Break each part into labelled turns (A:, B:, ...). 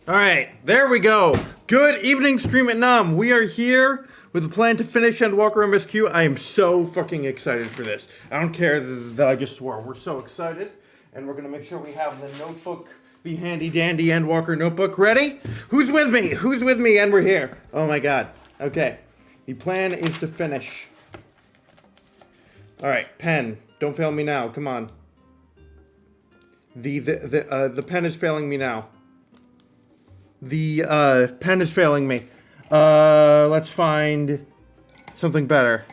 A: Alright, there we go. Good evening, Stream at Numb. We are here with a plan to finish Endwalker MSQ. I am so fucking excited for this. I don't care that I just swore. We're so excited. And we're going to make sure we have the notebook, the handy dandy Endwalker notebook ready. Who's with me? Who's with me? And we're here. Oh my god. Okay. The plan is to finish. Alright, pen. Don't fail me now. Come on. The pen is failing me now. The pen is failing me. Let's find something better.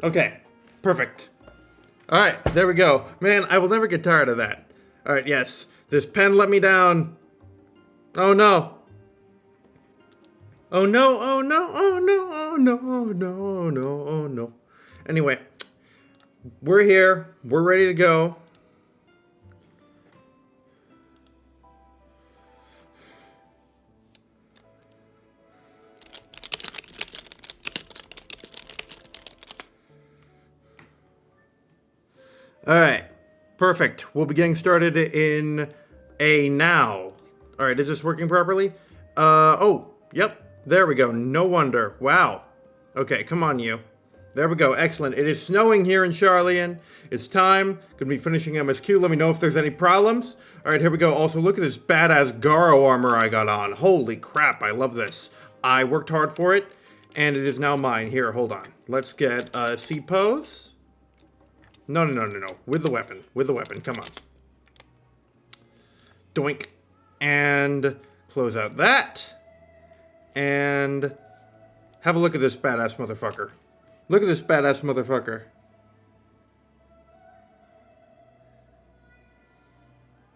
A: Okay. Perfect. Alright, there we go. Man, I will never get tired of that. Alright, yes. This pen let me down. Oh no. Oh no, oh no, oh no, oh no, oh no, oh no, oh no. Anyway, we're here. We're ready to go. Alright, perfect. We'll be getting started in a now. Alright, is this working properly? Oh, yep. There we go. No wonder. Wow. Okay, come on, you. There we go. Excellent. It is snowing here in Charlian. It's time. Gonna be finishing MSQ. Let me know if there's any problems. All right, here we go. Also, look at this badass Garo armor I got on. Holy crap, I love this. I worked hard for it, and it is now mine. Here, hold on. Let's get C pose. No. With the weapon. With the weapon. Come on. Doink. And close out that. And have a look at this badass motherfucker. Look at this badass motherfucker.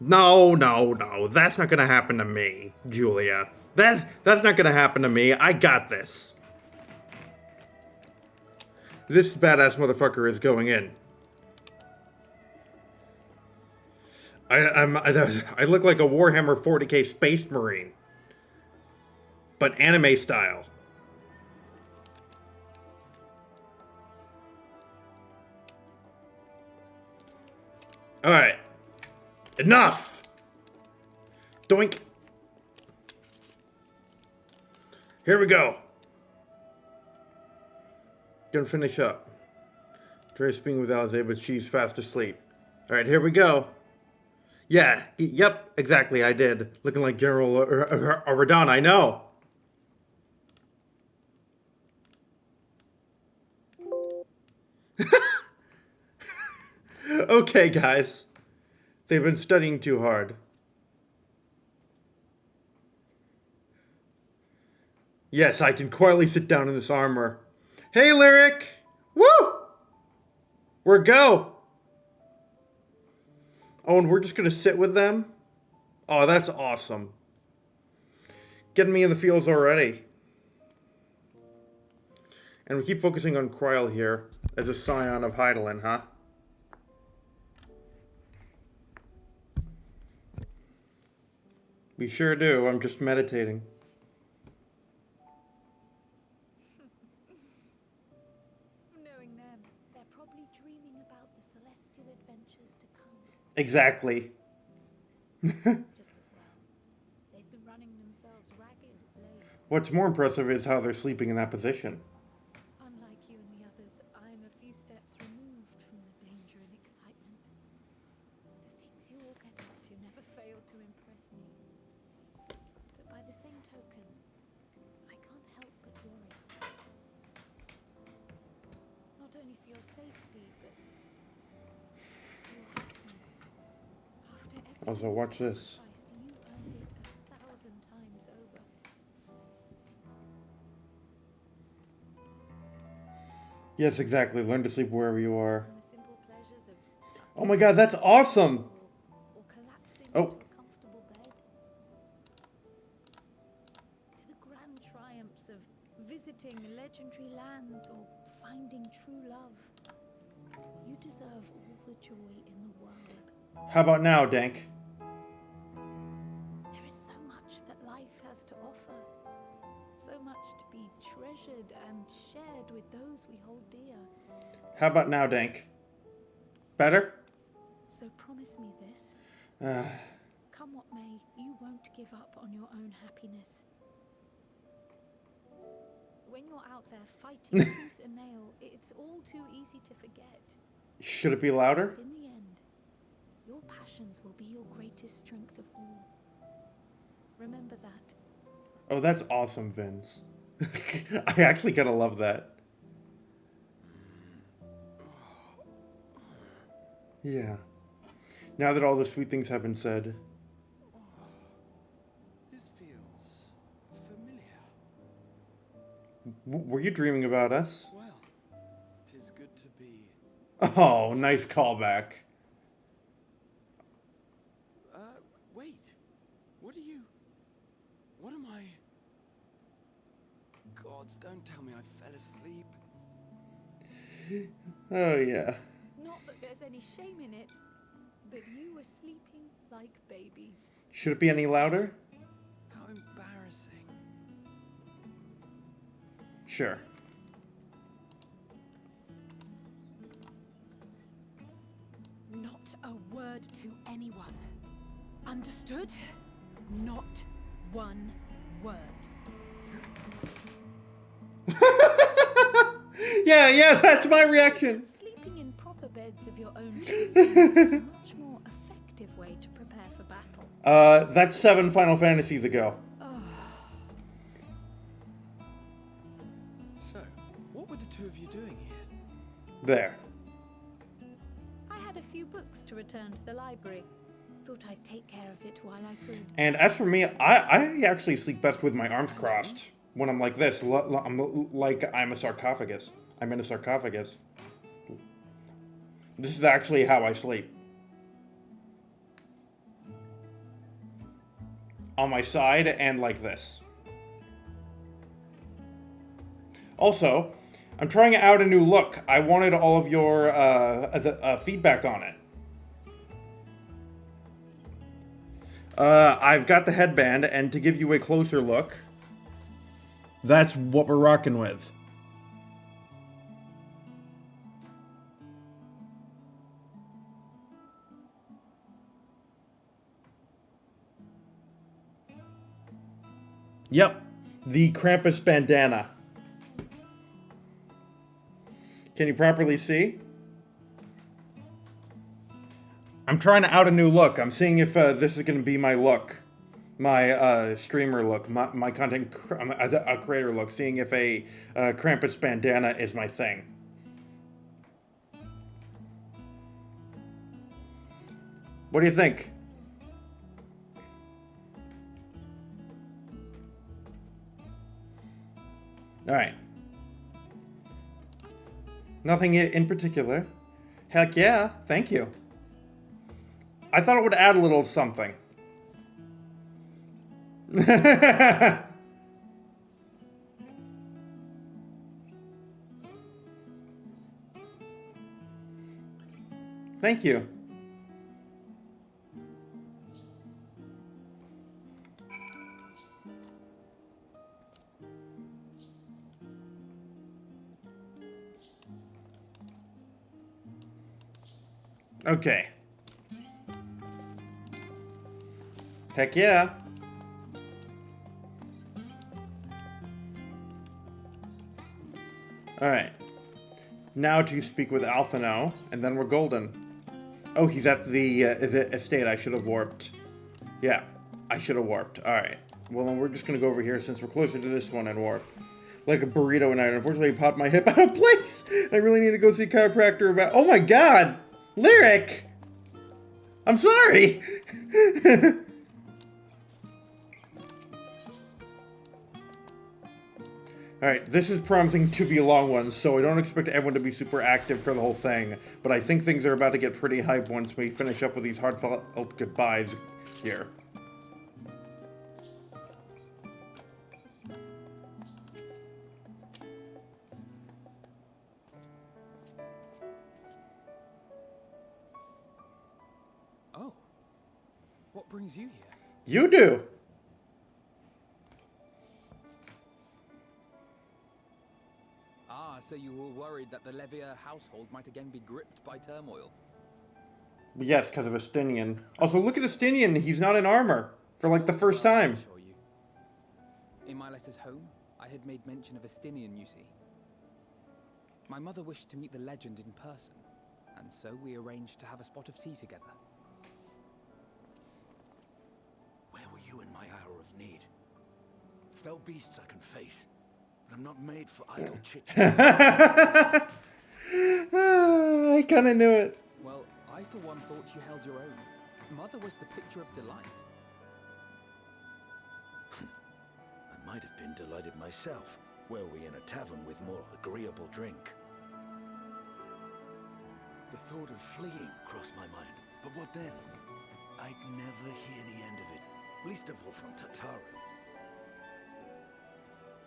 A: No. That's not gonna happen to me, Julia. That's not gonna happen to me. I got this. This badass motherfucker is going in. I look like a Warhammer 40k Space Marine. But anime style. Alright. Enough! Doink. Here we go. Gonna finish up. Try speaking with Alize, but she's fast asleep. Alright, here we go. Yeah, yep, exactly, I did. Looking like General Radon, I know. Okay, guys. They've been studying too hard. Yes, I can quietly sit down in this armor. Hey, Lyric! Woo! We're go! Oh, and we're just gonna sit with them? Oh, that's awesome. Getting me in the feels already. And we keep focusing on Kryl here as a scion of Hydaelyn, huh? We sure do. I'm just meditating.
B: Knowing them, they're probably dreaming about the celestial adventures to come.
A: Exactly.
B: Just as well. They've been running themselves ragged of late.
A: What's more impressive is how they're sleeping in that position.
B: Unlike you and the others, I'm a few steps removed from the danger and excitement. The things you all get up to never fail to impress me. But by the same token, I can't help but worry. Not only for your safety, but for your happiness. After everything
A: Also, watch
B: you
A: this.
B: sacrificed, you earned it 1,000 times over.
A: Yes, exactly. Learn to sleep wherever you are.
B: From the simple pleasures of
A: Oh my god, that's awesome!
B: or collapsing
A: Oh.
B: into a comfortable bed, to the grand triumphs of visiting legendary lands or finding true love. You deserve all the joy in the world.
A: How about now, Dank?
B: There is so much that life has to offer, so much to be treasured and shared with those we hold dear.
A: How about now, Dank? Better?
B: So promise me this. Come what may, you won't give up on your own happiness. When you're out there fighting tooth and nail, it's all too easy to forget.
A: Should it be louder?
B: But in the end, your passions will be your greatest strength of all. Remember that.
A: Oh, that's awesome, Vince. I actually kind of love that. Yeah. Now that all the sweet things have been said.
C: This feels familiar.
A: Were you dreaming about us?
C: Well, 'tis good to be.
A: Oh, nice callback.
C: Wait. What am I? Gods, don't tell me I fell asleep.
A: Oh, yeah.
B: Not that there's any shame in it, but you were sleeping like babies.
A: Should it be any louder?
C: How embarrassing.
A: Sure.
D: Not a word to anyone. Understood? Not one word.
A: Yeah, that's my reaction.
B: Sleeping in proper beds of your own choosing is a much more effective way to prepare for battle.
A: That's 7 Final Fantasies ago.
C: So, what were the two of you doing here?
A: There.
B: I had a few books to return to the library. Thought I'd take care of it while I could.
A: And as for me, I actually sleep best with my arms crossed. When I'm like this, I'm like I'm a sarcophagus. I'm in a sarcophagus. This is actually how I sleep. On my side and like this. Also, I'm trying out a new look. I wanted all of your feedback on it. I've got the headband, and to give you a closer look, that's what we're rocking with. Yep, the Krampus bandana. Can you properly see? I'm trying out a new look. I'm seeing if this is going to be my look. My streamer look. My content creator look. Seeing if a Krampus bandana is my thing. What do you think? Alright. Nothing in particular. Heck yeah, thank you. I thought it would add a little something. Thank you. Okay. Heck yeah. Alright. Now to speak with Alphino, and then we're golden. Oh, he's at the estate. I should have warped. Yeah, I should have warped. Alright. Well, then we're just gonna go over here since we're closer to this one and warp. Like a burrito and I unfortunately popped my hip out of place. I really need to go see a chiropractor about... Oh my god! Lyric! I'm sorry! Alright, this is promising to be a long one, so I don't expect everyone to be super active for the whole thing, but I think things are about to get pretty hype once we finish up with these heartfelt goodbyes here.
C: Oh. What brings you here?
A: You do!
C: So you were worried that the Levier household might again be gripped by turmoil?
A: Yes, because of Estinian. Also, look at Estinian. He's not in armor for like the first time.
C: I assure you. In my letters home, I had made mention of Estinian, you see. My mother wished to meet the legend in person, and so we arranged to have a spot of tea together.
E: Where were you in my hour of need? Fell beasts I can face, but I'm not made for idle chit-chat.
A: I kind of knew it.
C: Well, I for one thought you held your own. Mother was the picture of delight.
E: I might have been delighted myself, were we in a tavern with more agreeable drink. The thought of fleeing crossed my mind, but what then? I'd never hear the end of it, least of all from Tataru.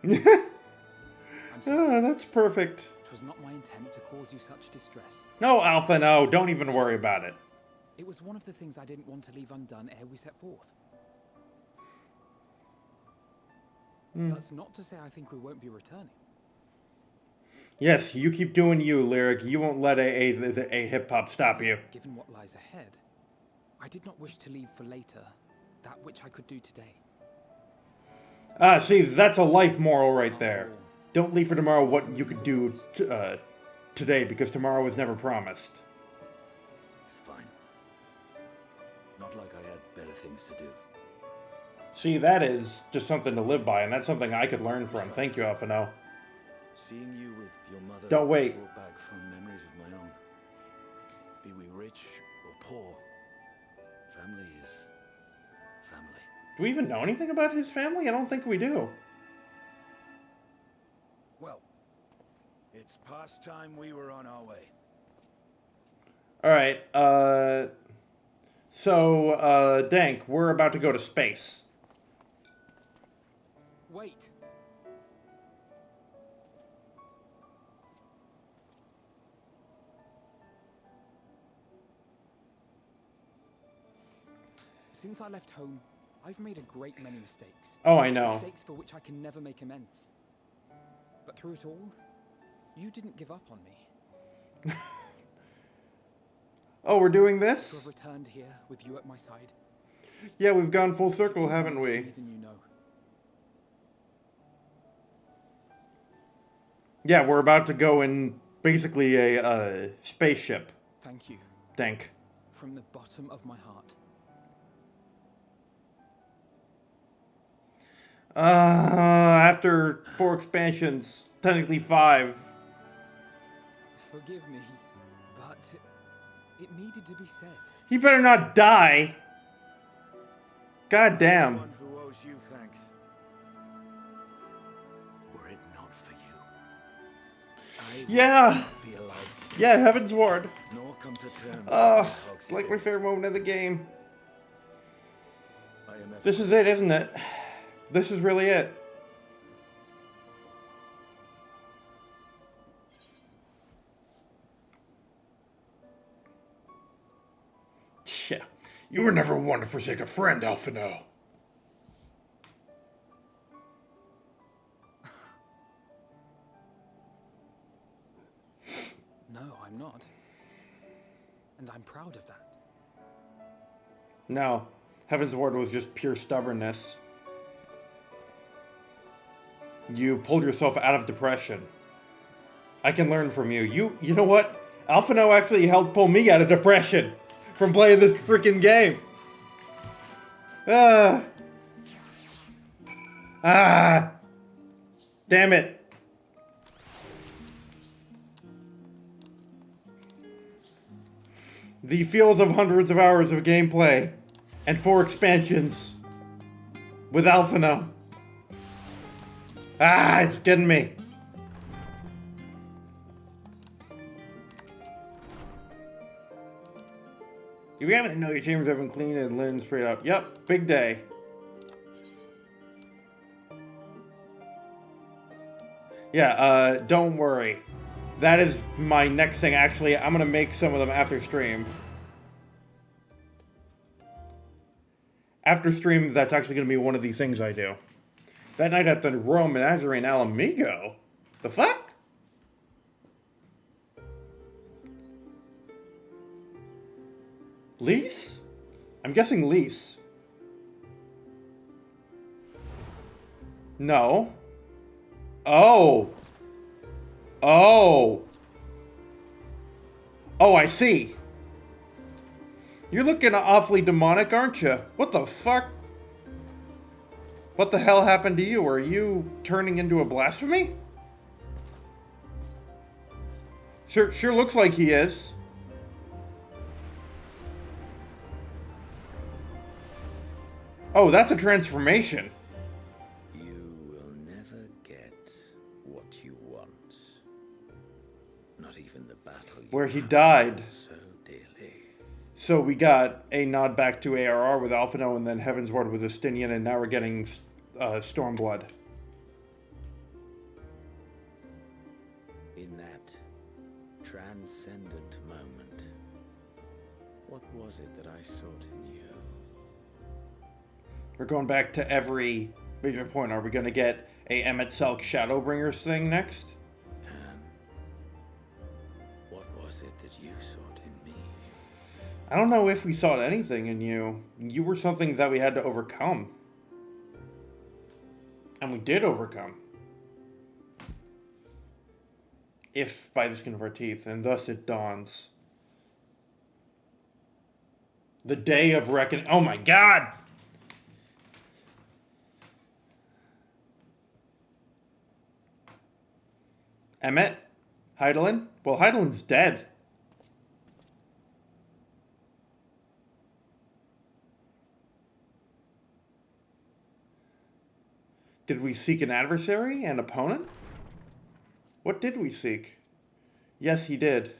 C: I'm sorry.
A: Ah, that's perfect.
C: It was not my intent to cause you such distress.
A: No, Alpha, no. Don't even worry about it.
C: It was one of the things I didn't want to leave undone ere we set forth. That's not to say I think we won't be returning.
A: Yes, you keep doing you, Lyric. You won't let a hip-hop stop you.
C: Given what lies ahead, I did not wish to leave for later that which I could do today.
A: Ah, see, that's a life moral right
C: After
A: there.
C: all,
A: Don't leave for tomorrow what you could do today, because tomorrow was never promised.
E: It's fine. Not like I had better things to do.
A: See, that is just something to live by, and that's something I could learn from. Thank you, Alphino.
E: Seeing you with your mother
A: Don't wait.
E: brought back fond memories of my own. Be we rich or poor, family is family.
A: Do we even know anything about his family? I don't think we do.
E: Well, it's past time we were on our way.
A: Alright, Dank, we're about to go to space.
C: Wait! Since I left home, I've made a great many mistakes.
A: Oh, I know.
C: Mistakes for which I can never make amends. But through it all, you didn't give up on me.
A: Oh, we're doing
C: To
A: this?
C: have returned here with you at my side.
A: Yeah, we've gone full circle, haven't
C: More to
A: we?
C: me than you know.
A: Yeah, we're about to go in basically a spaceship.
C: Thank you,
A: Dank.
C: from the bottom of my heart.
A: After 4 expansions, technically 5.
C: Forgive me, but it needed to be said.
A: He better not die. God damn.
E: One who owes you thanks. Were it not for you, I
A: Yeah.
E: would not be alive,
A: Yeah, Heaven's Ward.
E: nor come to terms
A: Oh,
E: with Hog's
A: it's like my
E: spirit.
A: favorite moment of the game.
E: I am
A: This is it, isn't it? This is really it. Yeah, you were never one to forsake a friend, Alphino.
C: No, I'm not. And I'm proud of that.
A: No, Heaven's Ward was just pure stubbornness. You pulled yourself out of depression. I can learn from you. You know what? Alphino actually helped pull me out of depression from playing this freaking game. Damn it. The feels of hundreds of hours of gameplay and 4 expansions with Alphino. It's getting me. You haven't know your chambers have been cleaned and linen sprayed up. Yep, big day. Yeah, don't worry. That is my next thing. Actually, I'm gonna make some of them after stream. After stream, that's actually gonna be one of the things I do. That night at the Royal Menagerie in Alamigo? The fuck? Lise? I'm guessing Lise. No. Oh. Oh. Oh, I see. You're looking awfully demonic, aren't you? What the fuck? What the hell happened to you? Are you turning into a blasphemy? Sure looks like he is. Oh, that's a transformation.
E: You will never get what you want. Not even the battle you
A: Where he died.
E: so dearly.
A: So we got a nod back to ARR with Alphino, and then Heaven's Ward with Estinian, and now we're getting Stormblood.
E: In that transcendent moment, what was it that I sought in you?
A: We're going back to every major point. Are we going to get a Emmett Selk Shadowbringers thing next?
E: And what was it that you sought in me?
A: I don't know if we saw anything in you. You were something that we had to overcome. And we did overcome. If by the skin of our teeth, and thus it dawns. The day of reckoning. Oh my god! Emmett? Hydaelyn? Well, Hydaelyn's dead. Did we seek an adversary, an opponent? What did we seek? Yes, he did.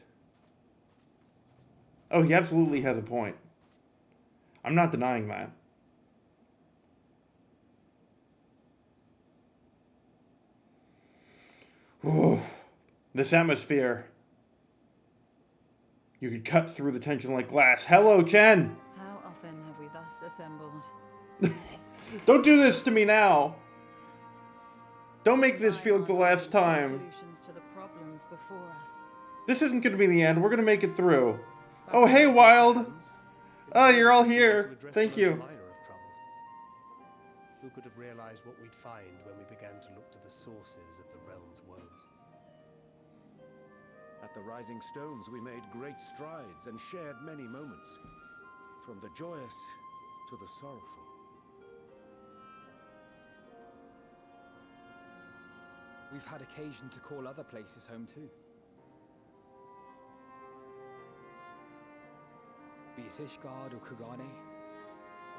A: Oh, he absolutely has a point. I'm not denying that. Ooh, this atmosphere. You could cut through the tension like glass. Hello, Chen!
D: How often have we thus assembled?
A: Don't do this to me now! Don't make this feel like the last time.
D: Solutions to the problems before us.
A: This isn't going to be the end. We're going to make it through. Oh, hey, Wild! Oh, you're all here. Thank you.
F: Minor of troubles. Who could have realized what we'd find when we began to look to the sources of the realm's woes?
E: At the Rising Stones, we made great strides and shared many moments, from the joyous to the sorrowful.
C: We've had occasion to call other places home too. Be it Ishgard or Kugane,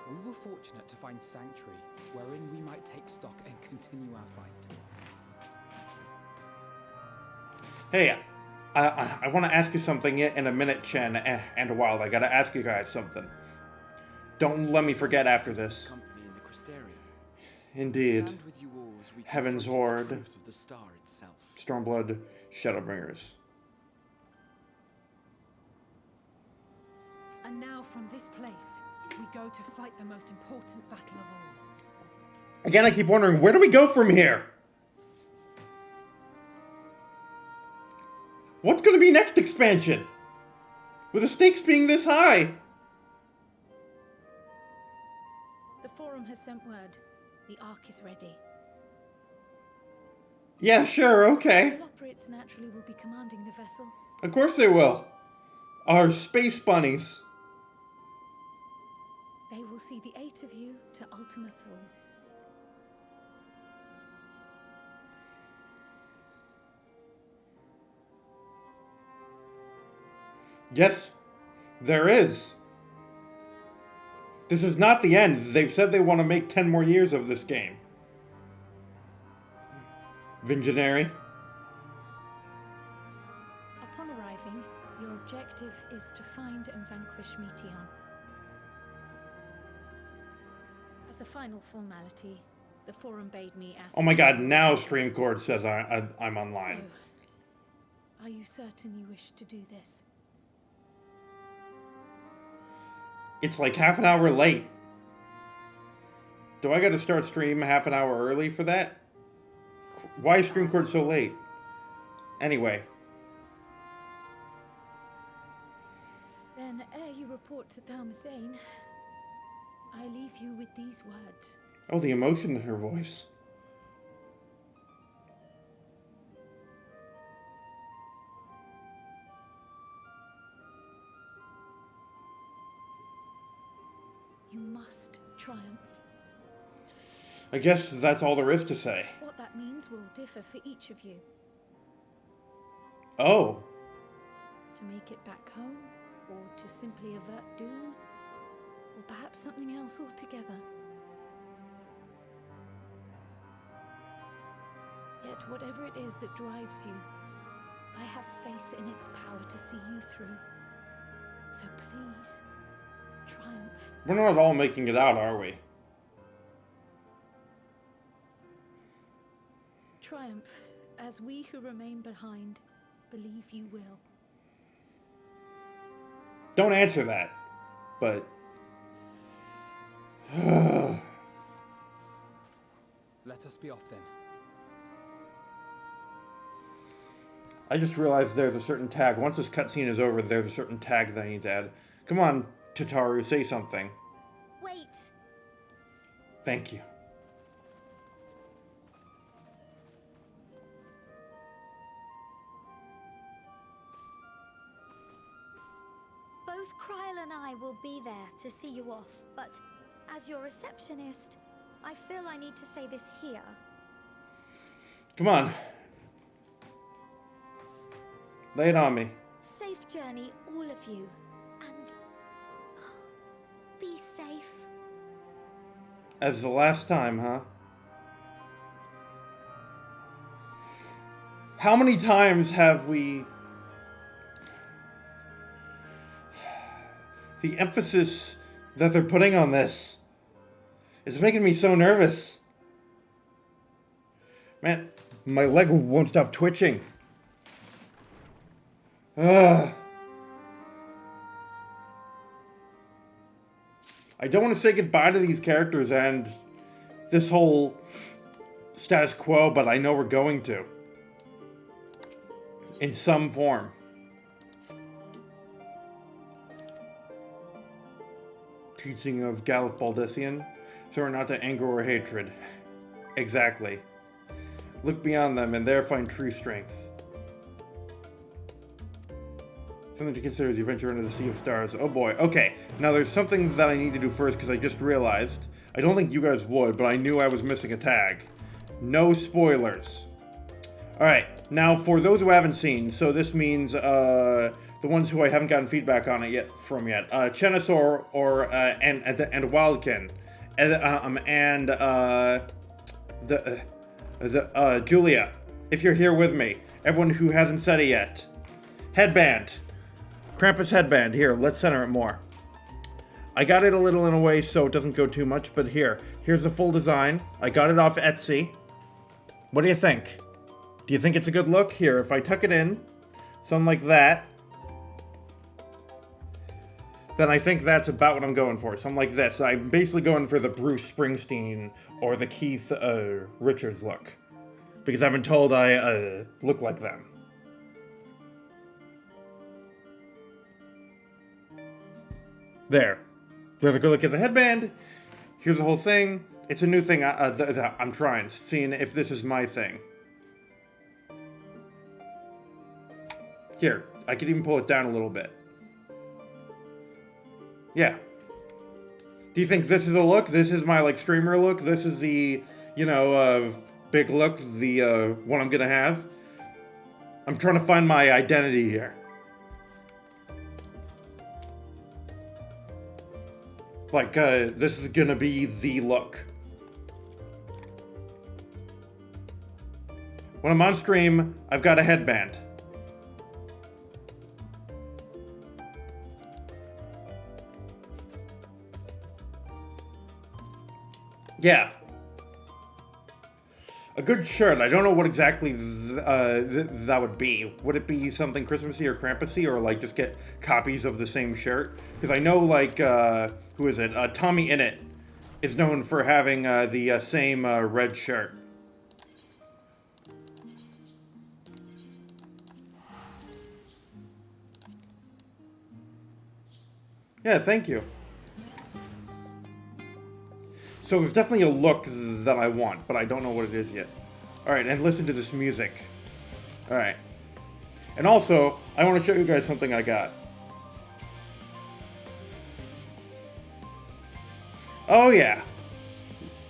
C: we were fortunate to find sanctuary wherein we might take stock and continue our fight.
A: Hey, I want to ask you something in a minute, Chen and Wild. I got to ask you guys something. Don't let me forget after this.
G: Company in the Crystarium.
A: Indeed.
G: Stand with you all as we
A: Heaven's
G: confront the
A: Horde.
G: truth of the star itself.
A: Stormblood, Shadowbringers.
D: And now from this place, we go to fight the most important battle of all.
A: Again, I keep wondering, where do we go from here? What's going to be next expansion? With the stakes being this high?
B: The Forum has sent word. The Ark is ready.
A: Yeah, sure, okay.
B: The operates naturally will be commanding the vessel.
A: Of course they will. Our space bunnies.
B: They will see the 8 of you to Ultima Thule.
A: Yes, there is. This is not the end. They've said they want to make 10 more years of this game. Visionary.
B: Upon arriving, your objective is to find and vanquish Meteon. As a final formality, the Forum bade me ask...
A: Oh my god, now Streamcord says I'm online.
B: So, are you certain you wish to do this?
A: It's like half an hour late. Do I gotta start stream half an hour early for that? Why is Streamcord so late? Anyway.
B: Then Then, ere you report to Thalmasane, I leave you with these words.
A: Oh, the emotion in her voice.
B: You must triumph.
A: I guess that's all there is to say.
B: What that means will differ for each of you.
A: Oh.
B: To make it back home, or to simply avert doom, or perhaps something else altogether. Yet whatever it is that drives you, I have faith in its power to see you through. So please, triumph.
A: We're not all making it out, are we?
B: Triumph, as we who remain behind believe you will.
A: Don't answer that, but...
C: Let us be off then.
A: I just realized there's a certain tag. Once this cutscene is over, there's a certain tag that I need to add. Come on, Tataru, say something.
H: Wait.
A: Thank you.
H: Both Kryle and I will be there to see you off, but as your receptionist, I feel I need to say this here.
A: Come on. Lay it on me.
H: Safe journey, all of you, and be safe.
A: As the last time, huh? How many times have we... The emphasis that they're putting on this is making me so nervous. Man, my leg won't stop twitching. Ugh. I don't want to say goodbye to these characters and this whole status quo, but I know we're going to. In some form. Teaching of Galuf Baldician, so are not to anger or hatred. Exactly. Look beyond them and there find true strength. Something to consider as you venture into the Sea of Stars. Oh boy. Okay, now there's something that I need to do first because I just realized. I don't think you guys would, but I knew I was missing a tag. No spoilers. Alright, now for those who haven't seen, so this means the ones who I haven't gotten feedback on it yet Chenosaur and Wildkin, and Julia, if you're here with me, everyone who hasn't said it yet. Headband. Krampus headband. Here, let's center it more. I got it a little in a way so it doesn't go too much, but here's the full design. I got it off Etsy. What do you think? Do you think it's a good look? Here, if I tuck it in, something like that, then I think that's about what I'm going for. Something like this. I'm basically going for the Bruce Springsteen or the Keith Richards look. Because I've been told I look like them. There. There's a good look at the headband. Here's the whole thing. It's a new thing I'm trying. Seeing if this is my thing. Here. I could even pull it down a little bit. Yeah. Do you think this is a look? This is my, like, streamer look? This is the, big look, the, one I'm gonna have? I'm trying to find my identity here. Like, this is gonna be the look. When I'm on stream, I've got a headband. Yeah. A good shirt. I don't know what exactly that would be. Would it be something Christmassy or Krampusy, or like just get copies of the same shirt? Because I know, like, who is it? Tommy Innit is known for having the same red shirt. Yeah, thank you. So there's definitely a look that I want, but I don't know what it is yet. Alright, and listen to this music. Alright. And also, I want to show you guys something I got. Oh yeah.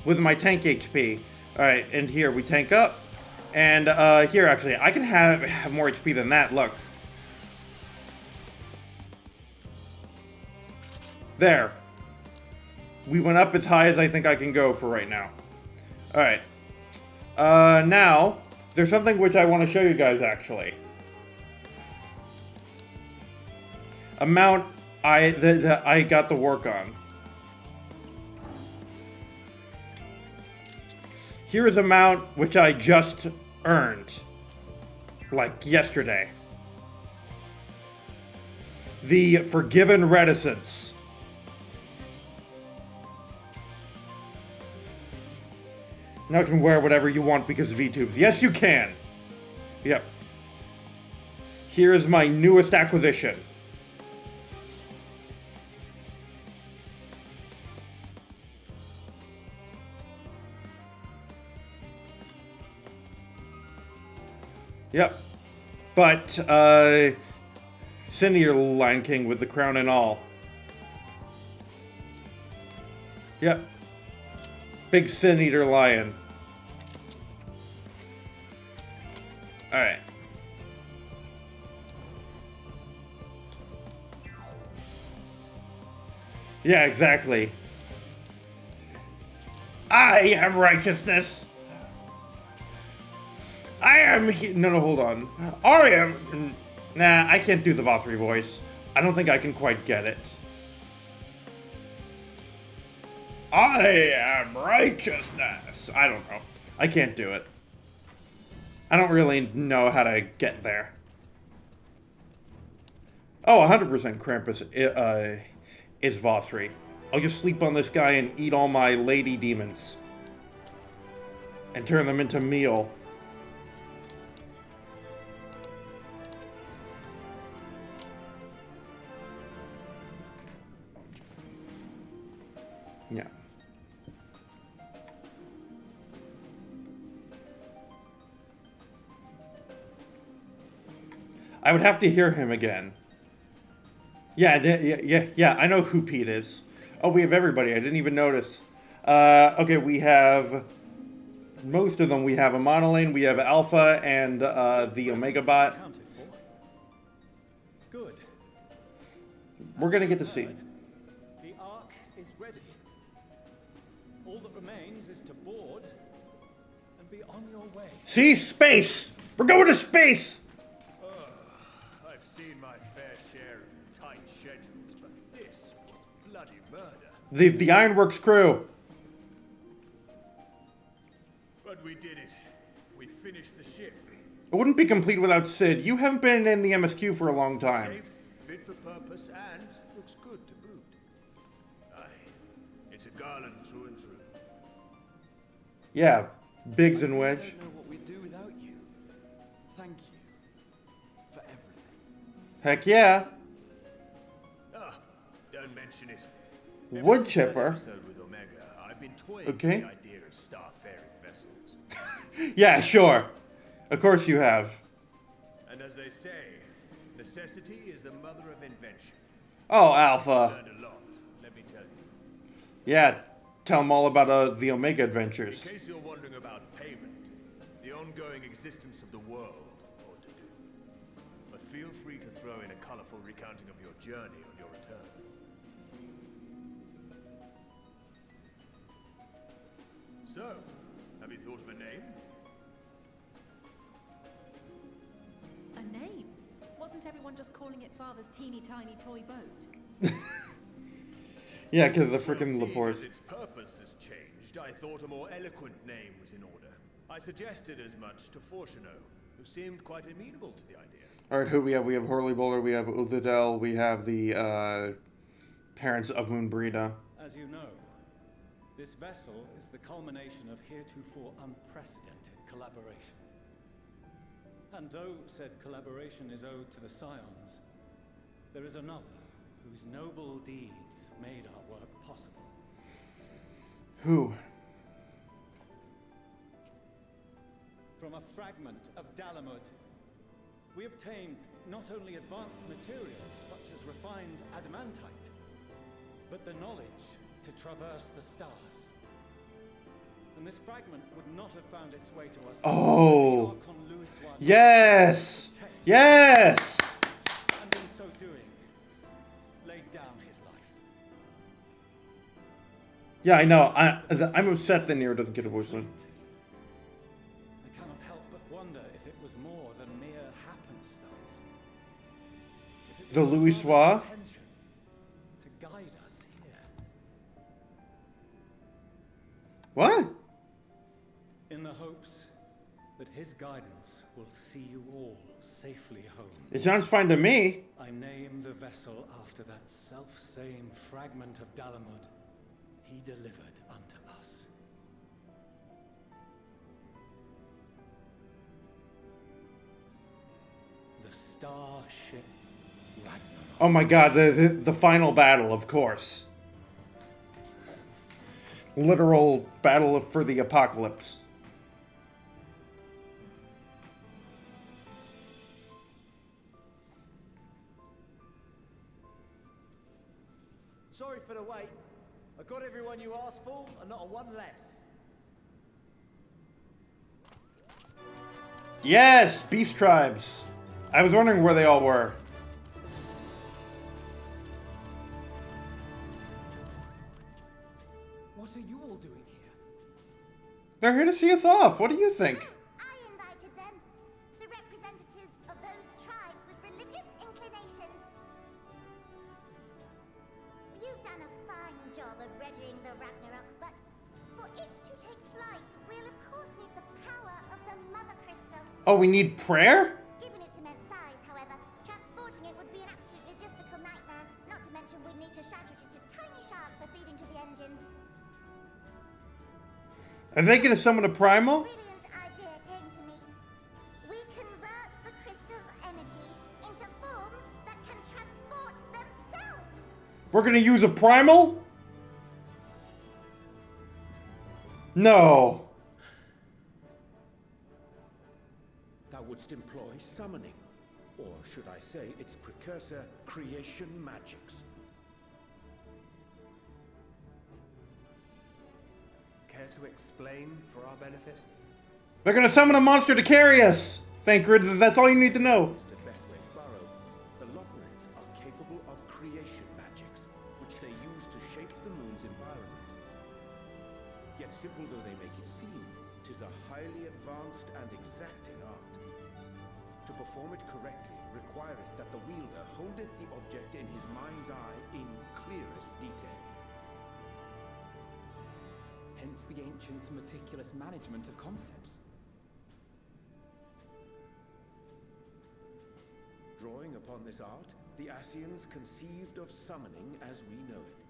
A: With my tank HP. Alright, and here we tank up. And here actually, I can have more HP than that, look. There. We went up as high as I think I can go for right now. Alright. Now, there's something which I want to show you guys actually. Amount that I got to work on. Here is amount which I just earned. Like yesterday. The Forgiven Reticence. Now you can wear whatever you want because of VTubes. Yes, you can! Yep. Here is my newest acquisition. Yep. But, Sin-Eater Lion King with the crown and all. Yep. Big Sin-Eater lion. Alright. Yeah, exactly. I am righteousness. I am no, hold on. I am... Nah, I can't do the Vothri voice. I don't think I can quite get it. I am righteousness. I don't know. I can't do it. I don't really know how to get there. Oh, 100% Krampus is Vothri. I'll just sleep on this guy and eat all my lady demons. And turn them into meal. Yeah. I would have to hear him again. Yeah, I know who Pete is. Oh, we have everybody. I didn't even notice. Okay, we have... Most of them. We have a Monolane, we have Alpha, and the Omega Bot.
I: Good.
A: We're gonna get to see.
I: The Ark is ready. All that remains is to board and be on your way.
A: See? Space! We're going to space!
E: I've seen my fair share of tight schedules, but this was bloody murder.
A: The Ironworks crew.
E: But we did it. We finished the ship.
A: It wouldn't be complete without Sid. You haven't been in the MSQ for a long time.
E: Safe, fit for purpose, and looks good to boot. Aye, it's a Garland through and through.
A: Yeah, Biggs and Wedge.
G: I don't know what we'd do without you. Thank you for everything.
A: Heck yeah.
E: Ah, don't mention it.
A: Wood chipper.
E: Episode with Omega, I've been toying
A: Okay.
E: with the idea of starfaring vessels.
A: Yeah, sure. Of course you have.
E: And as they say, necessity is the mother of invention.
A: Oh, Alpha.
E: Learned a lot, let me tell you.
A: Yeah, tell them all about the Omega adventures.
E: In case you're wondering about payment, the ongoing existence of the world ought to do. But feel free to throw in a colorful recounting of your journey on your return. So, have you thought of a name?
D: A name? Wasn't everyone just calling it Father's teeny tiny toy boat?
A: Yeah, because of the
E: Well,
A: frickin'
E: seeing
A: Laporte.
E: as its purpose has changed, I thought a more eloquent name was in order. I suggested as much to Fortuno, who seemed quite amenable to the idea.
A: Alright, who we have? We have Horley Bowler, we have Uthadel, we have the parents of Moonbrita.
I: As you know, this vessel is the culmination of heretofore unprecedented collaboration. And though said collaboration is owed to the Scions, there is another whose noble deeds made our work possible.
A: Who?
I: From a fragment of Dalamud, we obtained not only advanced materials such as refined adamantite, but the knowledge to traverse the stars. And this fragment would not have found its way to us.
A: Oh. Yes! Yes!
I: And in so doing, laid down his life.
A: Yeah, I know. I'm upset that Nero doesn't get a voice line.
I: I cannot help but wonder if it was more than mere happenstance. If it
A: The
I: was
A: Louis
I: Father's
A: Soir?
I: intention to guide us here.
A: What?
I: In the hopes that his guidance will see you all safely home.
A: It sounds fine to me.
I: I name the vessel after that self-same fragment of Dalamud he delivered unto us. The starship Ragnarok.
A: Oh my god, the final battle, of course. Literal battle for the apocalypse.
J: Sorry for the wait. I got everyone you asked for, and not a one less.
A: Yes! Beast tribes! I was wondering where they all were.
C: What are you all doing here?
A: They're here to see us off. What do you think?
K: I invited them. The representatives of those tribes with religious inclinations. You've done a fine job of readying the Ragnarok, but for it to take flight, we'll of course need the power of the Mother Crystal.
A: Oh, we need prayer?
K: Given its immense size, however, transporting it would be an absolute logistical nightmare. Not to mention we'd need to shatter it into tiny shards for feeding to the engines.
A: Are they gonna summon a primal?
K: Brilliant idea came to me. We convert the crystal's energy into forms that can transport themselves.
A: We're gonna use a primal? No.
L: Thou wouldst employ summoning, or should I say its precursor, creation magics.
F: Care to explain for our benefit?
A: They're gonna summon a monster to carry us! Thancred, that's all you need to know.
L: At Bestways Burrow, the Loporrits are capable of creation magics, which they use to shape the moon's environment. Yet simple though they make it seem, 'tis a highly advanced and exacting art. To perform it correctly requireth that the wielder holdeth the object in his mind's eye in clearest detail.
C: Hence the ancients' meticulous management of concepts.
L: Drawing upon this art, the Ascians conceived of summoning as we know it.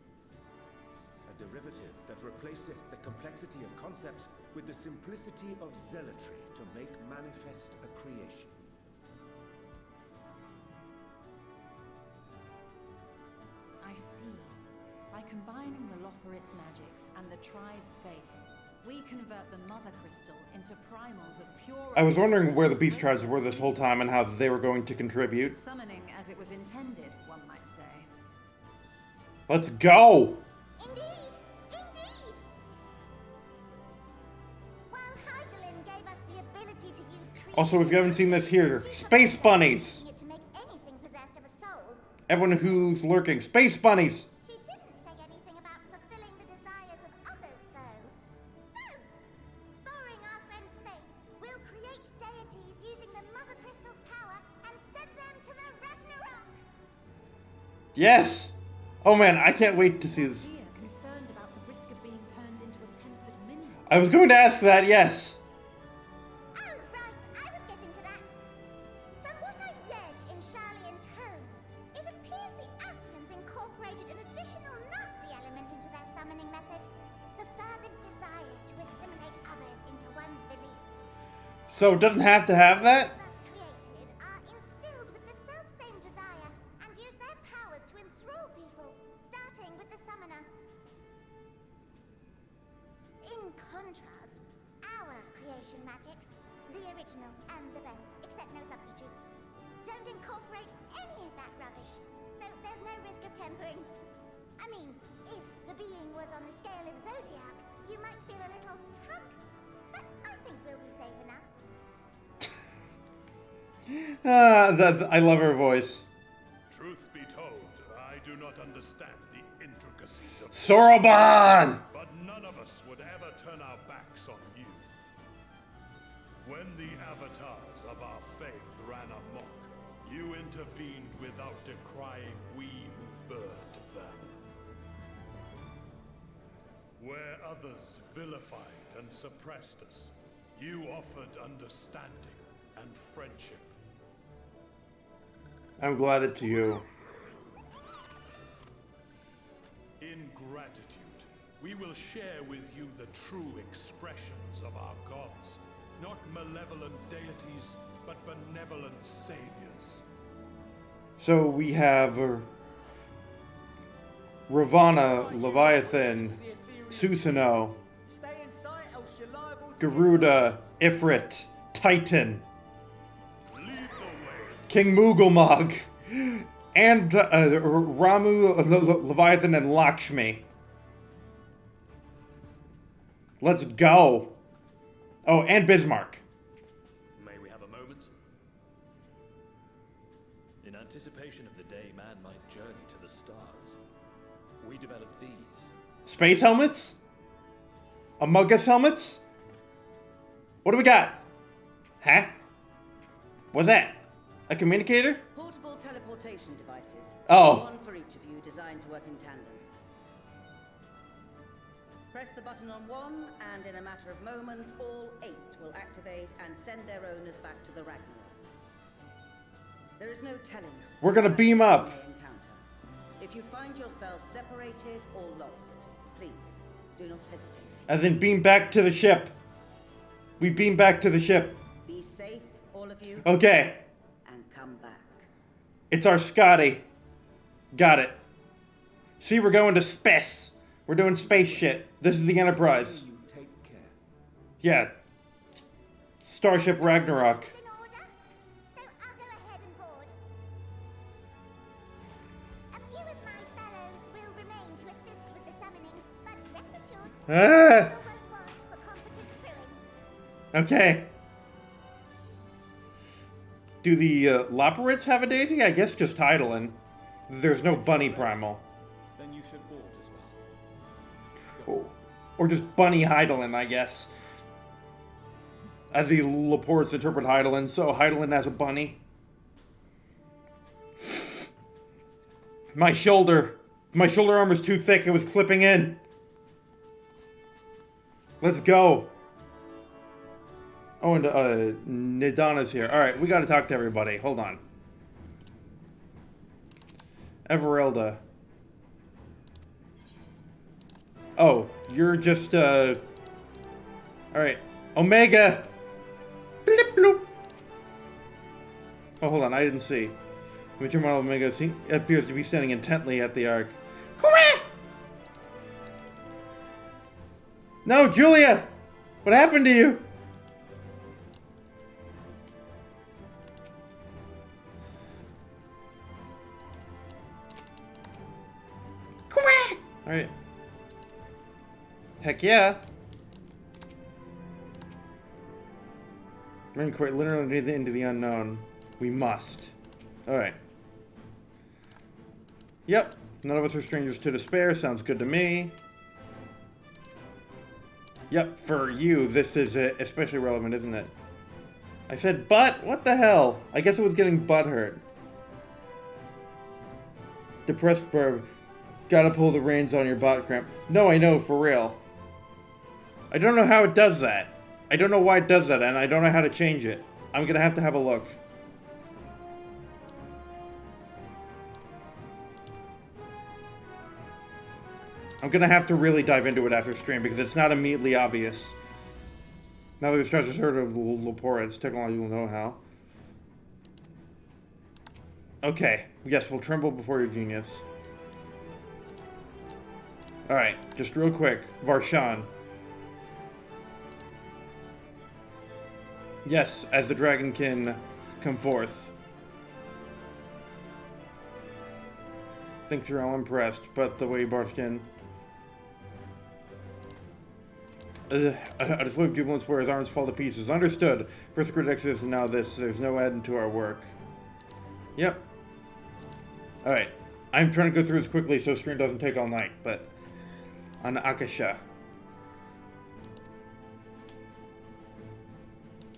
L: A derivative that replaceth the complexity of concepts with the simplicity of zealotry to make manifest a creation.
D: I see. By combining the Loporrit's magics and the tribe's faith, we convert the Mother Crystal into primals of pure...
A: I was wondering where the beast tribes were this whole time and how they were going to contribute.
D: Summoning as it was intended, one might say.
A: Let's go!
K: Indeed, indeed. While Hydaelyn gave us the ability to use creation...
A: Also, if you haven't seen this here, Space Bunnies!
K: ...to make anything possessed of a soul...
A: Everyone who's lurking, Space Bunnies!
K: She didn't say anything about fulfilling the desires of others, though. So, borrowing our friend's faith, we'll create deities using the Mother Crystal's power and send them to the Ragnarok.
A: Yes! Oh man, I can't wait to see this.
D: Dear, concerned about the risk of being turned into a tempered minion.
A: I was going to ask that, yes.
K: Oh, right, I was getting to that. From what I've read in Sharlayan tomes, it appears the Ascians incorporated an additional nasty element into their summoning method. The fervent desire to assimilate others into one's belief.
A: So it doesn't have to have that?
K: Thus created are instilled with the self-same desire and use their powers to enthrall In contrast, our creation magics, the original and the best, except no substitutes, don't incorporate any of that rubbish, so there's no risk of tempering. I mean, if the being was on the scale of Zodiac, you might feel a little tug, but I think we'll be safe enough.
A: I love her voice.
E: Truth be told, I do not understand the intricacies of
A: Soroban!
E: but none of us would ever turn our backs on you. When the avatars of our faith ran amok, you intervened without decrying we who birthed them. Where others vilified and suppressed us, you offered understanding and friendship.
A: I'm glad it's you.
E: In gratitude, we will share with you the true expressions of our gods. Not malevolent deities, but benevolent saviors.
A: So we have Ravana, Leviathan, Susanoo,
J: Stay in sight, else you're liable to
A: Garuda, Ifrit, Titan,
E: Lead the way.
A: King Mughal, and Ramu, Leviathan, and Lakshmi. Let's go. Oh, and Bismarck.
M: May we have a moment? In anticipation of the day man might journey to the stars, we developed these.
A: Space helmets? Among Us helmets? What do we got? Huh? What's that? A communicator?
N: Portable teleportation devices.
A: Oh.
N: One for each of you, designed to work in tandem. Press the button on one, and in a matter of moments, all 8 will activate and send their owners back to the Ragnarok. There is no telling.
A: We're gonna beam up.
N: what you may encounter. If you find yourself separated or lost, please do not hesitate.
A: As in beam back to the ship. We beam back to the ship.
N: Be safe, all of you.
A: Okay.
N: And come back.
A: It's our Scotty. Got it. See, we're going to space. We're doing space shit. This is the Enterprise.
L: You take care.
A: Yeah. Starship Ragnarok.
K: In order, so I'll go ahead and board. A few of my fellows will remain to assist with the summonings, but rest assured,
A: Ah!
K: I won't want for competent crewing.
A: Okay. Do the Loporits have a deity? I guess just Heidelin. There's no Bunny Primal.
I: Then you should board as well.
A: Or just Bunny Heidelin, I guess. As the Laports interpret Heidelin, so Heidelin has a bunny. My shoulder armor's too thick, it was clipping in. Let's go. Oh, and Nidana's here. Alright, we gotta talk to everybody. Hold on. Everelda. Oh, you're just, Alright. Omega! Blip bloop! Oh, hold on, I didn't see. Major model Omega appears to be standing intently at the arc. Correct! No, Julia! What happened to you? Correct! Alright. Heck yeah. We're quite literally into the unknown. We must. Alright. Yep. None of us are strangers to despair. Sounds good to me. Yep, for you, this is especially relevant, isn't it? I said butt? What the hell? I guess it was getting butt hurt. Depressed burb. Gotta pull the reins on your butt cramp. No, I know, for real. I don't know how it does that. I don't know why it does that, and I don't know how to change it. I'm gonna have to have a look. I'm gonna have to really dive into it after stream because it's not immediately obvious. Now that we've started to heard of Laport's technological know-how. Okay, yes, we'll tremble before your genius. Alright, just real quick. Varshan. Yes, as the dragonkin come forth. Think through all impressed, but the way Barkskin. A display of jubilance where his arms fall to pieces. Understood. First the Exodus and now this. There's no end to our work. Yep. Alright. I'm trying to go through this quickly so stream doesn't take all night, but... On Akasha.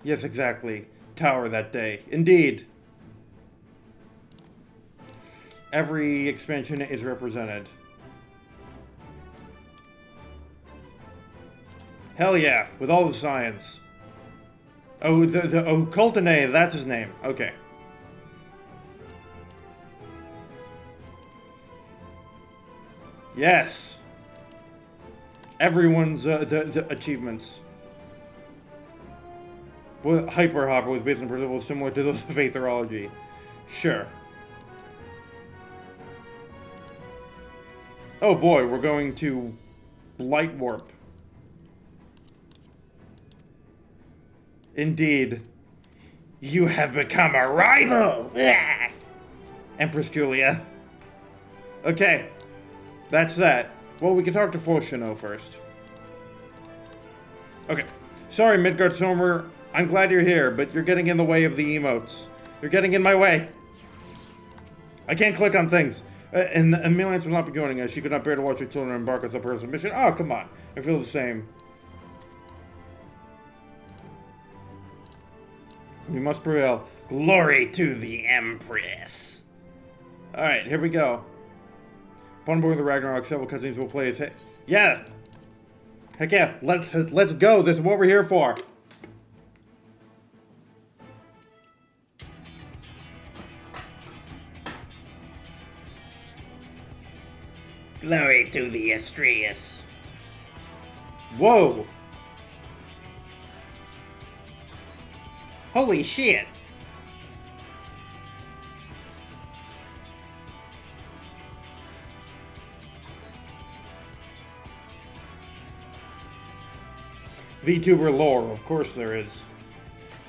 A: Yes, exactly. Tower that day. Indeed. Every expansion is represented. Hell yeah, with all the science. Oh, the Cultinae, that's his name. Okay. Yes. Everyone's the achievements. Well, Hyper Hopper was based on principles similar to those of Aetherology. Sure. Oh boy, we're going to Light Warp. Indeed. You have become a rival! Ugh! Empress Julia. Okay. That's that. Well, we can talk to Forshino first. Okay. Sorry, Midgard Sommer. I'm glad you're here, but you're getting in the way of the emotes. You're getting in my way. I can't click on things. And Milance will not be joining us. She could not bear to watch her children embark on a personal mission. Oh, come on. I feel the same. We must prevail. Glory to the Empress. Alright, here we go. Upon board the Ragnarok, several cutscenes will play as... Yeah! Heck yeah, let's go. This is what we're here for. Glory to the Astraeus. Whoa! Holy shit! VTuber lore, of course there is.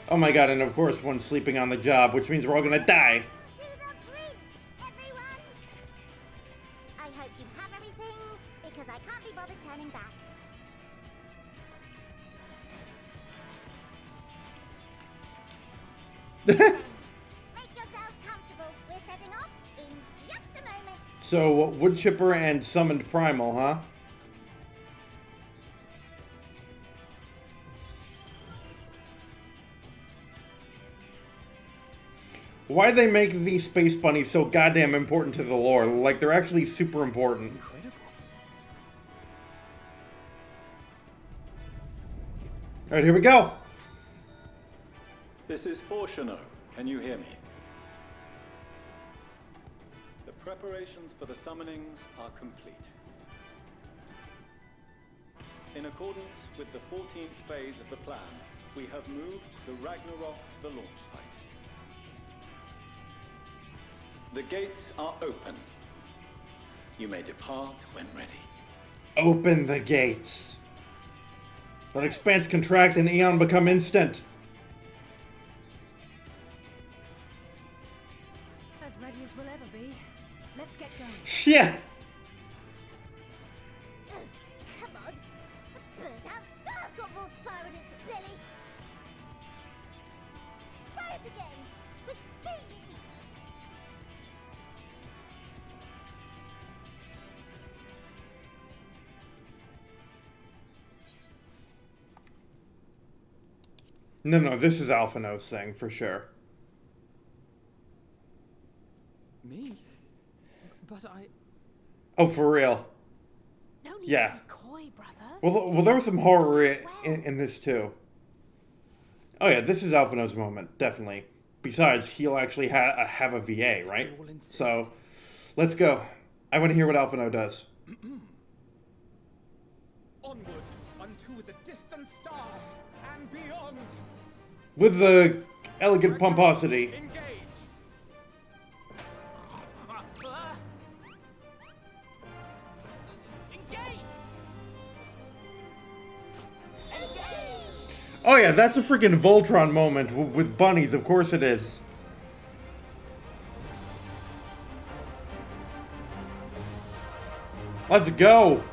A: Oh my god, and of course one's sleeping on the job, which means we're all gonna die.
K: To the bridge, everyone! I hope you have everything, because I can't be bothered turning back. Make yourselves comfortable. We're setting off in just a moment.
A: So, Woodchipper and Summoned Primal, huh? Why they make these space bunnies so goddamn important to the lore? Like, they're actually super important.
C: Incredible.
A: Alright, here we go!
O: This is Forshino. Can you hear me? The preparations for the summonings are complete. In accordance with the 14th phase of the plan, we have moved the Ragnarok to the launch site. The gates are open. You may depart when ready.
A: Open the gates. Let expanse contract and Eon become instant.
D: As ready as we'll ever be. Let's get going.
A: Shit!
K: Come on. A bird-out star's got more fire in its belly. Try it again. With feeling.
A: No, this is Alphino's thing, for sure.
C: Me? But I...
A: Oh, for real?
D: No need
A: Yeah.
D: to be coy, brother.
A: Well, there was some horror in this, too. Oh yeah, this is Alphino's moment, definitely. Besides, he'll actually have a VA, right? So, let's go. I want to hear what Alphino does.
C: Onward unto the distant stars and beyond.
A: With the elegant pomposity.
C: Engage.
A: Oh yeah, that's a freaking Voltron moment with bunnies. Of course it is. Let's go.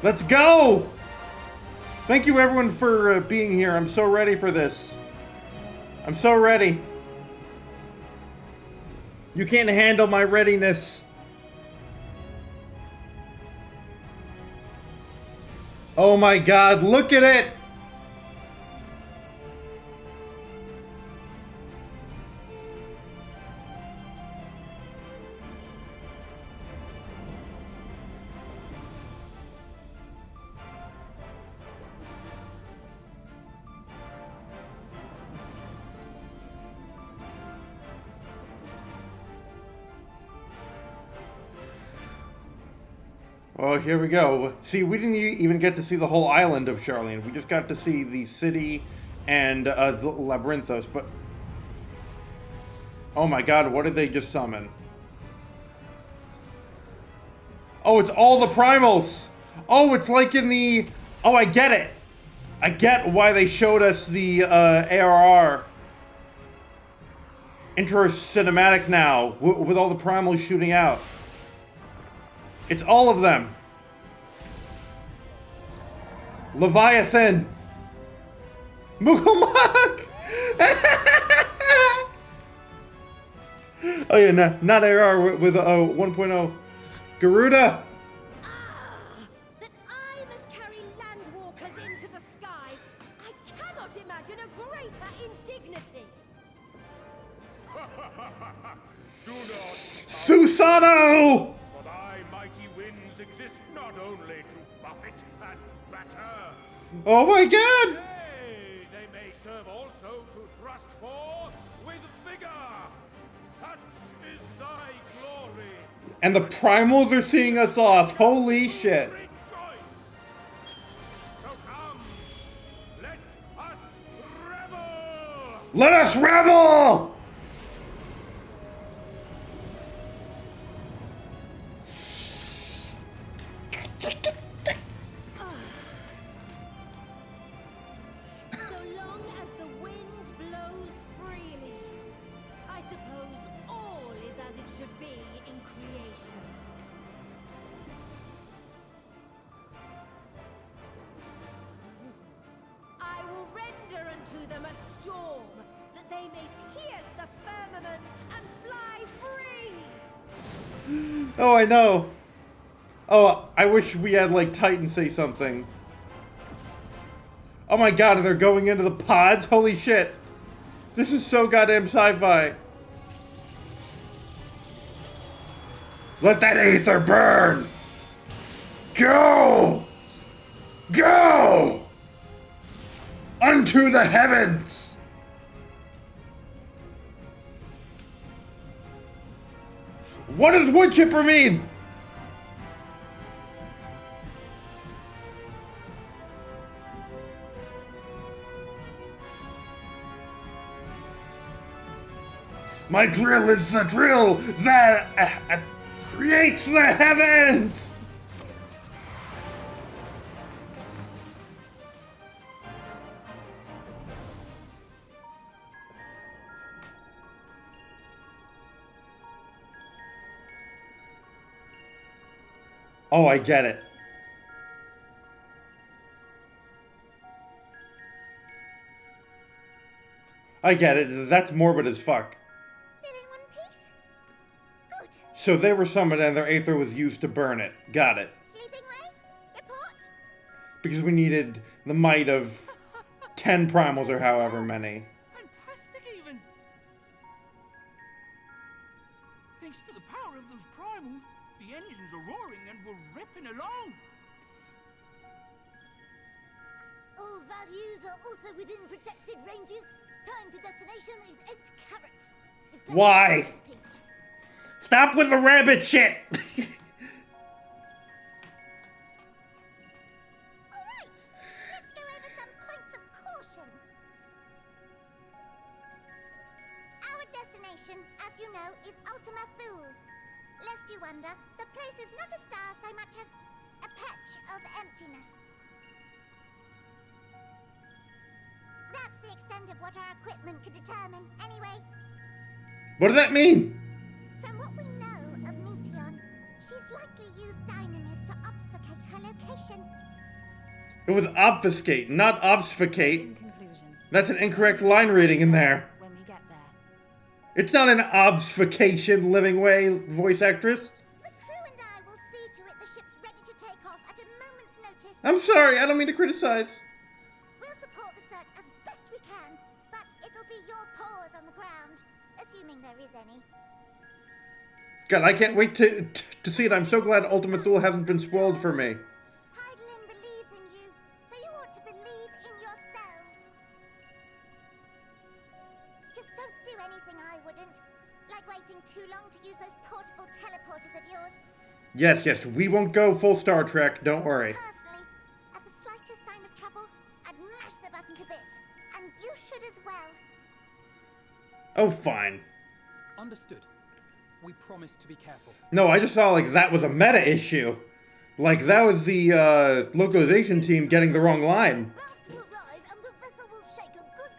A: Let's go. Thank you everyone for being here. I'm so ready for this. I'm so ready. You can't handle my readiness. Oh my god, look at it! Oh, here we go. See, we didn't even get to see the whole island of Sharlayan. We just got to see the city and Labyrinthos, but... Oh my god, what did they just summon? Oh, it's all the primals! Oh, it's like in the... Oh, I get it! I get why they showed us the ARR intro cinematic now, with all the primals shooting out. It's all of them. Leviathan. Mukumak. Oh yeah, not AR with 1.0. Garuda.
P: That I must carry landwalkers into the sky. I cannot imagine a greater indignity.
E: Do not.
A: Susano.
E: Exist not only to buffet and batter.
A: Oh my god!
E: Nay, they may serve also to thrust forth with vigor. Such is thy glory.
A: And the primals are seeing us off. Holy shit.
E: So come, let us revel.
A: Let us revel!
P: So long as the wind blows freely, I suppose all is as it should be in creation. I will render unto them a storm, that they may pierce the firmament and fly free!
A: Oh, I know. Oh, I wish we had, like, Titan say something. Oh my god, they're going into the pods? Holy shit. This is so goddamn sci-fi. Let that aether burn! Go! Go! Unto the heavens! What does wood chipper mean? My drill is the drill that creates the heavens! Oh, I get it. I get it. That's morbid as fuck. So they were summoned and their aether was used to burn it. Got it.
K: Sleeping Ray? Report?
A: Because we needed the might of 10 primals or however many.
Q: Fantastic even. Thanks to the power of those primals, the engines are roaring and we're ripping along.
K: All values are also within projected ranges. Time to destination is 8 carats.
A: Why? Stop with the rabbit shit!
K: Alright, let's go over some points of caution. Our destination, as you know, is Ultima Thule. Lest you wonder, the place is not a star so much as a patch of emptiness. the extent of what our equipment could determine, anyway.
A: What does that mean?
K: From what we know of Meteon, she's likely used Dynamis to obfuscate her location.
A: It was obfuscate, not obfuscate.
D: In conclusion,
A: That's an incorrect line reading in there.
D: when we get there.
A: It's not an obfuscation, Living Way voice actress.
K: The crew and I will see to it the ship's ready to take off at a moment's notice.
A: I'm sorry, I don't mean to criticize.
K: We'll support the search as best we can, but it'll be your paws on the ground, assuming there is any.
A: God, I can't wait to see it. I'm so glad Ultima Thule hasn't been spoiled for me.
K: Hydaelyn believes in you, so you ought to believe in yourselves. Just don't do anything I wouldn't, like waiting too long to use those portable teleporters of yours.
A: Yes, we won't go full Star Trek, don't worry.
K: Personally, at the slightest sign of trouble, I'd mash the button to bits, and you should as well.
A: Oh, fine.
C: Understood. We promise to be careful.
A: No, I just thought like that was a meta issue. Like that was the localization team getting the wrong line.
K: About to arrive, and the vessel will shake a good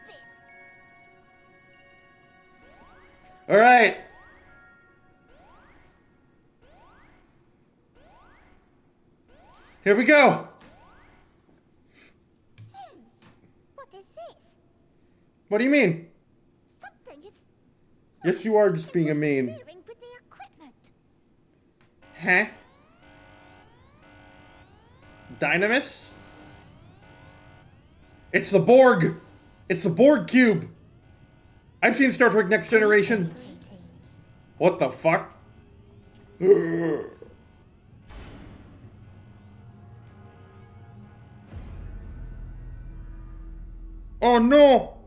K: bit.
A: Alright. Here we go.
K: What is this?
A: What do you mean?
K: Something is
A: Yes, you are just being a meme.
K: interfering with the equipment.
A: Huh? Dynamis? It's the Borg! It's the Borg cube! I've seen Star Trek Next Generation. What the fuck? Oh no!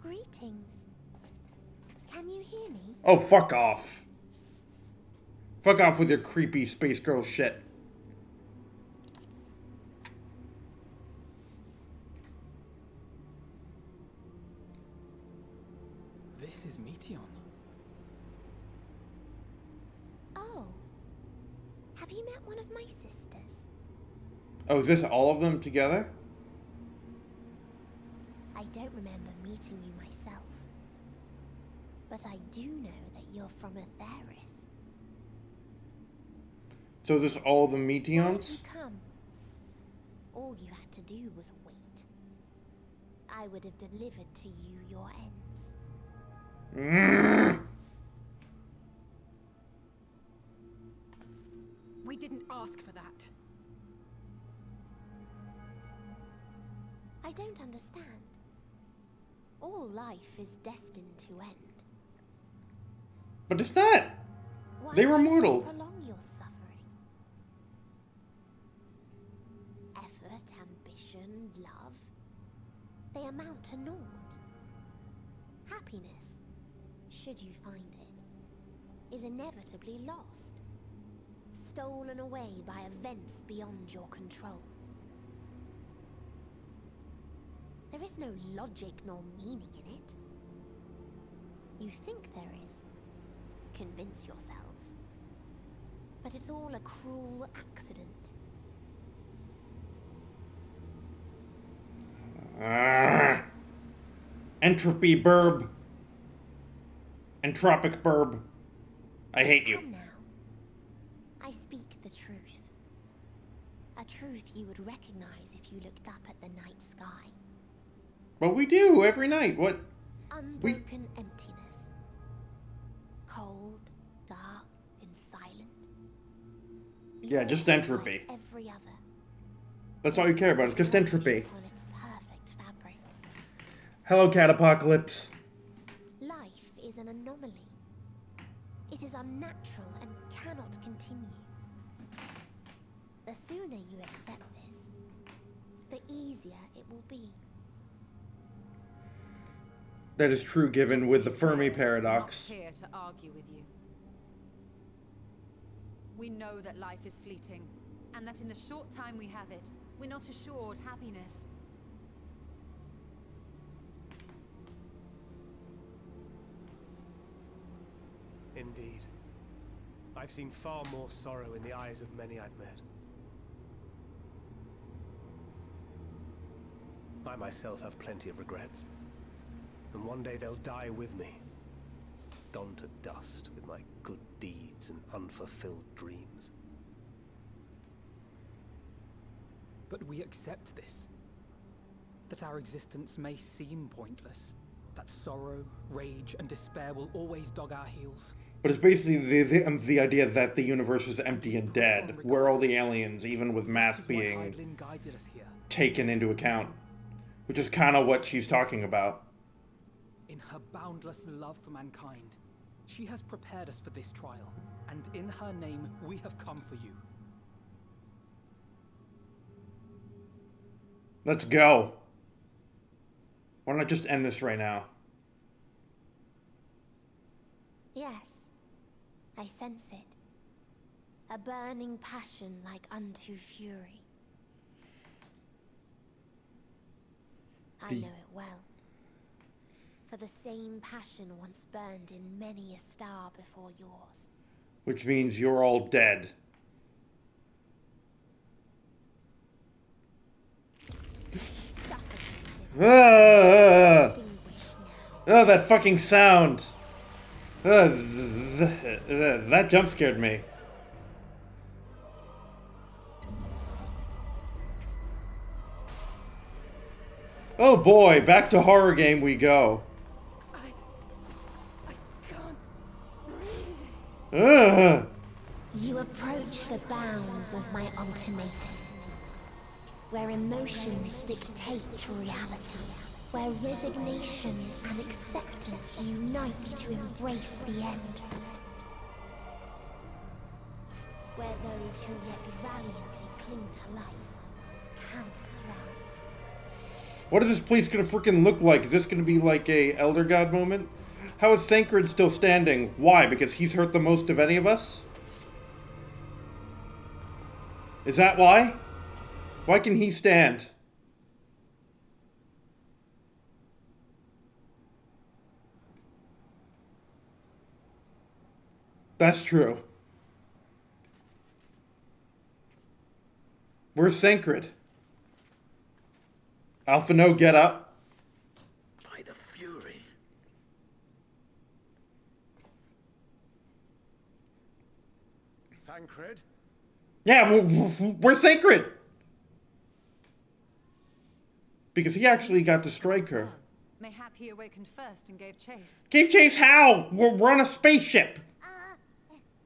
K: Greetings. Can you hear me?
A: Oh, fuck off. Fuck off with your creepy space girl shit.
C: This is Meteon.
K: Oh. Have you met one of my sisters?
A: Oh, is this all of them together?
K: I don't remember meeting you myself. But I do know that you're from Atheris.
A: So is this all the
K: Why did
A: Meteons?
K: you come? All you had to do was wait. I would have delivered to you your ends.
R: We didn't ask for that.
K: I don't understand. All life is destined to end.
A: But it's not!
K: Why
A: They were
K: choose to
A: mortal.
K: prolong your suffering? Effort, ambition, love, they amount to naught. Happiness, should you find it, is inevitably lost, stolen away by events beyond your control. There is no logic nor meaning in it. You think there is. Convince yourselves. But it's all a cruel accident.
A: Entropy burb. Entropic burb. I hate you.
K: Come now. I speak the truth. A truth you would recognize if you looked up at the night sky.
A: But we do every night. What?
K: Unbroken emptiness. Cold, dark, and silent.
A: Yeah, just entropy.
K: Like every other.
A: That's all you care about. It's just entropy.
K: On its perfect fabric.
A: Hello, Catapocalypse.
K: Life is an anomaly. It is unnatural and cannot continue. The sooner you accept this, the easier it will be.
A: That is true given with the Fermi paradox.
D: Not here to argue with you. We know that life is fleeting, and that in the short time we have it, we're not assured happiness.
F: Indeed. I've seen far more sorrow in the eyes of many I've met. I myself have plenty of regrets. And one day they'll die with me. Gone to dust with my good deeds and unfulfilled dreams.
C: But we accept this. That our existence may seem pointless. That sorrow, rage, and despair will always dog our heels.
A: But it's basically the idea that the universe is empty and dead. Where are all the aliens, even with mass being taken into account? Which is kind of what she's talking about.
C: In her boundless love for mankind, she has prepared us for this trial, and in her name, we have come for you.
A: Let's go. Why don't I just end this right now?
K: Yes, I sense it. A burning passion like unto fury. I know it well. For the same passion once burned in many a star before yours.
A: Which means you're all dead. Oh, that fucking sound. That jump scared me. Oh boy, back to horror game we go.
K: You approach the bounds of my ultimatum, where emotions dictate reality, where resignation and acceptance unite to embrace the end, where those who yet valiantly cling to life can thrive.
A: What is this place gonna freaking look like? Is this gonna be like a Elder God moment? How is Thancred still standing? Why? Because he's hurt the most of any of us? Is that why? Why can he stand? That's true. Where's Thancred? Alpha No, get up.
L: By the Fury.
F: Thancred?
A: Yeah, where's Thancred? Because he actually got to strike her.
D: Mayhap he awakened first and gave chase.
A: Gave chase how? We're on a spaceship.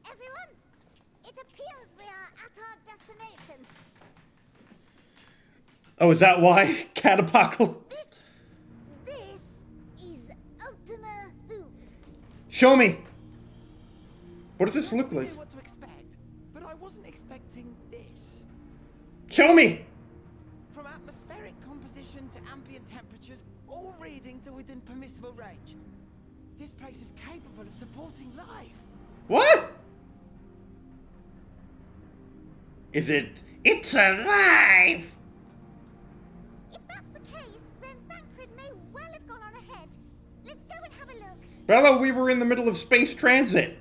K: Everyone, it appears we are at our destination.
A: Oh, is that why? Catapocalypse.
K: This is Ultima Thule.
A: Show me. What does this look like?
G: I knew what to expect, but I wasn't expecting this.
A: Show me.
G: From atmospheric composition to ambient temperatures, all reading to within permissible range. This place is capable of supporting life.
A: What? Is it? It's alive.
K: If that's the case, then Thancred may well have gone on ahead. Let's go and have a look.
A: Bella, we were in the middle of space transit.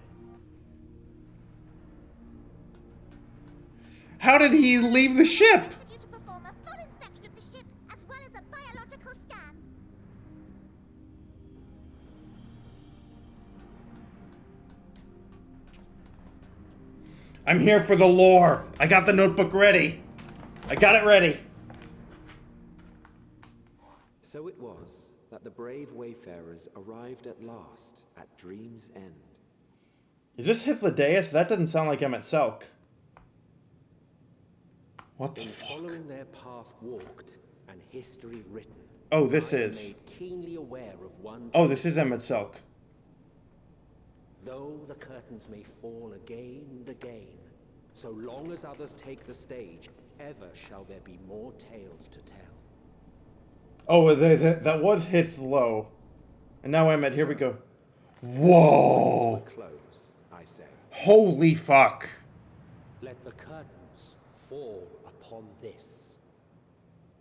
A: How did he leave the ship?
K: You to perform a full inspection of the ship as well as a biological scan.
A: I'm here for the lore. I got the notebook ready. I got it ready.
R: So it was that the brave wayfarers arrived at last at Dream's End.
A: Is this Hythlodaeus? That doesn't sound like Emmett Selk. What the fuck?
R: Following their path walked and history written.
A: Oh, this
R: I am
A: is.
R: made keenly aware of one.
A: Oh, this is Emmett Selk.
R: Though the curtains may fall again and again, so long as others take the stage, ever shall there be more tales to tell.
A: Oh, that was Hythlo. And now Emmett, here we go. Whoa!
R: Close, I say.
A: Holy fuck.
R: Let the curtains fall upon this.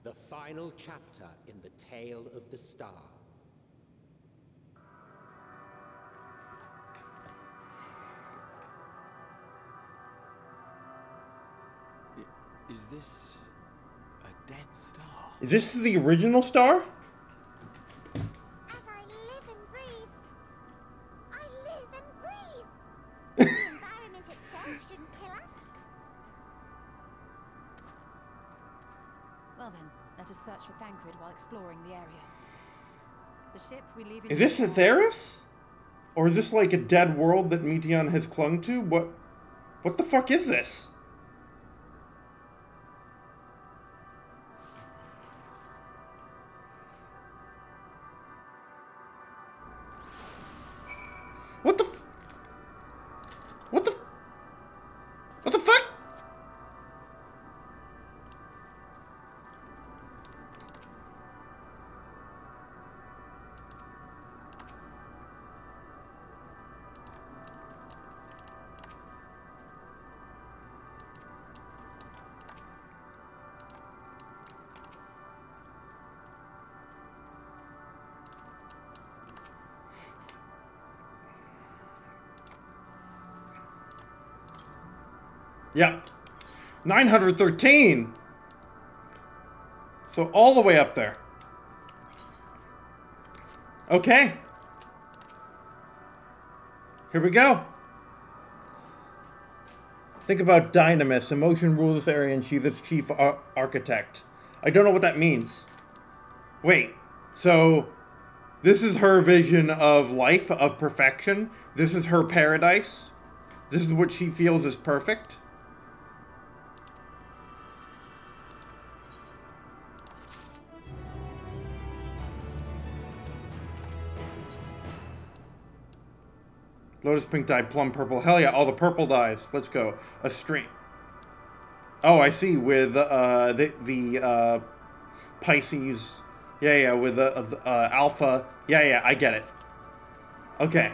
R: The final chapter in the tale of the star.
G: Is this a
L: dead star.
A: Is this the original star?
K: As I live and breathe, I live and breathe. The environment itself shouldn't kill us.
D: Well then, let us search for Thancred while exploring the area. The ship we leave in...
A: Is this Atheris? Or is this like a dead world that Meteion has clung to? What the fuck is this? What the fuck? Yeah. 913. So all the way up there. Okay. Here we go. Think about Dynamis. Emotion rules this area and she's its chief architect. I don't know what that means. Wait. So this is her vision of life, of perfection. This is her paradise. This is what she feels is perfect. Lotus pink dye, plum purple. Hell yeah, all the purple dyes. Let's go. A stream. Oh, I see. With the Pisces. Yeah, with the alpha. Yeah, I get it. Okay.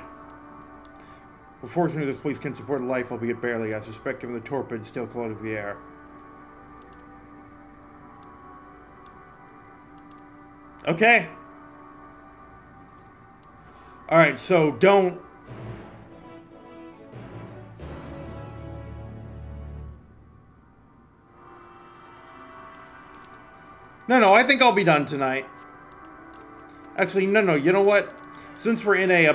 A: We're fortunate this place can support life, albeit barely. I suspect given the torpid still floating through the air. Okay. Alright, so don't... No, I think I'll be done tonight. Actually, no, you know what? Since we're in a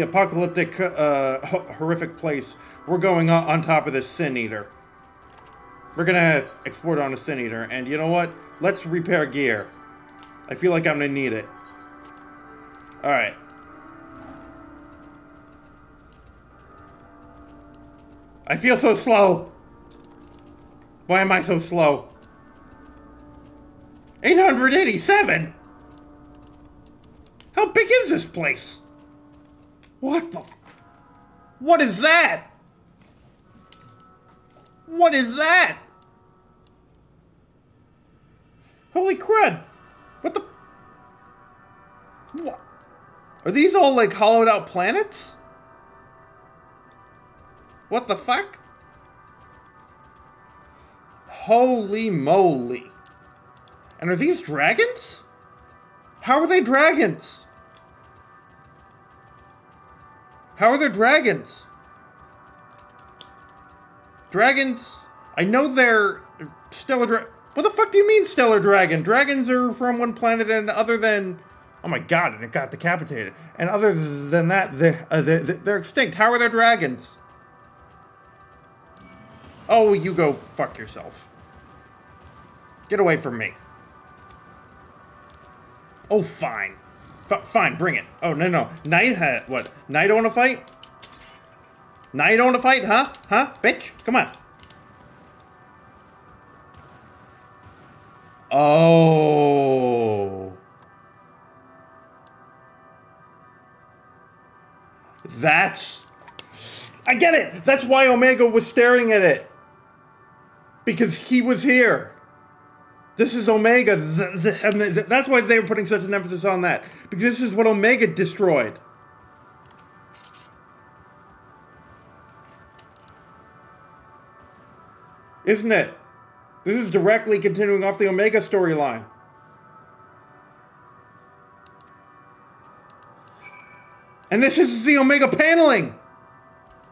A: apocalyptic, horrific place, we're going on top of this Sin Eater. We're gonna export on a Sin Eater, and you know what? Let's repair gear. I feel like I'm gonna need it. Alright. I feel so slow. Why am I so slow? 887? How big is this place? What the... What is that? What is that? Holy crud. What the... What? Are these all like hollowed out planets? What the fuck? Holy moly. And are these dragons? How are they dragons? How are there dragons? Dragons... I know they're stellar What the fuck do you mean stellar dragon? Dragons are from one planet and other than... Oh my god, and it got decapitated. And other than that, they're extinct. How are there dragons? Oh, you go fuck yourself. Get away from me. Oh, fine. Fine, bring it. Oh, no. Knight had... What? Knight don't want to fight? Knight don't want to fight, huh? Huh? Bitch? Come on. Oh. That's... I get it! That's why Omega was staring at it. Because he was here. This is Omega. That's why they were putting such an emphasis on that. Because this is what Omega destroyed. Isn't it? This is directly continuing off the Omega storyline. And this is the Omega paneling.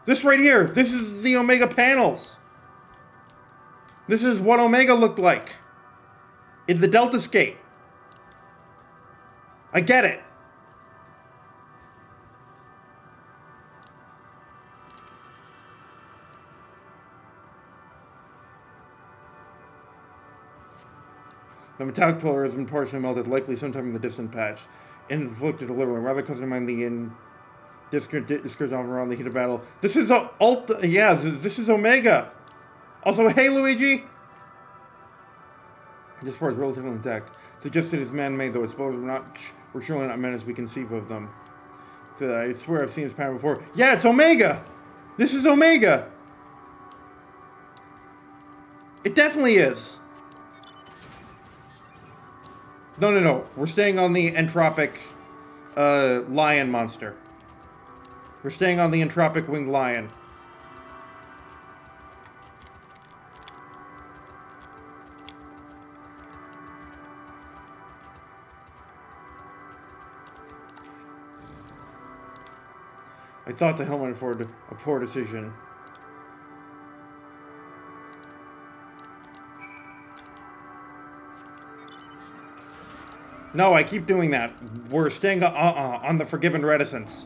A: This right here. This is the Omega panels. This is what Omega looked like. In the Delta Skate. I get it. The metallic pillar has been partially melted, likely sometime in the distant patch, and inflicted a little, rather causing mind the discourse around the heat of battle. This is this is Omega. Also, hey Luigi. This part is relatively intact. Suggested it's man-made, though. Its bones were surely not men as we conceive of them. So I swear I've seen this pattern before. Yeah, it's Omega. This is Omega. It definitely is. No. We're staying on the entropic lion monster. We're staying on the entropic winged lion. I thought the helmet afforded a poor decision. No, I keep doing that. We're staying on the forgiven reticence.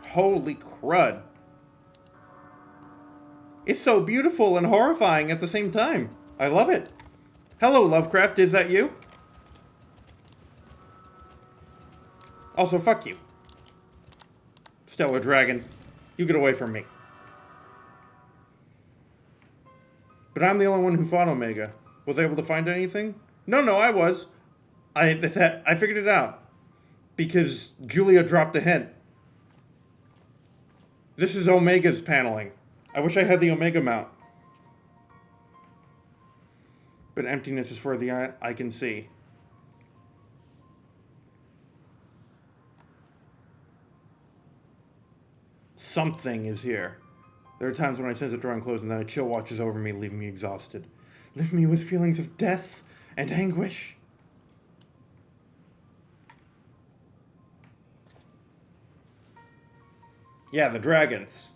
A: Holy crud. It's so beautiful and horrifying at the same time. I love it. Hello, Lovecraft, is that you? Also, fuck you. Stellar Dragon. You get away from me. But I'm the only one who fought Omega. Was I able to find anything? No, I was. I figured it out. Because Julia dropped a hint. This is Omega's paneling. I wish I had the Omega mount. But emptiness is for the eye can see. Something is here. There are times when I sense it drawing close and then a chill watches over me, leaving me exhausted. Leaving me with feelings of death and anguish. Yeah, the dragons.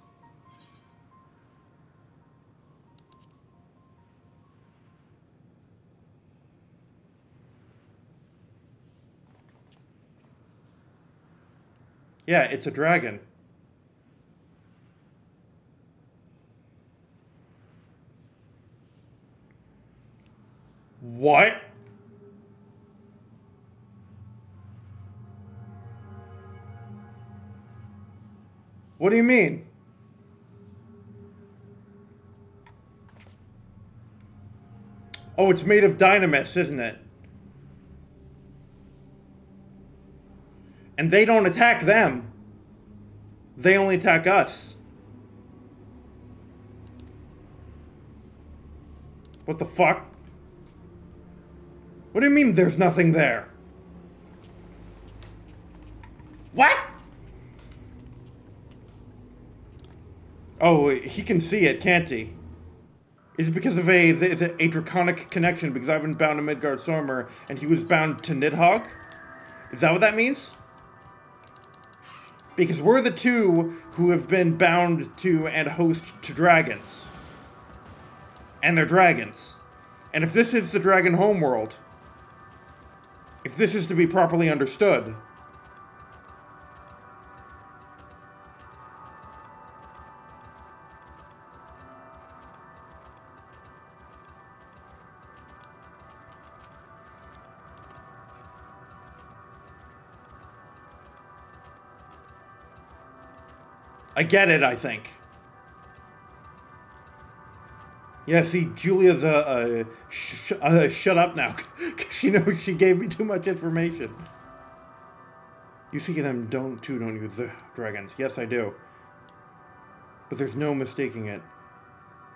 A: Yeah, it's a dragon. What? What do you mean? Oh, it's made of Dynamis, isn't it? And they don't attack them. They only attack us. What the fuck? What do you mean there's nothing there? What? Oh, he can see it, can't he? Is it because of a draconic connection? Because I've been bound to Midgardsormr and he was bound to Nidhogg? Is that what that means? Because we're the two who have been bound to and host to dragons. And they're dragons. And if this is the dragon homeworld, if this is to be properly understood, I get it, I think. Yeah, see, Julia's shut up now. She knows she gave me too much information. You see them don't you, the dragons? Yes, I do. But there's no mistaking it.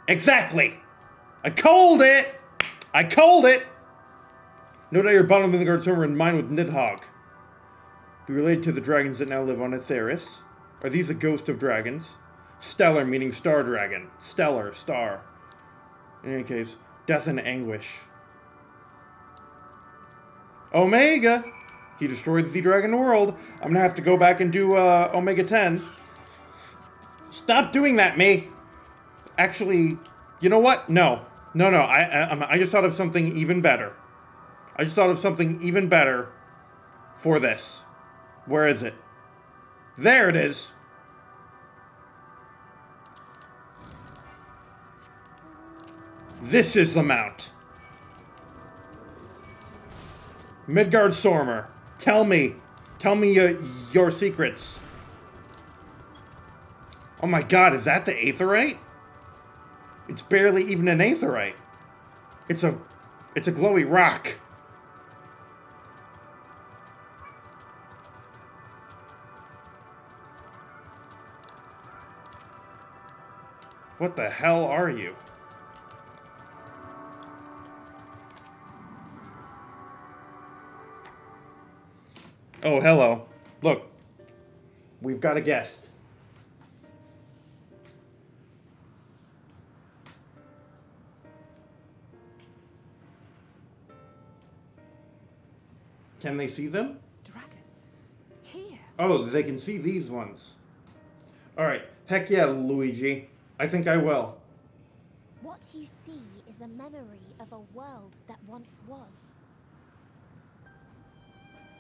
A: Exactly! I called it! I called it! No doubt you're bound to Midgardsormr in mind with Nidhogg. Be related to the dragons that now live on Aetheris. Are these a ghost of dragons? Stellar meaning star dragon. Stellar, star. In any case, death and anguish. Omega! He destroyed the dragon world. I'm gonna have to go back and do Omega 10. Stop doing that, me! Actually, You know what? No. No, no. I just thought of something even better. I just thought of something even better for this. Where is it? There it is. This is the mount. Midgard-Stormer, tell me your secrets. Oh my god, is that the Aetheryte? It's barely even an Aetheryte. It's a glowy rock. What the hell are you? Oh, hello. Look. We've got a guest. Can they see them?
D: Dragons. Here.
A: Oh, they can see these ones. Alright. Heck yeah, Luigi. I think I will.
K: What you see is a memory of a world that once was.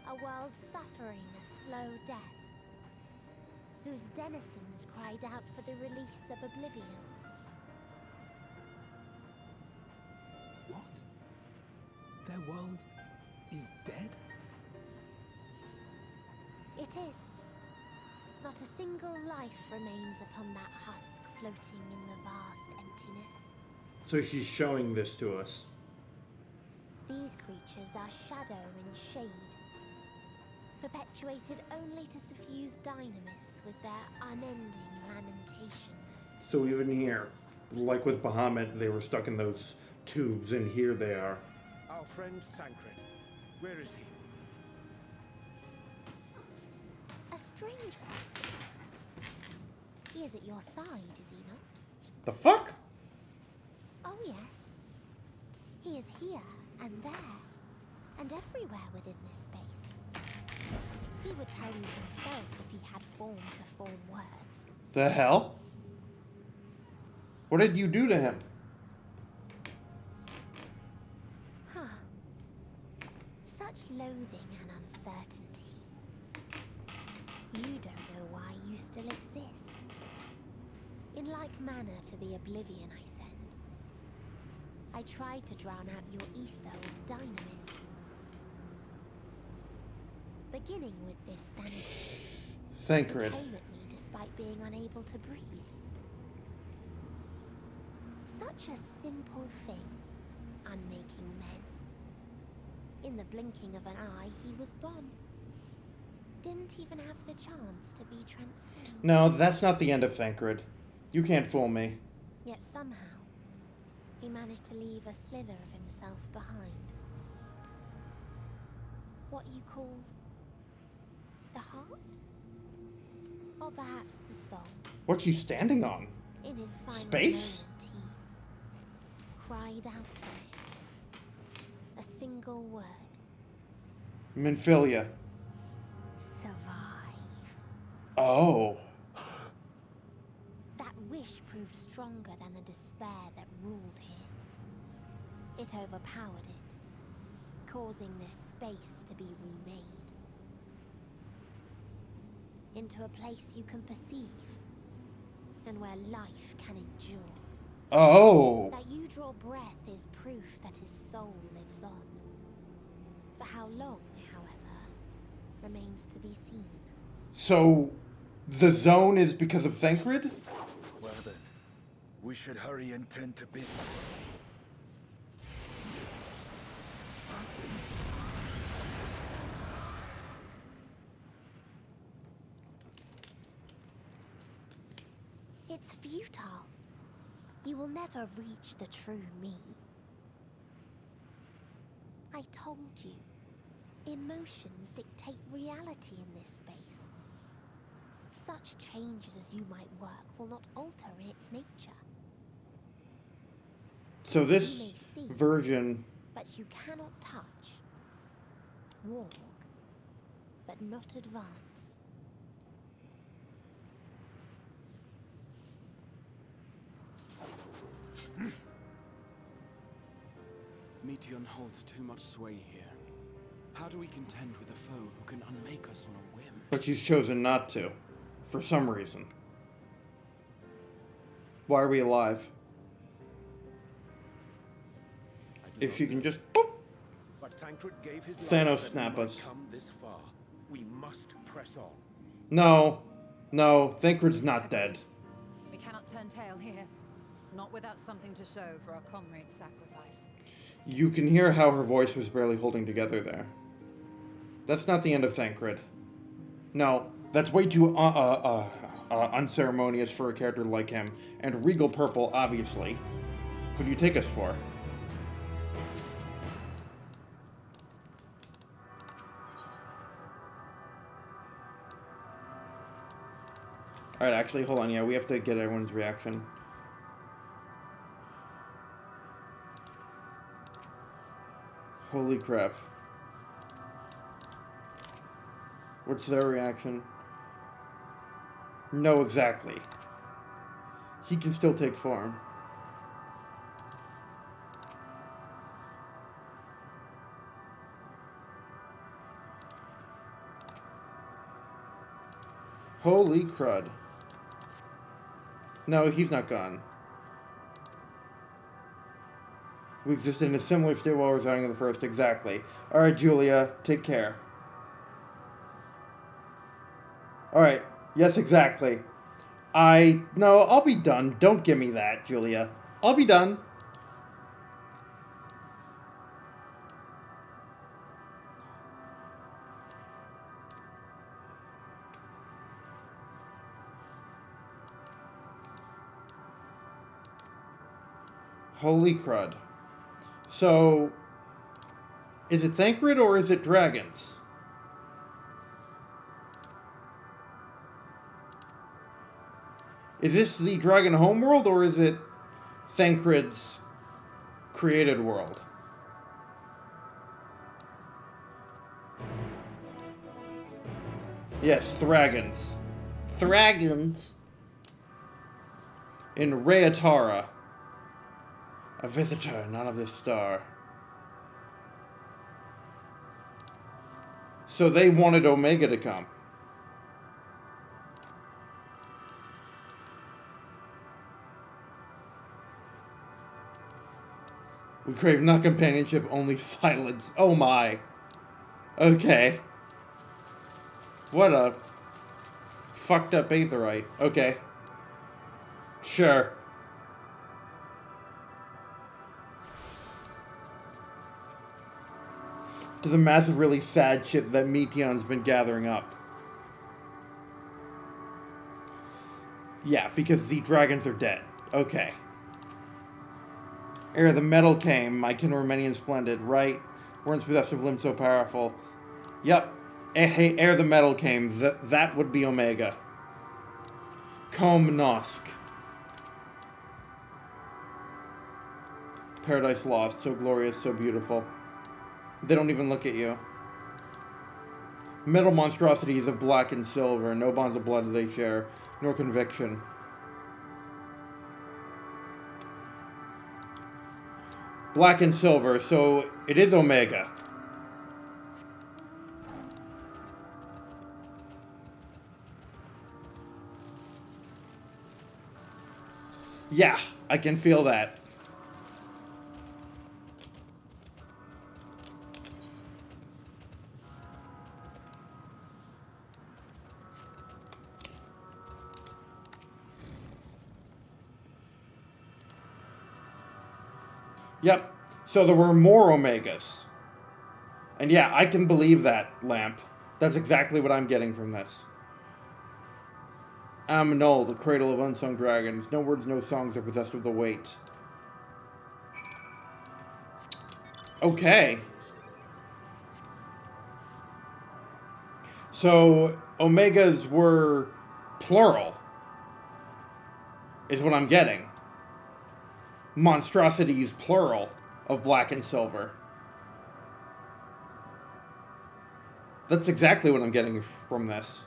K: A world suffering a slow death, whose denizens cried out for the release of oblivion.
C: What? Their world is dead?
K: It is. Not a single life remains upon that husk floating in the vast emptiness.
A: So she's showing this to us.
K: These creatures are shadow and shade, perpetuated only to suffuse dynamis with their unending lamentations.
A: So even here, like with Bahamut, they were stuck in those tubes, and here they are.
L: Our friend Thancred. Where is he?
K: A strange question. He is at your side, is he not?
A: The fuck?
K: Oh yes. He is here and there, and everywhere within this space. He would tell you himself if he had form to form words.
A: The hell? What did you do to him?
K: Huh. Such loathing and uncertainty. You don't know why you still exist. In like manner to the oblivion I send, I tried to drown out your ether with dynamis. Beginning with this
A: Thancred.
K: came at me despite being unable to breathe. Such a simple thing, unmaking men. In the blinking of an eye, he was gone. Didn't even have the chance to be transformed.
A: No, that's not the end of Thancred. You can't fool me.
K: Yet somehow, he managed to leave a slither of himself behind. What you call the heart? Or perhaps the soul?
A: What's he standing on?
K: In his final
A: Space?
K: moment, he cried out for it. A single word.
A: Minfilia.
K: Survive.
A: Oh.
K: That wish proved stronger than the despair that ruled here. It overpowered it, causing this space to be remade. Into a place you can perceive, and where life can endure.
A: Oh.
K: That you draw breath is proof that his soul lives on. For how long, however, remains to be seen.
A: So, the zone is because of Thancred?
S: Well then, we should hurry and tend to business.
K: It's futile. You will never reach the true me. I told you, emotions dictate reality in this space. Such changes as you might work will not alter in its nature.
A: So this
K: You may see,
A: version...
K: but you cannot touch. Walk, but not advance.
T: Meteion holds too much sway here. How do we contend with a foe who can unmake us on a whim?
A: But she's chosen not to. For some reason. Why are we alive? If she can just boop,
L: But Thancred gave his
A: Thanos
L: life that
A: snap
L: we might
A: us.
L: come this far. We must press on.
A: No. No, Thancred's not dead.
D: We cannot turn tail here. Not without something to show for our comrade's sacrifice.
A: You can hear how her voice was barely holding together there. That's not the end of Thancred. No, that's way too unceremonious for a character like him. And Regal Purple, obviously. Who do you take us for? Alright, actually, hold on. Yeah, we have to get everyone's reaction. Holy crap. What's their reaction? No, exactly. He can still take form. Holy crud. No, he's not gone. We existed in a similar state while residing in the first, exactly. Alright, Julia, take care. Alright, yes, exactly. No, I'll be done. Don't give me that, Julia. I'll be done. Holy crud. So, is it Thancred or is it dragons? Is this the Dragon homeworld or is it Thancred's created world? Yes, Thragons. Thragons. In Rayatara. A visitor, none of this star. So they wanted Omega to come. We crave not companionship, only silence. Oh my. Okay. What a fucked up Aetheryte. Okay. Sure. To the massive, really sad shit that Meteion's been gathering up. Yeah, because the dragons are dead. Okay. Ere the metal came, my kin were many and splendid, right? Weren't possessed of limbs so powerful. Yep. Hey, ere the metal came, that would be Omega. Combe Nosk. Paradise lost, so glorious, so beautiful. They don't even look at you. Metal monstrosities of black and silver, no bonds of blood they share, nor conviction. Black and silver, so it is Omega. Yeah, I can feel that. Yep. So there were more Omegas. And yeah, I can believe that, Lamp. That's exactly what I'm getting from this. Aminol, the cradle of unsung dragons. No words, no songs are possessed of the weight. Okay. So, Omegas were plural. Is what I'm getting. Monstrosities, plural, of black and silver. That's exactly what I'm getting from this.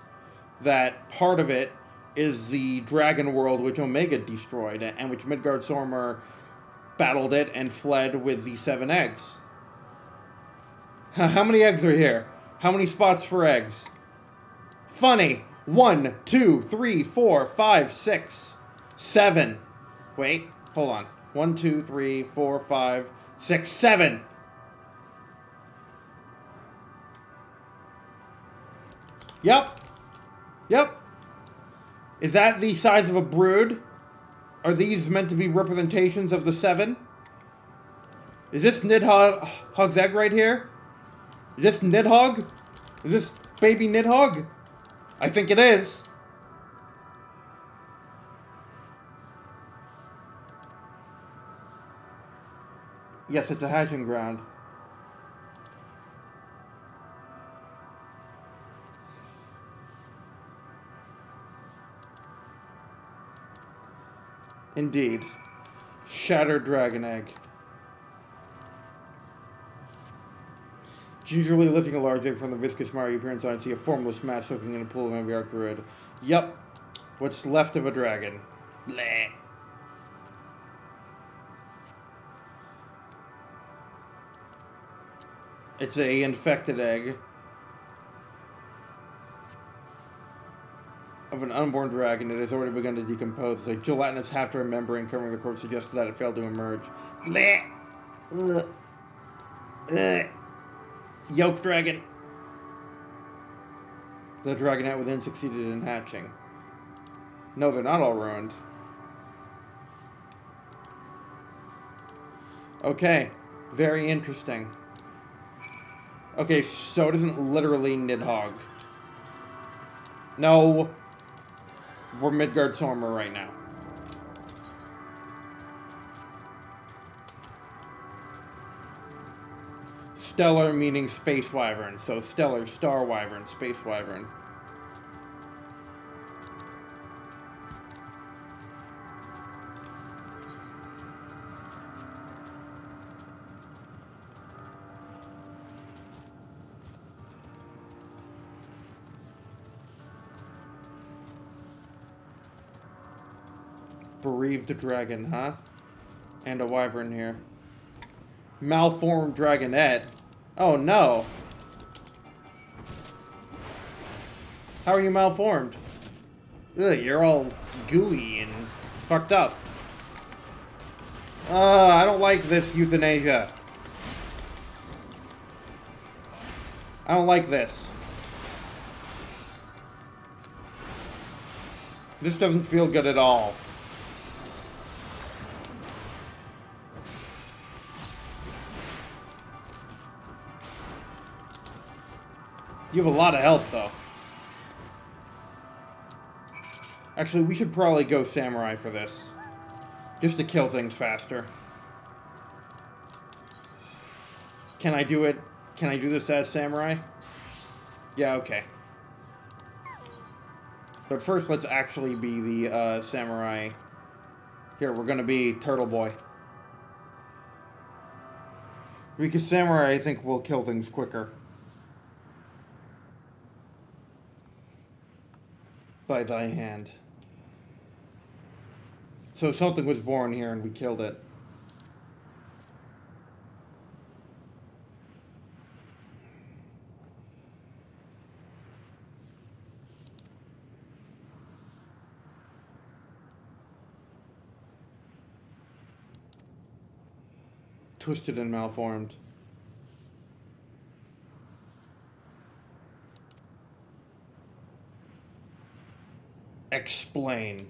A: That part of it is the dragon world which Omega destroyed, and which Midgard Sormer battled it and fled with the 7 eggs. How many eggs are here? How many spots for eggs? Funny. 1, 2, 3, 4, 5, 6, 7. Wait, hold on. 1, 2, 3, 4, 5, 6, 7. Yep. Yep. Is that the size of a brood? Are these meant to be representations of the 7? Is this Nidhogg's egg right here? Is this Nidhogg? Is this baby Nidhogg? I think it is. Yes, it's a hatching ground. Indeed. Shattered dragon egg. Gingerly lifting a large egg from the viscous miry appearance on, see a formless mass soaking in a pool of ambient fluid. Yup. What's left of a dragon. Bleh. It's a infected egg of an unborn dragon. It has already begun to decompose. A gelatinous half-dry membrane covering the corpse suggests that it failed to emerge. Bleh. Ugh. Ugh. Yolk dragon. The dragonette within succeeded in hatching. No, they're not all ruined. Okay. Very interesting. Okay, so it isn't literally Nidhogg. No. We're Midgardsormr right now. Stellar meaning space wyvern, so stellar, star wyvern, space wyvern. Bereaved dragon, huh? And a wyvern here. Malformed dragonette. Oh no. How are you malformed? Ugh, you're all gooey and fucked up. I don't like this euthanasia. I don't like this. This doesn't feel good at all. You have a lot of health, though. Actually, we should probably go samurai for this. Just to kill things faster. Can I do it? Can I do this as samurai? Yeah, okay. But first, let's actually be the samurai. Here, we're gonna be Turtle Boy. Because samurai, I think, will kill things quicker. By thy hand. So something was born here and we killed it. Twisted and malformed. Explain.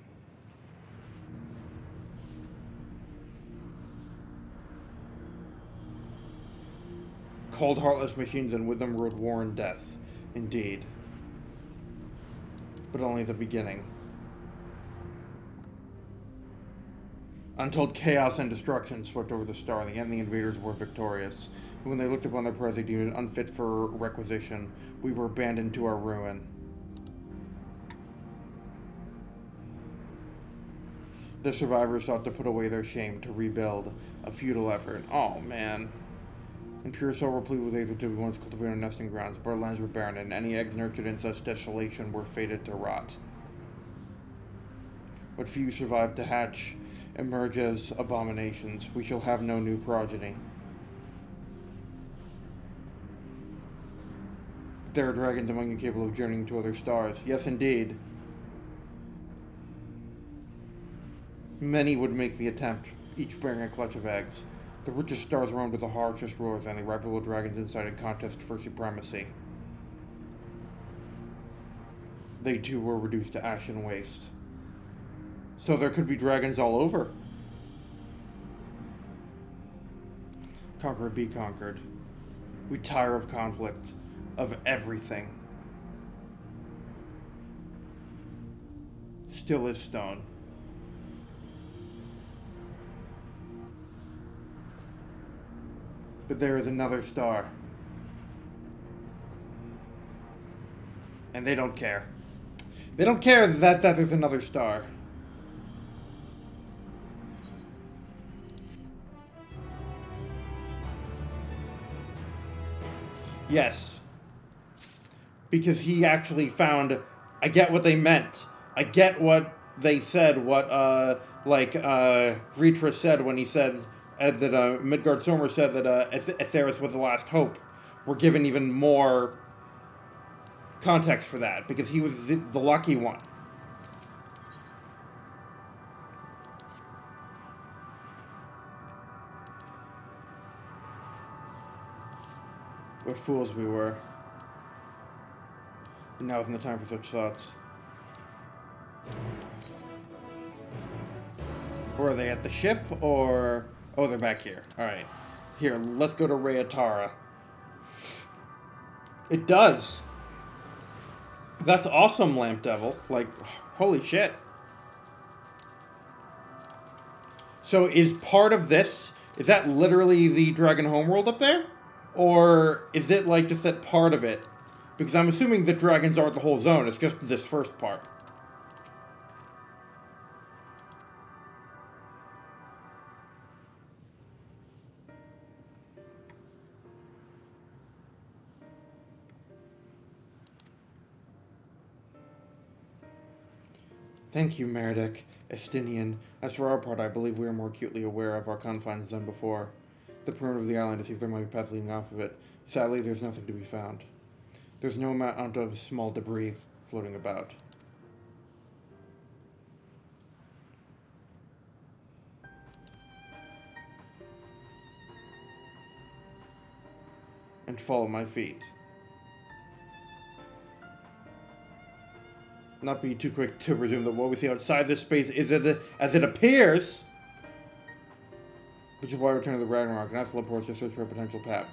A: Cold, heartless machines, and with them rode war and death. Indeed. But only the beginning. Untold chaos and destruction swept over the star. In the end, the invaders were victorious. When they looked upon their prey, they deemed it unfit for requisition. We were abandoned to our ruin. The survivors sought to put away their shame, to rebuild. A futile effort. Oh, man. And pure soul were pleased with Aether to be once cultivated on nesting grounds, but our lands were barren, and any eggs nurtured in such desolation were fated to rot. What few survived to hatch emerge as abominations. We shall have no new progeny. There are dragons among you capable of journeying to other stars. Yes, indeed. Many would make the attempt, each bearing a clutch of eggs. The richest stars roamed with the harshest roars, and the rival dragons inside a contest for supremacy. They too were reduced to ash and waste. So there could be dragons all over. Conquer or be conquered. We tire of conflict, of everything. Still is stone. But there is another star. And they don't care. They don't care that there's another star. Yes. Because he actually found... I get what they meant. I get what they said, what, Ritra said when he said... that Midgard Sommer said that Atheris was the last hope. We're given even more context for that, because he was the lucky one. What fools we were. Now isn't the time for such thoughts. Or are they at the ship, or... Oh, they're back here. Alright. Here, let's go to Rayatara. It does! That's awesome, Lamp Devil. Like, holy shit. So is part of this, is that literally the Dragon Homeworld up there? Or is it like just that part of it? Because I'm assuming that dragons aren't the whole zone, it's just this first part. Thank you, Meredith, Estinian. As for our part, I believe we are more acutely aware of our confines than before. The perimeter of the island to see if there might be a path leading off of it. Sadly, there's nothing to be found. There's no amount of small debris floating about. And follow my feet. Not be too quick to presume that what we see outside this space is as it appears. Which is why we return to the Ragnarok and ask the Laporte to search for a potential path.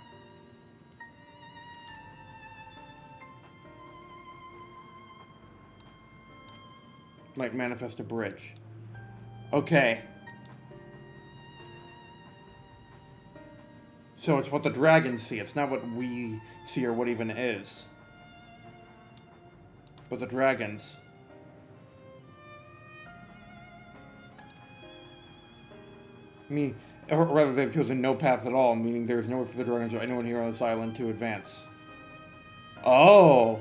A: Might manifest a bridge. Okay. So it's what the dragons see. It's not what we see or what even is. But the dragons. Or rather, they've chosen no path at all, meaning there's no way for the dragons or anyone here on this island to advance. Oh!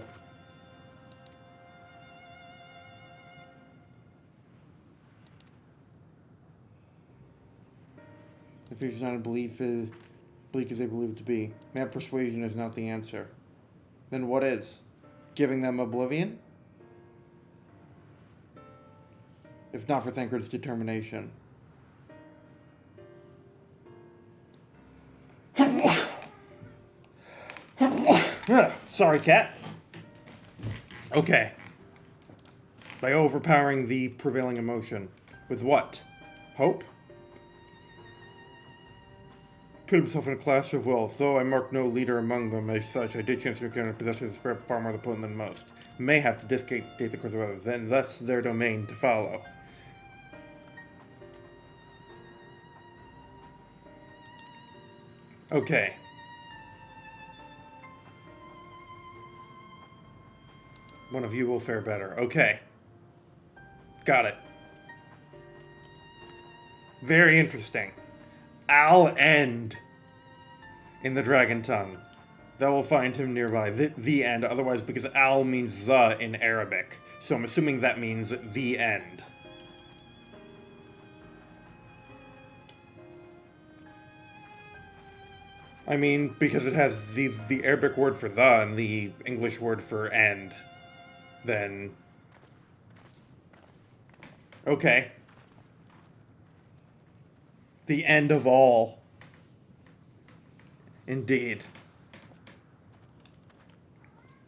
A: The future's not a belief as bleak as they believe it to be. Mad persuasion is not the answer. Then what is? Giving them oblivion? If not for Thancred's determination. Sorry, cat. Okay. By overpowering the prevailing emotion. With what? Hope? Put himself in a class of will. Though I marked no leader among them as such, I did chance to encounter possessors of spirit far more potent than most. May have to dictate the course of others, and thus their domain to follow. Okay. One of you will fare better. Okay. Got it. Very interesting. I'll end in the Dragon Tongue. That will find him nearby. The end. Otherwise, because al means the in Arabic. So I'm assuming that means the end. I mean, because it has the Arabic word for the and the English word for and, then... Okay. The end of all. Indeed.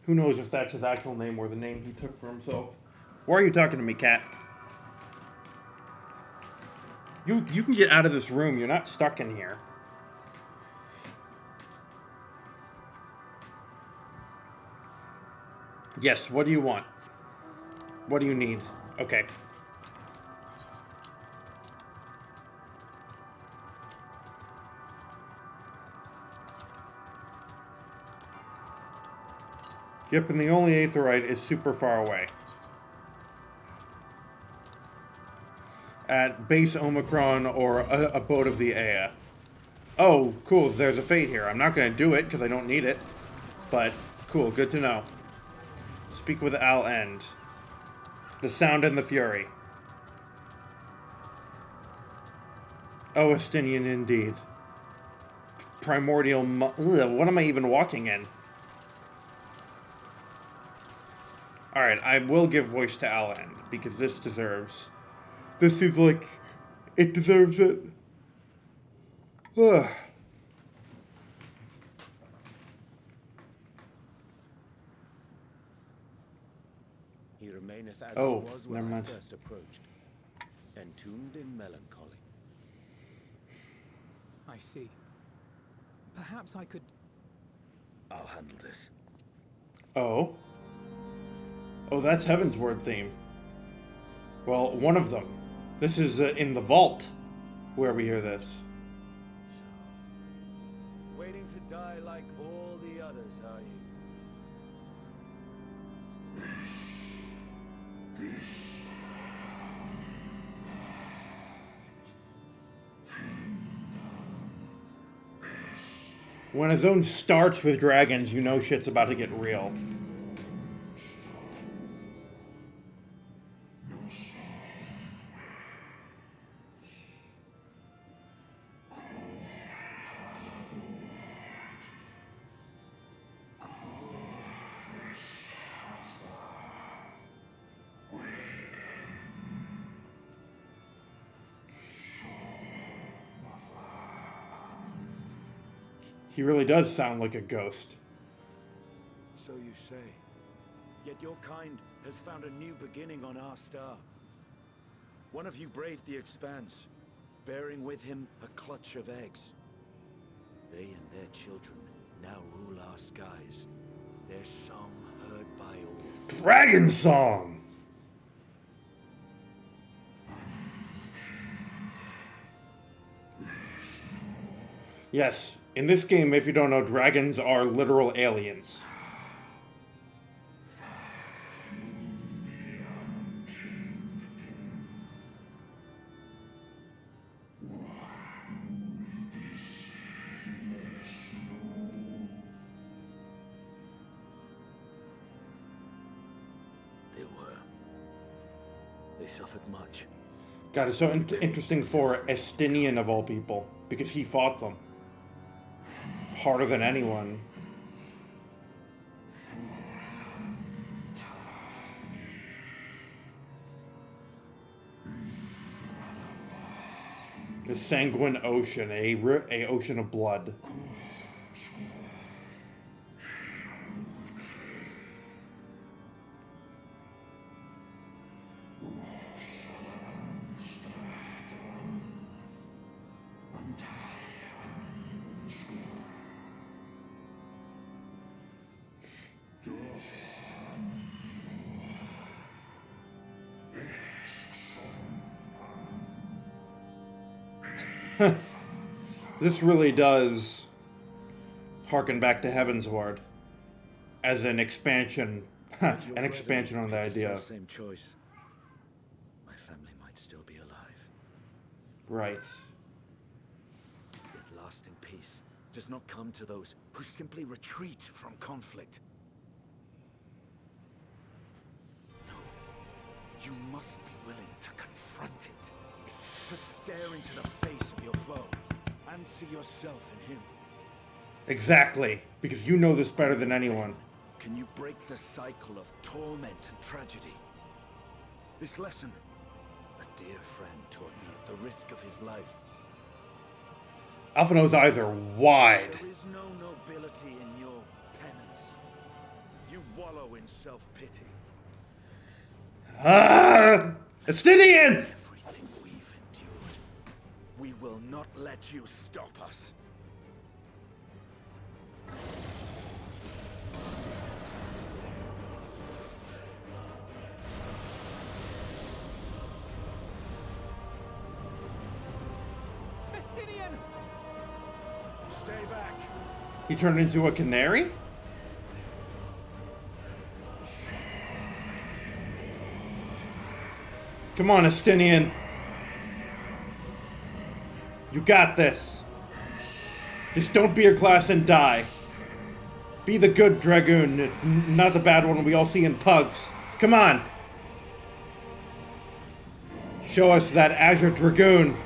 A: Who knows if that's his actual name or the name he took for himself. Why are you talking to me, cat? You can get out of this room. You're not stuck in here. Yes, what do you want? What do you need? Okay. Yep, and the only aetheryte is super far away. At base Omicron or abode of the Ea. Oh, cool, there's a fate here. I'm not going to do it because I don't need it. But, cool, good to know. Speak with Al End. The Sound and the Fury. Oh, Estinian indeed. Primordial what am I even walking in? Alright, I will give voice to Al End, because this deserves... This seems like it deserves it. Ugh.
L: He remaineth as
A: Oh,
L: he was
A: never
L: when I
A: mind.
L: first approached, entombed in melancholy.
C: I see. Perhaps I could...
L: I'll handle this.
A: Oh. Oh, that's Heaven's Word theme. Well, one of them. This is in the vault where we hear this.
J: Waiting to die like all the others, are you?
A: When a zone starts with dragons, you know shit's about to get real. He really does sound like a ghost.
J: So you say. Yet your kind has found a new beginning on our star. One of you braved the Expanse, bearing with him a clutch of eggs. They and their children now rule our skies, their song heard by all.
A: Dragon Song! Yes, in this game, if you don't know, dragons are literal aliens.
J: They suffered much.
A: God, it's so interesting for Estinian of all people, because he fought them. Harder than anyone. The sanguine ocean, a ocean of blood. This really does harken back to Heaven's Ward as an expansion, an expansion on the idea.
J: Same choice. My family might still be alive.
A: Right.
J: Yet lasting peace does not come to those who simply retreat from conflict. No, you must be willing to confront it, to stare into the face of your foe, and see yourself in him.
A: Exactly. Because you know this better than anyone.
J: Can you break the cycle of torment and tragedy? This lesson, a dear friend taught me at the risk of his life.
A: Alphinaud's eyes are wide.
J: There is no nobility in your penance. You wallow in self-pity.
A: Ah! Estinian!
J: Everything we've endured, we will not let you stop us.
G: Estinian!
J: Stay back.
A: He turned into a canary? Come on, Estinian. You got this. Just don't be a glass and die. Be the good dragoon, not the bad one we all see in pugs. Come on. Show us that Azure Dragoon.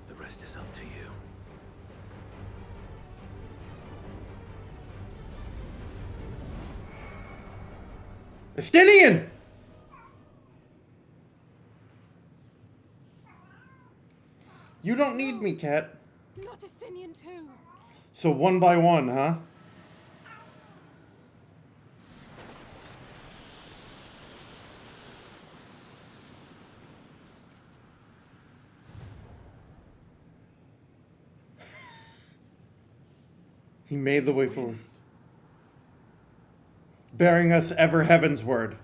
J: The rest is up to you.
A: Estinian! You don't need me, Cat.
B: Not Estinian too.
A: So one by one, huh? He made the way forward, bearing us ever heavensward.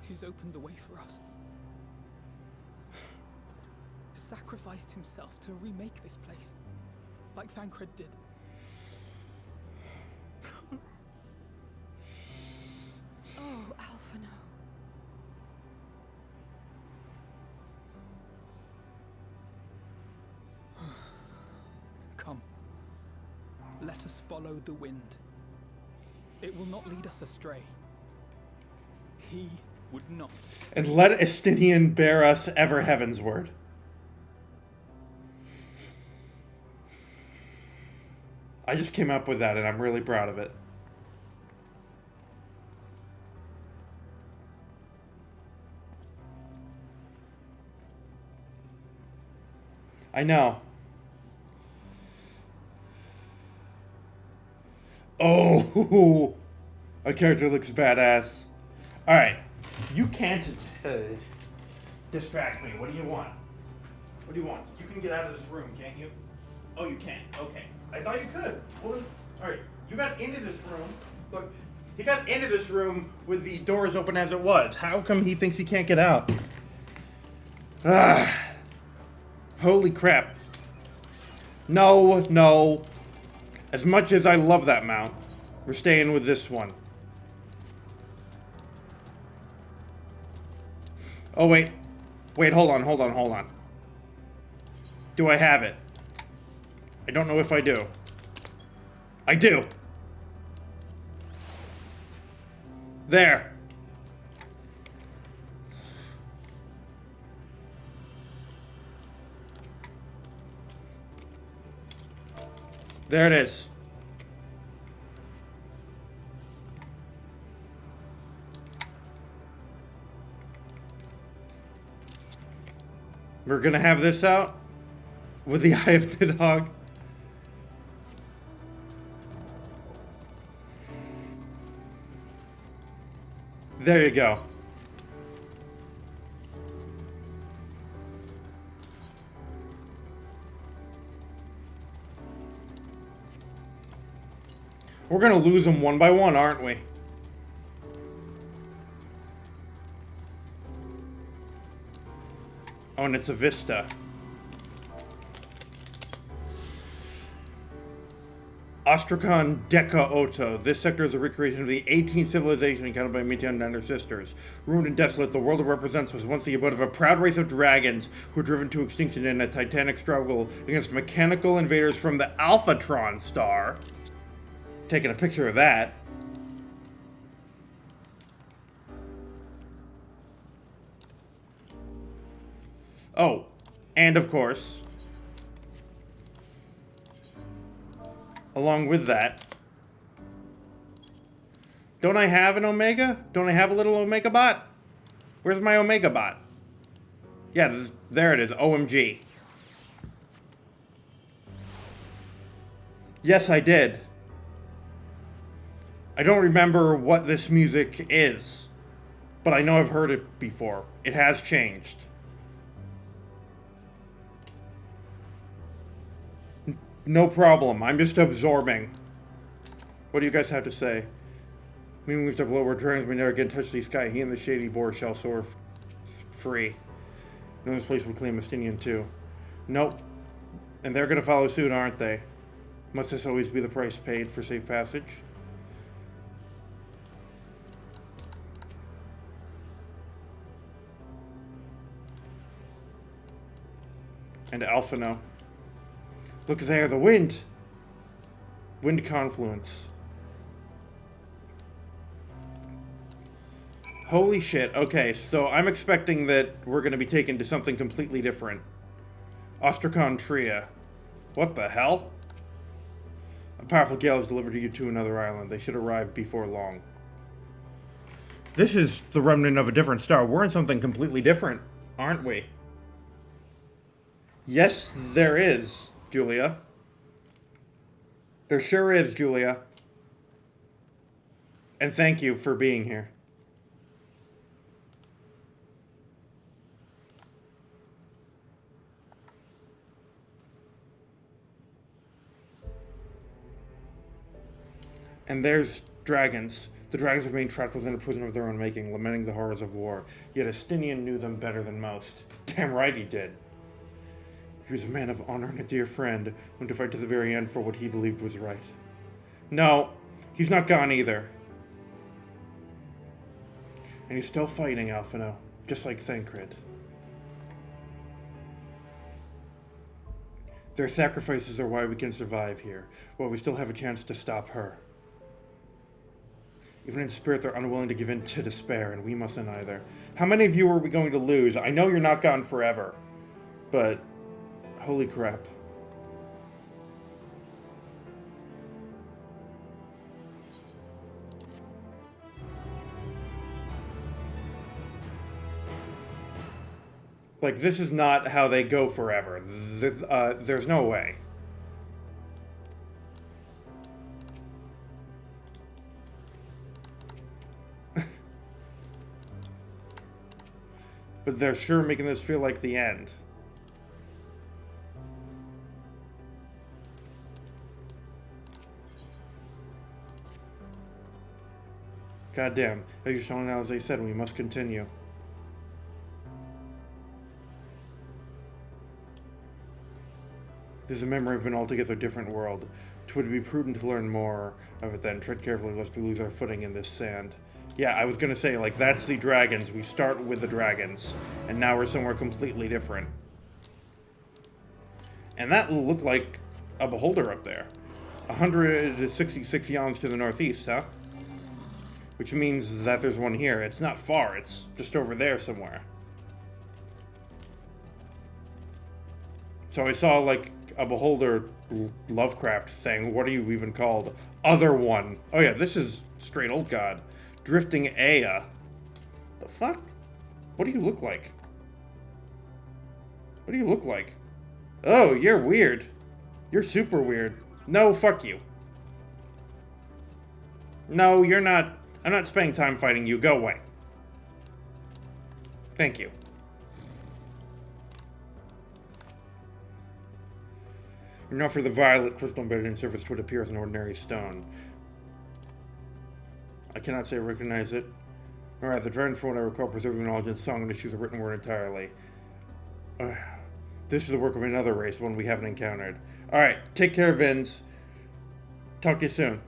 C: He's opened the way for us. Sacrificed himself to remake this place, like Thancred did.
B: Oh, Alphinaud.
C: Come, let us follow the wind. It will not lead us astray. He would not.
A: And let Estinian bear us ever heavensward. I just came up with that and I'm really proud of it. I know. Oh, a character looks badass. All right, you can't distract me. What do you want? What do you want? You can get out of this room, can't you? Oh, you can't. Okay, I thought you could. Well, all right, you got into this room. Look, he got into this room with the doors open as it was. How come he thinks he can't get out? Ah, holy crap. No, no. As much as I love that mount, we're staying with this one. Oh, wait. Wait, hold on, hold on, hold on. Do I have it? I don't know if I do. I do! There. There it is. We're gonna have this out with the Eye of Nidhogg. There you go. We're gonna lose them one by one, aren't we? Oh, and it's a Vista. Ostrakhan Deka Oto. This sector is a recreation of the 18th civilization encountered by Meteon and her sisters. Ruined and desolate, the world it represents was once the abode of a proud race of dragons who were driven to extinction in a titanic struggle against mechanical invaders from the Alphatron star. Taking a picture of that. Oh, and of course, along with that, don't I have an Omega? Don't I have a little Omega bot? Where's my Omega bot? Yeah, there it is, OMG. Yes, I did. I don't remember what this music is, but I know I've heard it before. It has changed. No problem. I'm just absorbing. What do you guys have to say? Meaning we step below where dragons may never again touch the sky. He and the shady boar shall soar free. No, this place would claim Estinian too. Nope. And they're gonna follow suit, aren't they? Must this always be the price paid for safe passage? And Alphino. Look there, the wind! Wind confluence. Holy shit, okay, so I'm expecting that we're going to be taken to something completely different. Ostrakhan Tria. What the hell? A powerful gale is delivered you to another island. They should arrive before long. This is the remnant of a different star. We're in something completely different, aren't we? Yes, there is, Julia. There sure is, Julia. And thank you for being here. And there's dragons. The dragons remain trapped within a prison of their own making, lamenting the horrors of war. Yet Estinian knew them better than most. Damn right he did. He was a man of honor and a dear friend, went to fight to the very end for what he believed was right. No, he's not gone either. And he's still fighting, Alphino, just like Thancred. Their sacrifices are why we can survive here, while we still have a chance to stop her. Even in spirit, they're unwilling to give in to despair, and we mustn't either. How many of you are we going to lose? I know you're not gone forever, but holy crap. Like, this is not how they go forever. There's no way. But they're sure making this feel like the end. Goddamn. As you're showing now, as they said, we must continue. This is a memory of an altogether different world. 'Twould be prudent to learn more of it then. Tread carefully lest we lose our footing in this sand. Yeah, I was gonna say, like, that's the dragons. We start with the dragons. And now we're somewhere completely different. And that looked like a beholder up there. 166 yawns to the northeast, huh? Which means that there's one here. It's not far, it's just over there somewhere. So I saw, like, a beholder Lovecraft thing. What are you even called? Other one. Oh yeah, this is straight old god. Drifting Aya. The fuck? What do you look like? What do you look like? Oh, you're weird. You're super weird. No, fuck you. No, you're not. I'm not spending time fighting you. Go away. Thank you. Enough for the violet crystal embedded in surface would appear as an ordinary stone. I cannot say I recognize it. Alright, the dragon, from what I recall, preserving knowledge in song and issues a written word entirely. This is the work of another race, one we haven't encountered. Alright, take care, Vince. Talk to you soon.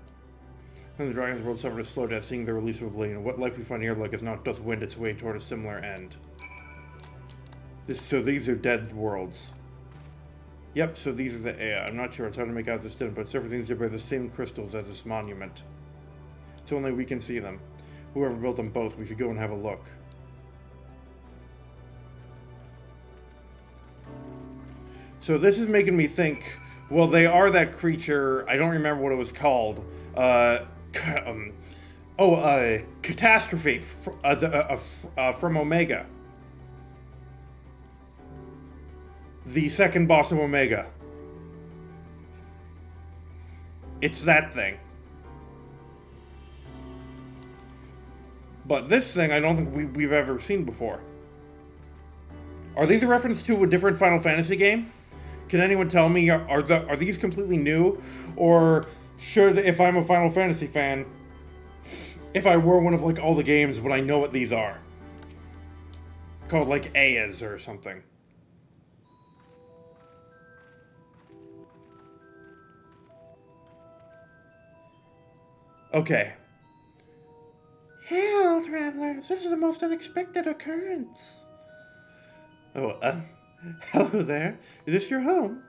A: And the Dragon's World suffered a slow death, seeing the release of Oblivion. What life we find here like is not doth wend its way toward a similar end. So these are dead worlds. Yep, so these are the Ea. I'm not sure, it's hard to make out this distance, but several things bear the same crystals as this monument. So only we can see them. Whoever built them both, we should go and have a look. So this is making me think, well, they are that creature, I don't remember what it was called. Catastrophe from Omega. The second boss of Omega. It's that thing. But this thing, I don't think we've ever seen before. Are these a reference to a different Final Fantasy game? Can anyone tell me, are these completely new? Or should, if I'm a Final Fantasy fan, if I were one of like all the games, would I know what these are? Called like Eas or something. Okay. Hail, travelers! This is the most unexpected occurrence. Oh, hello there. Is this your home?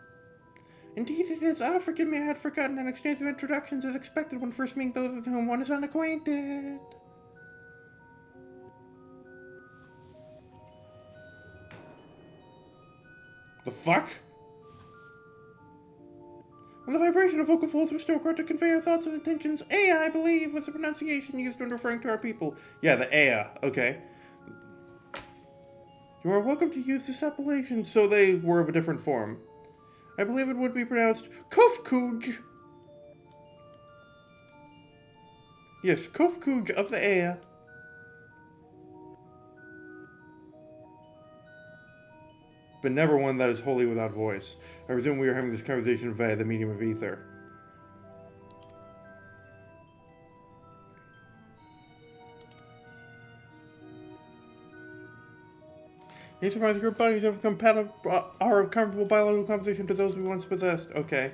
A: Indeed it is. Ah, forgive me, I had forgotten. An exchange of introductions is expected when first meeting those with whom one is unacquainted. The fuck? And the vibration of vocal folds were still required to convey our thoughts and intentions. Ea, I believe, was the pronunciation used when referring to our people. Yeah, the Ea. Okay. You are welcome to use this appellation, so they were of a different form. I believe it would be pronounced Kofkuj. Yes, Kofkuj of the Ea. But never one that is wholly without voice. I presume we are having this conversation via the medium of ether. Each of our group bodies are comparable biological composition to those we once possessed. Okay.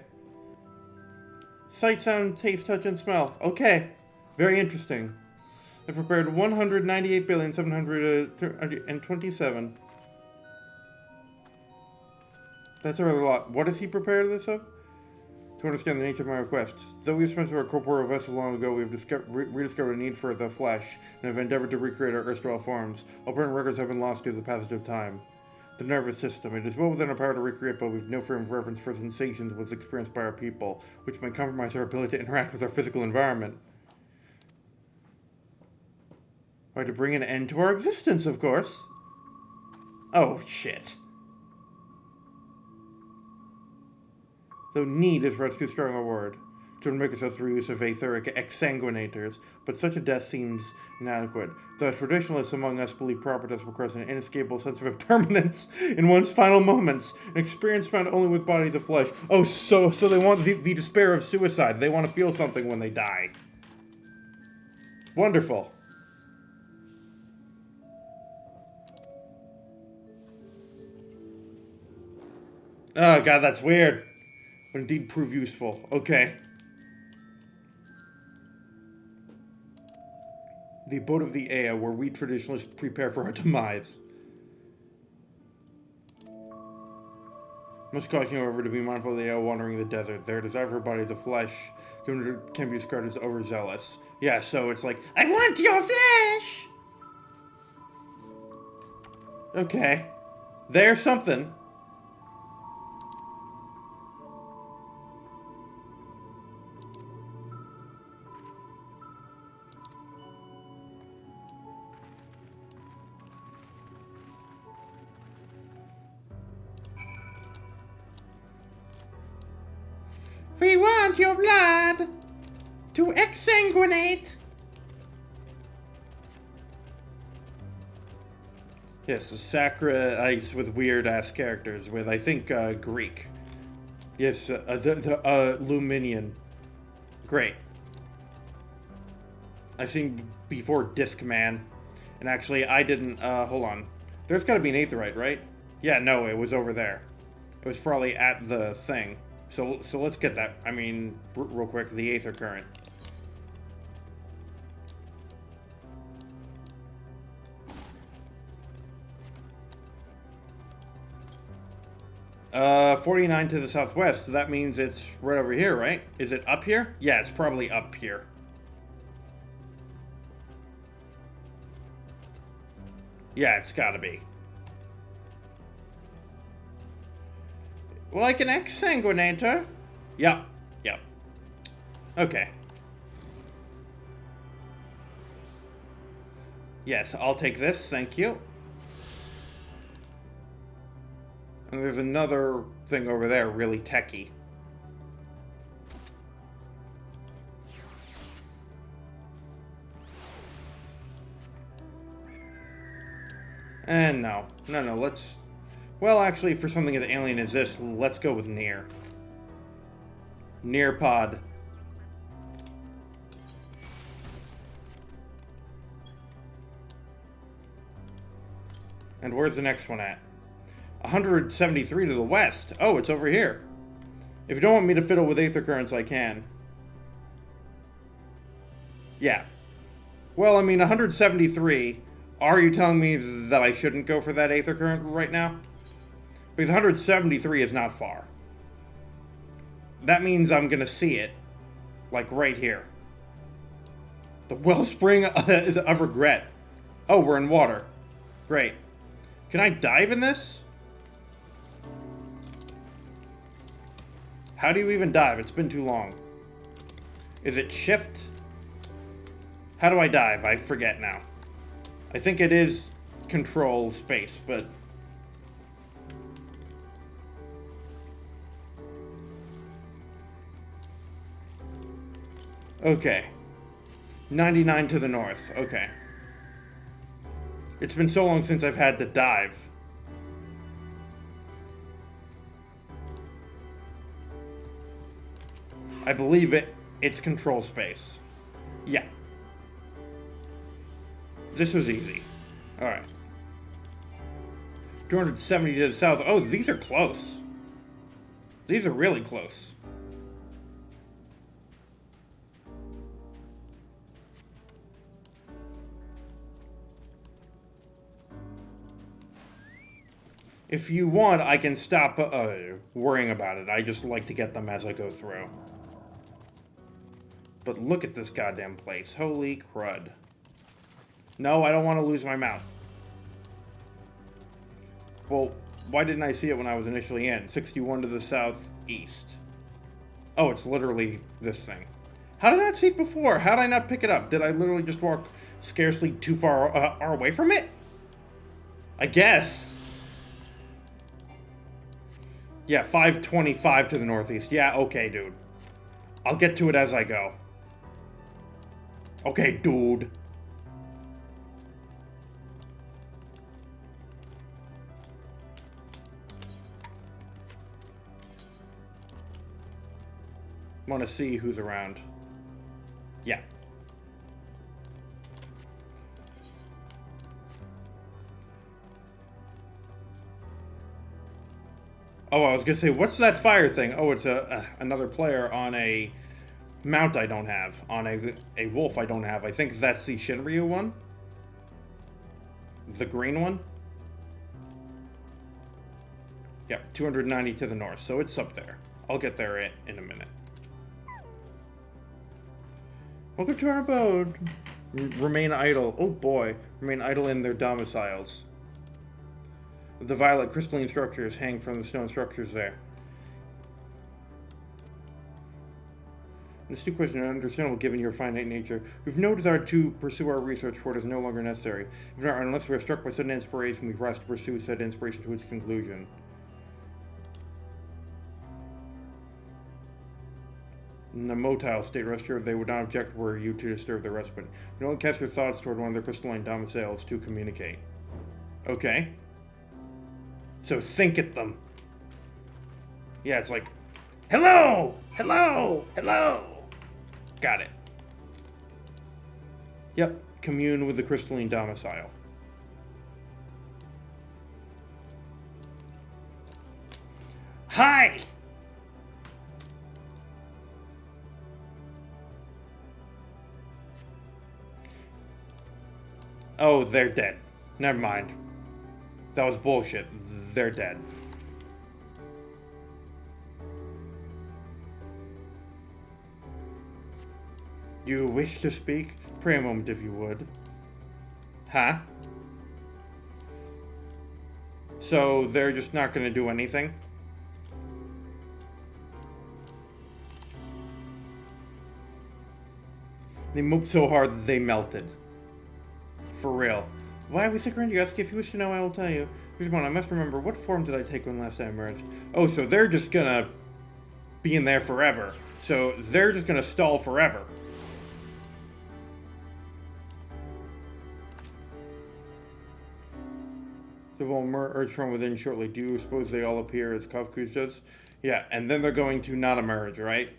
A: Sight, sound, taste, touch, and smell. Okay. Very interesting. I prepared 198,727. That's a rather lot. What has he prepared this of? To understand the nature of my requests. Though we spent our corporeal vessel long ago, we have rediscovered a need for the flesh, and have endeavored to recreate our erstwhile forms. All permanent records have been lost due to the passage of time. The nervous system. It is well within our power to recreate, but we've no frame of reference for sensations was experienced by our people, which may compromise our ability to interact with our physical environment. Or to bring an end to our existence, of course. Oh, shit. Though need is perhaps too strong a word to make us through use of aetheric exsanguinators, but such a death seems inadequate. The traditionalists among us believe proper death requires an inescapable sense of impermanence in one's final moments, an experience found only with bodies of flesh. Oh, so they want the despair of suicide. They want to feel something when they die. Wonderful. Oh god, that's weird. Would indeed prove useful. Okay. The abode of the Ea, where we traditionalists prepare for our demise. Must cause you, however, to be mindful of the Ea wandering the desert. Their desire for bodies of flesh can be described as overzealous. Yeah, so it's like, I want your flesh! Okay. There's something. We want your blood to exsanguinate. Yes, a Sacra Ice with weird-ass characters, with, I think, Greek. Yes, the Luminian. Great. I've seen before Discman. And actually, I didn't, hold on. There's gotta be an Aetheryte, right? Yeah, no, it was over there. It was probably at the thing. So let's get that. I mean, real quick, the Aether Current. Uh, 49 to the southwest. So that means it's right over here, right? Is it up here? Yeah, it's probably up here. Yeah, it's gotta be. Like an exsanguinator? Yep. Yep. Okay. Yes, I'll take this, thank you. And there's another thing over there, really techy. And no, let's... Well, actually, for something as alien as this, let's go with Near. Nearpod. And where's the next one at? 173 to the west. Oh, it's over here. If you don't want me to fiddle with Aether Currents, I can. Yeah. Well, I mean, 173. Are you telling me that I shouldn't go for that Aether Current right now? Because 173 is not far. That means I'm gonna see it. Like, right here. The Wellspring of Regret. Oh, we're in water. Great. Can I dive in this? How do you even dive? It's been too long. Is it shift? How do I dive? I forget now. I think it is control space, but... Okay. 99 to the north. Okay. It's been so long since I've had to dive. I believe it's control space. Yeah. This was easy. Alright. 270 to the south. Oh, these are close. These are really close. If you want, I can stop worrying about it. I just like to get them as I go through. But look at this goddamn place. Holy crud. No, I don't want to lose my mount. Well, why didn't I see it when I was initially in? 61 to the southeast. Oh, it's literally this thing. How did I not see it before? How did I not pick it up? Did I literally just walk scarcely too far away from it? I guess. Yeah, 525 to the northeast. Yeah, okay, dude. I'll get to it as I go. Okay, dude. Want to see who's around. Yeah. Oh, I was gonna say, what's that fire thing? Oh, it's another player on a mount I don't have. On a wolf I don't have. I think that's the Shinryu one. The green one. Yep, 290 to the north, so it's up there. I'll get there in a minute. Welcome to our abode. Remain idle. Oh boy. Remain idle in their domiciles. The violet crystalline structures hang from the stone structures there. This new question is understandable given your finite nature. We've no desire to pursue our research, for it is no longer necessary. If not, unless we are struck by sudden inspiration, we rise to pursue said inspiration to its conclusion. In the motile state, rest assured they would not object were you to disturb their respite. You only cast your thoughts toward one of their crystalline domiciles to communicate. Okay. So think at them. Yeah, it's like, hello! Hello! Hello! Got it. Yep, commune with the crystalline domicile. Hi! Oh, they're dead. Never mind. That was bullshit. They're dead. You wish to speak? Pray a moment if you would. Huh? So they're just not going to do anything? They moved so hard that they melted. For real. Why we stick around, you ask? If you wish to know, I will tell you. Here's one. I must remember, what form did I take when last I emerged? Oh, so they're just gonna be in there forever. So they're just gonna stall forever. So will emerge from within shortly. Do you suppose they all appear as Kafkus does? Yeah, and then they're going to not emerge, right?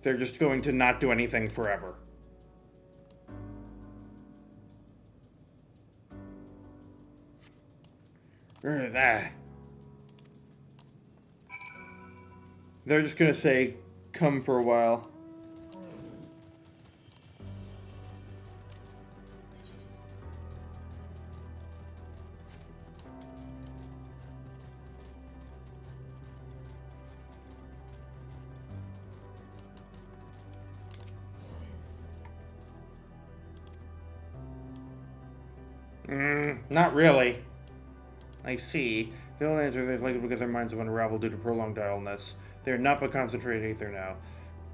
A: They're just going to not do anything forever. They're just gonna say, come for a while. Not really. I see. The only answer is likely because their minds have unraveled due to prolonged idleness. They are not but concentrated ether now.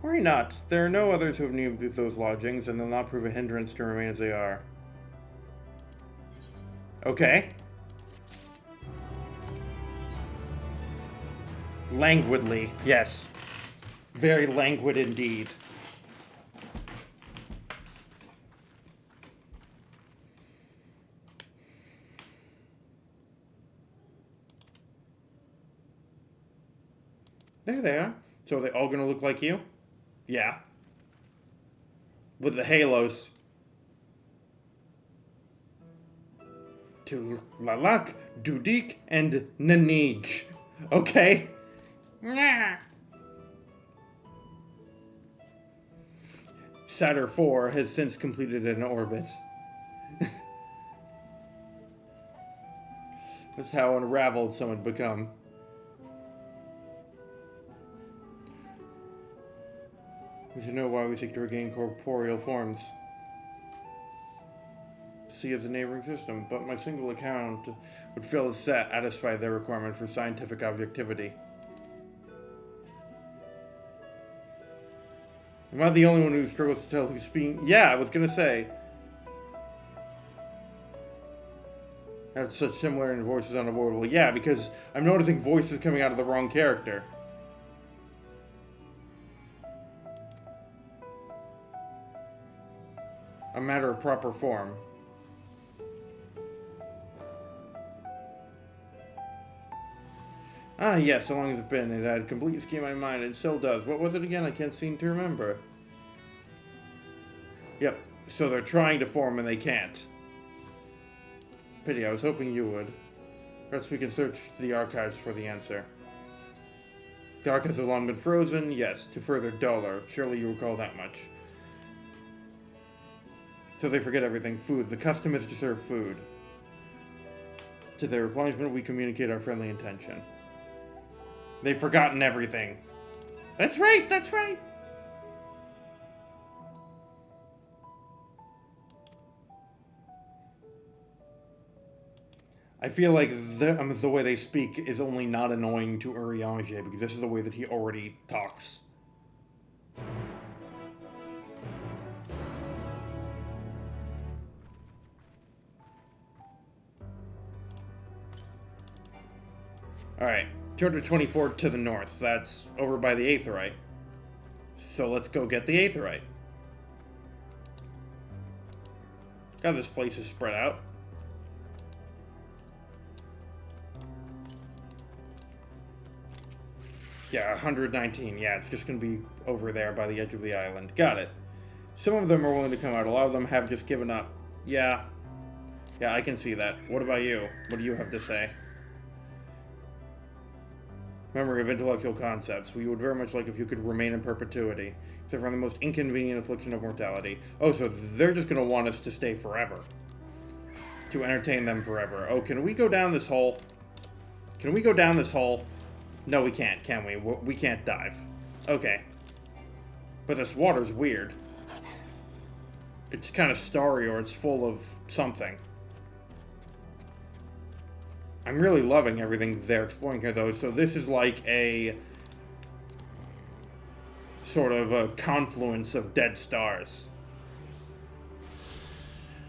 A: Worry not. There are no others who have need those lodgings, and they'll not prove a hindrance to remain as they are. Okay. Languidly, yes. Very languid indeed. There they are. So are they all gonna look like you? Yeah. With the halos. To Lalak, Dudik, and Nanij. Okay? Nah. Saturn IV has since completed an orbit. That's how unraveled some had become. We should know why we seek to regain corporeal forms. To see as a neighboring system, but my single account would fail to satisfy their requirement for scientific objectivity. Am I the only one who struggles to tell who's speaking? Yeah, I was gonna say. Have such similar in voices unavoidable. Yeah, because I'm noticing voices coming out of the wrong character. A matter of proper form. Ah, yes, so long as it's been. It had complete scheme in my mind, and still does. What was it again? I can't seem to remember. Yep, so they're trying to form and they can't. Pity, I was hoping you would. Perhaps we can search the archives for the answer. The archives have long been frozen, yes, to further duller. Surely you recall that much. So they forget everything. Food. The custom is to serve food. To their replenishment, we communicate our friendly intention. They've forgotten everything. That's right, that's right! I feel like the way they speak is only not annoying to Urianger, because this is the way that he already talks. Alright, 224 to the north. That's over by the Aetheryte. So let's go get the Aetheryte. God, this place is spread out. Yeah, 119. Yeah, it's just going to be over there by the edge of the island. Got it. Some of them are willing to come out. A lot of them have just given up. Yeah. Yeah, I can see that. What about you? What do you have to say? Memory of intellectual concepts. We would very much like if you could remain in perpetuity, except for the most inconvenient affliction of mortality. Oh, so they're just going to want us to stay forever. to entertain them forever. Oh, can we go down this hole? Can we go down this hole? No, we can't, can we? We can't dive. Okay. But this water's weird. It's kind of starry, or it's full of something. I'm really loving everything they're exploring here, though. So this is like a sort of a confluence of dead stars.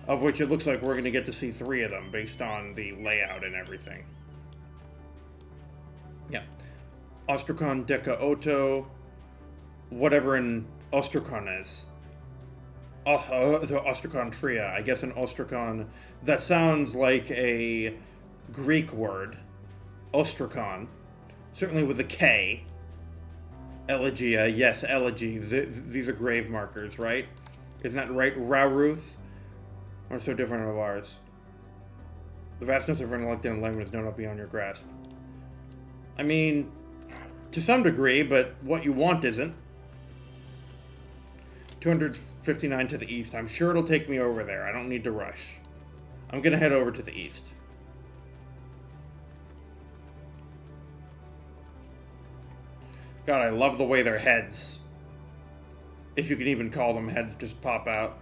A: Of which it looks like we're going to get to see 3 of them based on the layout and everything. Yeah. Ostrakhan Deca Otto. Whatever an Ostrakhan is. The Ostrakhan Tria. I guess an Ostrakhan. That sounds like a Greek word. Ostrakhan. Certainly with a K. Elegia. Yes, elegy. These are grave markers, right? Isn't that right? Rauruth? Or so different of ours. The vastness of an elected enlightenment is no doubt beyond your grasp. I mean, to some degree, but what you want isn't. 259 to the east. I'm sure it'll take me over there. I don't need to rush. I'm gonna head over to the east. God, I love the way their heads, if you can even call them heads, just pop out.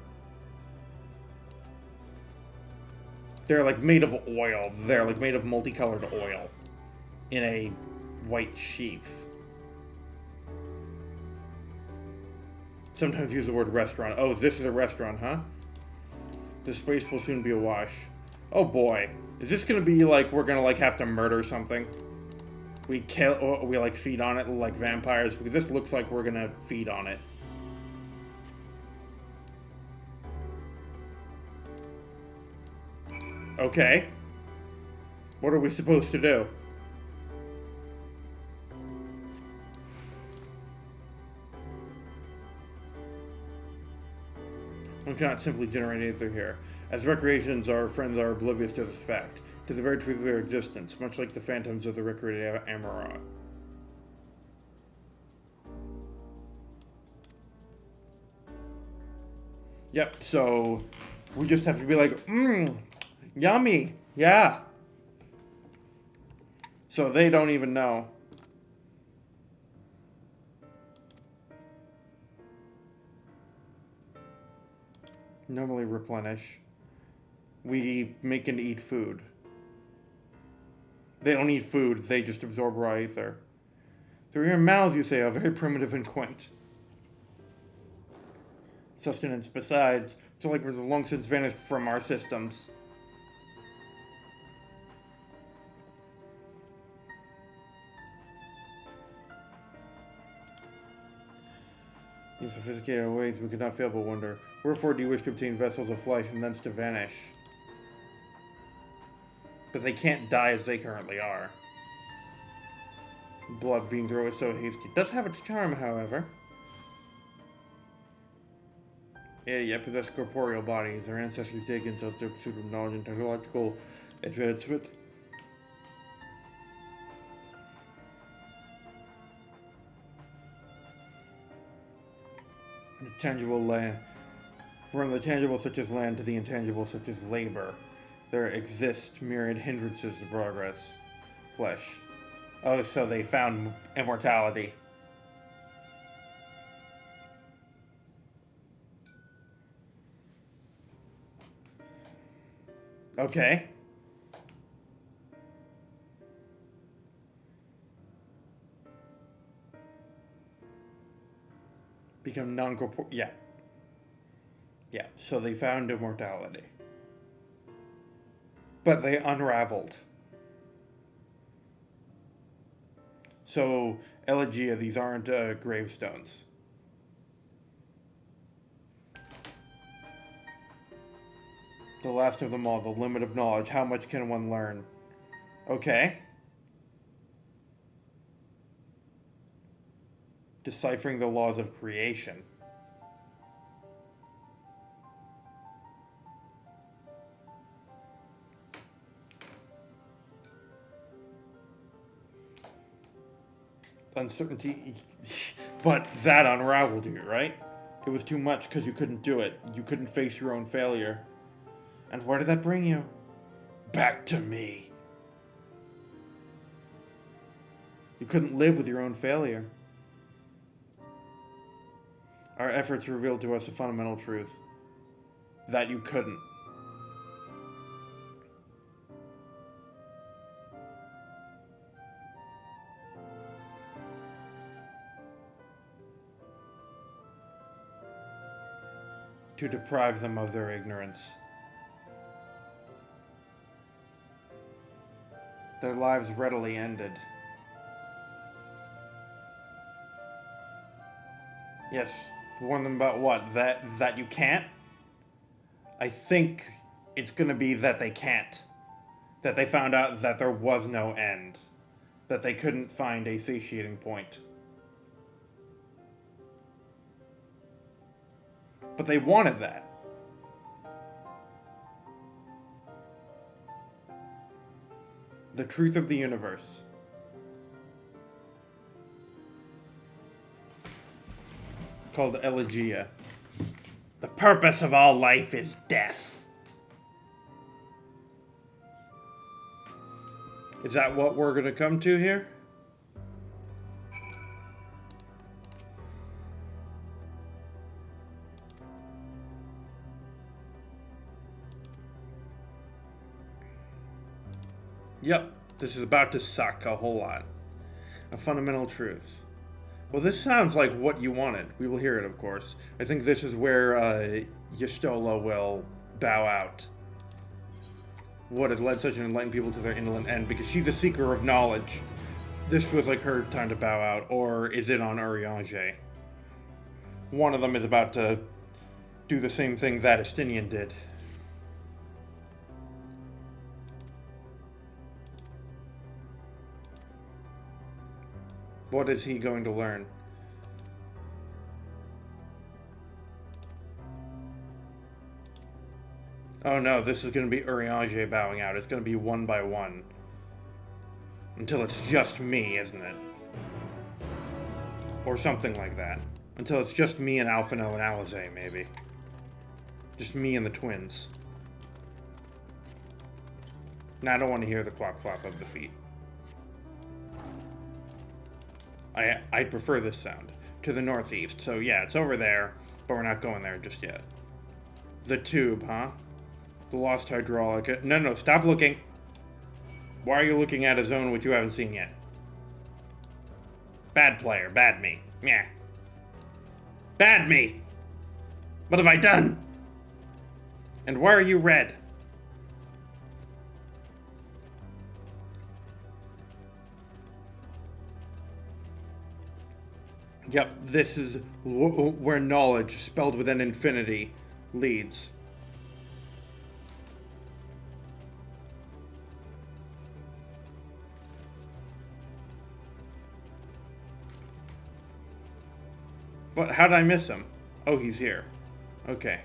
A: They're like made of oil. They're like made of multicolored oil in a white sheath. Sometimes use the word restaurant. Oh, this is a restaurant, huh? This space will soon be awash. Oh boy. Is this gonna be like we're gonna like have to murder something? We kill, or we like feed on it like vampires? Because this looks like we're gonna feed on it. Okay. What are we supposed to do? One cannot simply generate ether here. As recreations, our friends are oblivious to this fact, to the very truth of their existence, much like the phantoms of the recreated Amara. Yep, so we just have to be like, yummy, yeah. So they don't even know. Normally replenish. We make and eat food. They don't eat food, they just absorb raw ether. Through your mouths, you say, are very primitive and quaint. Sustenance besides, so like we're long since vanished from our systems. In sophisticated ways, we could not fail but wonder, wherefore do you wish to obtain vessels of flesh and thence to vanish? But they can't die as they currently are. Blood being through is so hasty. It does have its charm, however. Yeah, possess corporeal bodies. Their ancestors taken such their pursuit of knowledge and technological advancement. The tangible land. From the tangible such as land to the intangible such as labor, there exist myriad hindrances to progress. Flesh. Oh, so they found immortality. Okay. Become non-corporeal. Yeah. Yeah, so they found immortality. But they unraveled. So, Elegia, these aren't gravestones. The last of them all, the limit of knowledge. How much can one learn? Okay. Deciphering the laws of creation. Uncertainty, but that unraveled you, right? It was too much because you couldn't do it. You couldn't face your own failure. And where did that bring you? back to me. You couldn't live with your own failure. Our efforts revealed to us a fundamental truth. That you couldn't. To deprive them of their ignorance. Their lives readily ended. Yes, warn them about what? That you can't? I think it's gonna be that they can't. That they found out that there was no end. That they couldn't find a satiating point. But they wanted that. The truth of the universe. Called Elegia. The purpose of all life is death. Is that what we're gonna come to here? Yep, this is about to suck a whole lot. A fundamental truth. Well, this sounds like what you wanted. We will hear it, of course. I think this is where Y'shtola will bow out. What has led such an enlightened people to their indolent end? Because she's a seeker of knowledge. This was like her time to bow out. Or is it on Urianger? One of them is about to do the same thing that Estinian did. What is he going to learn? Oh no, this is going to be Urianger bowing out. It's going to be one by one. Until it's just me, isn't it? Or something like that. Until it's just me and Alphinaud and Alisaie, maybe. Just me and the twins. Now I don't want to hear the clop clop of the feet. I'd prefer this sound. To the northeast. So yeah, it's over there, but we're not going there just yet. The tube, huh? The lost hydraulic. No, stop looking. Why are you looking at a zone which you haven't seen yet? Bad player, bad me. Yeah. Bad me! What have I done? And why are you red? Yep, this is where knowledge, spelled with an infinity, leads. But how did I miss him? Oh, he's here. Okay.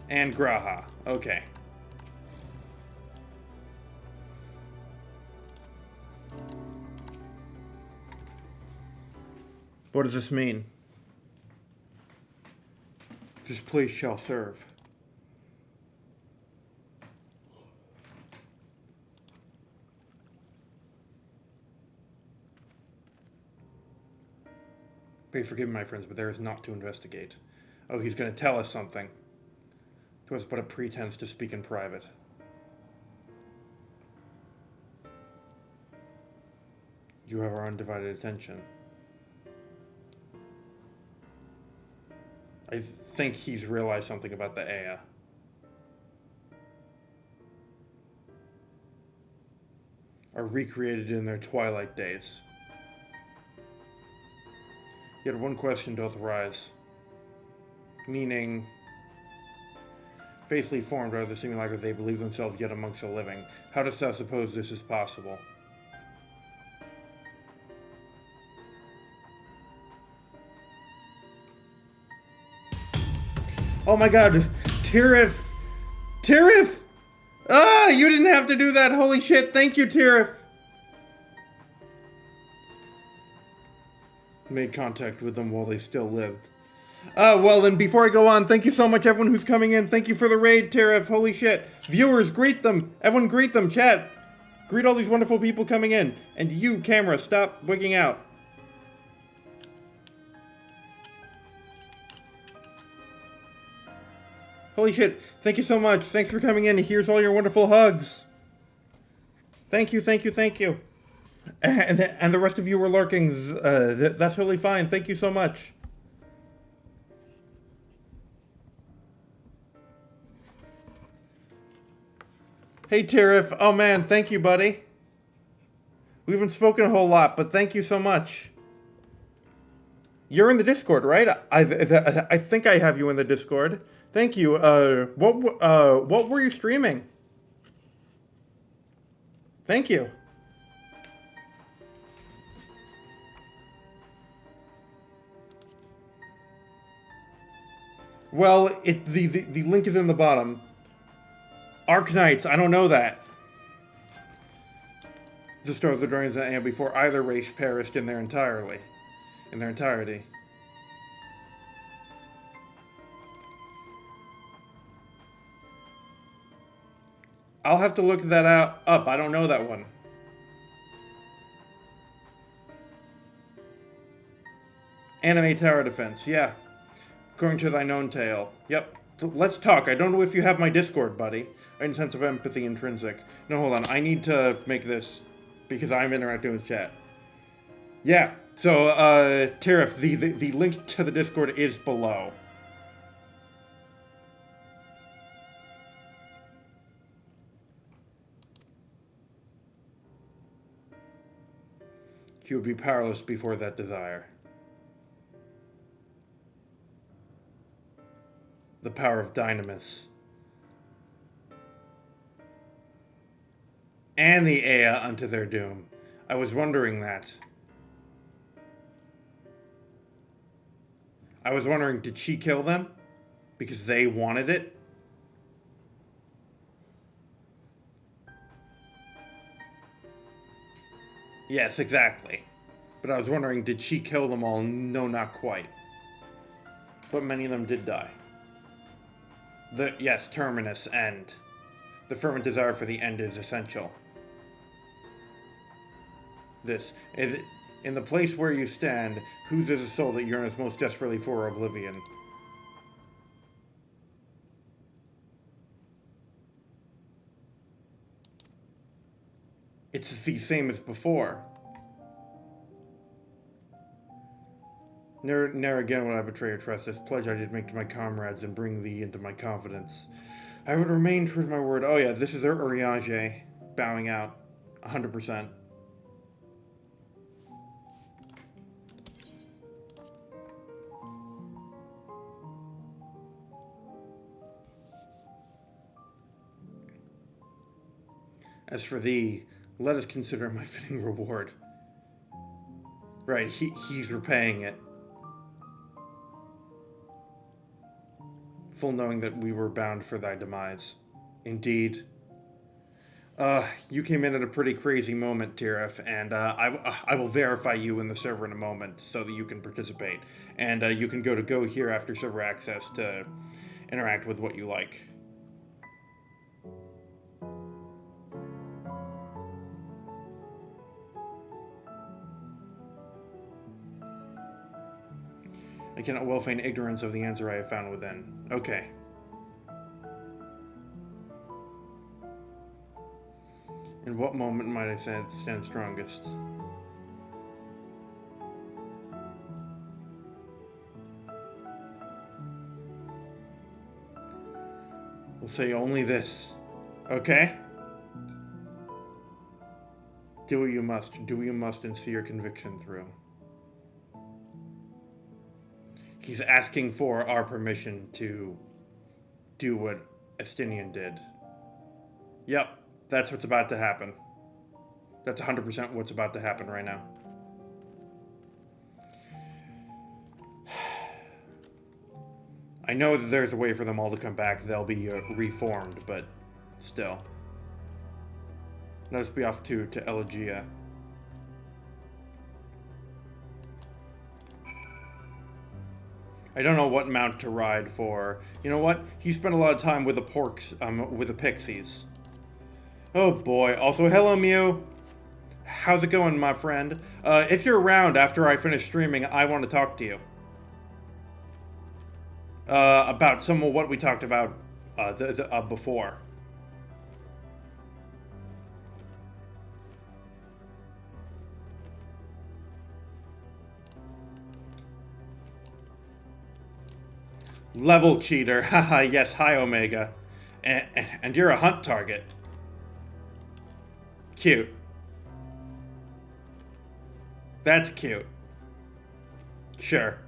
A: And G'raha. Okay. What does this mean? This place shall serve. Pray forgive me, my friends, but there is naught to investigate. Oh, he's going to tell us something. 'Twas but a pretense to speak in private. You have our undivided attention. I think he's realized something about the Ea. Are recreated in their twilight days. Yet one question doth arise. Meaning, faithfully formed rather seeming like they believe themselves yet amongst the living. How dost thou suppose this is possible? Oh my god, Tirith! Tirith! Ah, you didn't have to do that, holy shit, thank you, Tirith! Made contact with them while they still lived. Well, then, before I go on, thank you so much, everyone who's coming in. Thank you for the raid, Tariff. Holy shit. Viewers, greet them. Everyone greet them. Chat. Greet all these wonderful people coming in. And you, camera, stop wigging out. Holy shit. Thank you so much. Thanks for coming in. Here's all your wonderful hugs. Thank you, thank you, thank you. And the rest of you were lurkings. That's totally fine. Thank you so much. Hey, Tariff. Oh, man, thank you, buddy. We haven't spoken a whole lot, but thank you so much. You're in the Discord, right? I think I have you in the Discord. Thank you. What were you streaming? Thank you. Well, the link is in the bottom. Arknights, I don't know that. The Star of the Dragons and before either race perished in their entirety. I'll have to look that up. I don't know that one. Anime Tower Defense, yeah. According to thine own tale. Yep. So let's talk. I don't know if you have my Discord, buddy. I need a sense of empathy intrinsic. No, hold on. I need to make this because I'm interacting with chat. Yeah. So, Tariff, the link to the Discord is below. You would be powerless before that desire. The power of Dynamis. And the Ea unto their doom. I was wondering that. I was wondering, did she kill them? Because they wanted it? Yes, exactly. But I was wondering, did she kill them all? No, not quite. But many of them did die. Yes, terminus, end. The fervent desire for the end is essential. This is in the place where you stand, whose is a soul that yearneth most desperately for oblivion? It's the same as before. Ne'er again would I betray or trust this pledge I did make to my comrades and bring thee into my confidence. I would remain true to my word. Oh yeah, this is their Urianger bowing out. 100%. As for thee, let us consider my fitting reward. Right, he's repaying it. Full knowing that we were bound for thy demise. Indeed. You came in at a pretty crazy moment, Tariff, and I will verify you in the server in a moment so that you can participate. And you can go here after server access to interact with what you like. I cannot well feign ignorance of the answer I have found within. Okay. In what moment might I stand strongest? We'll say only this. Okay? Do what you must. Do what you must and see your conviction through. He's asking for our permission to do what Estinian did. Yep, that's what's about to happen. That's 100% what's about to happen right now. I know that there's a way for them all to come back. They'll be reformed, but still. Let us be off to Elegia. I don't know what mount to ride for. You know what? He spent a lot of time with the pixies. Oh boy. Also, hello Mew. How's it going, my friend? If you're around after I finish streaming, I want to talk to you. About some of what we talked about before. Level cheater. Haha, yes, hi Omega. And you're a hunt target. Cute. That's cute. Sure.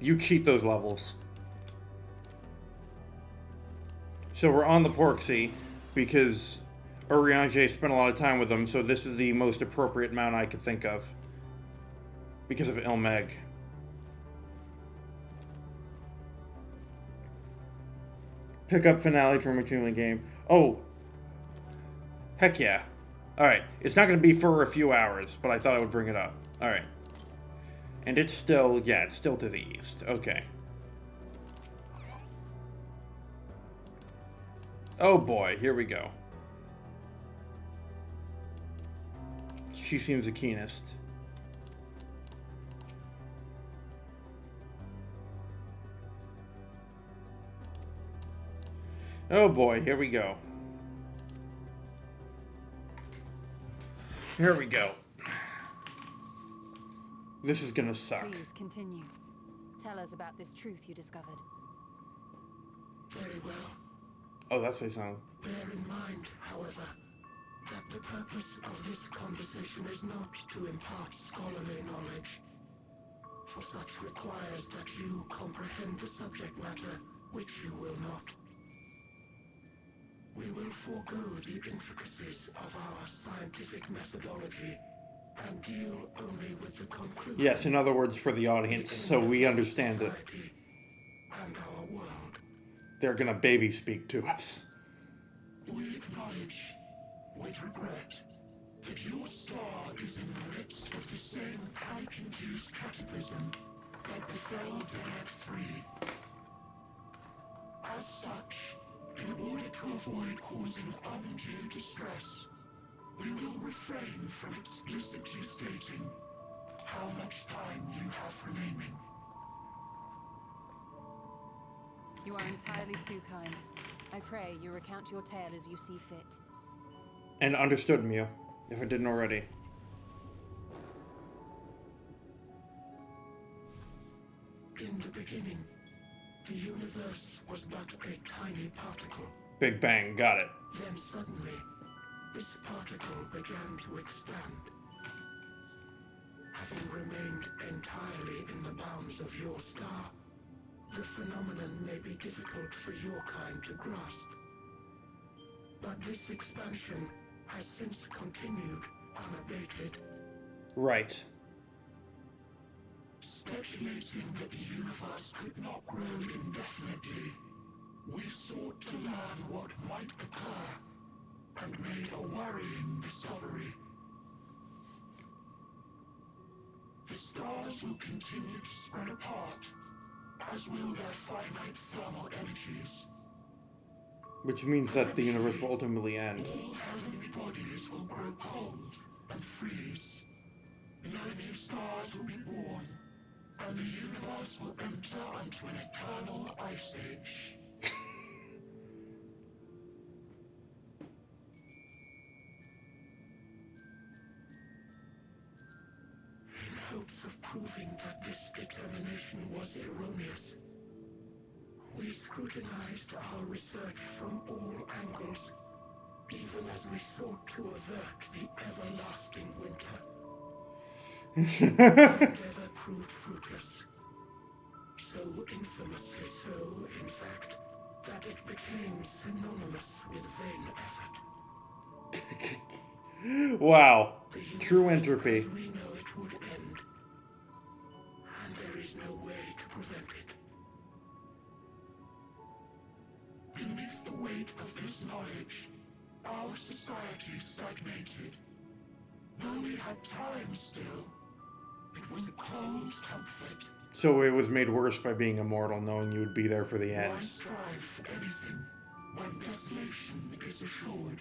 A: You cheat those levels. So we're on the Porksy because Urianger spent a lot of time with them, so this is the most appropriate mount I could think of. Because of Ilmeg. Pick up finale from a Machine game. Oh. Heck yeah. Alright. It's not going to be for a few hours, but I thought I would bring it up. Alright. And it's still, yeah, it's still to the east. Okay. Oh boy, here we go. She seems the keenest. Oh boy, here we go. Here we go. This is gonna suck.
D: Please continue. Tell us about this truth you discovered.
U: Very well.
A: Oh, that's a sound.
U: Bear in mind, however, that the purpose of this conversation is not to impart scholarly knowledge, for such requires that you comprehend the subject matter, which you will not. We will forego the intricacies of our scientific methodology and deal only with the conclusion.
A: Yes, in other words, for the audience, so we understand it.
U: And our world.
A: They're gonna baby speak to us.
U: We acknowledge, with regret, that your star is in the midst of the same panic-induced cataclysm that befell Deneb 3. As such, in order to avoid causing undue distress, we will refrain from explicitly stating how much time you have remaining.
D: You are entirely too kind. I pray you recount your tale as you see fit.
A: And understood, Mew, if I didn't already.
U: In the beginning, the universe was but a tiny particle.
A: Big Bang, got it.
U: Then suddenly, this particle began to expand. Having remained entirely in the bounds of your star, the phenomenon may be difficult for your kind to grasp. But this expansion has since continued unabated.
A: Right.
U: Speculating that the universe could not grow indefinitely, we sought to learn what might occur, and made a worrying discovery. The stars will continue to spread apart, as will their finite thermal energies.
A: Which means that the universe will ultimately end.
U: All heavenly bodies will grow cold and freeze. No new stars will be born, and the universe will enter into an eternal ice age. In hopes of proving that this determination was erroneous, we scrutinized our research from all angles, even as we sought to avert the everlasting winter. The endeavor proved fruitless. So infamously so, in fact, that it became synonymous with vain effort.
A: Wow. True entropy.
U: As we know it would end, and there is no way to prevent it. Beneath the weight of this knowledge, our society stagnated. Though we had time still, it was a cold comfort
A: So it was made worse by being immortal, knowing you would be there for the
U: Why
A: end.
U: strive for anything when desolation is assured?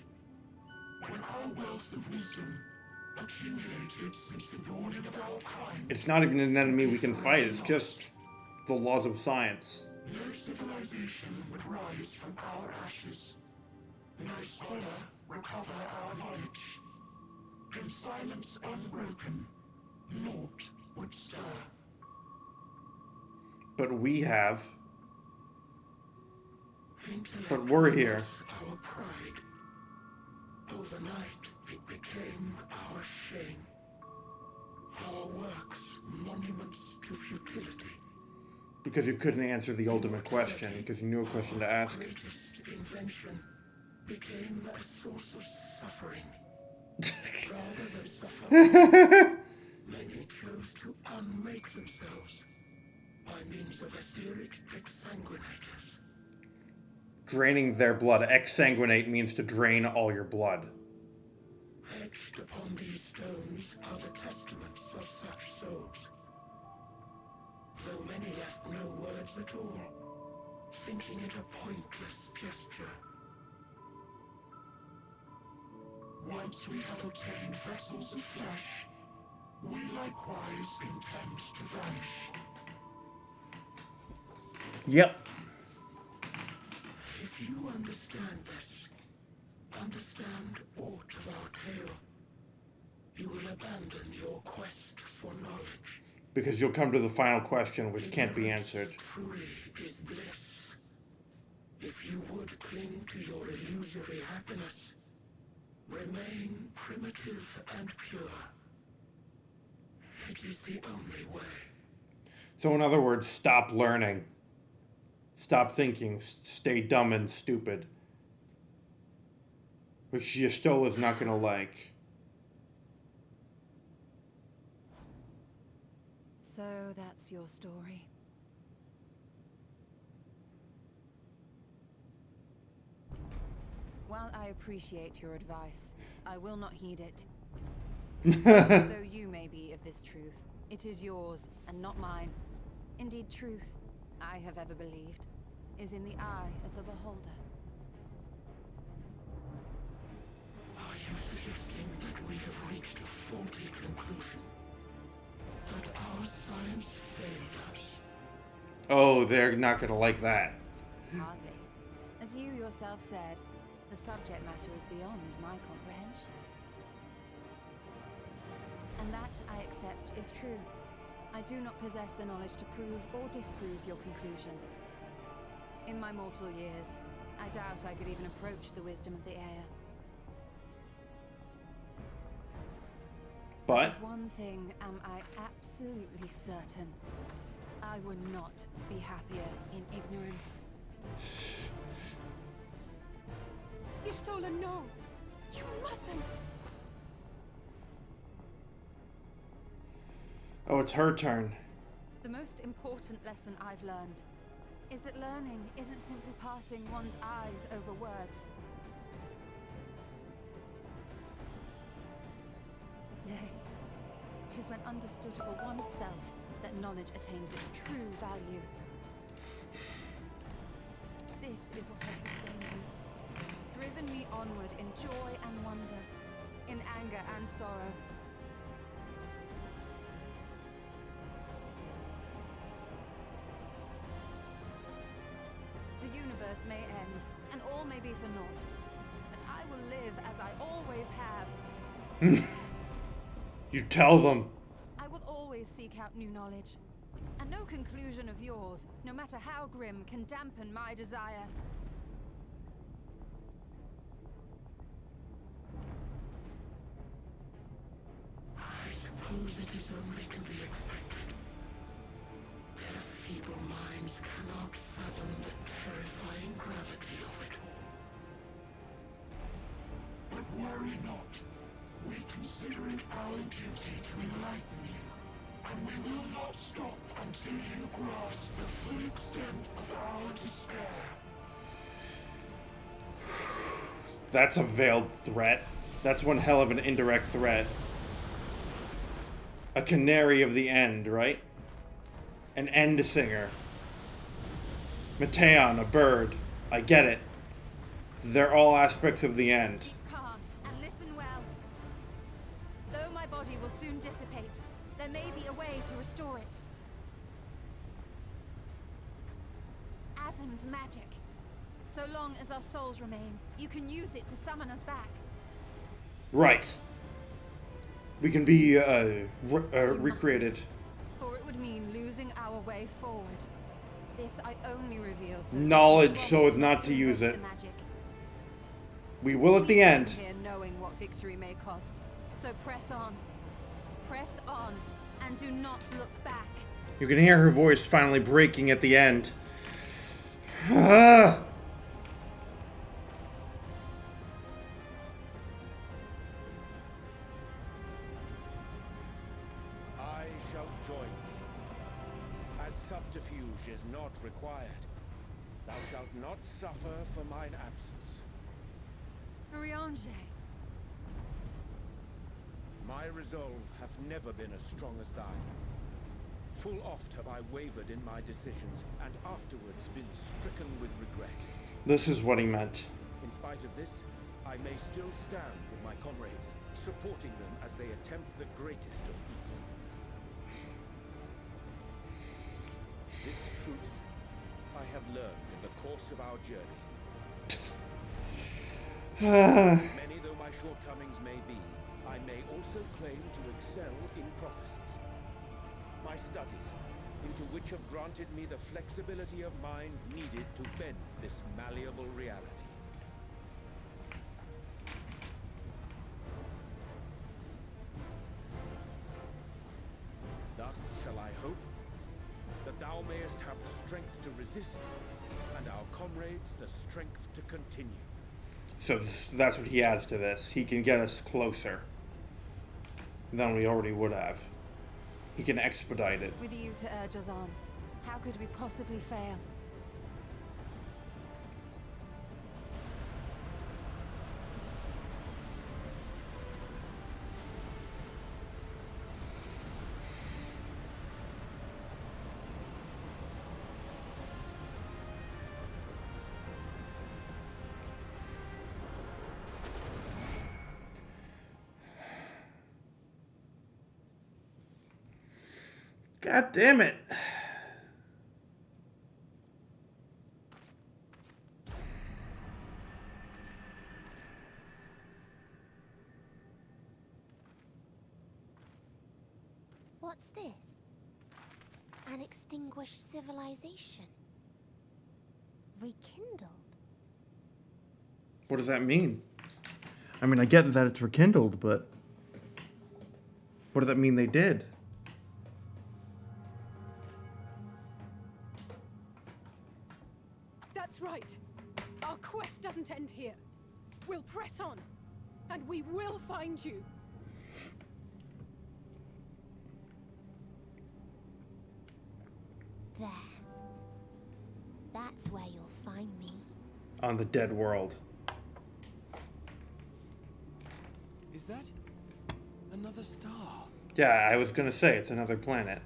U: When our wealth of wisdom accumulated since the dawning of our kind,
A: It's not even an enemy we can fight, it's just the laws of science.
U: no civilization would rise from our ashes. No scholar recover our knowledge. In silence unbroken, naught would stir.
A: But we have.
U: Intellect
A: But we're
U: was
A: here.
U: once our pride. Overnight, it became our shame. Our works, monuments to futility.
A: Because you couldn't answer the ultimate question, because you knew a question to ask.
U: Greatest invention became a source of suffering. Rather than suffer, many chose to unmake themselves by means of etheric exsanguinators.
A: Draining their blood. Exsanguinate means to drain all your blood.
U: Etched upon these stones are the testaments of such souls. Though many left no words at all, thinking it a pointless gesture. Once we have obtained vessels of flesh, we likewise intend to vanish.
A: Yep.
U: If you understand this, understand aught of our tale, you will abandon your quest for knowledge.
A: Because you'll come to the final question, which can't be answered.
U: Truly is bliss. If you would cling to your illusory happiness, remain primitive and pure. It is the only way.
A: So in other words, stop learning. Stop thinking. Stay dumb and stupid. Which Y'shtola is not going to like.
D: So that's your story. While I appreciate your advice, I will not heed it. Though you may be of this truth, it is yours and not mine. Indeed, truth, I have ever believed, is in the eye of the beholder.
U: Are you suggesting that we have reached a faulty conclusion? That our science failed us?
A: Oh, they're not going to like that.
D: Hardly. As you yourself said, the subject matter is beyond my comprehension. And that, I accept, is true. I do not possess the knowledge to prove or disprove your conclusion. In my mortal years, I doubt I could even approach the wisdom of the air.
A: But
D: Of one thing am I absolutely certain. I would not be happier in ignorance.
B: Y'shtola, no! You mustn't!
A: Oh, it's her turn.
D: The most important lesson I've learned is that learning isn't simply passing one's eyes over words. Nay, it is when understood for oneself that knowledge attains its true value. This is what has sustained me, driven me onward in joy and wonder, in anger and sorrow. The universe may end, and all may be for naught, but I will live as I always have.
A: You tell them.
D: I will always seek out new knowledge, and no conclusion of yours, no matter how grim, can dampen my desire.
U: I suppose it is only to be expected. Their feeble minds cannot fathom the terrifying gravity of it all. But worry not. We consider it our duty to enlighten you, and we will not stop until you grasp the full extent of our despair.
A: That's a veiled threat. That's one hell of an indirect threat. A canary of the end, right? An end singer. Mateon, a bird. I get it. They're all aspects of the end.
D: Keep calm and listen well. Though my body will soon dissipate, there may be a way to restore it. Azim's magic. So long as our souls remain, you can use it to summon us back.
A: Right. We can be recreated.
D: For it would mean losing our way forward. This I only reveal so
A: Knowledge so as not to use it. We will at the end.
D: Here knowing what victory may cost. So press on. Press on and do not look back.
A: You can hear her voice finally breaking at the end. Ah.
L: I shall join you. As subterfuge is not required, thou shalt not suffer for mine absence.
D: Urianger.
L: My resolve hath never been as strong as thine. Full oft have I wavered in my decisions, and afterwards been stricken with regret.
A: This is what he meant.
L: In spite of this, I may still stand with my comrades, supporting them as they attempt the greatest of feats. This truth I have learned in the course of our journey. Many though my shortcomings may be, I may also claim to excel in prophecies. My studies, into which have granted me the flexibility of mind needed to bend this malleable reality. Thus shall I hope that thou mayest have the strength to resist, and our comrades the strength to continue.
A: So that's what he adds to this. He can get us closer than we already would have. He can expedite it.
D: With you to urge us on, how could we possibly fail?
A: God damn it.
K: What's this? An extinguished civilization. Rekindled.
A: What does that mean? I mean, I get that it's rekindled, but what does that mean they did?
H: That's right. Our quest doesn't end here. We'll press on, and we will find you.
K: There. That's where you'll find me.
A: On the dead world.
T: Is that another star?
A: Yeah, I was gonna say, it's another planet.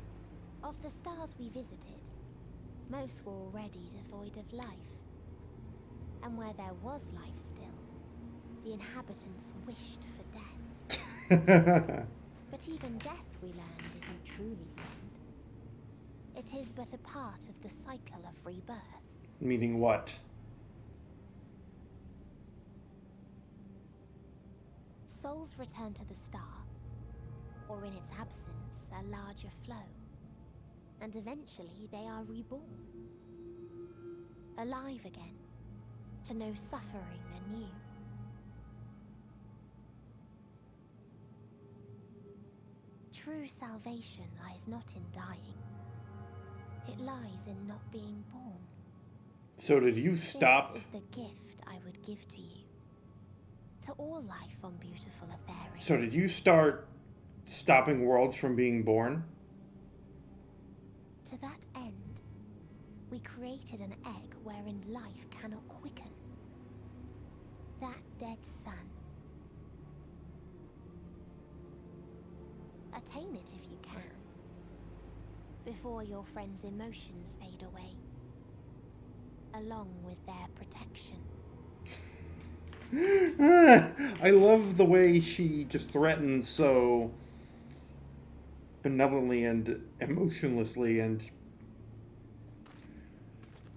K: Of the stars we visited, most were already devoid of life. And where there was life still, the inhabitants wished for death. But even death, we learned, isn't truly the end. It is but a part of the cycle of rebirth.
A: Meaning what?
K: Souls return to the star, or in its absence, a larger flow. And eventually they are reborn. Alive again, to know suffering anew. True salvation lies not in dying. It lies in not being born.
A: So did you stop?
K: This is the gift I would give to you. To all life on beautiful Etheirys.
A: So did you start stopping worlds from being born?
K: To that end, we created an egg wherein life cannot quicken. That dead sun. Attain it if you can. before your friends' emotions fade away, along with their protection.
A: I love the way she just threatens so benevolently and emotionlessly and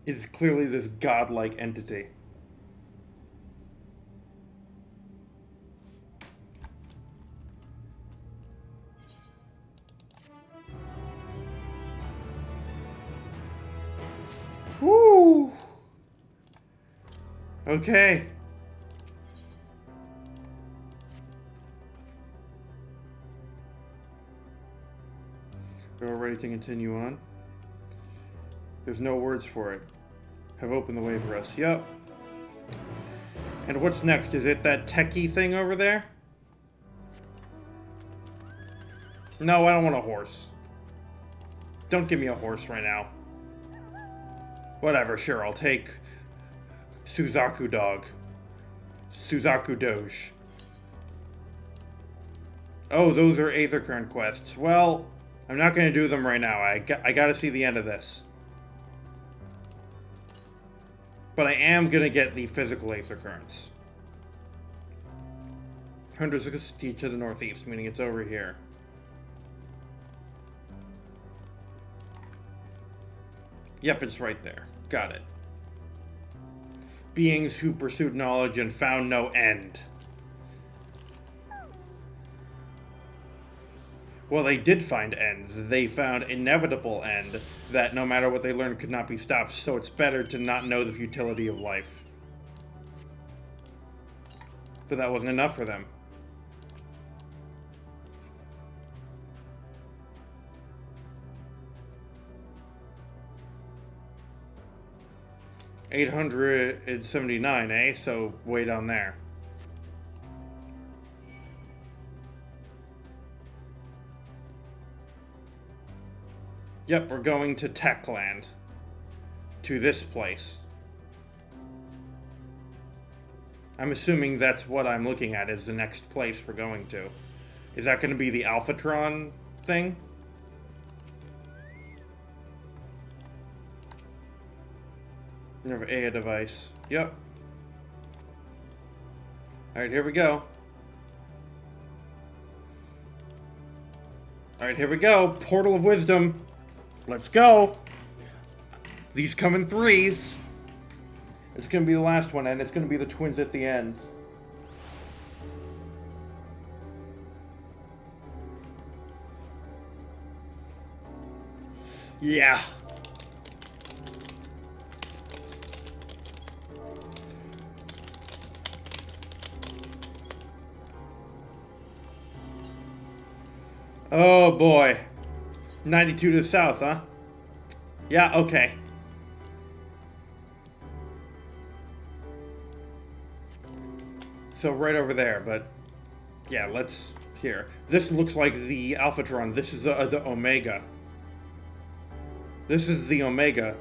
A: is clearly this godlike entity. Woo! Okay. We're ready to continue on. There's no words for it. Have opened the way for us. Yup. And what's next? Is it that techie thing over there? No, I don't want a horse. Don't give me a horse right now. Whatever, sure, I'll take Suzaku Dog. Suzaku Doge. Oh, those are Aetherkern quests. Well, I'm not going to do them right now. I got to see the end of this. But I am going to get the physical Aetherkerns. Hundreds of Castille to the northeast, meaning it's over here. Yep, it's right there. Got it. Beings who pursued knowledge and found no end. Well, they did find end. They found inevitable end that no matter what they learned could not be stopped, so it's better to not know the futility of life. But that wasn't enough for them. $879, eh? So way down there. Yep, we're going to Techland. To this place. I'm assuming that's what I'm looking at is the next place we're going to. Is that going to be the Alphatron thing? Never a device. Yep. Alright, here we go. Alright, here we go. Portal of Wisdom. Let's go. These come in threes. It's going to be the last one, and it's going to be the twins at the end. Yeah. Oh boy. 92 to the south, huh? Yeah, okay. So right over there, but yeah, let's here. This looks like the Alphatron. This is the Omega. This is the Omega.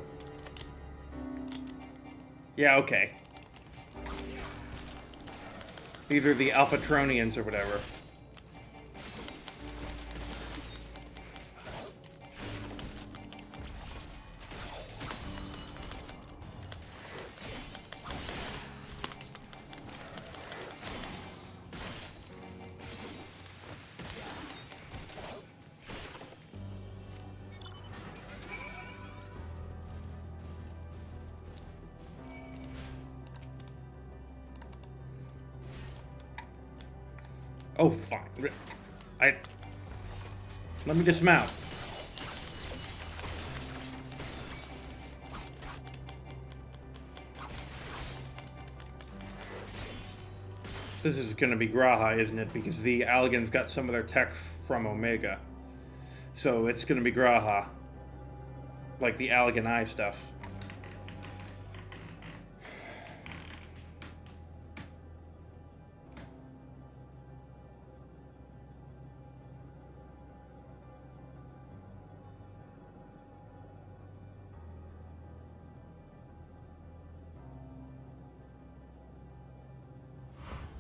A: Yeah, okay. These are the Alphatronians or whatever. Oh, fine. Let me dismount. This is gonna be Graha, isn't it? Because the Allagans got some of their tech from Omega. So it's gonna be Graha. Like the Allagan Eye stuff.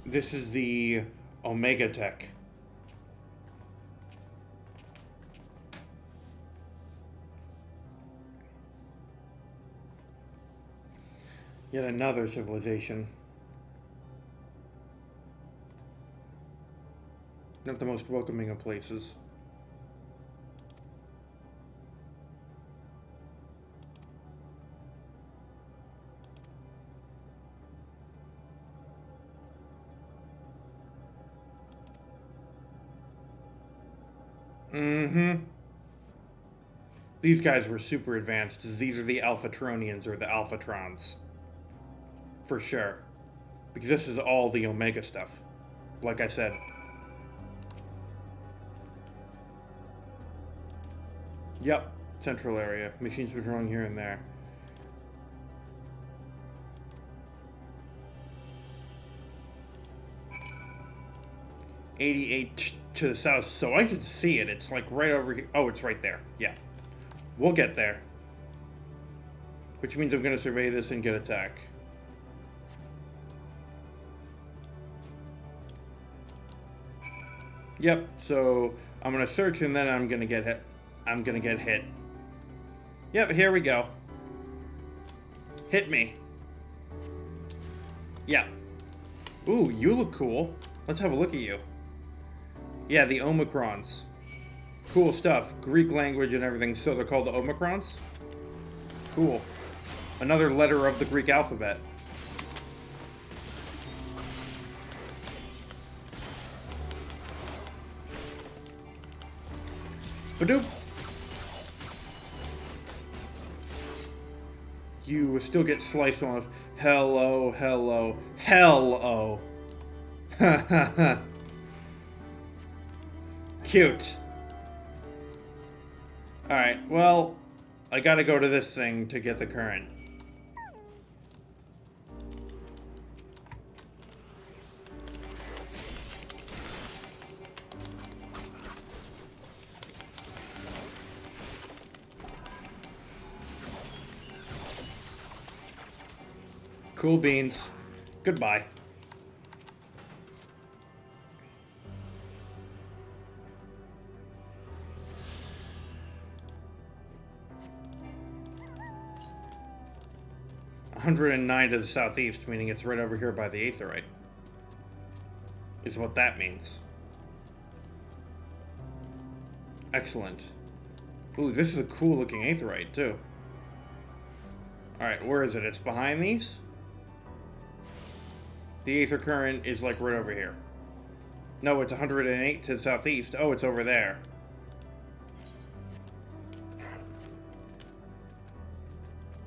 A: This is the Omega Tech. Yet another civilization. Not the most welcoming of places. Mm-hmm. These guys were super advanced. These are the Alphatronians or the Alphatrons. For sure. Because this is all the Omega stuff. Like I said. Yep. Central area. Machines patrolling here and there. '88 to the south, so I can see it. It's like right over here. Oh, it's right there. Yeah. We'll get there. Which means I'm going to survey this and get attack. Yep, so I'm going to search and then I'm going to get hit. I'm going to get hit. Yep, here we go. Hit me. Yeah. Ooh, you look cool. Let's have a look at you. Yeah, the Omicrons. Cool stuff. Greek language and everything, so they're called the Omicrons? Cool. Another letter of the Greek alphabet. Badoop! You still get sliced on. Hello, hello, hello. Ha ha ha. Cute. Alright, well, I gotta go to this thing to get the current. Cool beans. Goodbye. $109 to the southeast, meaning it's right over here by the Aetheryte. Is what that means. Excellent. Ooh, this is a cool looking Aetheryte too. Alright, where is it? It's behind these? The Aether Current is like right over here. No, it's 108 to the southeast. Oh, it's over there.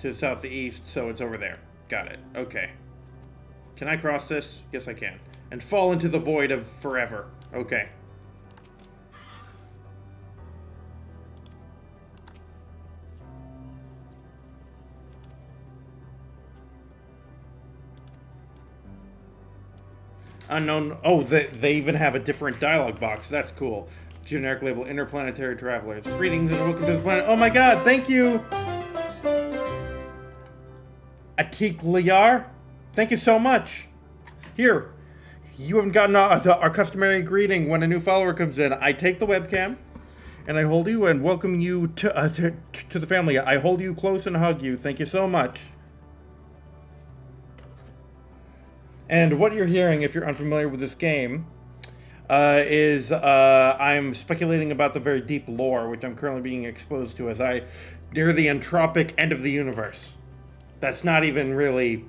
A: To the southeast, so it's over there. Got it. Okay. Can I cross this? Yes, I can. And fall into the void of forever. Okay. Unknown. Oh, they even have a different dialogue box. That's cool. Generic label, interplanetary travelers. Greetings and welcome to the planet. Oh my god, thank you! Atik Liar, thank you so much. Here, you haven't gotten our customary greeting when a new follower comes in. I take the webcam, and I hold you and welcome you to the family. I hold you close and hug you. Thank you so much. And what you're hearing, if you're unfamiliar with this game, is I'm speculating about the very deep lore, which I'm currently being exposed to as I near the entropic end of the universe. That's not even really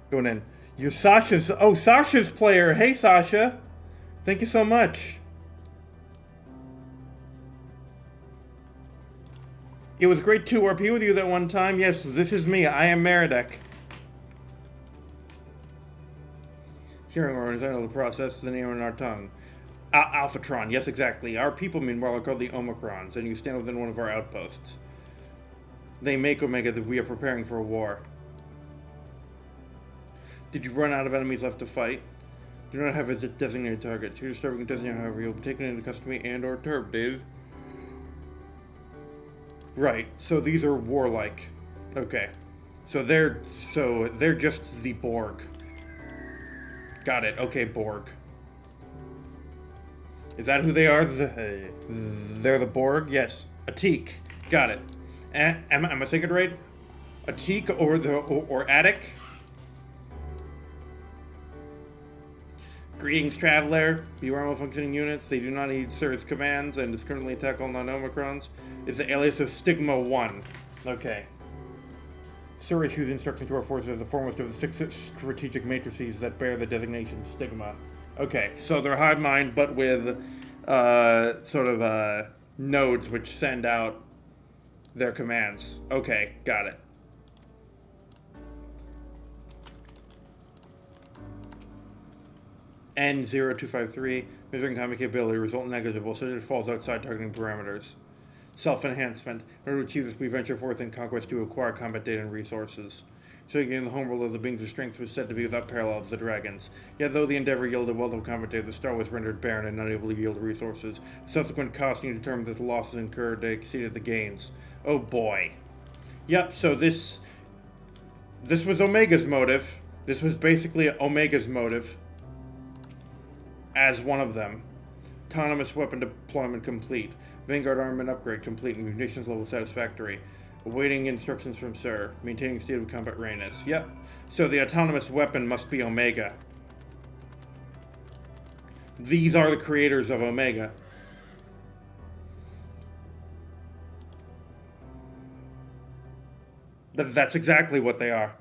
A: going in. You're Sasha's... Oh, Sasha's player. Hey, Sasha. Thank you so much. It was great to RP with you that one time. Yes, this is me. I am Meredek. Hearing or understanding the process is the name in our tongue. Alphatron. Yes, exactly. Our people, meanwhile, are called the Omicrons, and you stand within one of our outposts. They make Omega that we are preparing for a war. Did you run out of enemies left to fight? Do not have a designated target. To disturbing designated, however, you'll be taken into custody and or terminated. Right. So these are warlike. Okay. So they're just the Borg. Got it. Okay, Borg. Is that who they are? They're the Borg? Yes. Atik. Got it. Am I saying it right? Atik or Attic. Greetings, Traveler. Beware malfunctioning units. They do not need Sir's commands and discriminately attack all non-Omicrons. It's the alias of Stigma 1. Okay. Sir issues instructions to our forces as the foremost of the 6 strategic matrices that bear the designation Stigma. Okay, so they're hive mind, but with nodes which send out their commands. Okay, got it. N0253, measuring combat capability, result negligible, so it falls outside targeting parameters. Self-enhancement. In order to achieve this, we venture forth in conquest to acquire combat data and resources. So in the homeworld of the beings of strength was said to be without parallel of the dragons. Yet though the endeavor yielded wealth of combat data, the star was rendered barren and unable to yield resources. Subsequent costing determined that the losses incurred exceeded the gains. Oh boy. Yep, so this was Omega's motive. This was basically Omega's motive. As one of them. Autonomous weapon deployment complete. Vanguard armament upgrade complete and munitions level satisfactory. Awaiting instructions from Sir. Maintaining state of combat readiness. Yep. So the autonomous weapon must be Omega. These are the creators of Omega. That's exactly what they are.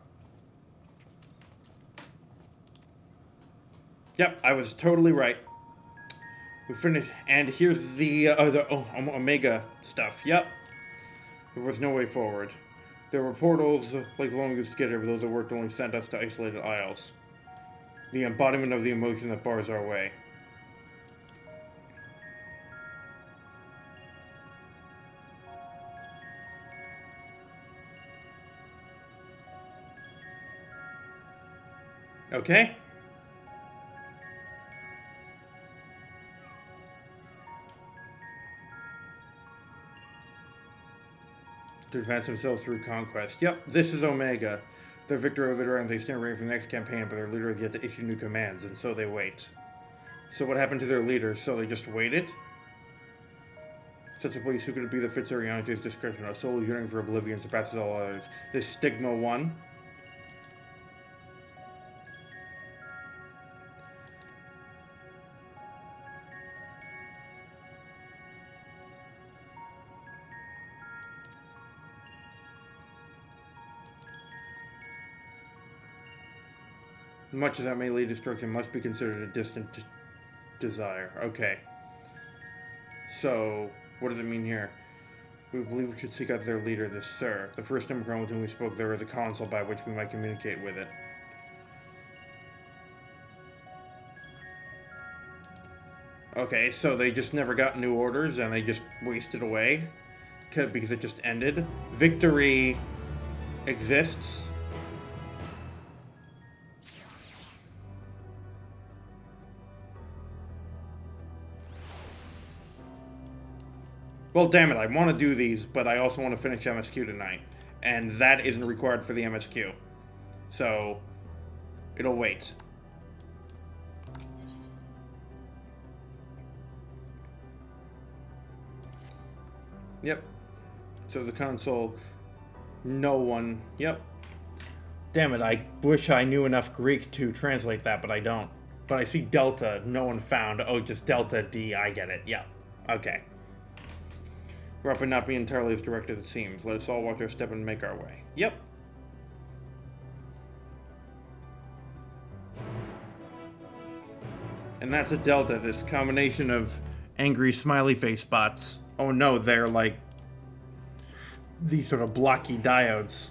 A: Yep, I was totally right. We finished, and here's the Omega stuff. Yep. There was no way forward. There were portals, like the one we used to get here, but those that worked only sent us to isolated isles. The embodiment of the emotion that bars our way. Okay. To advance themselves through conquest. Yep, this is Omega. They're victor over the dragon. They stand ready for the next campaign, but their leader has yet to issue new commands, and so they wait. So what happened to their leader? So they just waited? Such a place, who could it be that fits Ariana's discretion? A soul yearning for oblivion surpasses all others. This Stigma 1? Much as that may lead to destruction, must be considered a distant desire. Okay. So, what does it mean here? We believe we should seek out their leader, the Sir. The first Omicron with whom we spoke, there is a console by which we might communicate with it. Okay, so they just never got new orders and they just wasted away because it just ended. Victory exists. Well, damn it, I want to do these, but I also want to finish MSQ tonight. And that isn't required for the MSQ. So, it'll wait. Yep. So the console, no one, yep. Damn it, I wish I knew enough Greek to translate that, but I don't. But I see Delta, no one found. Oh, just Delta D, I get it, yeah. Okay. Weapon not be entirely as direct as it seems. Let us all walk our step and make our way. Yep. And that's a Delta, this combination of angry smiley face spots. Oh no, they're like these sort of blocky diodes.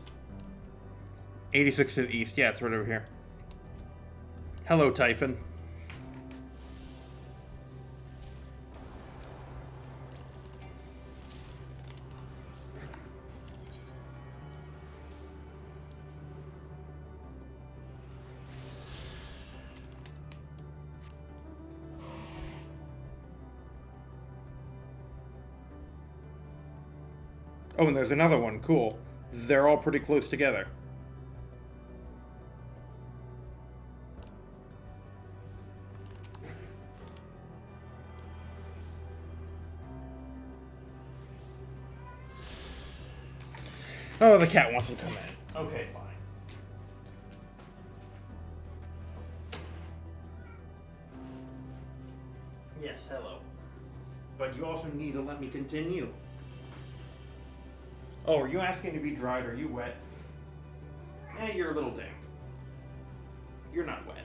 A: 86 to the east, yeah, it's right over here. Hello, Typhon. Oh, and there's another one. Cool. They're all pretty close together. Oh, the cat wants to come in. Okay, fine. Yes, hello. But you also need to let me continue. Oh, are you asking to be dried? Are you wet? Eh, you're a little damp. You're not wet.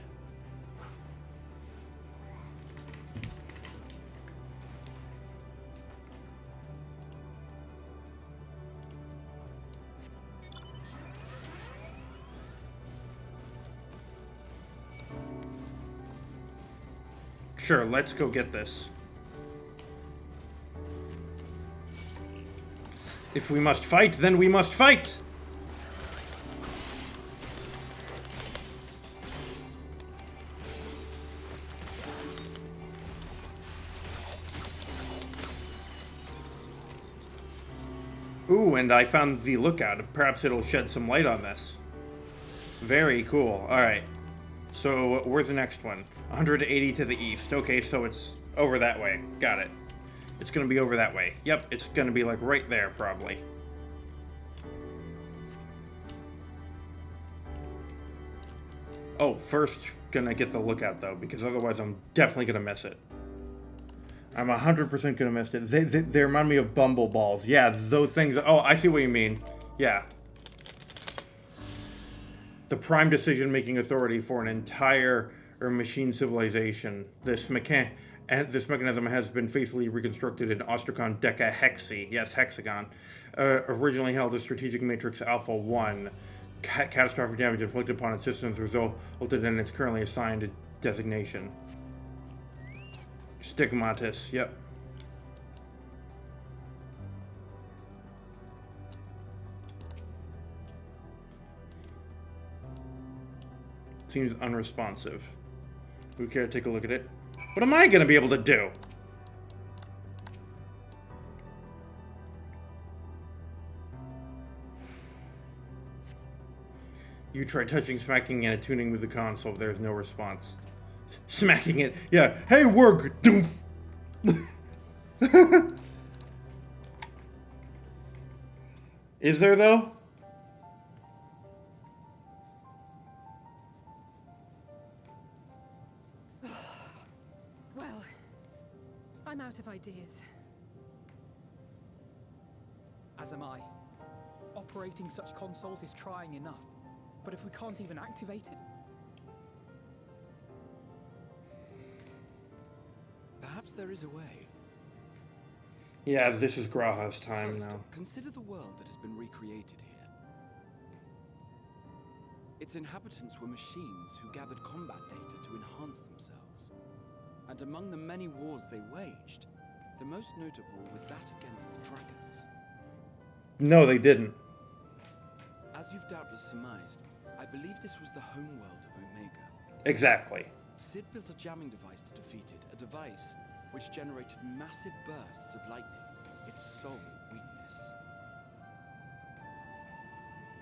A: Sure, let's go get this. If we must fight, then we must fight! Ooh, and I found the lookout. Perhaps it'll shed some light on this. Very cool. Alright. So, where's the next one? 180 to the east. Okay, so it's over that way. Got it. It's gonna be over that way. Yep, it's gonna be like right there, probably. Oh, first gonna get the lookout, though, because otherwise I'm definitely gonna miss it. I'm 100% gonna miss it. They remind me of Bumble Balls. Yeah, those things. Oh, I see what you mean. Yeah. The prime decision-making authority for an entire machine civilization. This mechanism has been faithfully reconstructed in Ostracon Deca Hexi. Yes, Hexagon. Originally held as Strategic Matrix Alpha 1. Catastrophic damage inflicted upon its systems resulted in its currently assigned designation. Stigmatis, yep. Seems unresponsive. Do we care to take a look at it? What am I gonna be able to do? You try touching, smacking, and attuning with the console. There's no response. Smacking it. Yeah. Hey, work. Doof. Is there, though?
H: Well, I'm out of ideas.
C: As am I. Operating such consoles is trying enough. But if we can't even activate it...
T: Perhaps there is a way.
A: Yeah, this is Graha's time
T: First,
A: now.
T: Consider the world that has been recreated here. Its inhabitants were machines who gathered combat data to enhance themselves. And among the many wars they waged, the most notable was that against the dragons.
A: No, they didn't.
T: As you've doubtless surmised, I believe this was the homeworld of Omega.
A: Exactly.
T: Sid built a jamming device to defeat it, a device which generated massive bursts of lightning, its sole weakness.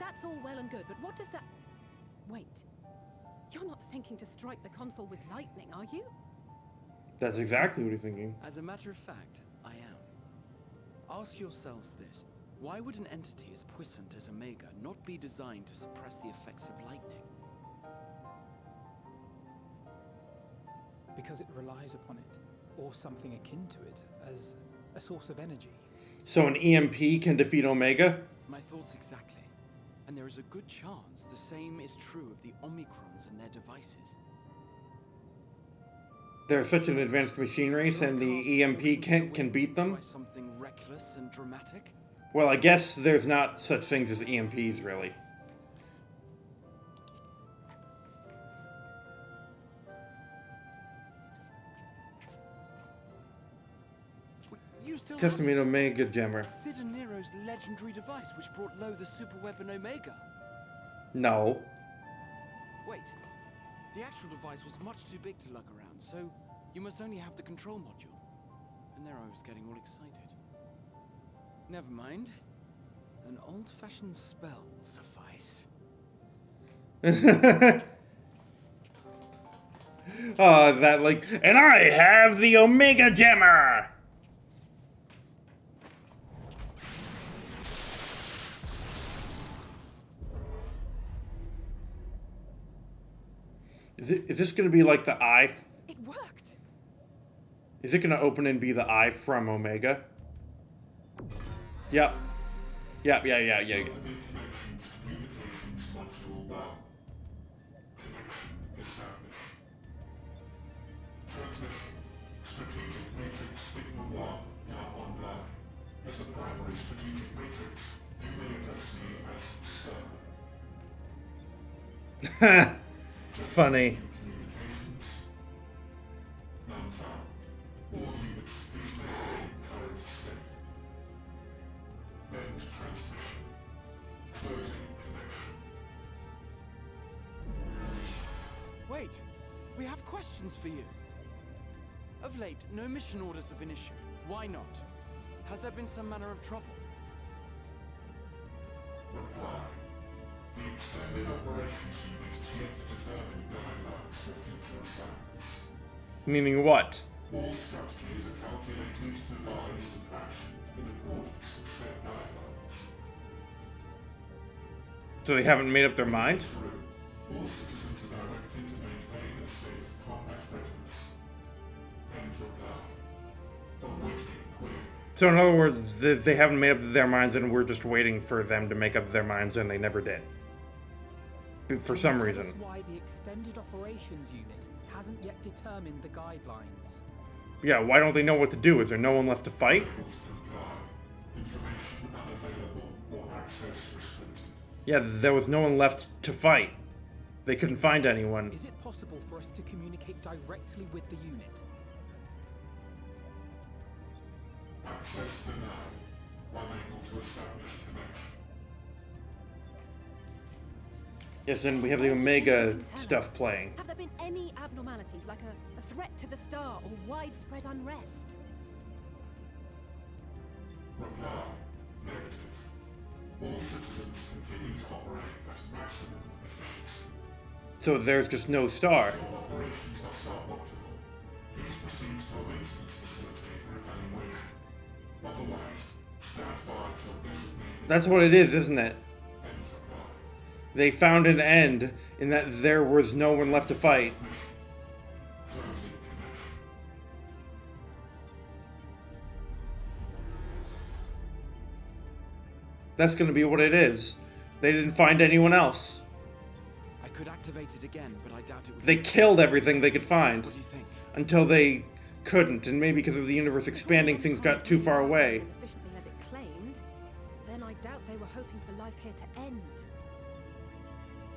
H: That's all well and good, but what does that... Wait. You're not thinking to strike the console with lightning, are you?
A: That's exactly what you're thinking.
T: As a matter of fact, I am. Ask yourselves this. Why would an entity as puissant as Omega not be designed to suppress the effects of lightning?
C: Because it relies upon it, or something akin to it, as a source of energy.
A: So an EMP can defeat Omega?
T: My thoughts exactly. And there is a good chance the same is true of the Omicrons and their devices.
A: They're such an advanced machine race, and the EMP can beat them?
T: Try something reckless and dramatic?
A: Well, I guess there's not such things as EMPs, really. Testing an Omega Jammer.
T: Sid and Nero's legendary device which brought low the superweapon Omega.
A: No.
T: Wait. The actual device was much too big to lug around, so you must only have the control module. And there I was getting all excited. Never mind. An old-fashioned spell will suffice.
A: Oh, that like... And I have the Omega Jammer! Is this going to be like the eye?
H: It worked.
A: Is it going to open and be the eye from Omega? Yep. Yep, yeah. Funny.
T: Wait, we have questions for you. Of late, no mission orders have been issued. Why not? Has there been some manner of trouble?
U: Reply. The Extended Operations Unit is yet to determine guidelines for future assignments.
A: Meaning what?
U: All strategies are calculated, devised, and actioned in accordance with set guidelines.
A: So they haven't made up their mind?
U: All citizens are directed to maintain a state of combat readiness. End reply. Awaiting query.
A: So in other words, they haven't made up their minds and we're just waiting for them to make up their minds and they never did. For some reason.
C: That's why the Extended Operations Unit hasn't yet determined the guidelines.
A: Yeah, why don't they know what to do? Is there no one left to fight?
U: Information unavailable or access restricted.
A: Yeah, there was no one left to fight. They couldn't find anyone.
C: Is it possible for us to communicate directly with the unit?
U: Access denied. Unable to establish connection.
A: Yes, and we have the Omega stuff playing.
H: Have there been any abnormalities, like a threat to the star or widespread unrest?
U: Reply. Negative. All citizens continue to operate at maximum efficiency.
A: So there's just no star.
U: All operations are suboptimal. Please proceed to a maintenance facility for evaluation. Otherwise, stand by till designated.
A: That's what it is, isn't it? They found an end in that there was no one left to fight. That's gonna be what it is. They didn't find anyone else.
T: I could activate it again, but I doubt it would.
A: They killed everything they could find.
T: What do you think?
A: Until they couldn't, and maybe because of the universe expanding, things got too far away.
H: As efficiently as it claimed, then I doubt they were hoping for life here to end.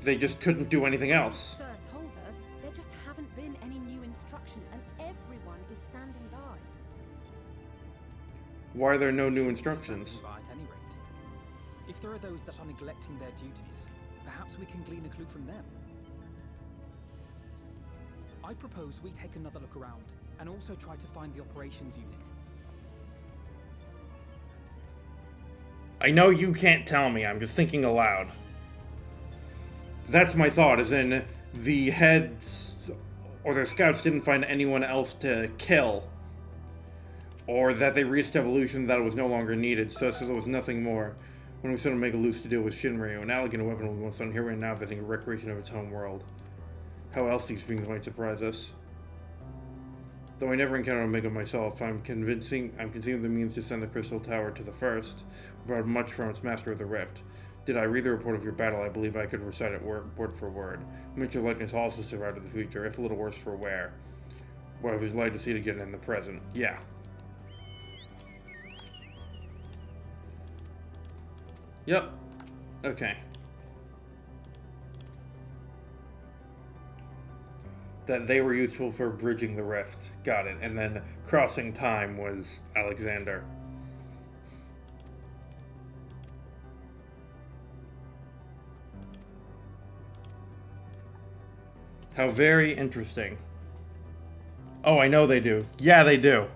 A: They just couldn't do anything else.
H: Sir told us there just haven't been any new instructions, and everyone is standing by.
A: Why are there no new instructions?
C: At any rate, if there are those that are neglecting their duties, perhaps we can glean a clue from them. I propose we take another look around, and also try to find the operations unit.
A: I know you can't tell me, I'm just thinking aloud. That's my thought, as in the heads or their scouts didn't find anyone else to kill. Or that they reached evolution that it was no longer needed, so there was nothing more. When we sent Omega loose to deal with Shinryu, an elegant weapon we once done here and now visiting a recreation of its home world. How else these beings might surprise us. Though I never encountered Omega myself, I'm conceiving the means to send the Crystal Tower to the First, without much from its master of the Rift. Did I read the report of your battle, I believe I could recite it word for word. Much likeness also survived to the future, if a little worse for wear. Well, I was glad to see it again in the present. Yeah. Yep. Okay. That they were useful for bridging the rift. Got it. And then crossing time was Alexander. How very interesting. Oh, I know they do. Yeah, they do.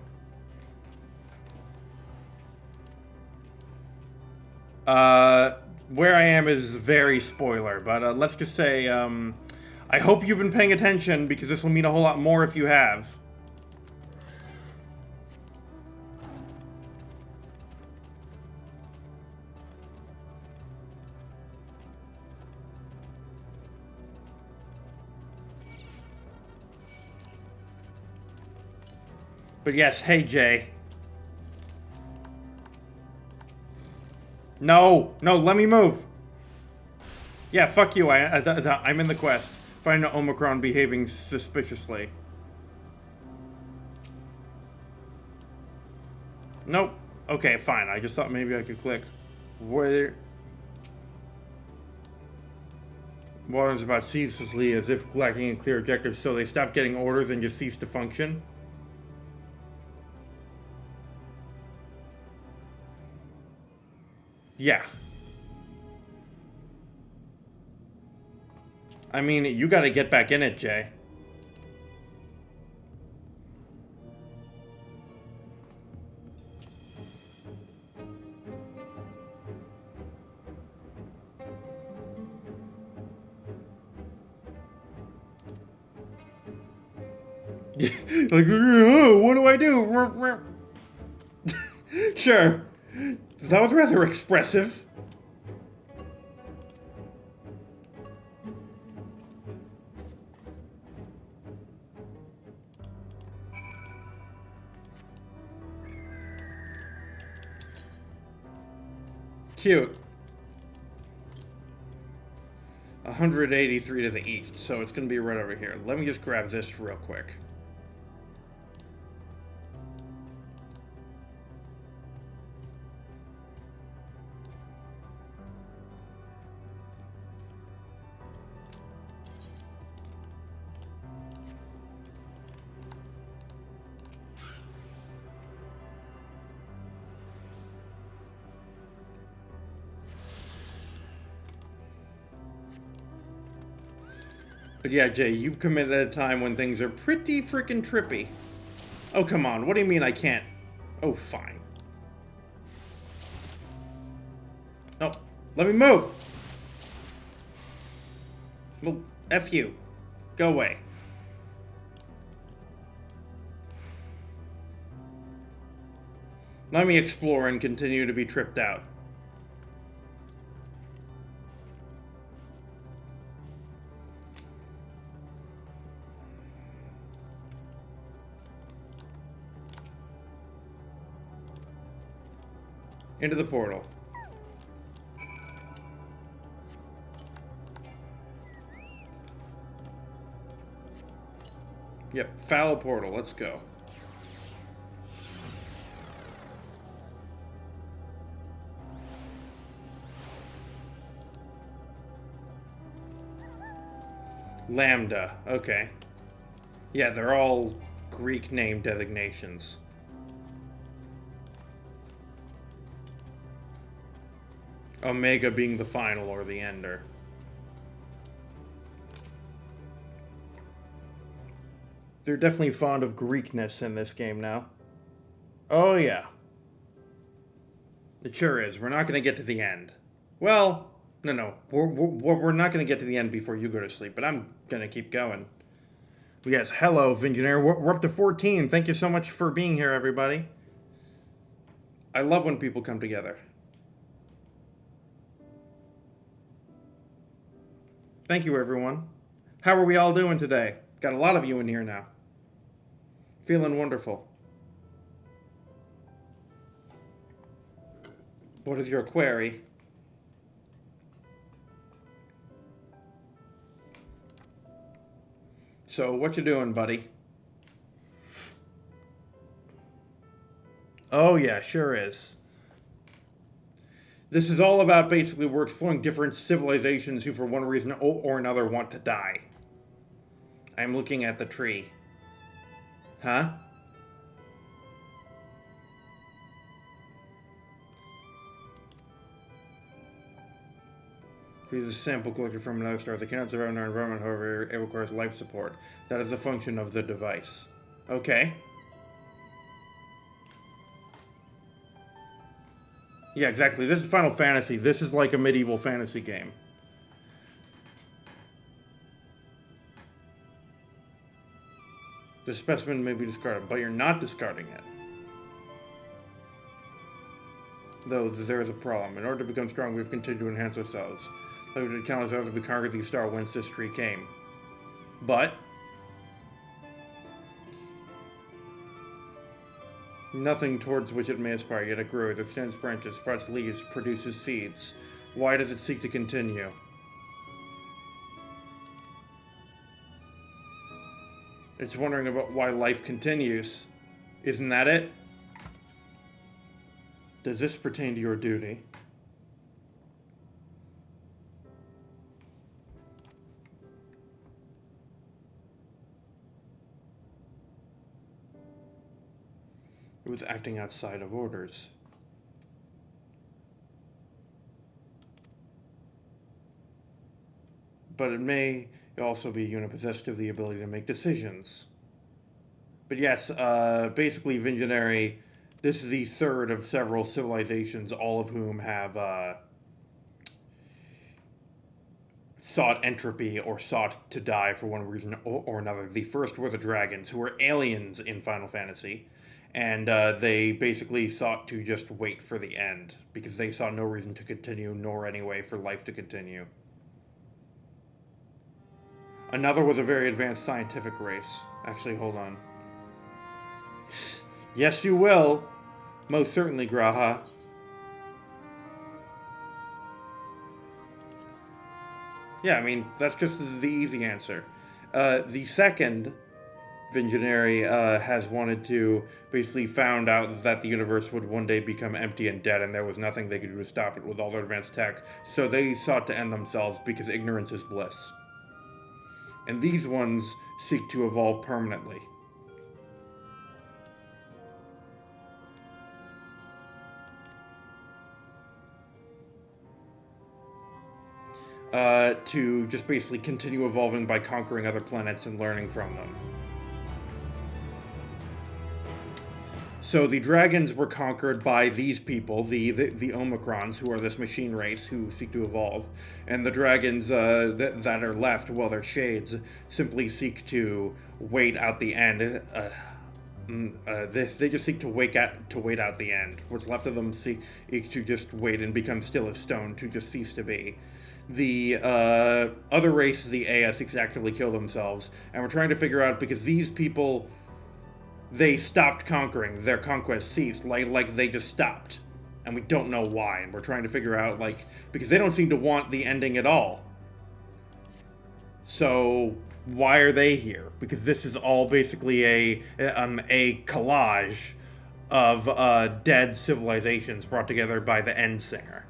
A: Where I am is very spoiler, but let's just say, I hope you've been paying attention, because this will mean a whole lot more if you have. But yes, hey Jay. No, no, let me move. Yeah, fuck you. I'm in the quest. Find an Omicron behaving suspiciously. Nope. Okay, fine. I just thought maybe I could click. Where? Warden's about ceaselessly as if lacking a clear objective, so they stop getting orders and just cease to function. Yeah. I mean, you gotta get back in it, Jay. Like, oh, what do I do? Sure. That was rather expressive. Cute. 183 to the east, so it's going to be right over here. Let me just grab this real quick. But yeah, Jay, you've committed at a time when things are pretty freaking trippy. Oh, come on. What do you mean I can't? Oh, fine. No. Let me move. Well, F you. Go away. Let me explore and continue to be tripped out. Into the portal. Yep, foul portal. Let's go. Lambda. Okay. Yeah, they're all Greek name designations. Omega being the final or the ender. They're definitely fond of Greekness in this game now. Oh yeah. It sure is. We're not going to get to the end. Well, no. We're not going to get to the end before you go to sleep, but I'm going to keep going. Yes, hello, Vingineer. We're up to 14. Thank you so much for being here, everybody. I love when people come together. Thank you, everyone. How are we all doing today? Got a lot of you in here now. Feeling wonderful. What is your query? So, what you doing, buddy? Oh yeah, sure is. This is all about basically we're exploring different civilizations who for one reason or another want to die. I'm looking at the tree. Huh? Here's a sample collected from another star. They cannot survive in our environment, however, it requires life support. That is the function of the device. Okay. Yeah, exactly. This is Final Fantasy. This is like a medieval fantasy game. The specimen may be discarded, but you're not discarding it. Though there is a problem. In order to become strong, we've continued to enhance ourselves. Limited countless others to conquer the star whence this tree came. But Nothing towards which it may aspire, yet it grows, extends branches, sprouts leaves, produces seeds. Why does it seek to continue? It's wondering about why life continues. Isn't that it? Does this pertain to your duty? It was acting outside of orders. But it may also be a unit possessed of the ability to make decisions. But yes, basically Visionary, this is the third of several civilizations, all of whom have sought entropy or sought to die for one reason or another. The first were the dragons, who were aliens in Final Fantasy, and they basically sought to just wait for the end, because they saw no reason to continue, nor any way for life to continue. Another was a very advanced scientific race. Actually, hold on. Yes, you will. Most certainly, Graha. Yeah, I mean, that's just the easy answer. The second Visionary has wanted to basically found out that the universe would one day become empty and dead, and there was nothing they could do to stop it with all their advanced tech, so they sought to end themselves because ignorance is bliss. And these ones seek to evolve permanently. To just basically continue evolving by conquering other planets and learning from them. So the dragons were conquered by these people, the Omicrons, who are this machine race who seek to evolve. And the dragons that are left, well, they're shades, simply seek to wait out the end. They just seek to wait out the end. What's left of them seek to just wait and become still as stone, to just cease to be. The other race, the Ea, seeks to actively kill themselves. And we're trying to figure out, because these people, they stopped conquering. Their conquest ceased. Like they just stopped. And we don't know why. And we're trying to figure out, because they don't seem to want the ending at all. So why are they here? Because this is all basically a collage of dead civilizations brought together by the End Singer.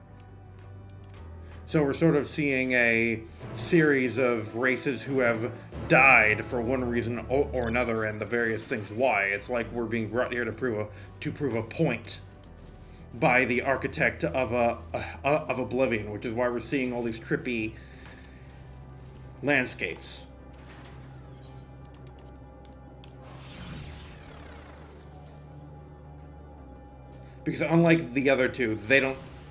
A: So we're sort of seeing a series of races who have died for one reason or another, and the various things why. It's like we're being brought here to prove a point by the architect of Oblivion, which is why we're seeing all these trippy landscapes. Because unlike the other two,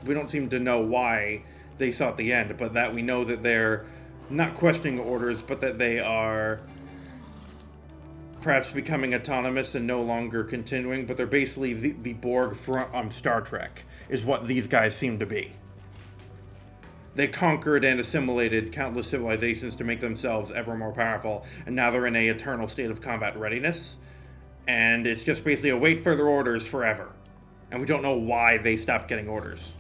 A: we don't seem to know why they sought the end, but that we know that they're not questioning orders, but that they are perhaps becoming autonomous and no longer continuing, but they're basically the Borg from Star Trek, is what these guys seem to be. They conquered and assimilated countless civilizations to make themselves ever more powerful, and now they're in an eternal state of combat readiness, and it's just basically a wait for their orders forever. And we don't know why they stopped getting orders.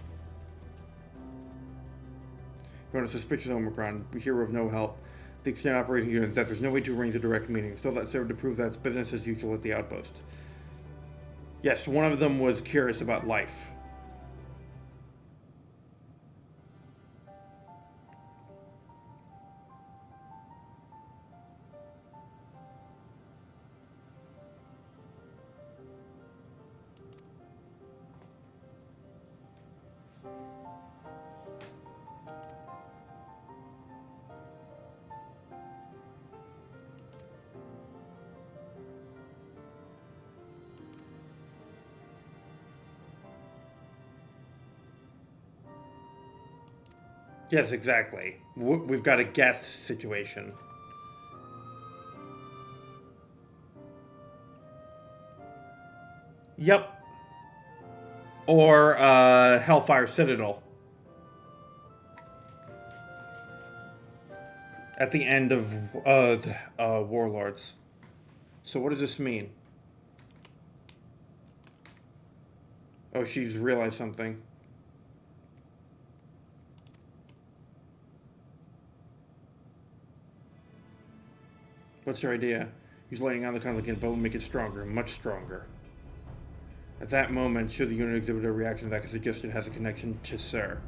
A: You're on a suspicious Omicron, be hero of no help. The extended operating unit that there's no way to arrange a direct meeting. Still, that served to prove that it's business as usual at the outpost. Yes, one of them was curious about life. Yes, exactly. We've got a Geth situation. Yep. Or Hellfire Citadel. At the end of Warlords. So what does this mean? Oh, she's realized something. What's her idea? He's lighting on the conflict again, but will make it stronger, much stronger. At that moment, should the unit exhibit a reaction that could suggest it has a connection to Sir?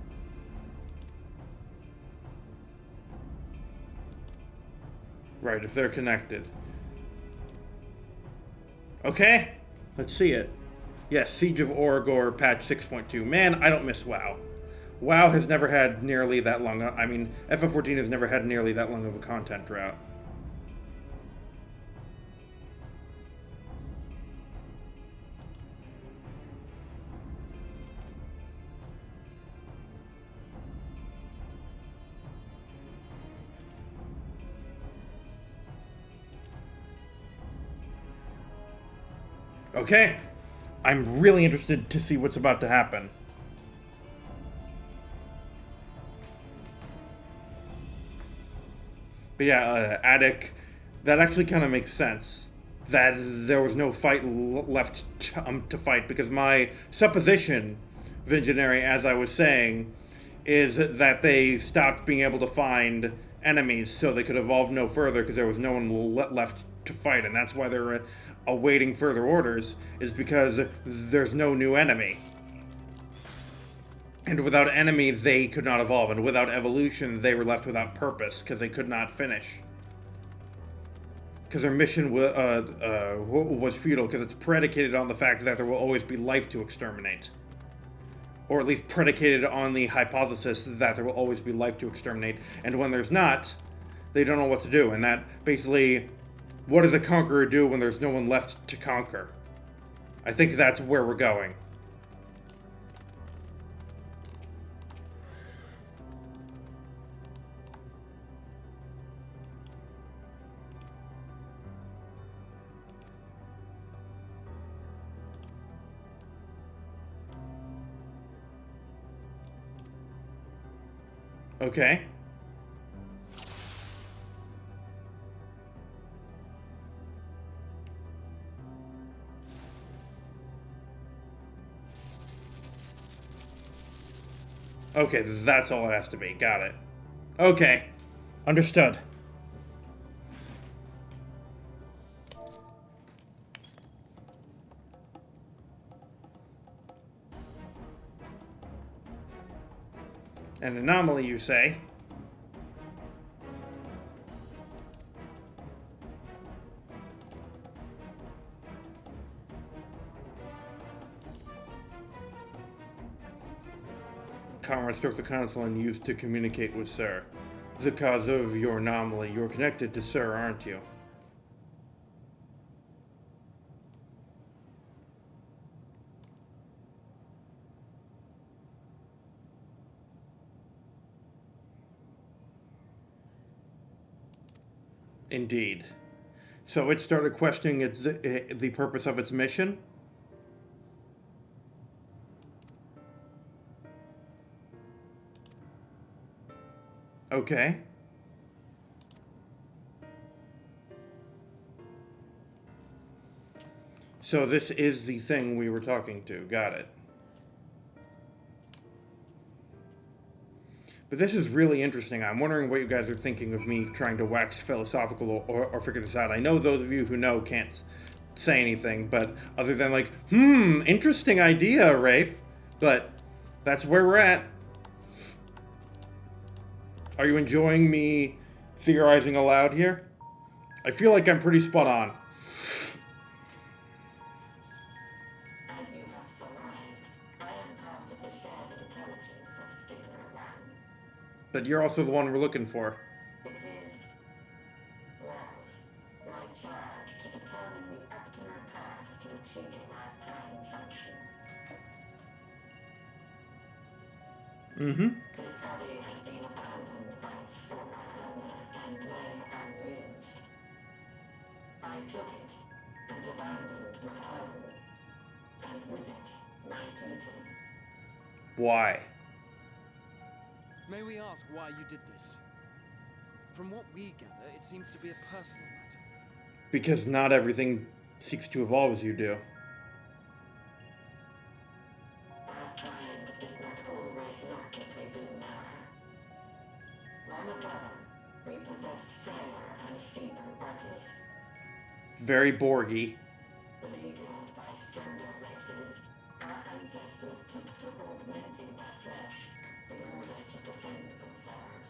A: Right, if they're connected. Okay, let's see it. Yes, Siege of Orgor, patch 6.2. Man, I don't miss WoW. WoW has never had nearly that long. I mean, FF14 has never had nearly that long of a content drought. Okay, I'm really interested to see what's about to happen. But yeah, Attic, that actually kind of makes sense. That there was no fight left to fight, because my supposition, Visionary, as I was saying, is that they stopped being able to find enemies so they could evolve no further because there was no one left to fight, and that's why they're awaiting further orders, is because there's no new enemy. And without enemy, they could not evolve, and without evolution, they were left without purpose because they could not finish. Because their mission was futile, because it's predicated on the fact that there will always be life to exterminate. Or at least predicated on the hypothesis that there will always be life to exterminate, and when there's not, they don't know what to do, and that basically, what does a conqueror do when there's no one left to conquer? I think that's where we're going. Okay. Okay, that's all it has to be. Got it. Okay. Understood. An anomaly, you say? Comrade struck the console and used to communicate with Sir. The cause of your anomaly. You're connected to Sir, aren't you? Indeed. So it started questioning the purpose of its mission? Okay. So this is the thing we were talking to. Got it. But this is really interesting. I'm wondering what you guys are thinking of me trying to wax philosophical or figure this out. I know those of you who know can't say anything, but other than like, interesting idea, Rafe. But that's where we're at. Are you enjoying me theorizing aloud here? I feel like I'm pretty spot on.
U: As you have surmised, I am part of the shared intelligence of Sigma 1.
A: But you're also the one we're looking for.
U: It was my charge to determine the optimal path to achieving my prime function. His body had been abandoned by its former owner and lay unused. I took it and abandoned my home, and with it, my duty.
A: Why?
T: May we ask why you did this? From what we gather, it seems to be a personal matter.
A: Because not everything seeks to evolve as you do. Very Borgy.
U: Beleaguered by stronger races, our ancestors took to augmenting their flesh in order to defend themselves.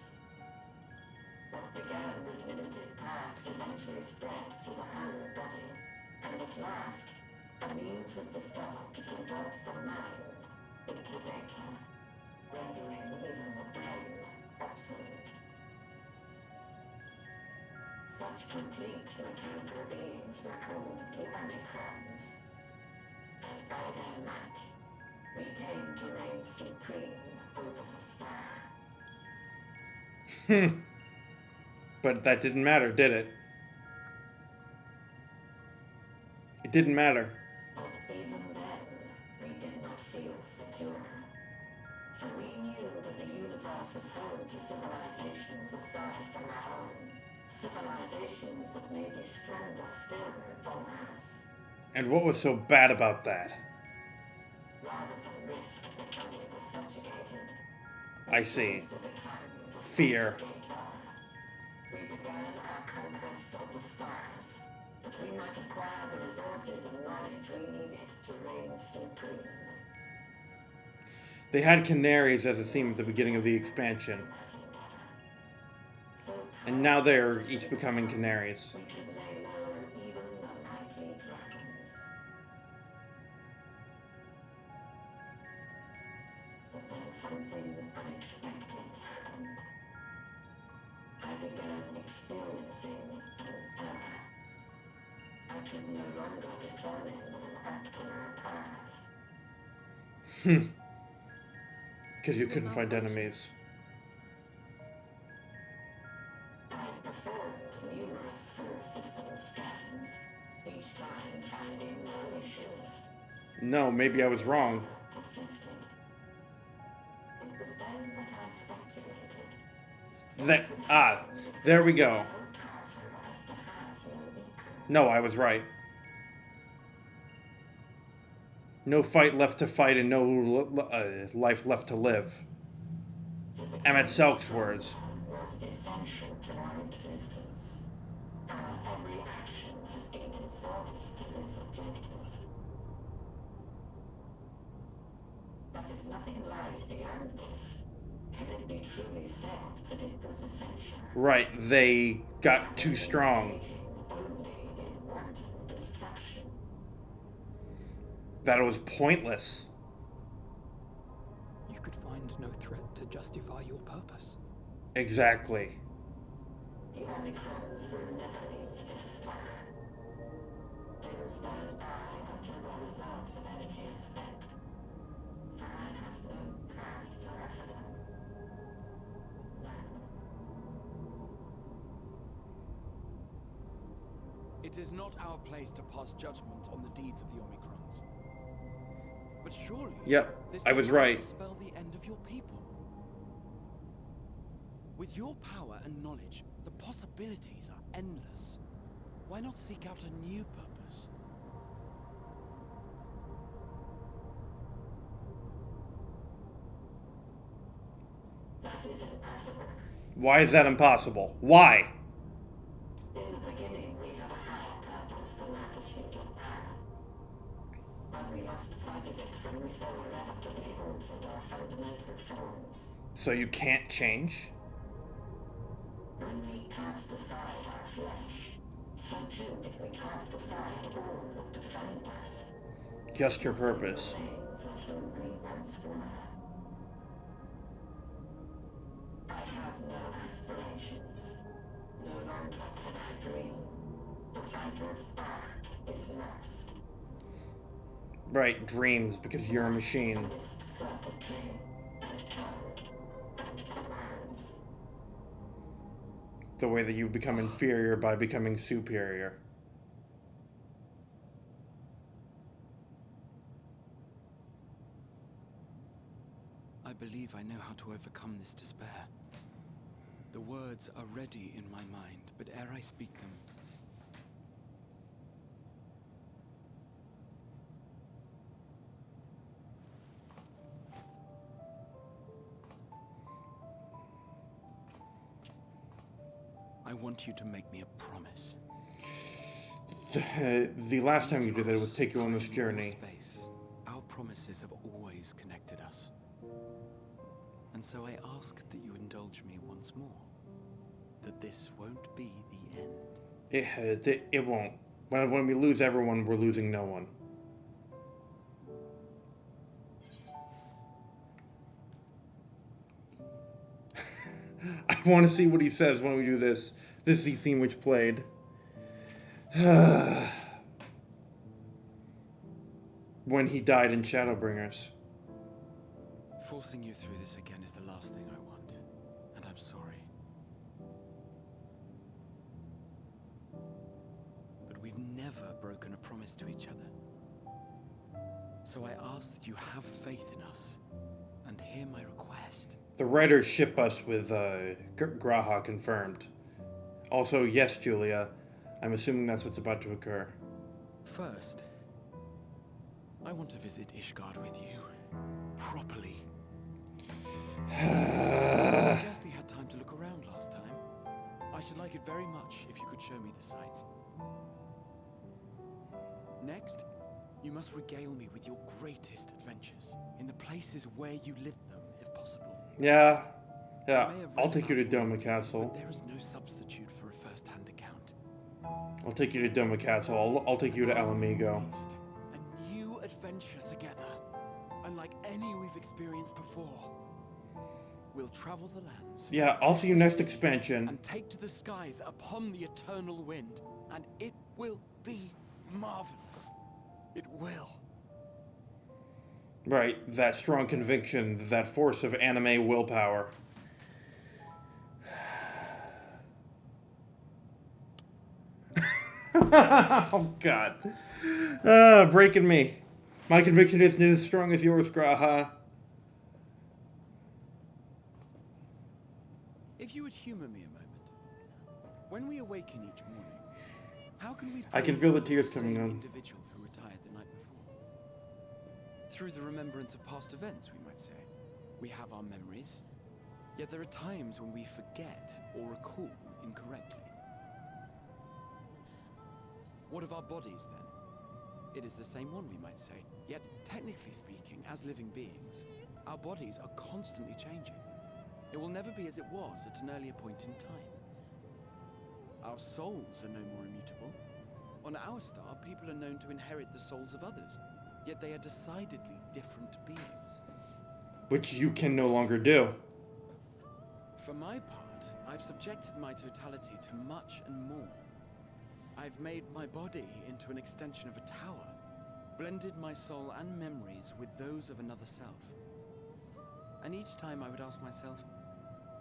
U: What began with limited parts eventually spread to the whole body, and at last, a means was discovered to convert the mind into data, rendering even the brain obsolete. Such complete mechanical beings were called the Omicrons, and by their might, we came to reign supreme over the star.
A: But that didn't matter, did it? It didn't matter.
U: But even then, we did not feel secure. For we knew that the universe was home to civilizations aside from our own. Civilizations that may be stronger still than us.
A: And what was so bad about that?
U: Rather than risk becoming subjugated,
A: I see. Fear.
U: we began our conquest of the stars, that we might acquire the resources and knowledge we needed to reign supreme.
A: They had canaries as a theme at the beginning of the expansion. And now they're each becoming canaries.
U: We could lay low even the mighty dragons. But then something unexpected happened. I began experiencing an error. I could no longer determine an optimal path.
A: Because you couldn't find enemies.
U: I performed numerous full system scans, each time finding no issues.
A: No, maybe I was wrong.
U: Persisted. It was then that I speculated.
A: There we go. No, I was right. No fight left to fight and no life left to live. Emmett Selk's words.
U: Was essential to our existence. Our every action has been in service to this objective. But if nothing lies beyond this, can it be truly said that it was essential?
A: Right, they got too strong.
U: Only in wanton destruction.
A: That it was pointless.
C: You could find no threat to justify your purpose.
A: Exactly.
U: The Omicrons will never leave this star. They will stand by until their reserves of energy is spent. For I have no path to offer them.
T: It is not our place to pass judgment on the deeds of the Omicrons. But surely,
A: Yep,
T: this
A: I was
T: does not
A: right.
T: dispel the end of your people. With your power and knowledge, the possibilities are endless. Why not seek out a new purpose?
U: That is impossible.
A: Why is that impossible? Why?
U: In the beginning, we had a higher purpose than our pursuit of power. But we lost sight of it when we so irrevocably altered our fundamental forms.
A: So you can't change?
U: When we cast aside our flesh, so too did we cast aside all that defined us.
A: Just your purpose.
U: Remains of who we once were. I have no aspirations. No longer can I dream. The vital spark is lost.
A: Right, dreams, because you're a machine.
U: Its circuitry and code and commands.
A: The way that you've become inferior by becoming superior.
T: I believe I know how to overcome this despair. The words are ready in my mind, but ere I speak them, I want you to make me a promise.
A: The last time you did that was take you on this journey.
T: Space. Our promises have always connected us. And so I ask that you indulge me once more. That this won't be the end.
A: It won't. When we lose everyone, we're losing no one. I want to see what he says when we do this. This is the theme which played. When he died in Shadowbringers.
T: Forcing you through this again is the last thing I want, and I'm sorry. But we've never broken a promise to each other. So I ask that you have faith in us, and hear my request.
A: The writers ship us with Graha confirmed. Also, yes, Julia. I'm assuming that's what's about to occur.
T: First, I want to visit Ishgard with you. Properly. I scarcely had time to look around last time. I should like it very much if you could show me the sights. Next, you must regale me with your greatest adventures, in the places where you lived them, if possible.
A: Yeah. I'll take you to Doma Castle.
T: But there is no substitute for a first-hand account.
A: I'll take you to Doma Castle. I'll take you to Alamigo.
T: A new adventure together, unlike any we've experienced before. We'll travel the lands.
A: Yeah, I'll see you next expansion.
T: And take to the skies upon the eternal wind, and it will be marvelous. It will.
A: Right, that strong conviction, that force of anime willpower. Oh, God. Breaking me. My conviction isn't as strong as yours, Graha.
T: If you would humor me a moment. When we awaken each morning, how can we...
A: I can feel the tears coming on.
T: ...individual who retired the night before? Through the remembrance of past events, we might say. We have our memories, yet there are times when we forget or recall incorrectly. What of our bodies, then? It is the same one, we might say, yet technically speaking, as living beings, our bodies are constantly changing. It will never be as it was at an earlier point in time. Our souls are no more immutable. On our star, people are known to inherit the souls of others, yet they are decidedly different beings.
A: Which you can no longer do.
T: For my part, I've subjected my totality to much and more. I've made my body into an extension of a tower, blended my soul and memories with those of another self. And each time I would ask myself,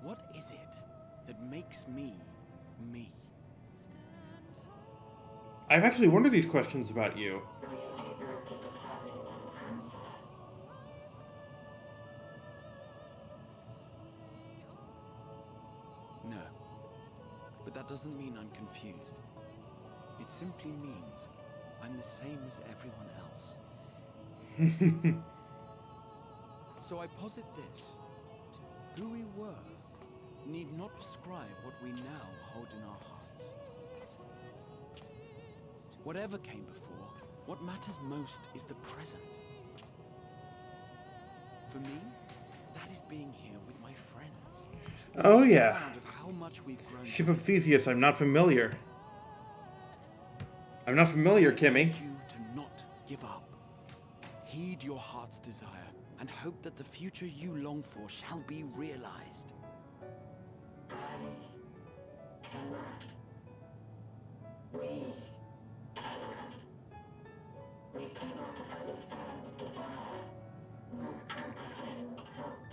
T: what is it that makes me, me?
A: I've actually wondered these questions about you.
T: No, but that doesn't mean I'm confused. It simply means I'm the same as everyone else. So I posit this. Who we were need not describe what we now hold in our hearts. Whatever came before, what matters most is the present. For me, that is being here with my friends.
A: Oh yeah.
T: Proud of how much we've grown.
A: Ship of Theseus, I'm not familiar. I'm not familiar, Kimmy.
T: You to not give up. Heed your heart's desire and hope that the future you long for shall be realized.
U: I cannot. We cannot. We cannot understand desire, nor comprehend hope.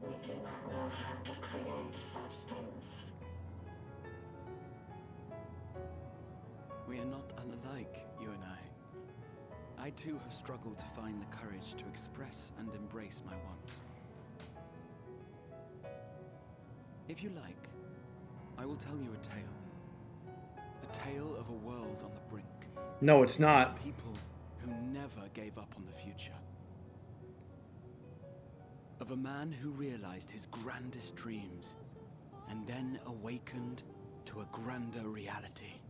U: We do not know how to create such things.
T: We are not unlike, you and I. I too have struggled to find the courage to express and embrace my wants. If you like, I will tell you a tale. A tale of a world on the brink.
A: No, it's not.
T: People who never gave up on the future. Of a man who realized his grandest dreams and then awakened to a grander reality.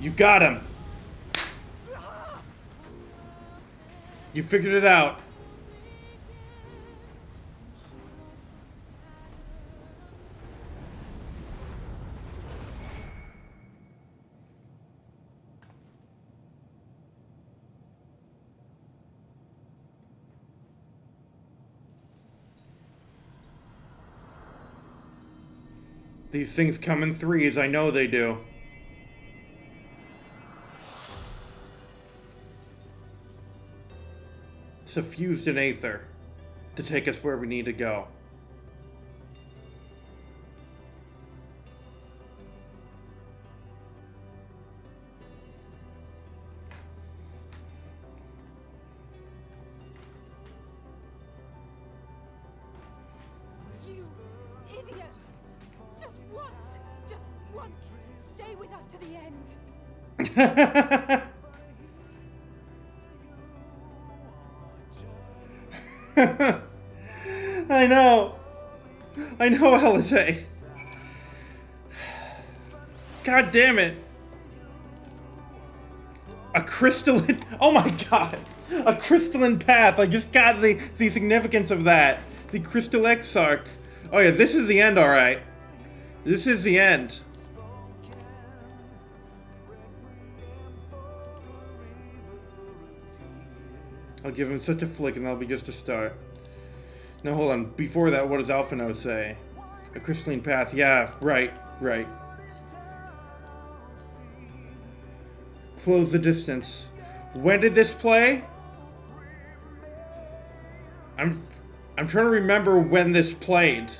A: You got him. You figured it out. These things come in threes, I know they do. Suffused in aether to take us where we need to go.
H: You idiot! Just once, stay with us to the end.
A: I know, Alisaie. God damn it. A crystalline, oh my god. A crystalline path, I just got the significance of that. The crystal exarch. Oh yeah, this is the end, alright. This is the end. I'll give him such a flick and that'll be just a start. Now hold on, before that, what does Alphinaud say? A crystalline path, yeah, right. Close the distance. When did this play? I'm trying to remember when this played.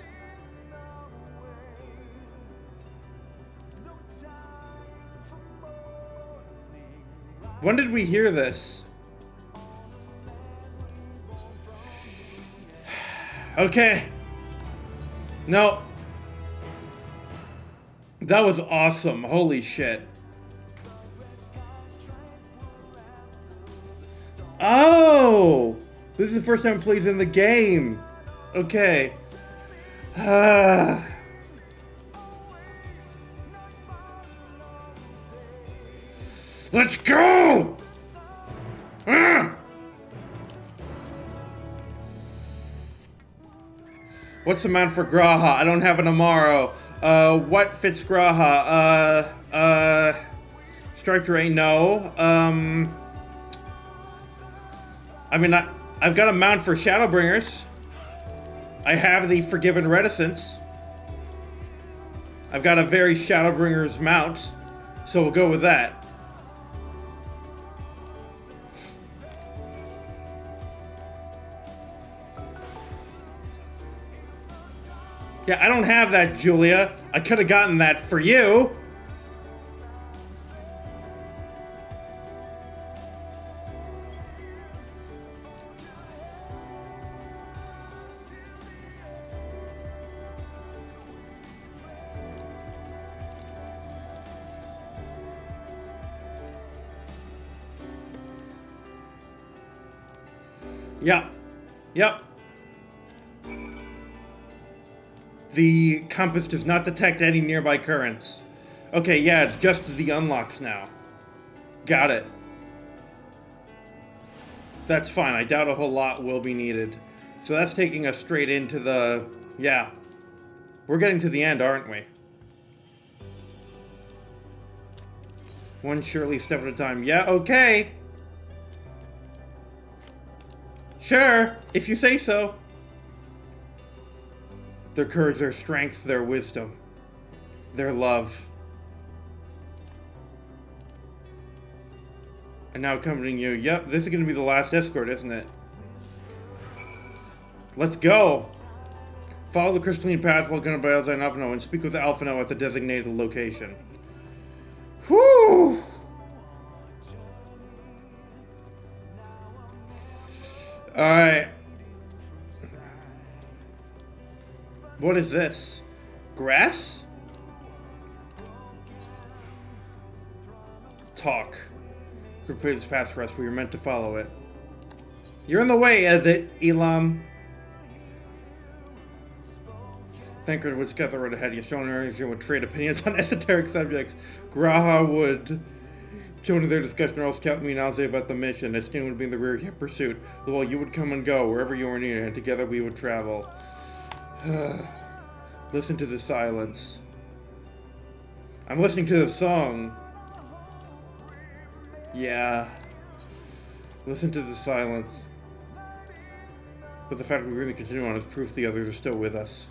A: When did we hear this? Okay. No. That was awesome. Holy shit. Oh! This is the first time it plays in the game. Okay. Let's go! What's the amount for G'raha? I don't have an Amaro. What fits G'raha? Striped Terrain? No. I mean, I've got a mount for Shadowbringers. I have the Forgiven Reticence. I've got a very Shadowbringers mount, so we'll go with that. Yeah, I don't have that, Julia. I could have gotten that for you. Yep. The compass does not detect any nearby currents. Okay, yeah, it's just the unlocks now. Got it. That's fine. I doubt a whole lot will be needed. So that's taking us straight into the... Yeah. We're getting to the end, aren't we? One surely step at a time. Yeah, okay. Sure, if you say so. Their courage, their strength, their wisdom, their love. And now accompanying you. Yep, this is going to be the last escort, isn't it? Let's go! Follow the crystalline path welcome by Elzine Alphinaud and speak with Alphinaud at the designated location. Whew! Alright. What is this? Grass? Talk. Prepare this path for us. We were meant to follow it. You're in the way, Elam. Thancred would scout the road ahead. You shown urgent would trade opinions on esoteric subjects. G'raha would Joining their discussion are also Captain Minaze about the mission. Estin would be in the rear in pursuit, while you would come and go wherever you were needed, and together we would travel. Listen to the silence. I'm listening to the song. Yeah. Listen to the silence. But the fact we really continue on is proof the others are still with us.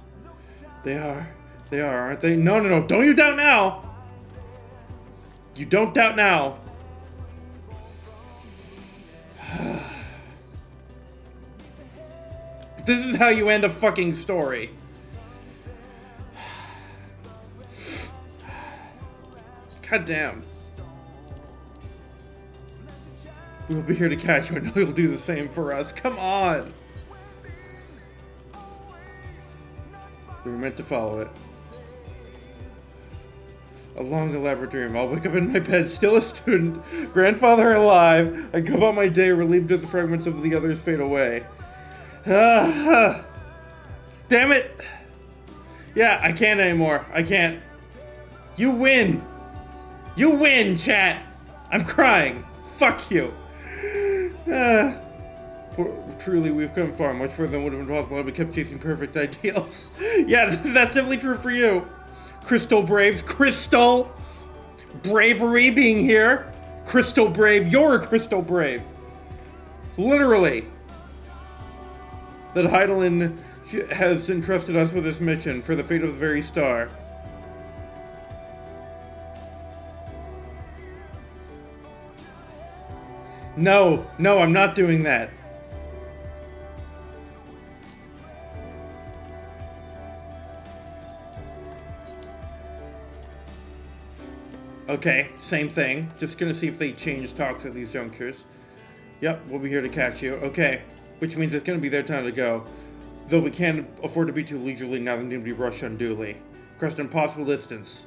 A: They are, aren't they? No, don't you doubt now! You don't doubt now! This is how you end a fucking story. God damn. We'll be here to catch you, and you'll do the same for us. Come on! We were meant to follow it. A long, elaborate dream. I'll wake up in my bed, still a student, grandfather alive. I go about my day relieved as the fragments of the others fade away. Damn it! Yeah, I can't anymore. I can't. You win! You win, chat! I'm crying. Fuck you. Truly, we've come far, much further than would have been possible had we kept chasing perfect ideals. Yeah, that's definitely true for you. Crystal Braves. Crystal! Bravery being here. Crystal Brave. You're a Crystal Brave. Literally. That Hydaelyn has entrusted us with this mission for the fate of the very star. No, I'm not doing that. Okay, same thing. Just gonna see if they change talks at these junctures. Yep, we'll be here to catch you. Okay, which means it's gonna be their time to go. Though we can't afford to be too leisurely now than to be rushed unduly. Across an impossible distance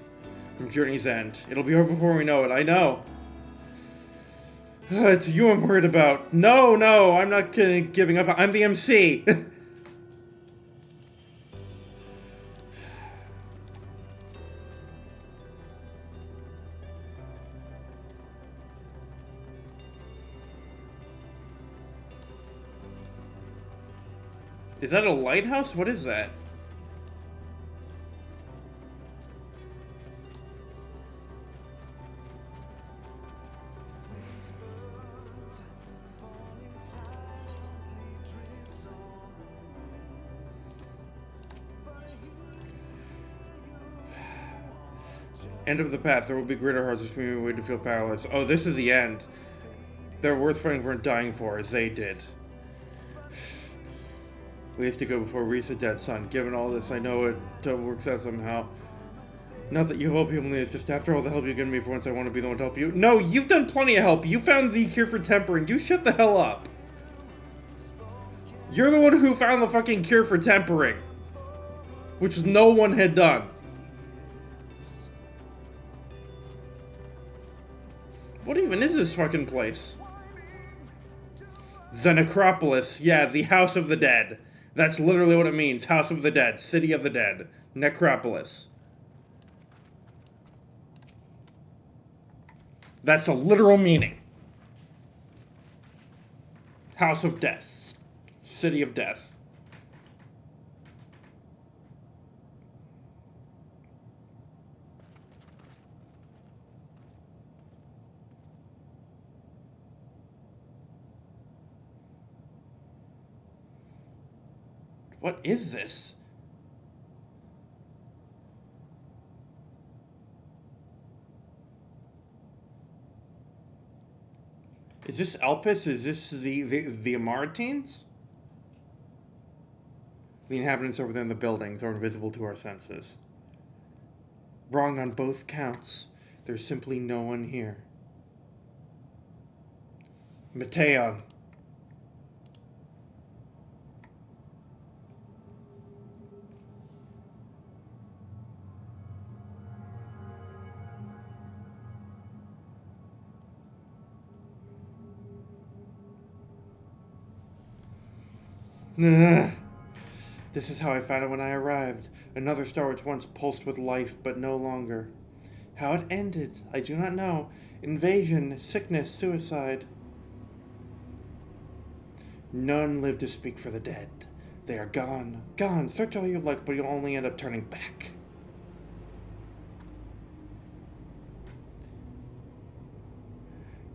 A: from journey's end. It'll be over before we know it, I know. It's you I'm worried about. No, I'm not giving up. I'm the MC. Is that a lighthouse? What is that? End of the path. There will be greater hearts of swimming away to feel powerless. Oh, this is the end. They're worth fighting for and dying for, as they did. We have to go before Risa dead, son. Given all this, I know it works out somehow. Not that you help people need, it's just after all the help you've given me for once, I want to be the one to help you. No, you've done plenty of help. You found the cure for tempering. You shut the hell up. You're the one who found the fucking cure for tempering. Which no one had done. What even is this fucking place? The Necropolis. Yeah, the House of the Dead. That's literally what it means. House of the Dead. City of the Dead. Necropolis. That's the literal meaning. House of Death. City of Death. What is this? Is this Elpis? Is this the Amarantines? The inhabitants are within the buildings are invisible to our senses. Wrong on both counts. There's simply no one here. Mateon. This is how I found it when I arrived. Another star which once pulsed with life, but no longer. How it ended, I do not know. Invasion, sickness, suicide. None live to speak for the dead. They are gone. Gone. Search all you like, but you'll only end up turning back.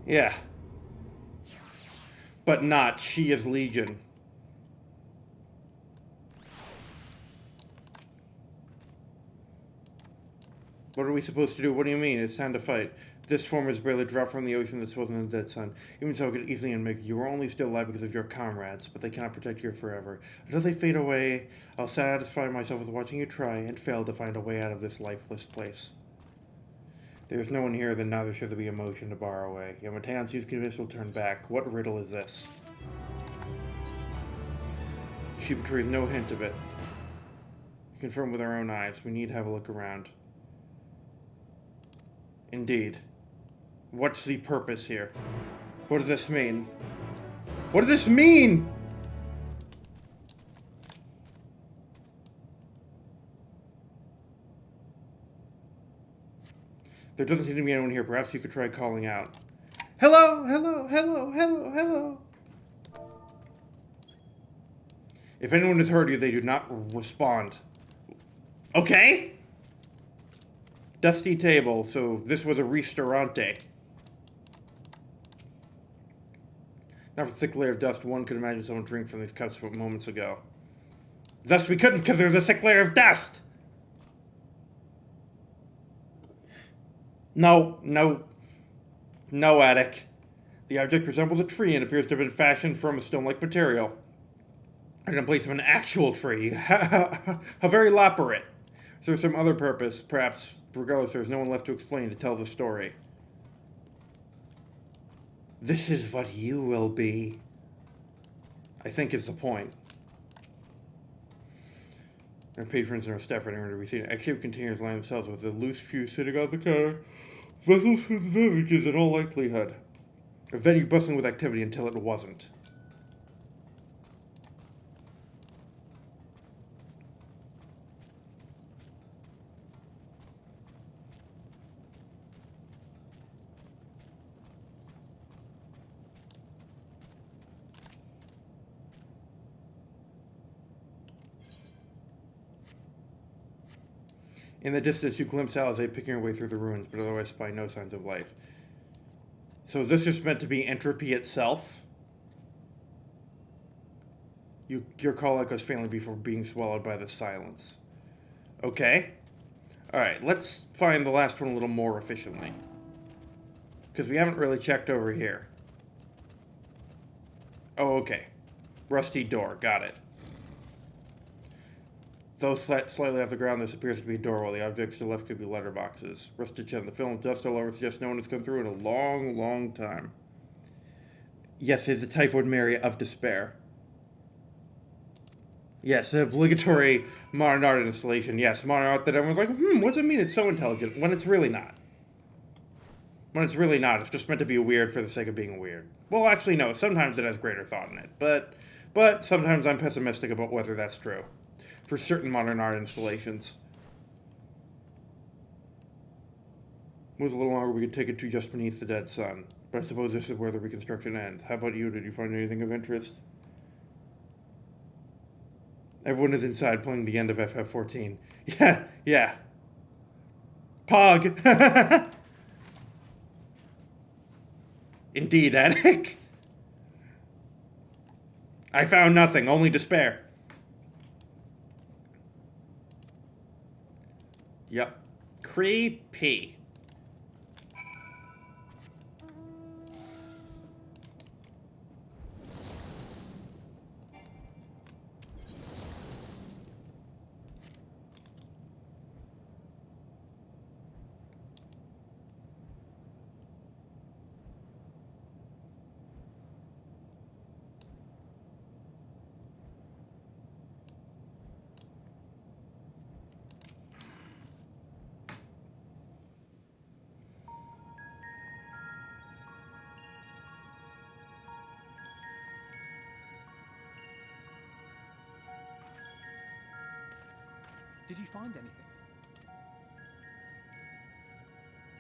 A: Yeah. But not. She is Legion. What are we supposed to do? What do you mean? It's time to fight. This form is barely dropped from the ocean that swells in the dead sun. Even so, it could easily unmake you. You are only still alive because of your comrades, but they cannot protect you forever. Until they fade away, I'll satisfy myself with watching you try and fail to find a way out of this lifeless place. There is no one here, then neither should there be a motion to bar away. Yamateon's use convinced will turn back. What riddle is this? She betrays no hint of it. Confirm with our own eyes. We need to have a look around. Indeed. What's the purpose here? What does this mean? What does this mean? There doesn't seem to be anyone here. Perhaps you could try calling out. Hello, hello, hello, hello, hello. If anyone has heard you, they do not respond. Okay? Dusty table, so this was a ristorante. Not for the thick layer of dust, one could imagine someone drinking from these cups moments ago. Thus we couldn't, because there's a thick layer of dust! No, no. No, Attic. The object resembles a tree and appears to have been fashioned from a stone-like material. And in place of an actual tree. How very elaborate. Is there some other purpose? Perhaps, regardless, there's no one left to explain, to tell the story. This is what you will be, I think is the point. Our patrons and our staff are anywhere to be seen. Exhibit containers line themselves with a loose few sitting on the counter. Vessels with beverages in all likelihood. A venue bustling with activity until it wasn't. In the distance, you glimpse Alizé picking her way through the ruins, but otherwise spy no signs of life. So is this just meant to be entropy itself? Your call echoes faintly before being swallowed by the silence. Okay. Alright, let's find the last one a little more efficiently. Because we haven't really checked over here. Oh, okay. Rusty door, got it. Though slightly off the ground, this appears to be a door, while the objects to the left could be letterboxes. Rusted chest. The film dust all over suggests no one has come through in a long, long time. Yes, it's a typhoid Mary of despair. Yes, the obligatory modern art installation. Yes, modern art that everyone's like, what does it mean it's so intelligent? When it's really not. When it's really not. It's just meant to be weird for the sake of being weird. Well, actually, no. Sometimes it has greater thought in it. But sometimes I'm pessimistic about whether that's true. For certain modern art installations. With a little longer, we could take it to just beneath the dead sun. But I suppose this is where the reconstruction ends. How about you? Did you find anything of interest? Everyone is inside playing the end of FF14. Yeah. Pog! Indeed, Attic. I found nothing, only despair. Yep. Creepy.
C: Did you find anything?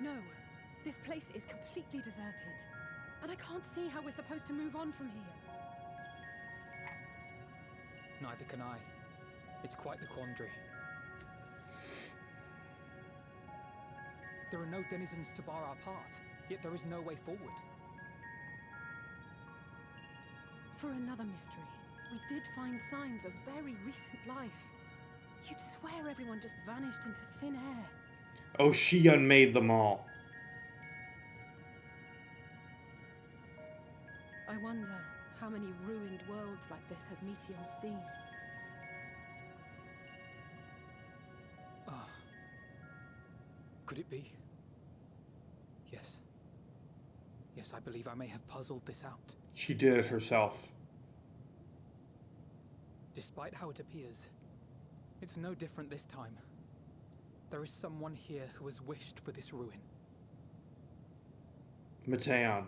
H: No. This place is completely deserted. And I can't see how we're supposed to move on from here.
C: Neither can I. It's quite the quandary. There are no denizens to bar our path, yet there is no way forward.
H: For another mystery, we did find signs of very recent life. You'd swear everyone just vanished into thin air.
A: Oh, she unmade them all.
H: I wonder how many ruined worlds like this has Meteor seen.
C: Ah. Could it be? Yes. Yes, I believe I may have puzzled this out.
A: She did it herself.
C: Despite how it appears, it's no different this time. There is someone here who has wished for this ruin.
A: Mateon.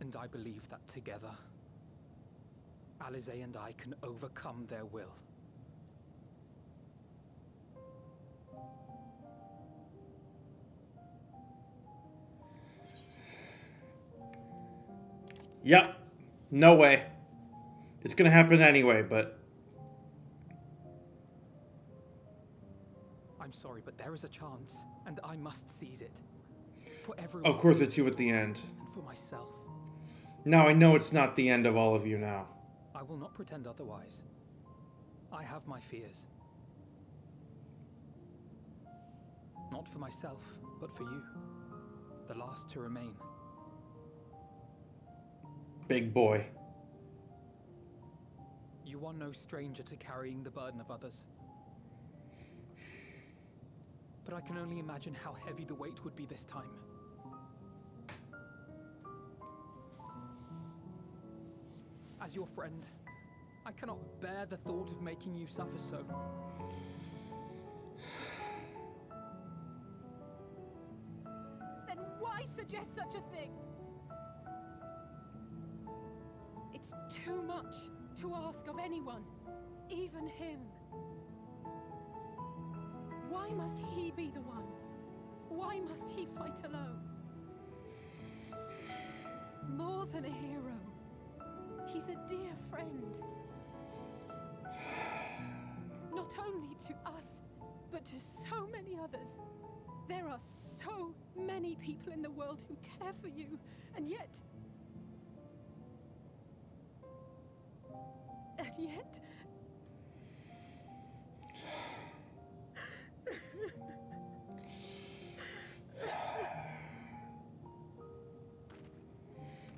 C: And I believe that together, Alisaie and I can overcome their will.
A: Yep. No way. It's gonna happen anyway, but...
C: I'm sorry, but there is a chance, and I must seize it. For everyone.
A: Of course it's you at the end.
C: And for myself.
A: Now I know it's not the end of all of you now.
C: I will not pretend otherwise. I have my fears. Not for myself, but for you. The last to remain.
A: Big boy.
C: You are no stranger to carrying the burden of others. But I can only imagine how heavy the weight would be this time. As your friend, I cannot bear the thought of making you suffer so.
H: Then why suggest such a thing? It's too much to ask of anyone, even him. Why must he be the one? Why must he fight alone? More than a hero, he's a dear friend. Not only to us, but to so many others. There are so many people in the world who care for you, and yet...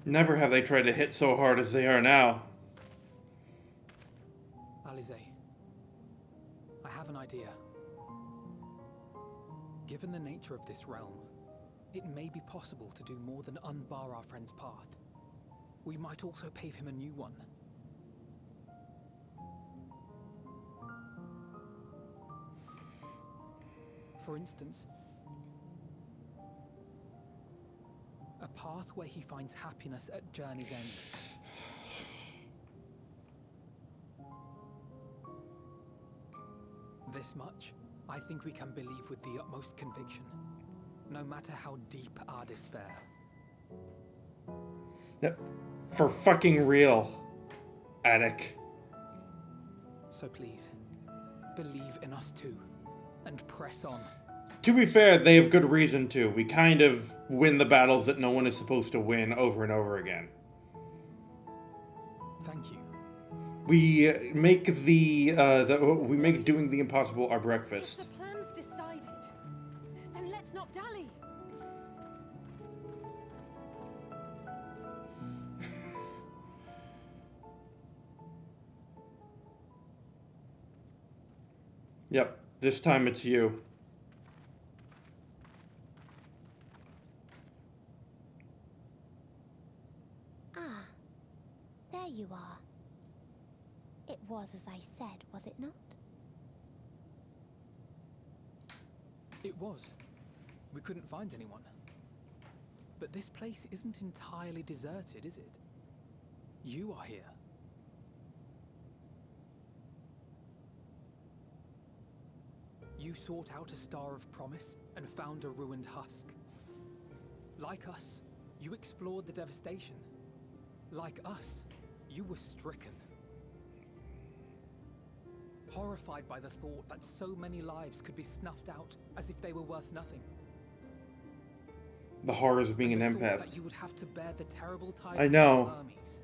A: Never have they tried to hit so hard as they are now.
C: Alisaie, I have an idea. Given the nature of this realm, it may be possible to do more than unbar our friend's path. We might also pave him a new one. For instance, a path where he finds happiness at journey's end. This much, I think we can believe with the utmost conviction, no matter how deep our despair.
A: Yep. For fucking real, Attic.
C: So please, believe in us too, and press on.
A: To be fair, they have good reason to. We kind of win the battles that no one is supposed to win over and over again.
C: Thank you.
A: We make we make doing the impossible our breakfast.
H: If the plan's decided, then let's not dally.
A: Yep, this time it's you.
K: Ah, there you are. It was as I said, was it not?
C: It was. We couldn't find anyone. But this place isn't entirely deserted, is it? You are here. You sought out a star of promise and found a ruined husk. Like us, you explored the devastation. Like us, you were stricken. Horrified by the thought that so many lives could be snuffed out as if they were worth nothing.
A: The horrors of being an
C: And the thought
A: empath.
C: that you would have to bear the terrible tidings
A: I know.
C: to Hermes.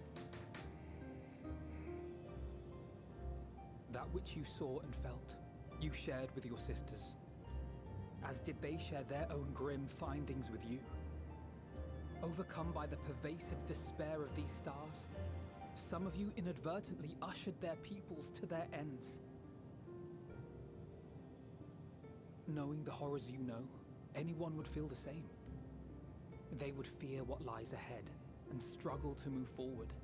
C: That which you saw and felt, you shared with your sisters, as did they share their own grim findings with you. Overcome by the pervasive despair of these stars, some of you inadvertently ushered their peoples to their ends. Knowing the horrors you know, anyone would feel the same. They would fear what lies ahead and struggle to move forward.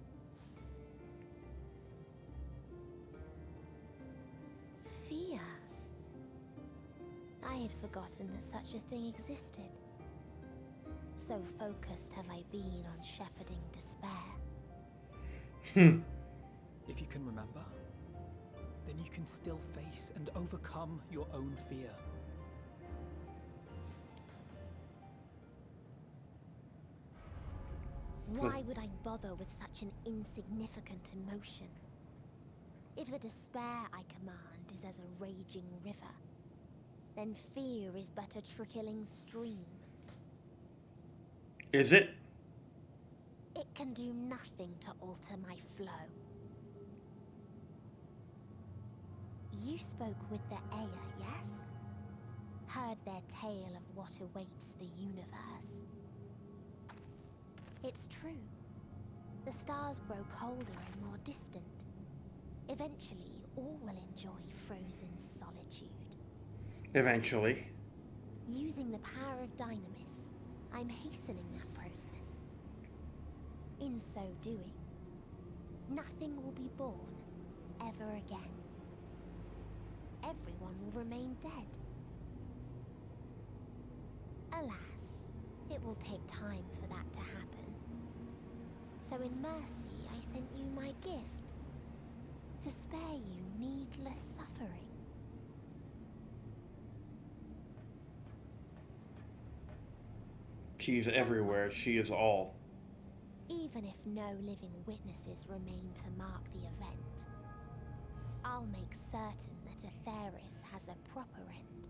K: Fear. I had forgotten that such a thing existed. So focused have I been on shepherding despair.
C: If you can remember, then you can still face and overcome your own fear.
K: Why would I bother with such an insignificant emotion? If the despair I command is as a raging river, then fear is but a trickling stream.
A: Is it?
K: It can do nothing to alter my flow. You spoke with the Aya, yes? Heard their tale of what awaits the universe. It's true. The stars grow colder and more distant. Eventually, all will enjoy frozen solitude.
A: Eventually.
K: Using the power of Dynamis, I'm hastening that process. In so doing, nothing will be born ever again. Everyone will remain dead. Alas, it will take time for that to happen. So in mercy, I sent you my gift, to spare you needless suffering.
A: She's everywhere. She is all.
K: Even if no living witnesses remain to mark the event, I'll make certain that Atheris has a proper end.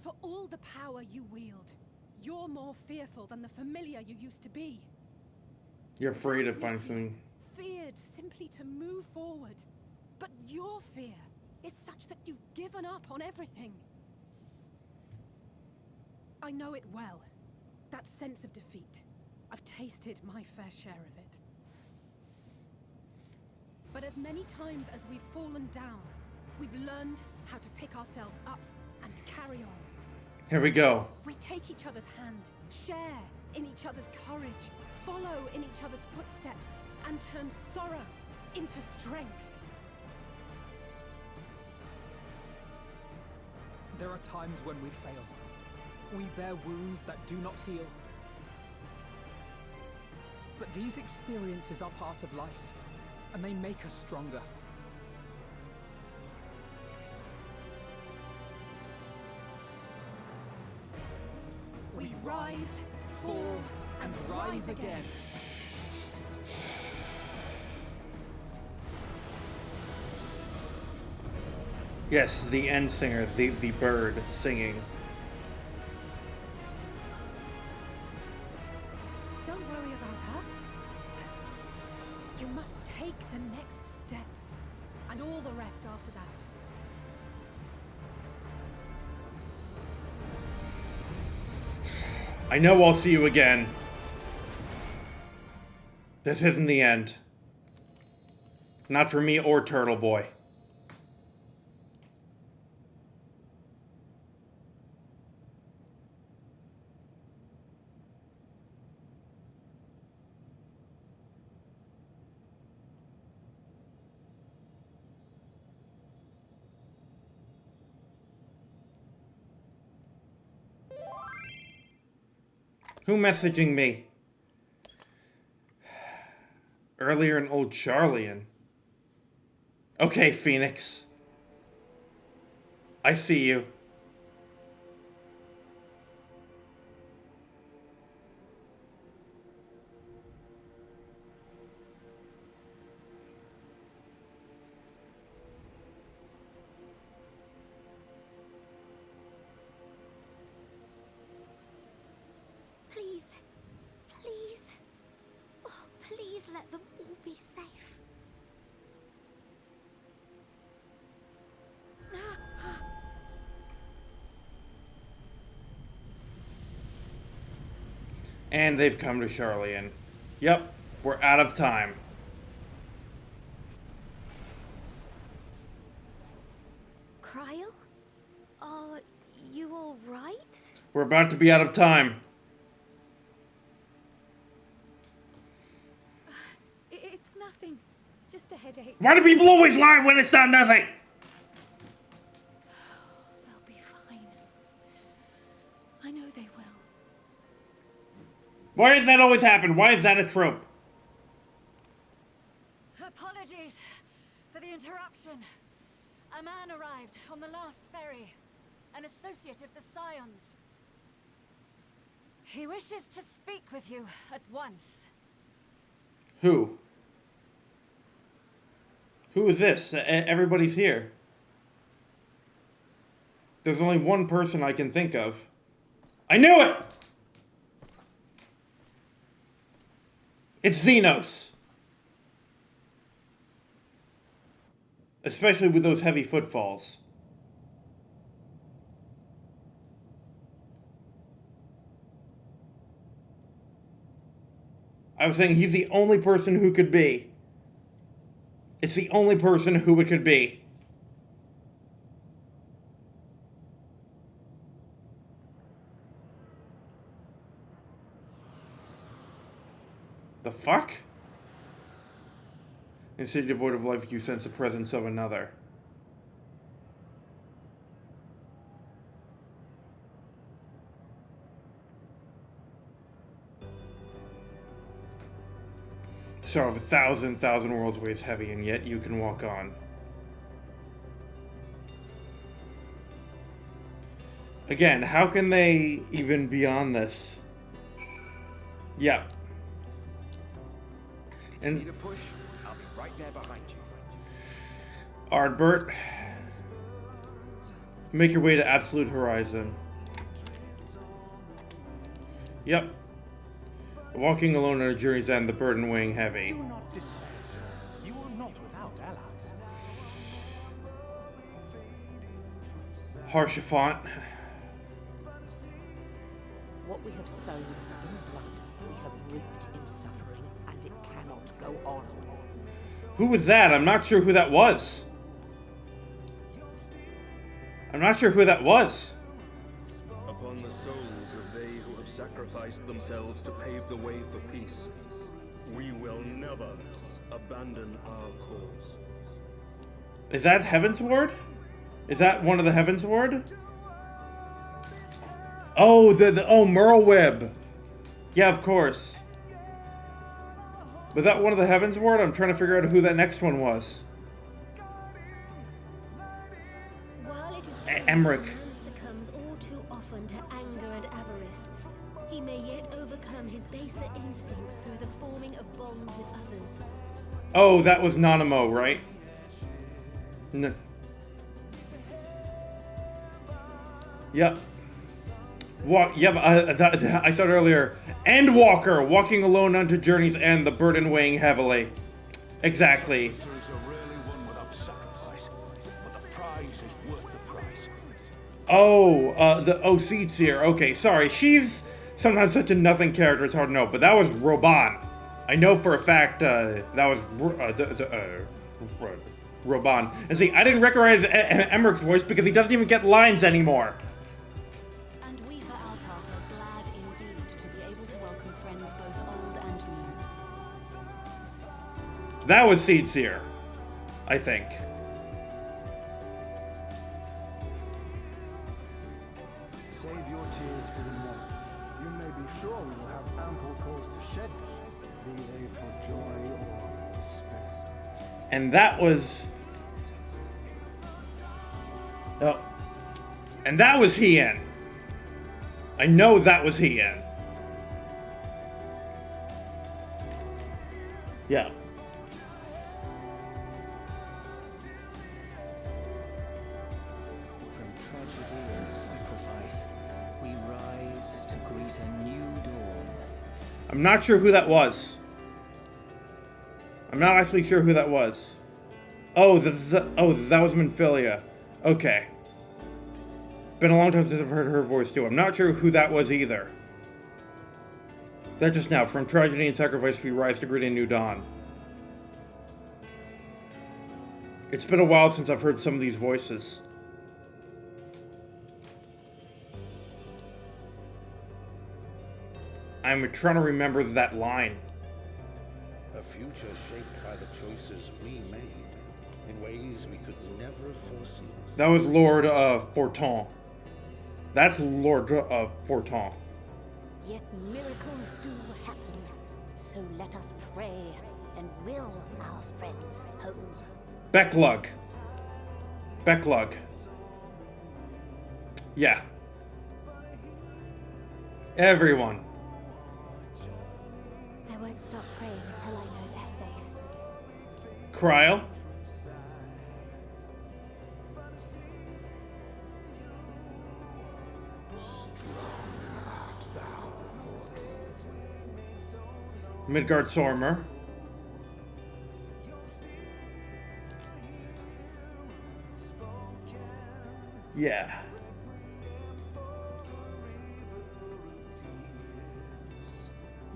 H: For all the power you wield, you're more fearful than the familiar you used to be.
A: You're afraid to find something.
H: Feared simply to move forward. But your fear is such that you've given up on everything. I know it well. That sense of defeat. I've tasted my fair share of it. But as many times as we've fallen down, we've learned how to pick ourselves up and carry on.
A: Here we go.
H: We take each other's hand, share in each other's courage, follow in each other's footsteps, and turn sorrow into strength.
C: There are times when we fail. We bear wounds that do not heal. But these experiences are part of life, and they make us stronger. We rise, fall, and rise again.
A: Yes, the end singer, the bird singing.
H: Don't worry about us. You must take the next step, and all the rest after that.
A: I know I'll see you again. This isn't the end. Not for me or Turtle Boy. Who messaging me? Earlier in Old Charlian. Okay, Phoenix. I see you.
K: Please. Please. Oh, please let them all be safe.
A: And they've come to Charlian. Yep, we're out of time.
K: Cryle? Are you all right?
A: We're about to be out of time.
B: It's nothing. Just a headache.
A: Why do people always lie when it's not nothing?
B: They'll be fine. I know they will.
A: Why does that always happen? Why is that a trope?
P: Apologies for the interruption. A man arrived on the last ferry, an associate of the Scions. He wishes to speak with you at once.
A: Who? Who is this? Everybody's here. There's only one person I can think of. I knew it! It's Xenos. Especially with those heavy footfalls. I was saying he's the only person who could be. It's the only person who it could be. The fuck? In a city devoid of life, you sense the presence of another. So of 1,000 worlds weighs heavy, and yet you can walk on. Again, how can they even be on this? Yeah. And
M: need a push? I'll be right there behind you.
A: Ardbert, make your way to Absolute Horizon. Yep. Walking alone on a journey's end, the burden weighing heavy.
M: Do not despair, sir. You are not without allies.
A: Harshafont.
V: What we have sown in blood, we have reaped in suffering, and it cannot go on.
A: Who was that? I'm not sure who that was. I'm not sure who that was.
L: Upon the souls of they who have sacrificed themselves to pave the way for peace, we will never abandon our cause.
A: Is that Heavensward? Is that one of the Heavensward? Oh, oh, Merlweb. Yeah, of course. Was that one of the Heavensward? I'm trying to figure out who that next one was. Emmerich.
P: Man succumbs all too often to anger and avarice. He may yet overcome his baser instincts through the forming of bonds with others.
A: Oh, that was Nanamo, right? Yep. Yep, I thought earlier. Endwalker, walking alone onto journey's end, the burden weighing heavily. Exactly. Oh, Seedseer. Okay, sorry. She's sometimes such a nothing character, it's hard to know. But that was Roban. I know for a fact that was Roban. And see, I didn't recognize Emmerich's voice because he doesn't even get lines anymore.
D: And we for our part are glad indeed to be able to welcome friends both old and new.
A: That was Seedseer, I think.
W: Save your tears for the morrow. You may be sure we will have ample cause to shed them, be they for joy or
A: And that was... Oh. And that was Hien. I know that was Hien. Yeah.
I: From tragedy and sacrifice, we rise to greet a new dawn.
A: I'm not sure who that was. I'm not actually sure who that was. Oh, that was Minfilia. Okay. Been a long time since I've heard her voice too. I'm not sure who that was either. That just now, from tragedy and sacrifice we rise to greet a new dawn. It's been a while since I've heard some of these voices. I'm trying to remember that line.
L: A future shaped by the choices we made in ways we could never foresee.
A: That was Lord Forton. That's Lord Forton.
V: Yet miracles do happen, so let us pray and will our friends home.
A: Becklug. Becklug. Yeah. Everyone.
V: I won't stop praying until I know they're safe.
A: Cryo. Midgard Sormer. Yeah.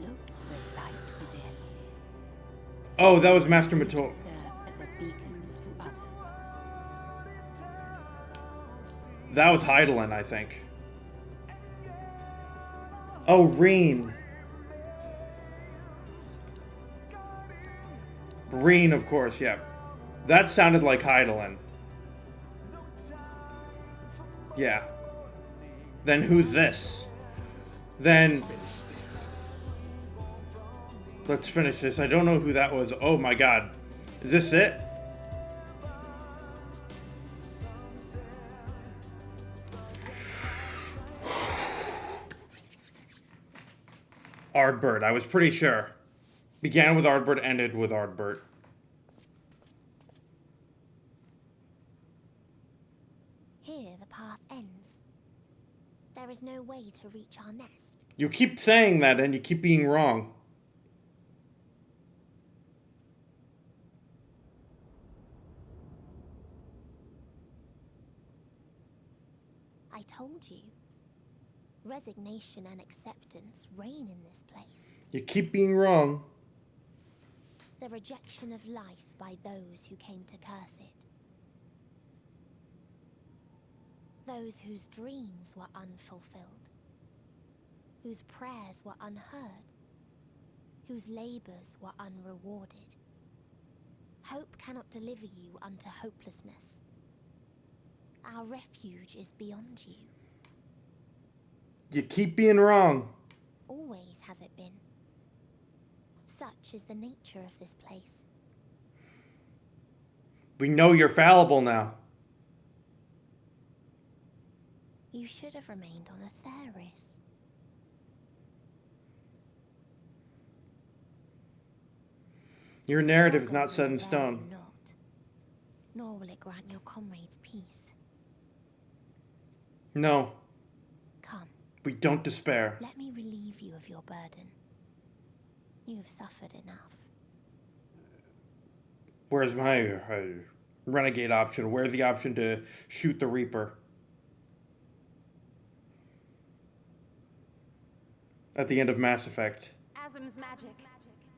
V: Look the light within.
A: Oh, that was Master Mato.
V: Serve as a beacon to others.
A: That was Heidelin, I think. Oh, Reen. Reen, of course, yeah. That sounded like Heidelin. Yeah. Then who's this? Then... Let's finish this. I don't know who that was. Oh my god. Is this it? Ardbert, I was pretty sure. Began with Ardbert, ended with Ardbert.
K: Here the path ends. There is no way to reach our nest.
A: You keep saying that and you keep being wrong.
K: I told you. Resignation and acceptance reign in this place.
A: You keep being wrong.
K: The rejection of life by those who came to curse it. Those whose dreams were unfulfilled. Whose prayers were unheard. Whose labors were unrewarded. Hope cannot deliver you unto hopelessness. Our refuge is beyond you.
A: You keep being wrong.
K: Always has it been. Such is the nature of this place.
A: We know you're fallible now.
K: You should have remained on Etheris.
A: Your narrative is not set in stone.
K: Not, nor will it grant your comrades peace.
A: No.
K: Come.
A: We don't despair.
K: Let me relieve you of your burden. You have suffered enough.
A: Where's my renegade option? Where's the option to shoot the Reaper? At the end of Mass Effect.
D: Asm's magic.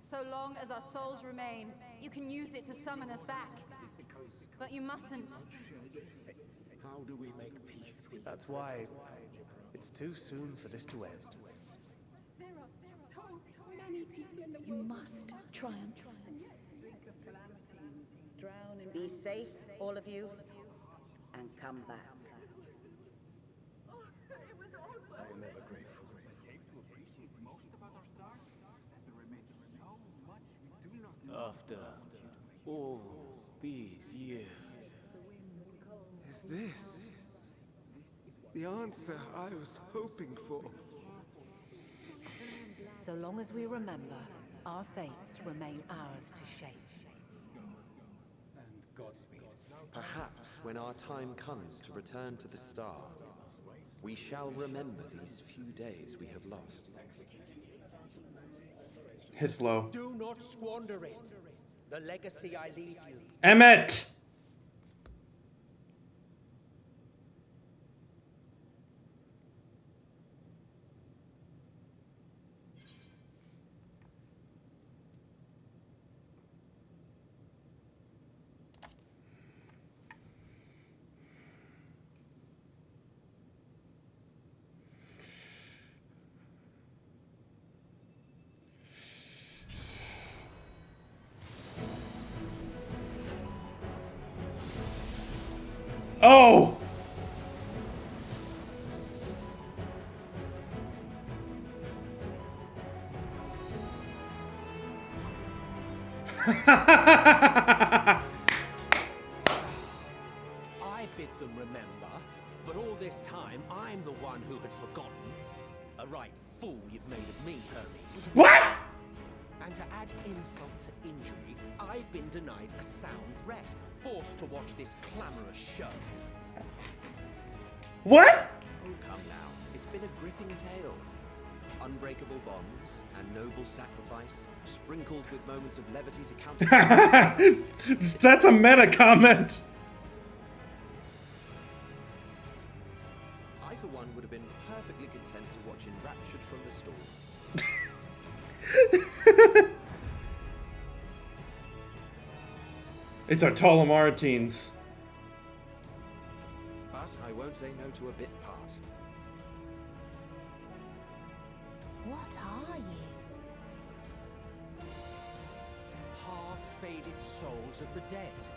D: So long as our souls remain, you can use it to summon us back. But you mustn't.
R: How do we make peace? That's why it's too soon for this to end.
H: There are so many people in the
V: You
H: world.
V: must triumph.
N: Be safe, all of you, and come back.
L: I am ever grateful.
I: After
E: all these years. Is this the answer I was hoping for?
N: So long as we remember, our fates remain ours to shape.
E: And Godspeed.
O: Perhaps when our time comes to return to the star, we shall remember these few days we have lost.
A: Hits low.
R: Do not squander it. The legacy I leave you.
A: Emmett! Oh!
R: I bid them remember, but all this time I'm the one who had forgotten. A right fool you've made of me, Hermes.
A: What?
R: And to add insult to injury, I've been denied a sound rest, forced to watch this clamorous show.
A: What?
O: Oh, come now. It's been a gripping tale. Unbreakable bonds and noble sacrifice, sprinkled with moments of levity to counter.
A: That's a meta comment.
O: I, for one, would have been perfectly content to watch enraptured from the stalls.
A: It's our Tolomartines.
O: But I won't say no to a bit part.
K: What are you?
R: Half-faded souls of the dead.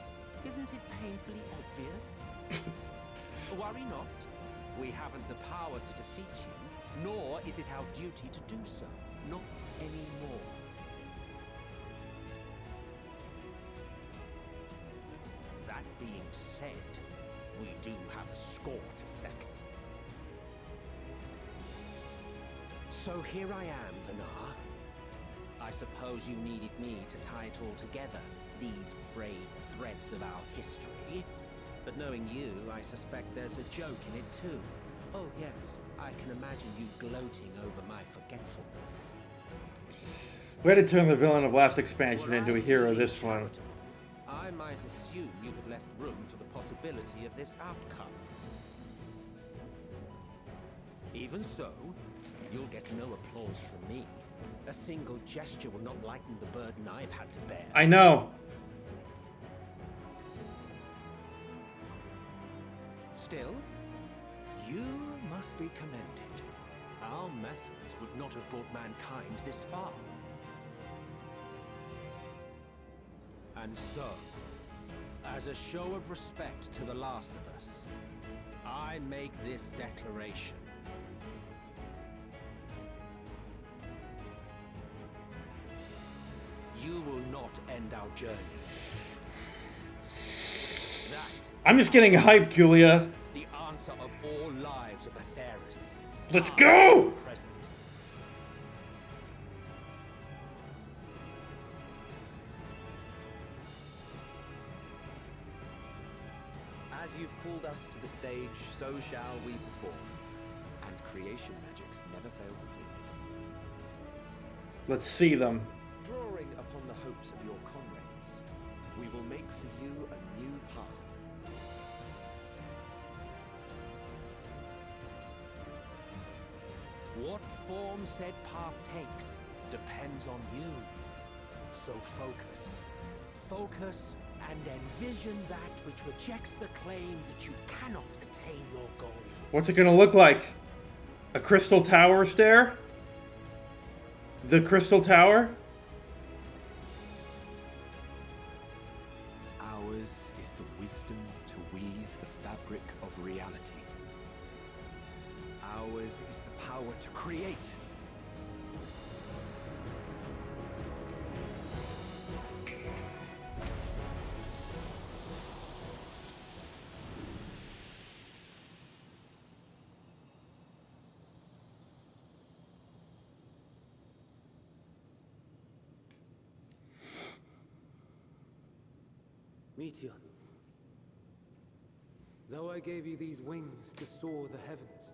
R: Isn't it painfully obvious? Worry not. We haven't the power to defeat you, nor is it our duty to do so. Not anymore. That being said, we do have a score to settle. So here I am, Venar. I suppose you needed me to tie it all together, these frayed threads of our history. But knowing you, I suspect there's a joke in it too. Oh yes, I can imagine you gloating over my forgetfulness.
A: We had to turn the villain of last expansion into a hero this one.
R: I might assume you had left room for the possibility of this outcome. Even so, you'll get no applause from me. A single gesture will not lighten the burden I've had to bear.
A: I know.
R: Still, you must be commended. Our methods would not have brought mankind this far. And so, as a show of respect to the last of us, I make this declaration. You will not end our journey. That
A: I'm just getting hyped, Julia.
R: the answer of all lives of Atheris.
A: Let's go!
R: Present.
O: As you've called us to the stage, so shall we perform. And creation magics never fail to please.
A: Let's see them.
O: Drawing upon the hopes of your comrades, we will make for you a new path.
R: What form said path takes depends on you. So focus. Focus and envision that which rejects the claim that you cannot attain your goal.
A: What's it gonna look like? A crystal tower stair? The crystal tower?
F: Ours is the wisdom to weave the fabric of reality. Ours is the power to create.
E: Meteor. Though I gave you these wings to soar the heavens,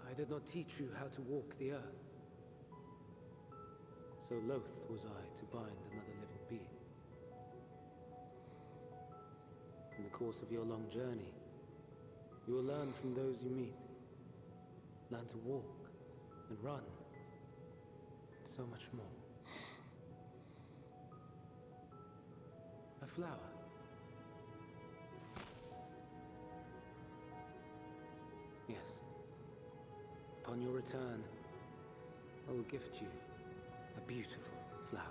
E: I did not teach you how to walk the earth. So loath was I to bind another living being. In the course of your long journey, you will learn from those you meet. Learn to walk and run, and so much more. A flower. Yes. Upon your return, I will gift you a beautiful flower.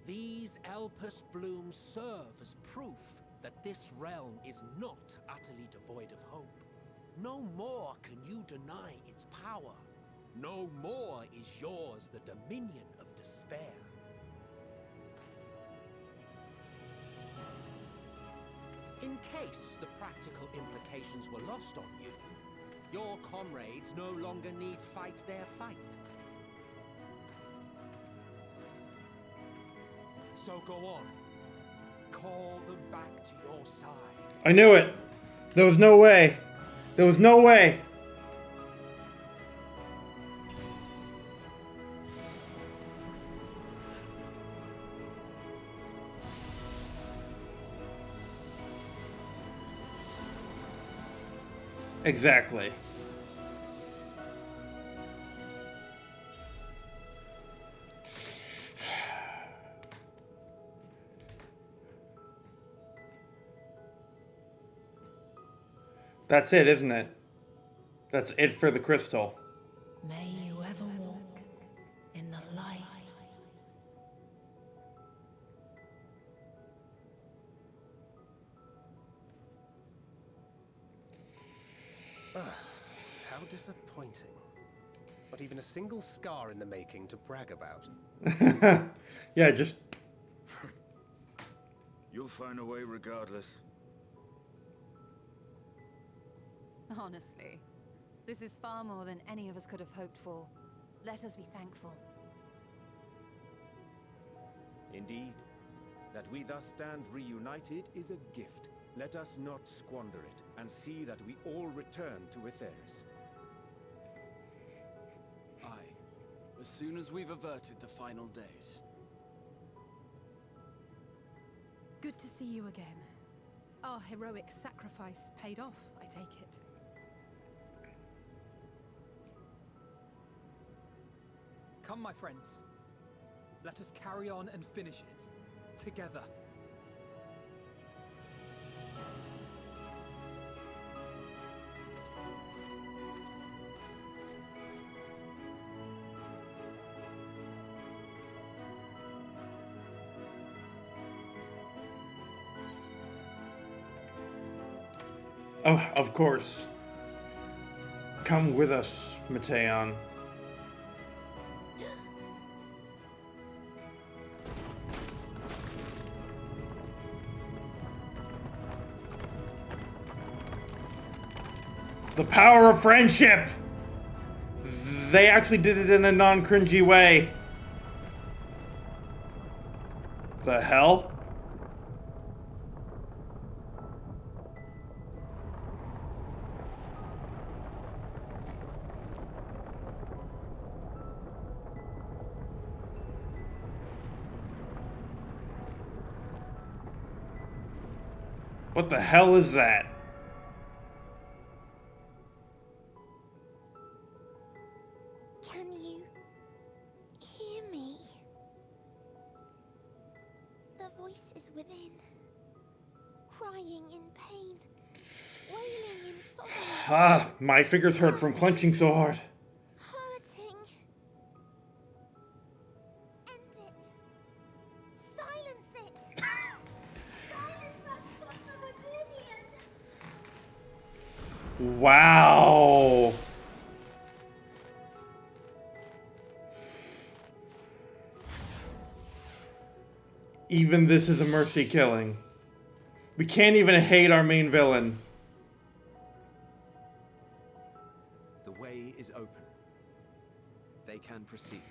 R: These Elpis blooms serve as proof that this realm is not utterly devoid of hope. No more can you deny its power. No more is yours the dominion of despair. In case the practical implications were lost on you, your comrades no longer need fight their fight. So go on. Call them back to your side.
A: I knew it. There was no way. There was no way. Exactly. That's it, isn't it? That's it for the crystal.
V: May you ever walk in the light.
F: How disappointing. Not even a single scar in the making to brag about.
A: Yeah, just...
J: You'll find a way regardless.
D: Honestly, this is far more than any of us could have hoped for. Let us be thankful.
L: Indeed. That we thus stand reunited is a gift. Let us not squander it, and see that we all return to Etheris.
T: Aye. As soon as we've averted the final days.
H: Good to see you again. Our heroic sacrifice paid off, I take it.
C: Come, my friends. Let us carry on and finish it. Together.
A: Oh, of course. Come with us, Mateon. The power of friendship! They actually did it in a non-cringy way. The hell? What the hell is that?
K: Can you hear me? The voice is within, crying in pain, wailing in sorrow.
A: Ah, my fingers hurt from clenching so hard.
K: Hurting. End it. Silence it. Silence us, son of oblivion.
A: Wow. Even this is a mercy killing. We can't even hate our main villain.
O: The way is open. they can proceed.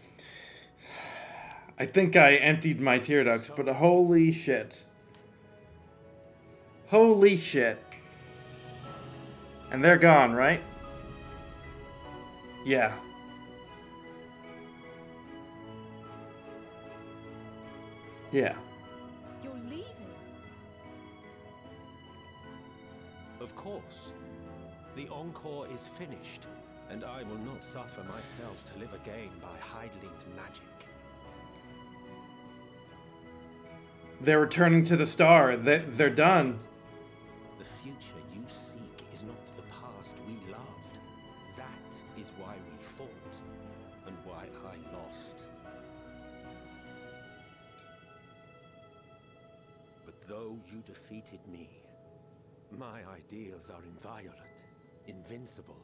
A: I think I emptied my tear ducts, but holy shit. Holy shit. And they're gone, right? Yeah. Yeah.
H: You're leaving?
F: Of course. The Encore is finished, and I will not suffer myself to live again by Hydeling's magic.
A: They're returning to the star. They're done.
F: The future you seek is not the past we loved. That is why we fought, and why I lost. But though you defeated me, my ideals are inviolate, invincible.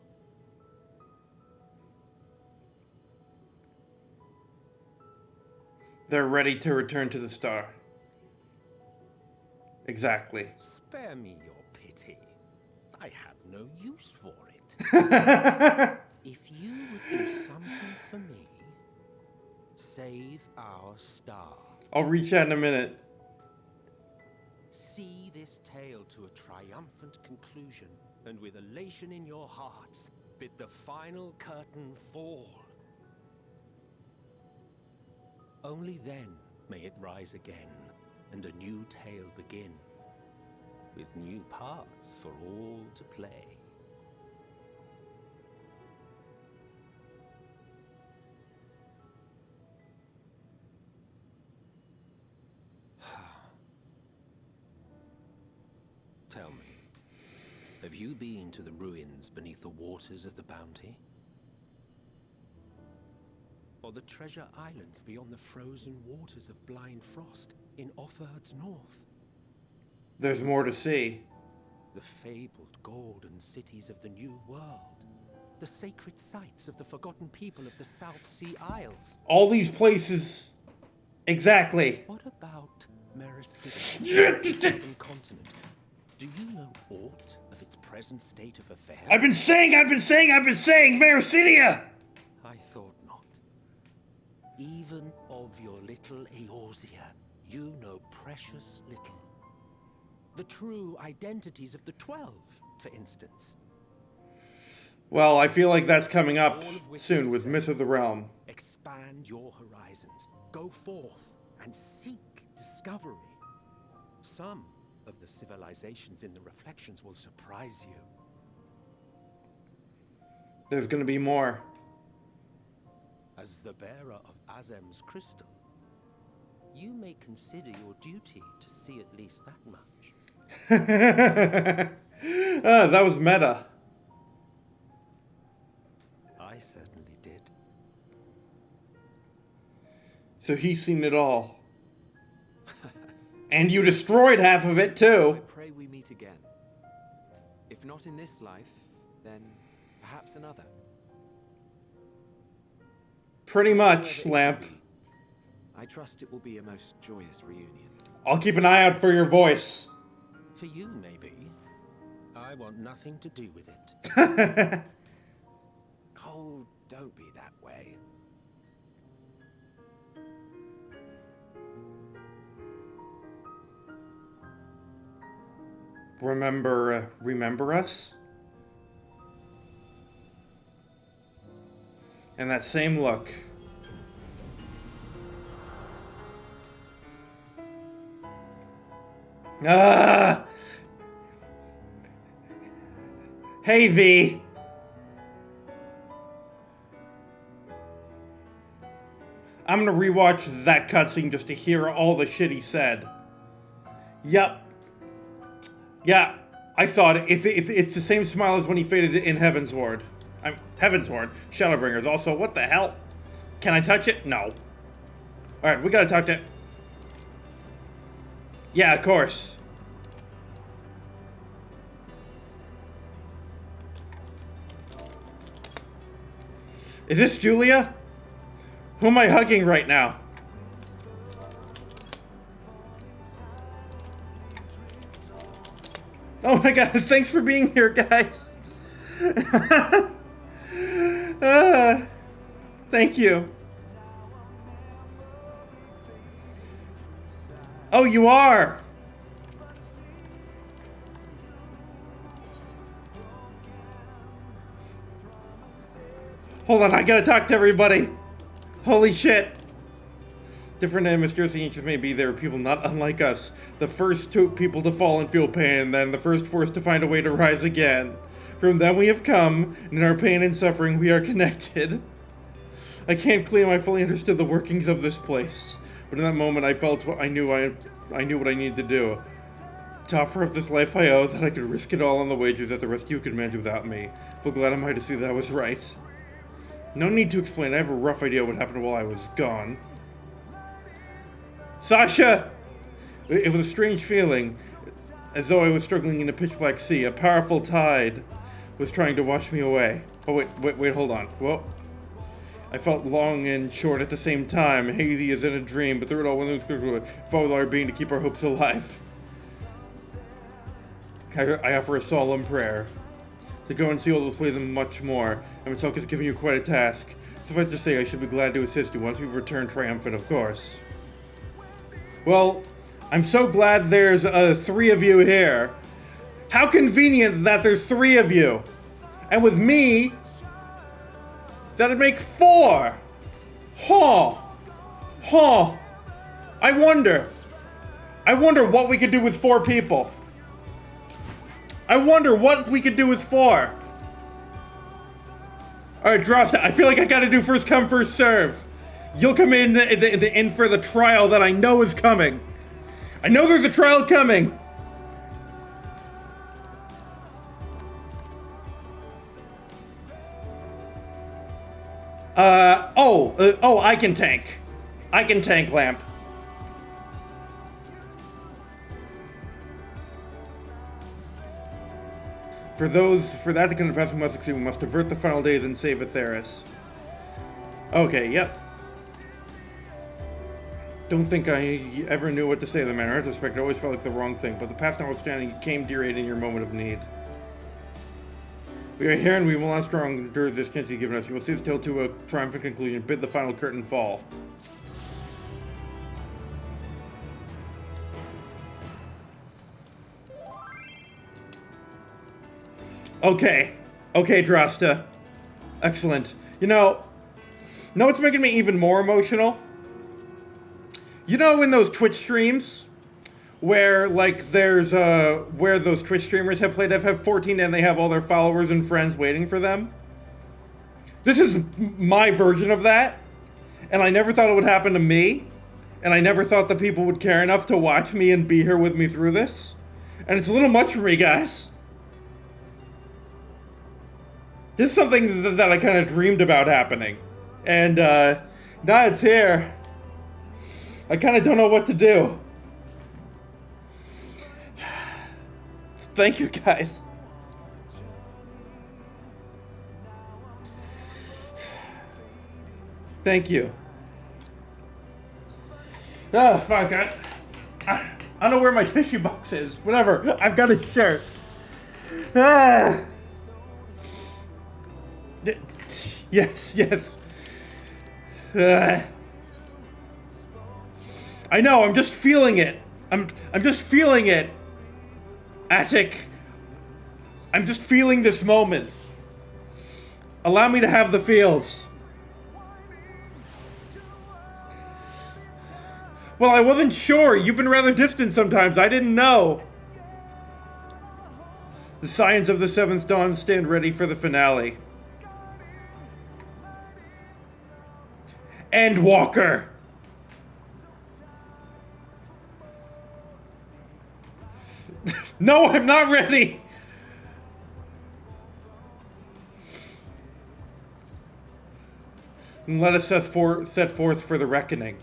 A: They're ready to return to the star. Exactly.
F: Spare me your pity. I have no use for it. If you would do something for me, save our star.
A: I'll reach out in a minute.
F: See this tale to a triumphant conclusion, and with elation in your hearts, bid the final curtain fall. Only then may it rise again, and a new tale begin, with new parts for all to play. Tell me, have you been to the ruins beneath the waters of the Bounty? Or the treasure islands beyond the frozen waters of Blind Frost in Offerd's north?
A: There's more to see.
F: The fabled golden cities of the New World. The sacred sites of the forgotten people of the South Sea Isles.
A: All these places. Exactly.
F: What about Mericidia, the Southern continent? Do you know aught of its present state of affairs?
A: I've been saying, Mericidia!
F: I thought not. Even of your little Eorzea, you know precious little. The true identities of the 12, for instance.
A: Well, I feel like that's coming up soon with Myth of the Realm.
F: Expand your horizons. Go forth and seek discovery. Some of the civilizations in the Reflections will surprise you.
A: There's gonna be more.
F: As the bearer of Azem's crystal, you may consider your duty to see at least that much.
A: That was meta.
F: I certainly did.
A: So he's seen it all. And you destroyed half of it too.
O: I pray we meet again. If not in this life, then perhaps another.
A: Pretty much, Lamp.
O: I trust it will be a most joyous reunion.
A: I'll keep an eye out for your voice.
F: For you, maybe. I want nothing to do with it.
O: Oh, don't be that way.
A: Remember us? And that same look. Ah! Hey, V. I'm gonna rewatch that cutscene just to hear all the shit he said. Yep. Yeah, I thought it's the same smile as when he faded in Heavensward. Heavensward, Shadowbringers. Also, what the hell? Can I touch it? No. Alright, we gotta talk to... Yeah, of course. Is this Julia? Who am I hugging right now? Oh my god, thanks for being here, guys. Thank you. Oh, you are. Hold on, I gotta talk to everybody. Holy shit. Different and mysterious the ancients may be, there are people not unlike us. The first two people to fall and feel pain, and then the first forced to find a way to rise again. From them we have come, and in our pain and suffering we are connected. I can't claim I fully understood the workings of this place, but in that moment I felt what I knew what I needed to do. To offer up this life I owe, that I could risk it all on the wages that the rest of you could manage without me. But glad am I to see that I was right. No need to explain, I have a rough idea what happened while I was gone. Sasha! It was a strange feeling, as though I was struggling in a pitch-black sea. A powerful tide was trying to wash me away. Oh, wait, hold on. Whoa. I felt long and short at the same time, hazy as in a dream, but through it all, one of those followed our being to keep our hopes alive. I offer a solemn prayer. To go and see all those places and much more, and Misoka has given you quite a task. Suffice to say, I should be glad to assist you once we've returned triumphant, of course. Well, I'm so glad there's 3 of you here. How convenient that there's 3 of you. And with me, that'd make 4. Huh. I wonder what we could do with 4 people. I wonder what we could do with 4. Alright, Drosta, I feel like I gotta do first come, first serve. You'll come in for the trial that I know is coming. I know there's a trial coming. I can tank. I can tank, Lamp. For that to confess, we must succeed. We must avert the final days and save Atheris. Okay, yep. Don't think I ever knew what to say to the man. In retrospect, it always felt like the wrong thing, but the past notwithstanding, you came dear aid in your moment of need. We are here and we will not strong endure this chance you've given us. You will see this tale to a triumphant conclusion. Bid the final curtain fall. Okay, Drosta. Excellent. You know what's making me even more emotional? You know, in those Twitch streams, where, like, there's, where those Twitch streamers have played FF14 and they have all their followers and friends waiting for them? This is my version of that, and I never thought it would happen to me, and I never thought that people would care enough to watch me and be here with me through this, and it's a little much for me, guys. This is something that I kind of dreamed about happening, and now it's here. I kind of don't know what to do. Thank you, guys. Thank you. Oh, fuck. I don't know where my tissue box is. Whatever. I've got a shirt. Yes. I know, I'm just feeling it. I'm just feeling it. Attic. I'm just feeling this moment. Allow me to have the feels. Well, I wasn't sure. You've been rather distant sometimes. I didn't know. The Scions of the Seventh Dawn stand ready for the finale. Endwalker. No, I'm not ready. And let us set forth for the reckoning.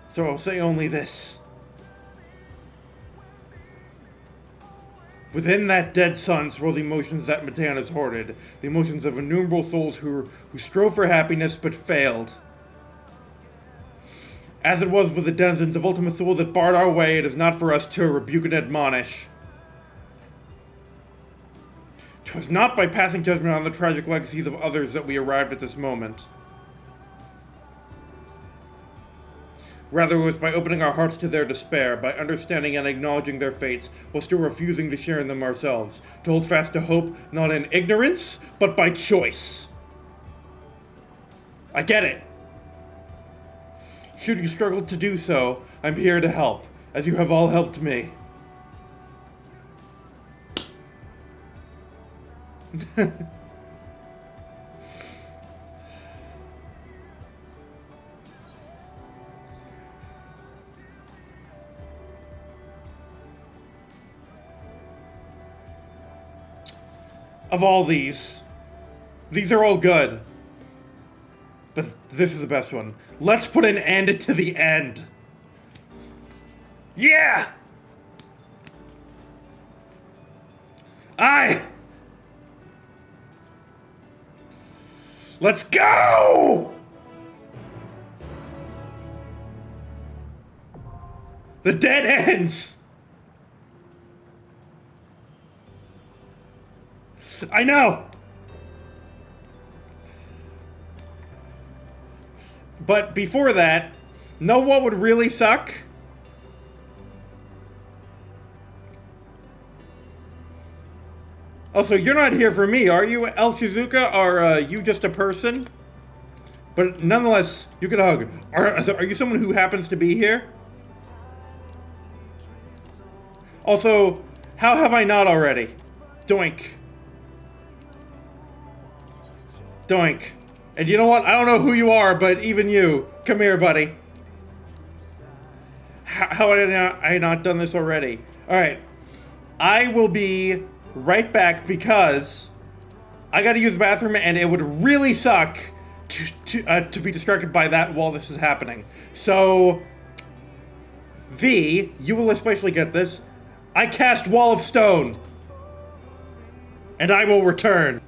A: So I'll say only this. Within that dead sun swirl the emotions that Matean has hoarded, the emotions of innumerable souls who strove for happiness but failed. As it was with the denizens of Ultima Thule that barred our way, it is not for us to rebuke and admonish. 'Twas not by passing judgment on the tragic legacies of others that we arrived at this moment. Rather, it was by opening our hearts to their despair, by understanding and acknowledging their fates, while still refusing to share in them ourselves, to hold fast to hope, not in ignorance, but by choice. I get it. Should you struggle to do so, I'm here to help, as you have all helped me. Of all these are all good. But this is the best one. Let's put an end to the end. Yeah! Let's go! The dead ends! I know! But before that, know what would really suck? Also, you're not here for me, are you, El Shizuka? Are you just a person? But nonetheless, you can hug. Are you someone who happens to be here? Also, how have I not already? Doink. Doink. And you know what? I don't know who you are, but even you. Come here, buddy. How have I not done this already? Alright. I will be right back because I gotta use the bathroom and it would really suck to be distracted by that while this is happening. So, V, you will especially get this. I cast Wall of Stone. And I will return.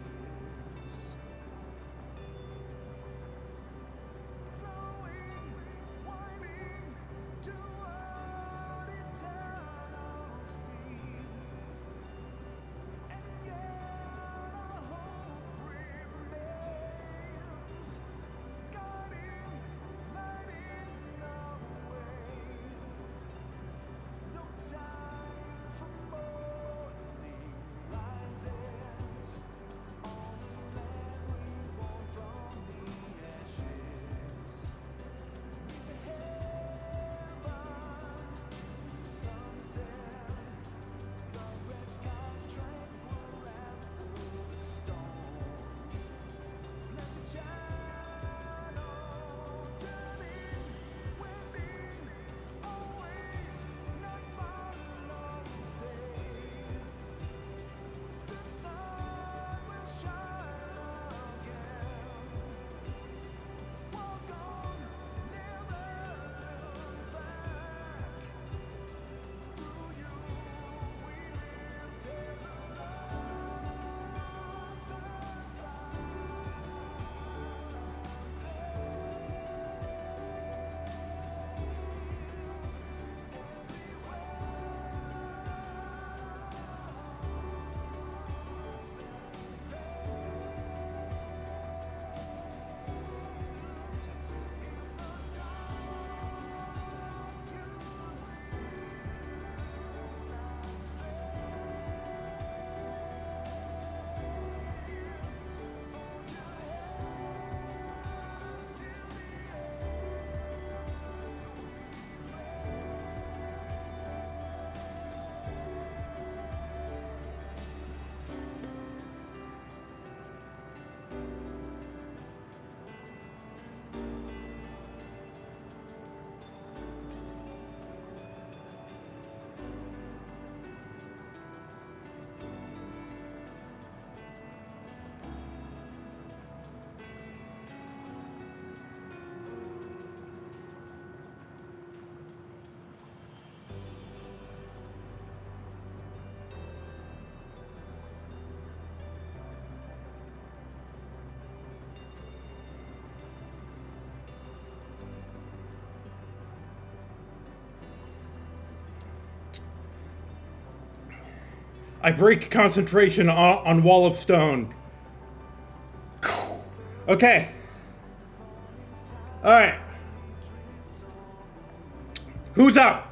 A: I break concentration on wall of stone. Okay. Alright. Who's up?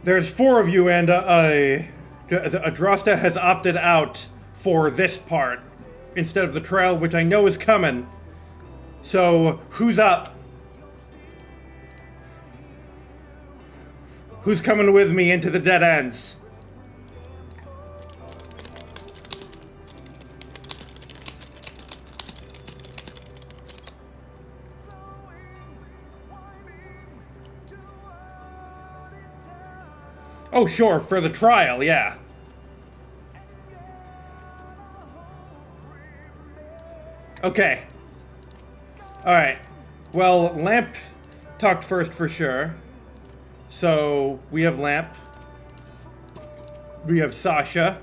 A: There's 4 of you, and Drosta has opted out for this part instead of the trail, which I know is coming. So, who's up? Who's coming with me into the dead ends? Oh, sure, for the trial, yeah. Okay. Alright. Well, Lamp talked first for sure. So, we have Lamp. We have Sasha.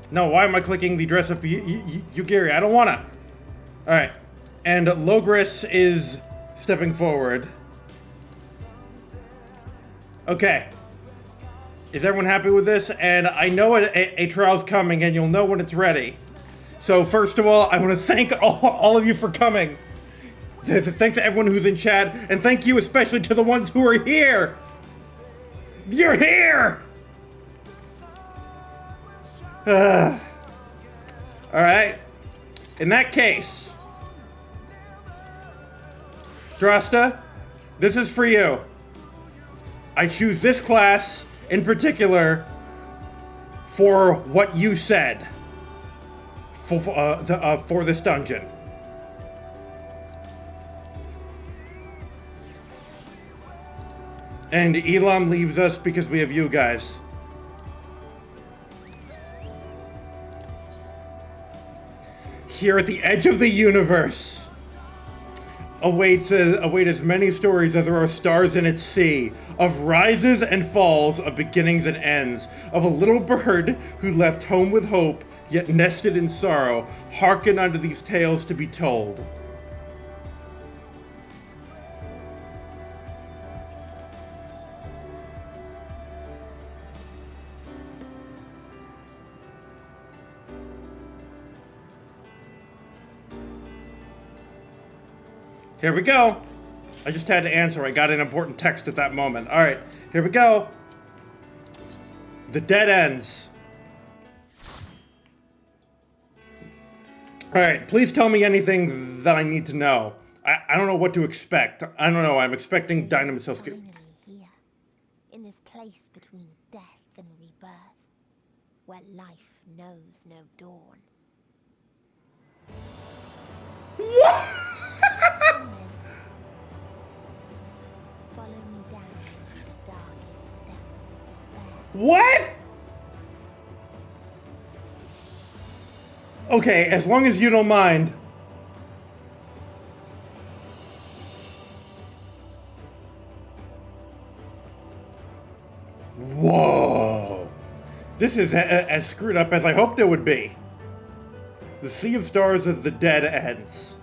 A: No, why am I clicking the dress up Yugiri? I don't wanna. Alright. And Logris is stepping forward. Okay. Is everyone happy with this? And I know a trial's coming, and you'll know when it's ready. So first of all, I want to thank all of you for coming. Thanks to everyone who's in chat, and thank you especially to the ones who are here. You're here! Alright. In that case, Drosta, this is for you. I choose this class in particular for what you said for this dungeon. And Elam leaves us because we have you guys. Here at the edge of the universe await as many stories as there are stars in its sea, of rises and falls, of beginnings and ends, of a little bird who left home with hope, yet nested in sorrow. Hearken unto these tales to be told. Here we go. I just had to answer. I got an important text at that moment. All right, here we go. The dead ends. All right, please tell me anything that I need to know. I don't know what to expect. I don't know. I'm expecting Dynamite
K: Finally here, in this place between death and rebirth, where life knows no dawn.
A: What?
K: Follow me down into the darkest depths of despair.
A: What? Okay, as long as you don't mind. Whoa. This is as screwed up as I hoped it would be. The Sea of Stars is the dead ends.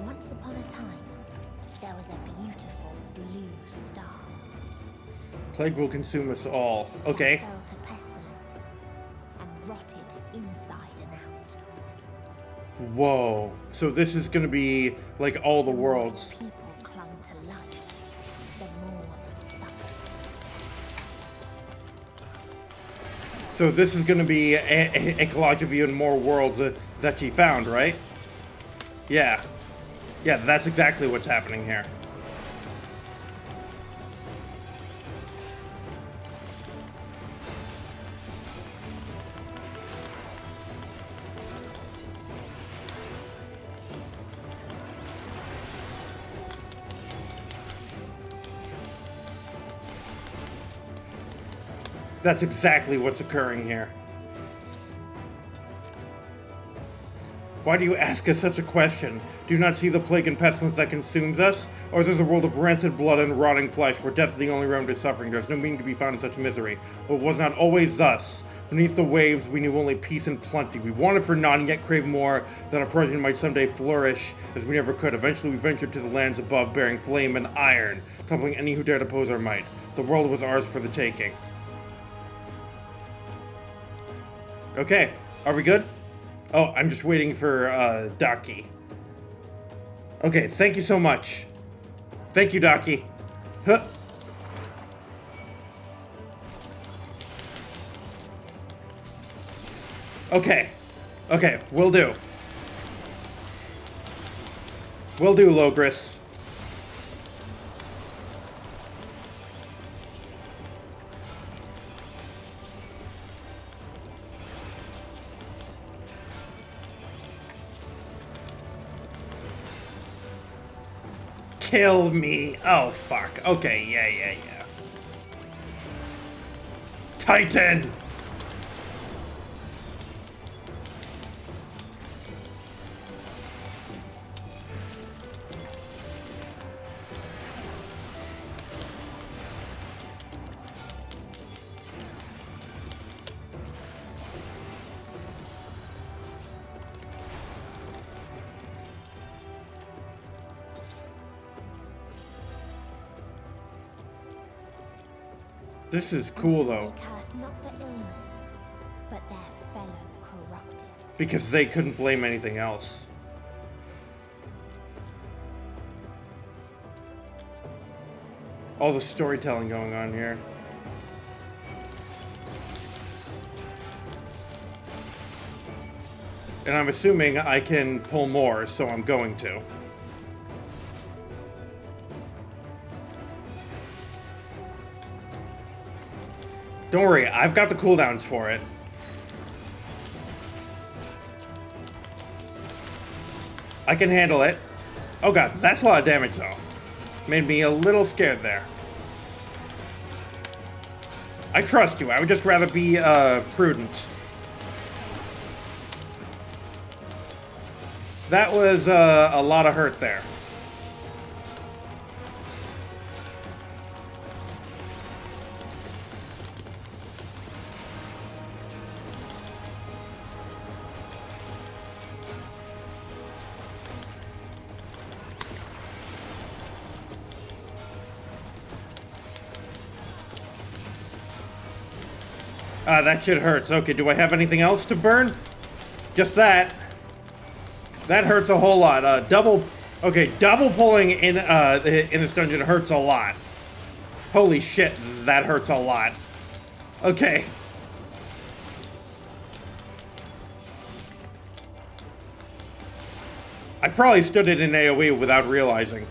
K: Once upon a time, there was a beautiful blue star.
A: Plague will consume us all. Okay.
K: Fell to pestilence and rotted inside and out.
A: Whoa. So this is gonna be like all the worlds.
K: People clung to life, the more they suffered.
A: So this is gonna be a collage of even more worlds that she found, right? Yeah. Yeah, that's exactly what's happening here. That's exactly what's occurring here. Why do you ask us such a question? Do you not see the plague and pestilence that consumes us? Or is this a world of rancid blood and rotting flesh, where death is the only remedy to suffering? There is no meaning to be found in such misery. But it was not always thus. Beneath the waves, we knew only peace and plenty. We wanted for none, yet craved more, that our progeny might someday flourish, as we never could. Eventually we ventured to the lands above, bearing flame and iron, toppling any who dared oppose our might. The world was ours for the taking. Okay, are we good? Oh, I'm just waiting for, Daki. Okay, thank you so much. Thank you, Daki. Huh. Okay. Okay, will do. Will do, Logris. Kill me. Oh, fuck. Okay, yeah. Titan! This is cool, though.
K: Curse not the illness, but their fellow corrupted.
A: Because they couldn't blame anything else. All the storytelling going on here. And I'm assuming I can pull more, so I'm going to. Don't worry, I've got the cooldowns for it. I can handle it. Oh god, that's a lot of damage though. Made me a little scared there. I trust you, I would just rather be prudent. That was a lot of hurt there. That shit hurts. Okay, do I have anything else to burn? Just that. That hurts a whole lot. Double pulling in this dungeon hurts a lot. Holy shit, that hurts a lot. Okay. I probably stood it in AoE without realizing.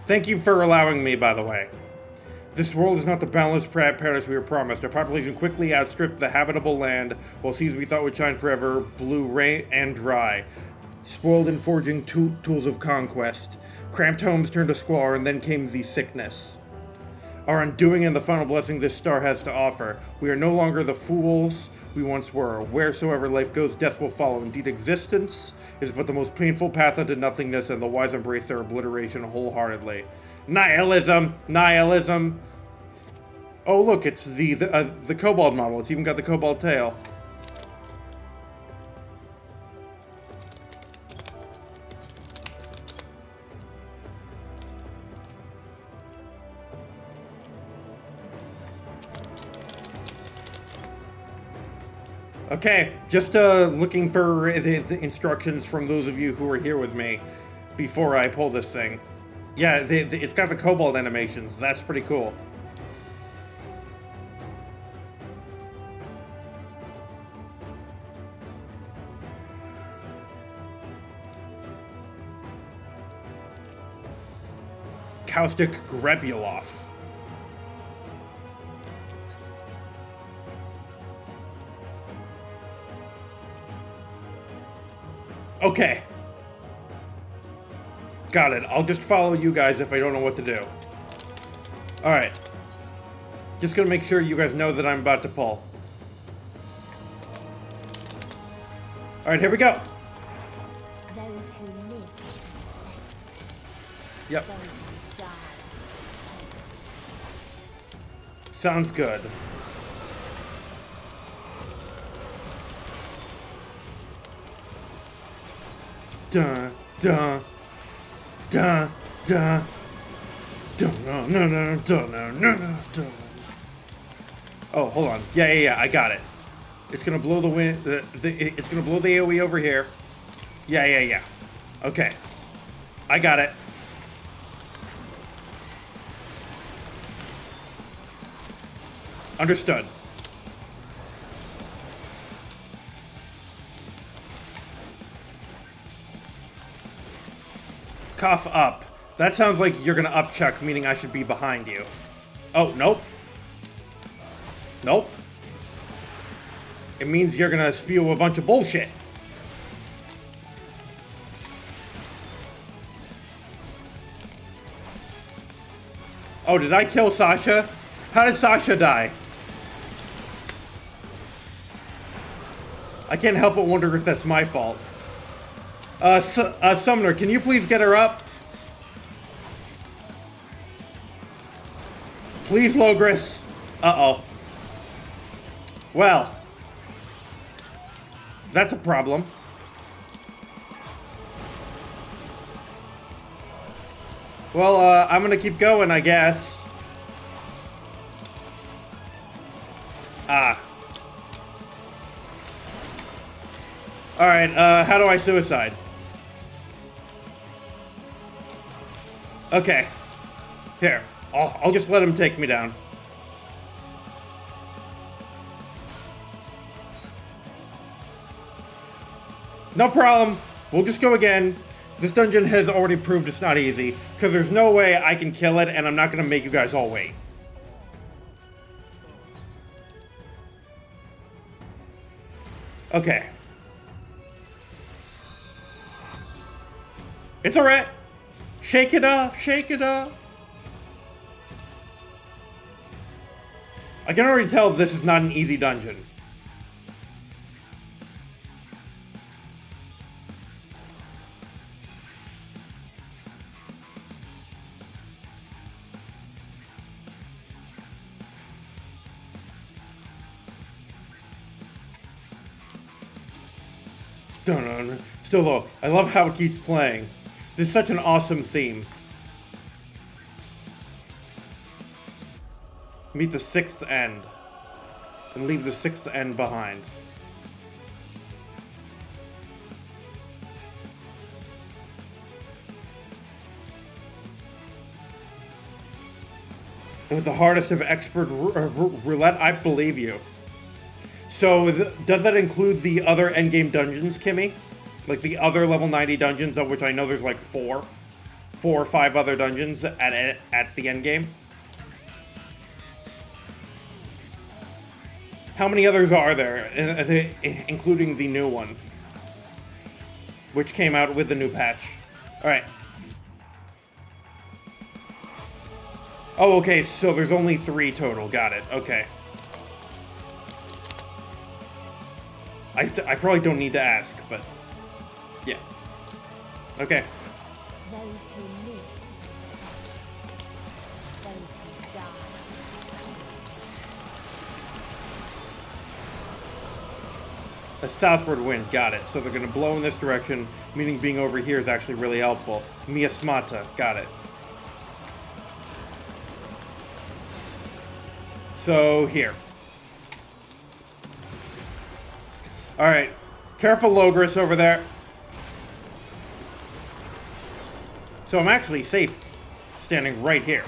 A: Thank you for allowing me, by the way. This world is not the boundless paradise we were promised. Our population quickly outstripped the habitable land, while seas we thought would shine forever blew rain and dry. Spoiled in forging tools of conquest. Cramped homes turned to squalor, and then came the sickness. Our undoing and the final blessing this star has to offer. We are no longer the fools we once were. Wheresoever life goes, death will follow. Indeed, existence is but the most painful path into nothingness, and the wise embrace their obliteration wholeheartedly. Nihilism! Nihilism! Oh look, it's the kobold model. It's even got the kobold tail. Okay, just looking for the instructions from those of you who are here with me before I pull this thing. Yeah, it's got the kobold animations. That's pretty cool. Caustic Grebulov. Okay. Got it. I'll just follow you guys if I don't know what to do. Alright. Just gonna make sure you guys know that I'm about to pull. Alright, here we go.
K: Those who live
A: Yep.
K: those who die.
A: Sounds good. Dun, dun, dun, dun. Dun, no, no, no, dun, no, no, no, dun. Oh, hold on. Yeah, I got it. It's gonna blow the wind. It's gonna blow the AoE over here. Yeah. Okay. I got it. Understood. Cough up. That sounds like you're gonna upchuck, meaning I should be behind you. Oh, nope. Nope. It means you're gonna spew a bunch of bullshit. Oh, did I kill Sasha? How did Sasha die? I can't help but wonder if that's my fault. Summoner, can you please get her up? Please, Logris. Uh-oh. Well. That's a problem. Well, I'm gonna keep going, I guess. Ah. Alright, how do I suicide? Okay. Here. I'll just let him take me down. No problem. We'll just go again. This dungeon has already proved it's not easy, because there's no way I can kill it, and I'm not going to make you guys all wait. Okay. It's alright. Shake it up, shake it up. I can already tell this is not an easy dungeon. Still though, I love how it keeps playing. This is such an awesome theme. Meet the sixth end. And leave the sixth end behind. It was the hardest of expert roulette, I believe you. So, does that include the other endgame dungeons, Kimmy? Like the other level 90 dungeons, of which I know there's like 4 or 5 other dungeons at the endgame? How many others are there, including the new one? Which came out with the new patch. Alright. Oh, okay, so there's only 3 total. Got it. Okay. I probably don't need to ask, but... yeah. Okay.
K: Those who lived, those who died.
A: A southward wind, got it. So they're gonna blow in this direction, meaning being over here is actually really helpful. Miasmata, got it. So, here. Alright. Careful, Logris, over there. So I'm actually safe standing right here.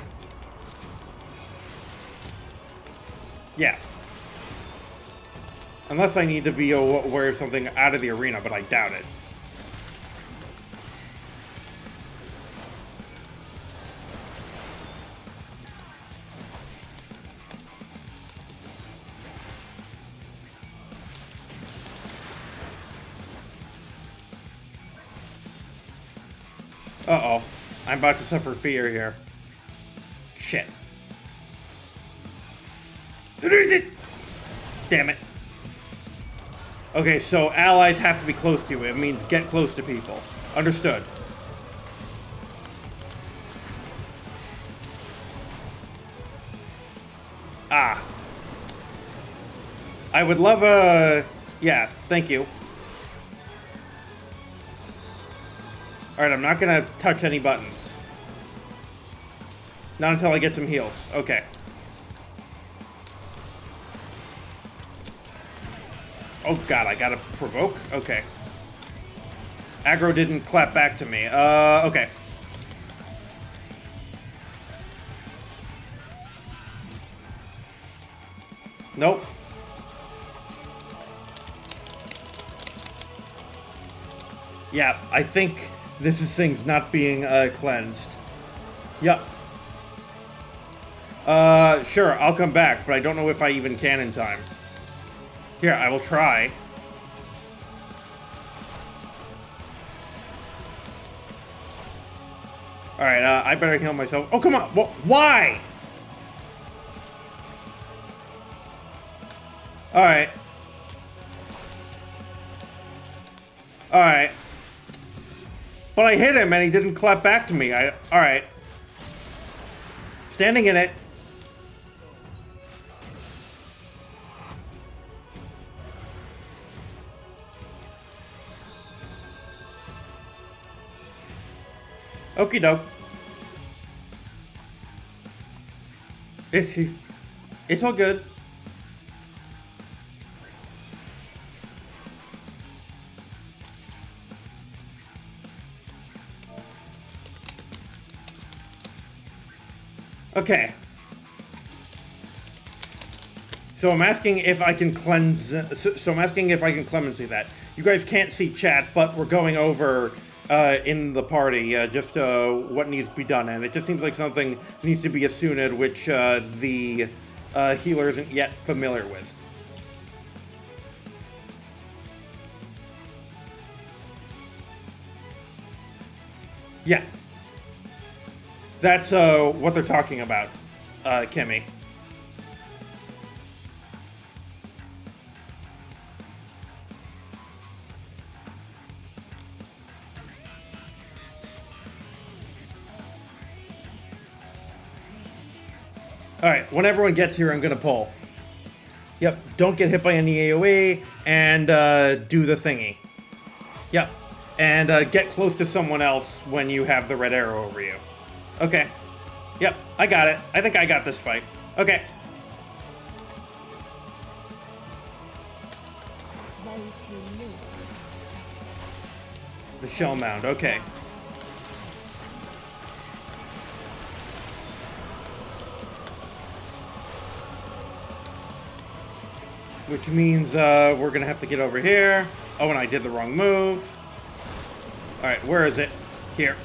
A: Yeah. Unless I need to be aware of something out of the arena, but I doubt it. Uh-oh. I'm about to suffer fear here. Shit. Damn it. Okay, so allies have to be close to you. It means get close to people. Understood. Ah. I would love a... Yeah, thank you. Alright, I'm not gonna touch any buttons. Not until I get some heals. Okay. Oh god, I gotta provoke? Okay. Aggro didn't clap back to me. Okay. Nope. Yeah, I think this is things not being cleansed. Yep. Sure, I'll come back, but I don't know if I even can in time. Here, I will try. Alright, I better heal myself. Oh, come on! Why? Alright. Alright. But I hit him and he didn't clap back to me. Alright. Standing in it. Okie doke. It's all good. Okay. So I'm asking if I can cleanse. So I'm asking if I can clemency that. You guys can't see chat, but we're going over in the party just what needs to be done, and it just seems like something needs to be assumed, which the healer isn't yet familiar with. Yeah. That's what they're talking about, Kimmy. Alright, when everyone gets here, I'm gonna pull. Yep, don't get hit by any AoE, and do the thingy. Yep, and get close to someone else when you have the red arrow over you. Okay. Yep, I got it. I think I got this fight. Okay.
K: Those who live rest.
A: The shell mound, okay. Which means we're gonna have to get over here. Oh, and I did the wrong move. Alright, where is it? Here.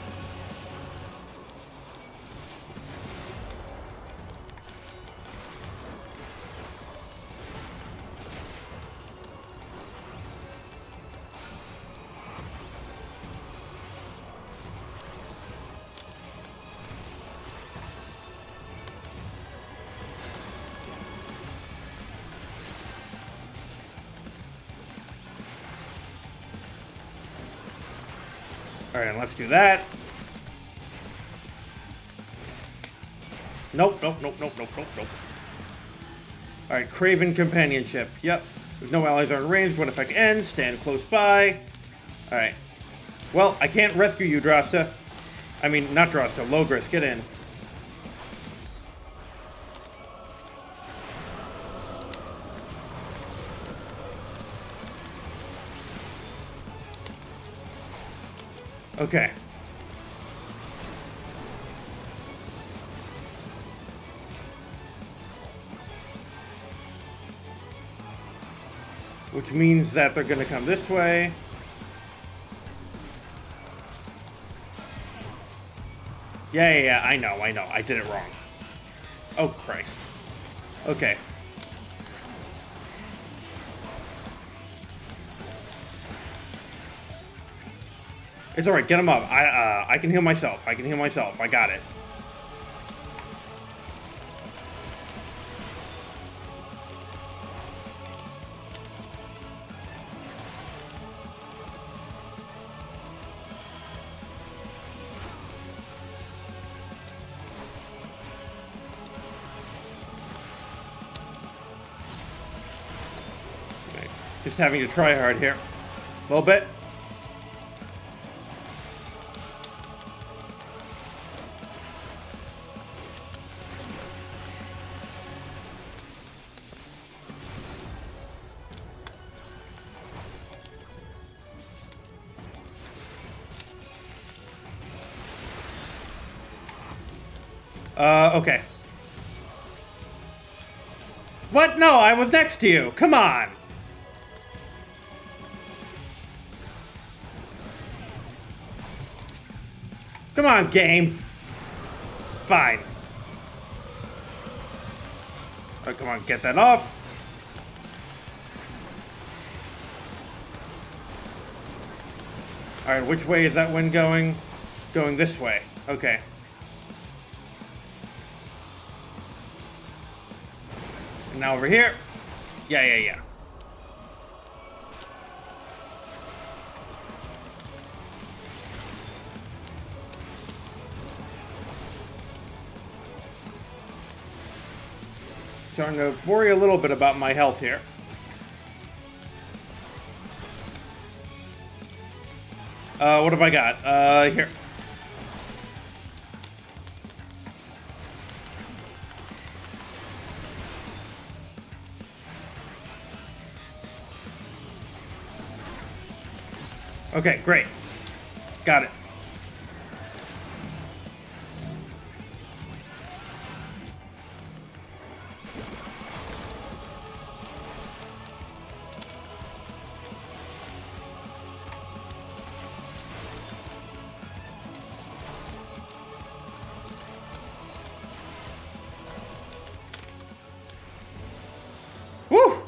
A: Alright, let's do that. Nope. Alright, Craven Companionship. Yep. If no allies are in range, when effect ends, stand close by. Alright. Well, I can't rescue you, Drosta. I mean, not Drosta, Logris, get in. Okay. Which means that they're gonna come this way. Yeah, I know. I did it wrong. Oh, Christ. Okay. It's alright, get him up. I can heal myself. I got it. Just having to try hard here. A little bit. Okay. What? No, I was next to you. Come on. Come on, game. Fine. Oh, come on, get that off. Alright, which way is that wind going? Going this way. Okay. And now over here. Yeah. Starting to worry a little bit about my health here. What have I got? Here. Okay, great. Got it. Woo!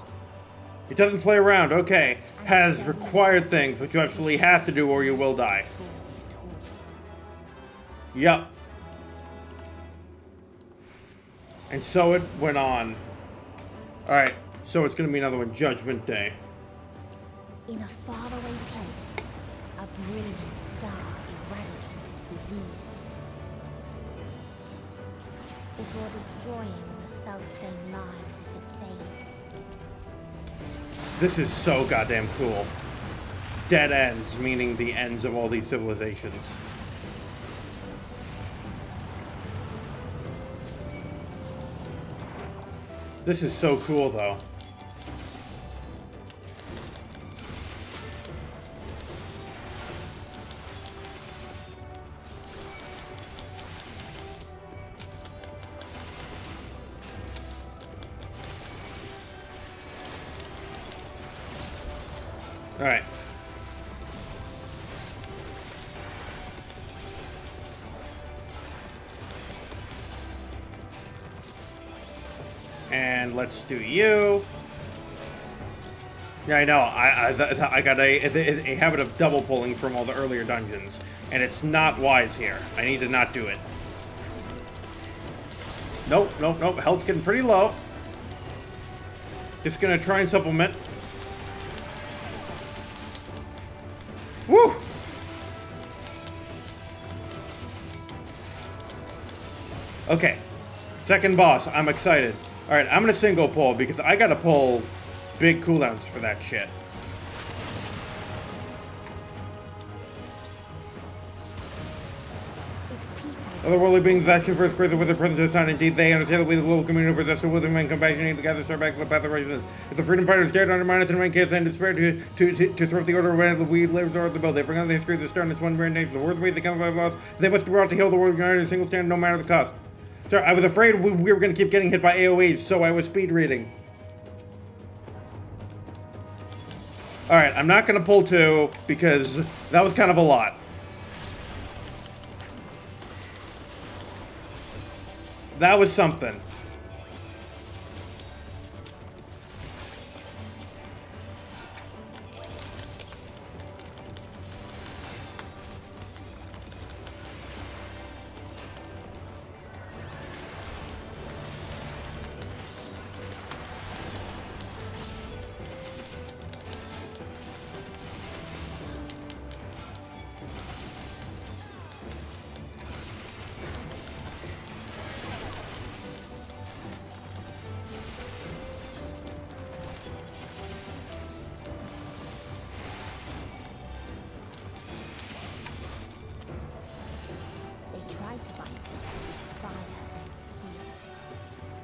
A: It doesn't play around. Okay. Has required things, which you absolutely have to do or you will die. Yup. And so it went on. Alright, so it's gonna be another one, Judgment Day.
K: In a faraway place, a brilliant star eradicated disease. Before destroying the self-same lives it had saved.
A: This is so goddamn cool. Dead ends, meaning the ends of all these civilizations. This is so cool, though. All right. And let's do you. Yeah, I know. I got a habit of double pulling from all the earlier dungeons, and it's not wise here. I need to not do it. Nope. Health's getting pretty low. Just gonna try and supplement. Woo! Okay. Second boss. I'm excited. Alright, I'm gonna single pull because I gotta pull big cooldowns for that shit. Otherworldly beings that converse further with the presence of the sun. Indeed, they understand that we, the little community, possess the wisdom and compassion need to gather start back to the path of righteousness. If the freedom fighters dared to undermine us and remain chaos and despair to thwart the order where we live or the build, they forgot the history of the star and its one brand name. The world way they come by loss, they must be brought to heal the world united in a single stand, no matter the cost. Sir, I was afraid we were going to keep getting hit by AoEs, so I was speed reading. Alright, I'm not going to pull 2 because that was kind of a lot. That was something.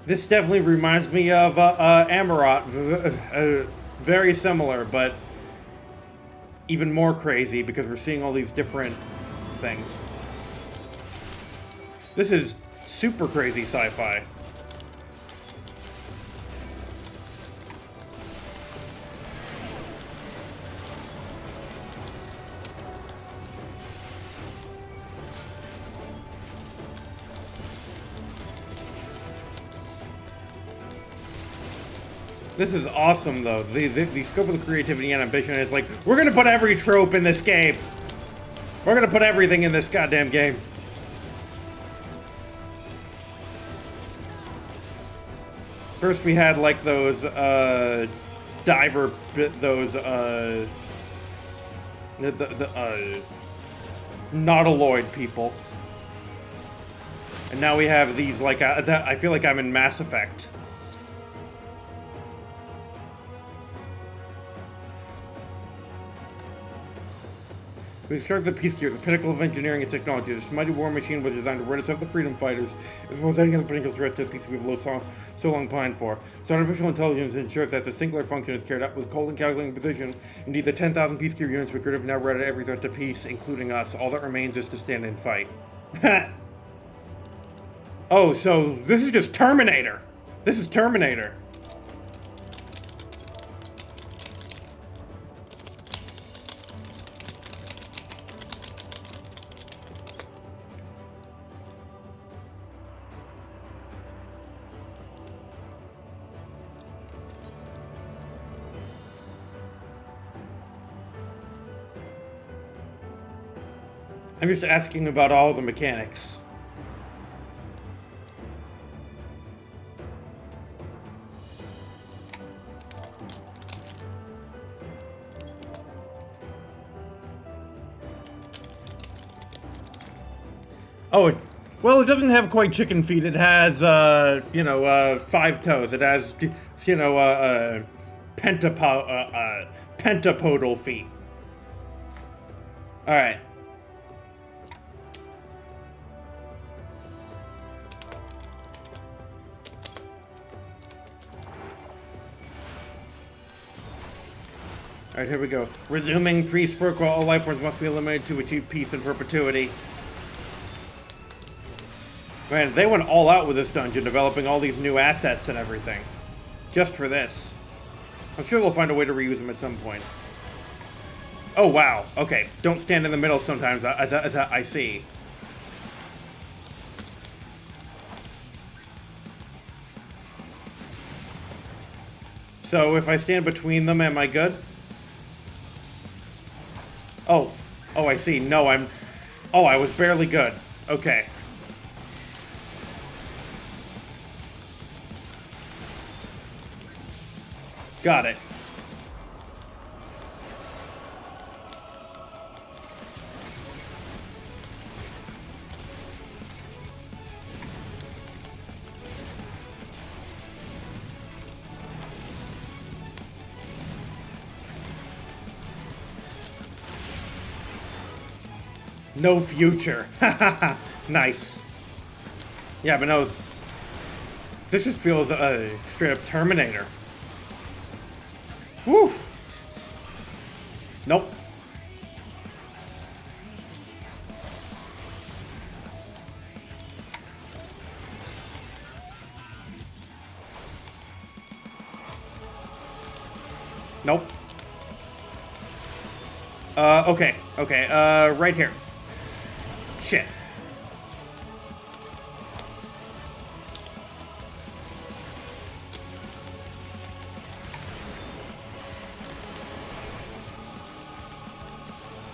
A: This definitely reminds me of Amarot. Very similar, but even more crazy because we're seeing all these different things. This is super crazy sci-fi. This is awesome, though. The scope of the creativity and ambition is like, we're gonna put every trope in this game. We're gonna put everything in this goddamn game. First we had like those, diver, nautiloid people. And now we have these, like, I feel like I'm in Mass Effect. We constructed the Peacekeeper, the pinnacle of engineering and technology. This mighty war machine was designed to rid us of the freedom fighters, as well as any other potential threat to the peace we've so long pined for. So artificial intelligence ensures that the singular function is carried out with cold and calculating precision. Indeed, the 10,000 Peacekeeper units we could have now read every threat to peace, including us. All that remains is to stand and fight. Oh, so this is just Terminator. This is Terminator. I'm just asking about all the mechanics. Oh, well, it doesn't have quite chicken feet. It has, 5 toes. It has, pentapodal feet. All right. Alright, here we go. Resuming pre-Spurkle, all life forms must be eliminated to achieve peace and perpetuity. Man, they went all out with this dungeon, developing all these new assets and everything. Just for this. I'm sure they'll find a way to reuse them at some point. Oh, wow. Okay, don't stand in the middle sometimes, I see. So, if I stand between them, am I good? Oh, I see. No, I was barely good. Okay. Got it. No future. Nice. Yeah, but no. This just feels straight up Terminator. Woo! Nope. Nope. Okay. Right here. Shit.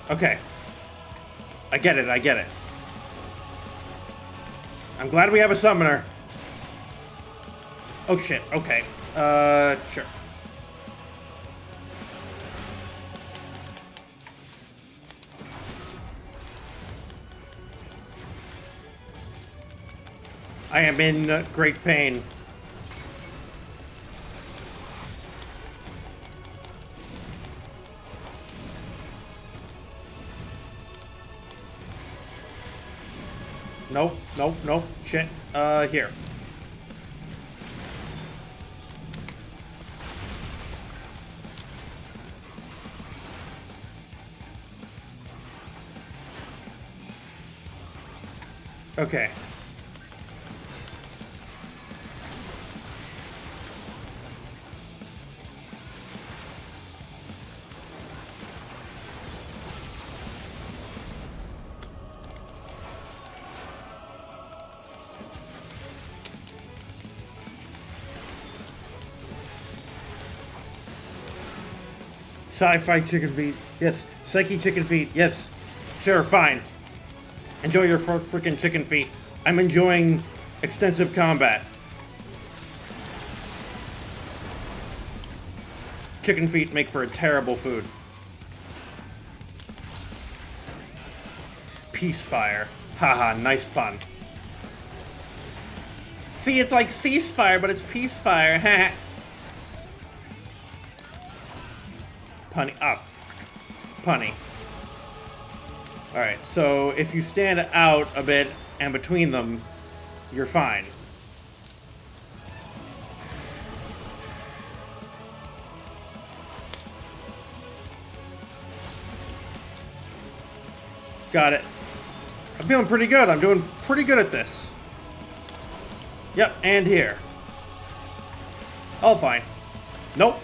A: Okay. I get it. I'm glad we have a summoner. Oh shit, okay. Sure. I am in great pain. Nope. Shit. Here. Okay. Sci-fi chicken feet. Yes. Psyche chicken feet. Yes. Sure, fine. Enjoy your freaking chicken feet. I'm enjoying extensive combat. Chicken feet make for a terrible food. Peacefire. Haha, nice pun. See, it's like ceasefire, but it's peacefire. Punny up. Punny. Alright, so if you stand out a bit and between them, you're fine. Got it. I'm feeling pretty good. I'm doing pretty good at this. Yep, and here. All fine. Nope.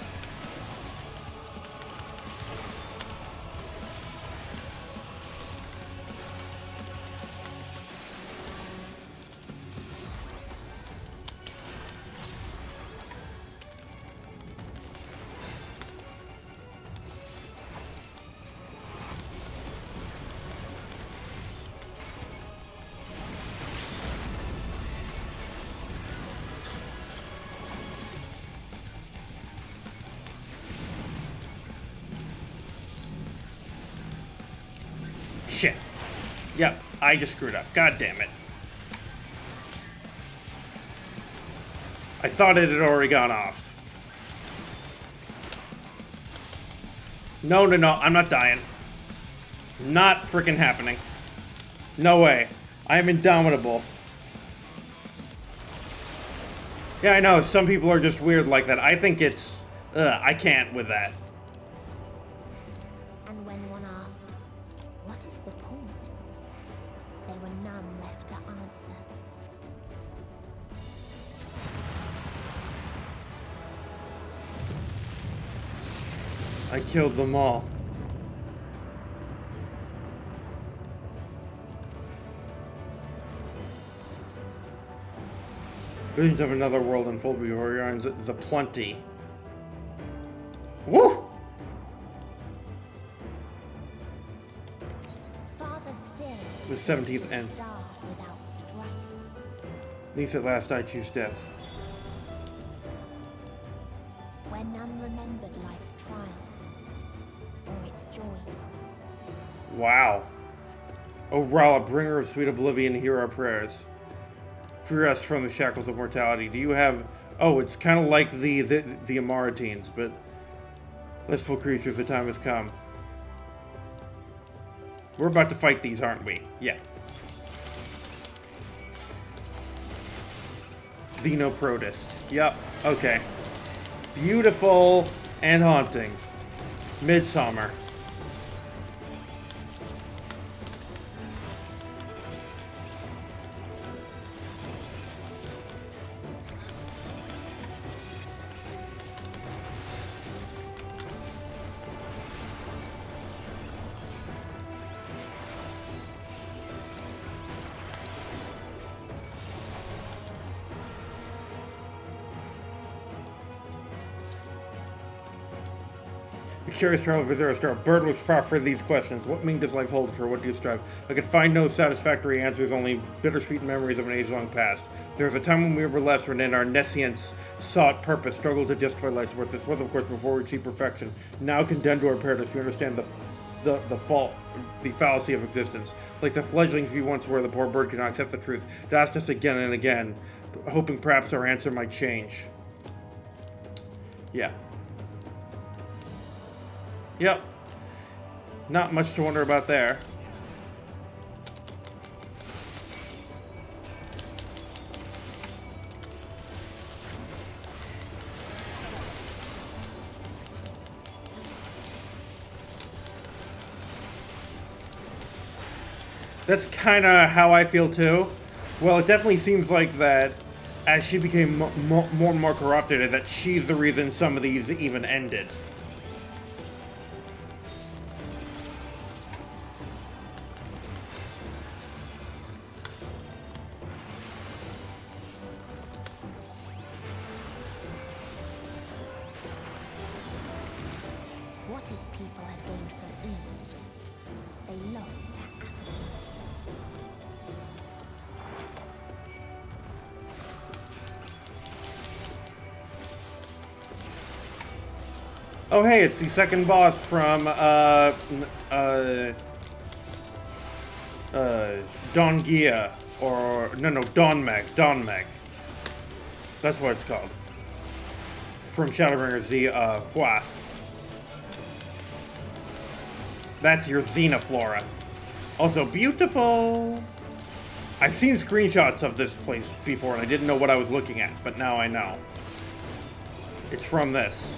A: Shit. Yep, I just screwed up. God damn it. I thought it had already gone off. No, no, no, I'm not dying. Not freaking happening. No way. I am indomitable. Yeah, I know, some people are just weird like that. I think it's... I can't with that.
K: And when one asked, what is the point? There were none left to answer.
A: I killed them all. Visions of another world unfold before your eyes. The plenty. Woo!
K: Farther still,
A: The 17th
K: the
A: end.
K: star without strife.
A: At least at last I choose death.
K: Where none remembered life's trials or its joys.
A: Wow. O Rala, bringer of sweet oblivion, hear our prayers. Free us from the shackles of mortality. Do you have... Oh, it's kind of like the Amaritines, but... Blissful creatures, the time has come. We're about to fight these, aren't we? Yeah. Xenoprotist. Yep, okay. Beautiful and haunting. Midsummer. Curious travel visitor star. Bird was proper these questions. What meaning does life hold for what do you strive? I could find no satisfactory answers, only bittersweet memories of an age-long past. There was a time when we were less, when in our nescience sought purpose, struggled to justify life's worth. This was, of course, before we achieved perfection. Now condemned to our paradise, we understand the fallacy of existence. Like the fledglings we once were, the poor bird could not accept the truth. It asked us again and again, hoping perhaps our answer might change. Yeah. Yep. Not much to wonder about there. That's kind of how I feel too. Well, it definitely seems like that as she became more and more corrupted, that she's the reason some of these even ended.
K: What its people had gained from ease, they lost to apathy.
A: Oh hey, it's the second boss from Dongia, or no, Donmeg. That's what it's called. From Shadowbringers, the Fwath. That's your Xenoflora. Also beautiful! I've seen screenshots of this place before and I didn't know what I was looking at, but now I know. It's from this.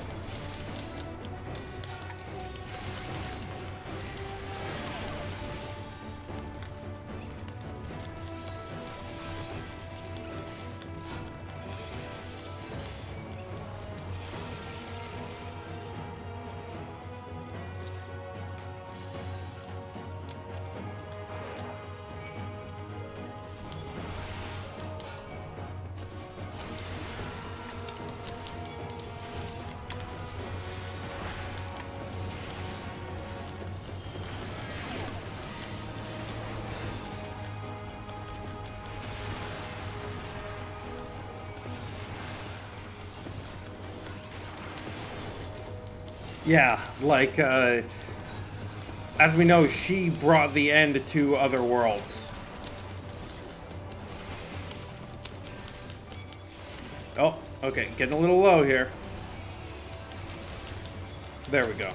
A: Yeah, like, as we know, she brought the end to other worlds. Oh, okay, getting a little low here. There we go.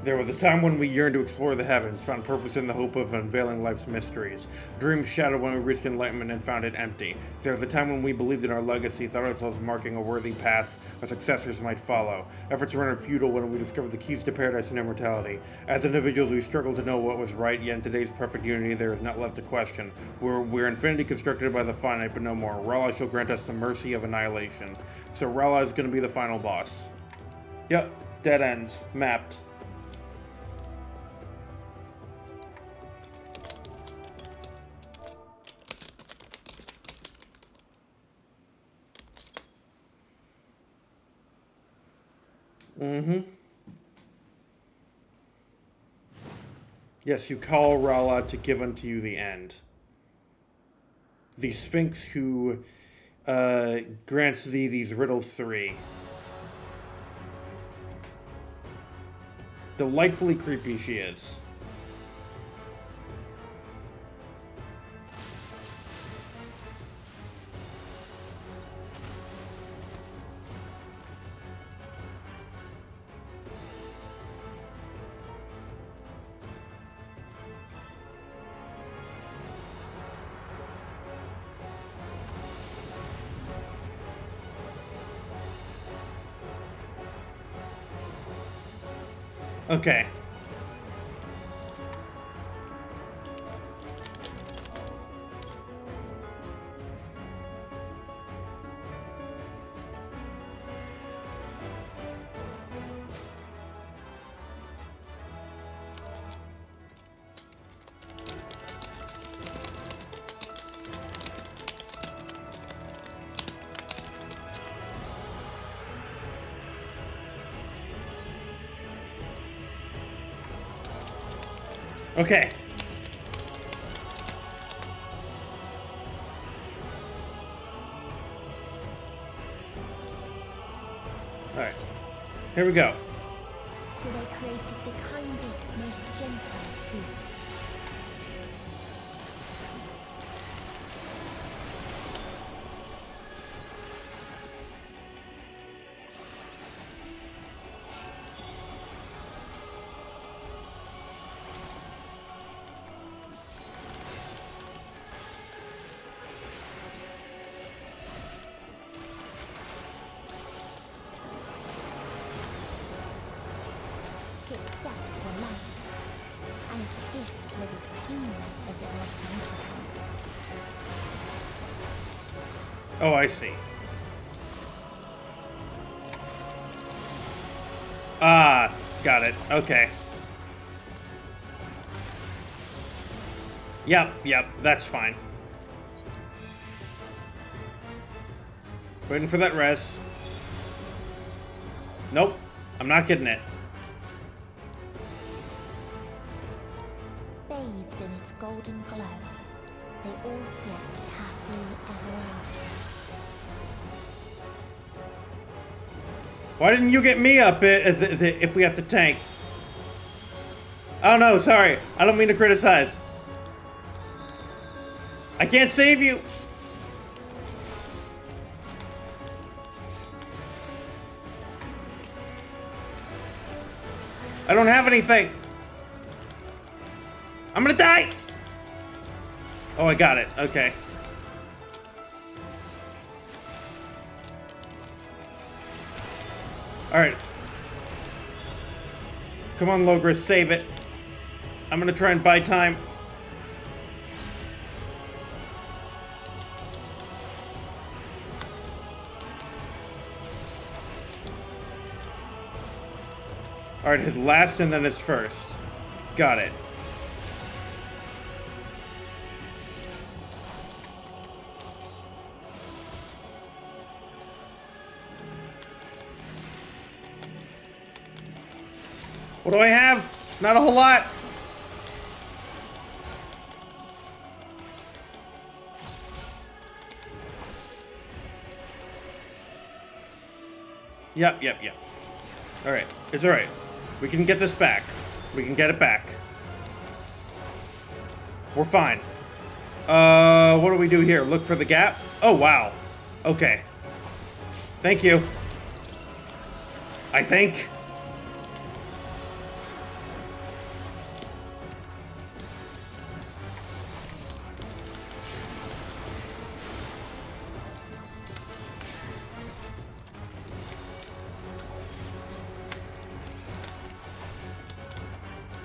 A: There was a time when we yearned to explore the heavens, found purpose in the hope of unveiling life's mysteries. Dreams shadowed when we reached enlightenment and found it empty. There was a time when we believed in our legacy, thought ourselves marking a worthy path our successors might follow. Efforts rendered futile when we discovered the keys to paradise and immortality. As individuals, we struggled to know what was right, yet in today's perfect unity, there is not left to question. We're infinity constructed by the finite, but no more. Rala shall grant us the mercy of annihilation. So Rala is going to be the final boss. Yep, dead ends, mapped. Mm-hmm. Yes, you call Rala to give unto you the end. The Sphinx who grants thee these riddles 3. Delightfully creepy she is. Okay. Okay. Alright. Here we go.
K: So they created the kindest, most gentle of beasts. was as painless as it was beautiful.
A: Oh, I see. Ah, got it. Okay. Yep, that's fine. Waiting for that res. Nope, I'm not getting it.
K: Bathed in its golden glow, they all slept happily ever after.
A: Why didn't you get me up if we have to tank? Oh no, sorry. I don't mean to criticize. I can't save you. I don't have anything. I'm gonna die. Oh, I got it. Okay. Alright. Come on, Logris, save it. I'm gonna try and buy time. Alright, his last and then his first. Got it. What do I have? Not a whole lot. Yep. Alright, it's alright. We can get this back. We can get it back. We're fine. What do we do here? Look for the gap? Oh, wow. Okay. Thank you. I think.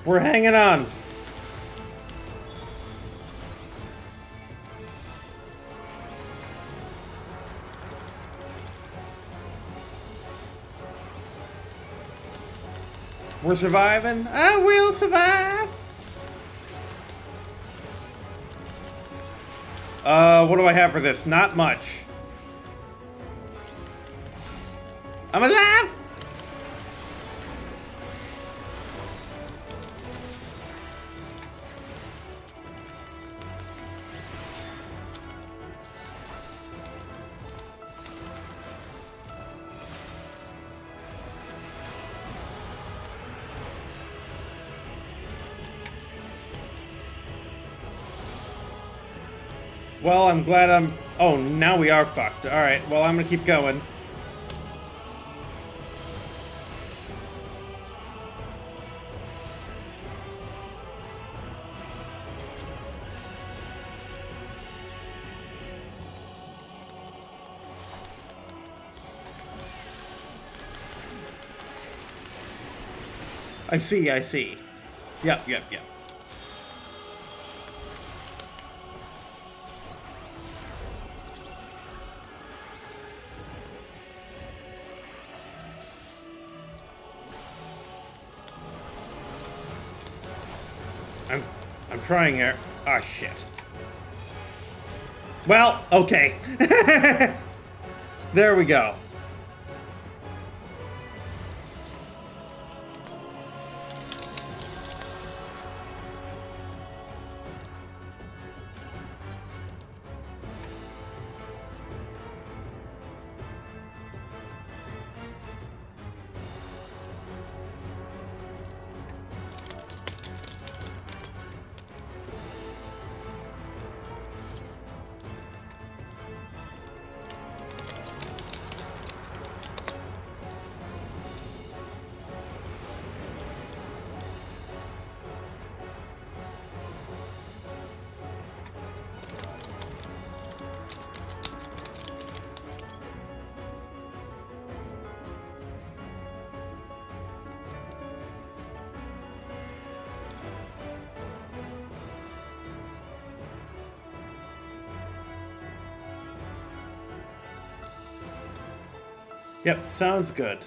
A: We're hanging on. We're surviving. I will survive. What do I have for this? Not much. I'm alive. Well, I'm glad I'm... Oh, now we are fucked. Alright, well, I'm gonna keep going. I see. Yep. I'm trying here. Ah, shit. Well, okay. There we go. Yep, sounds good.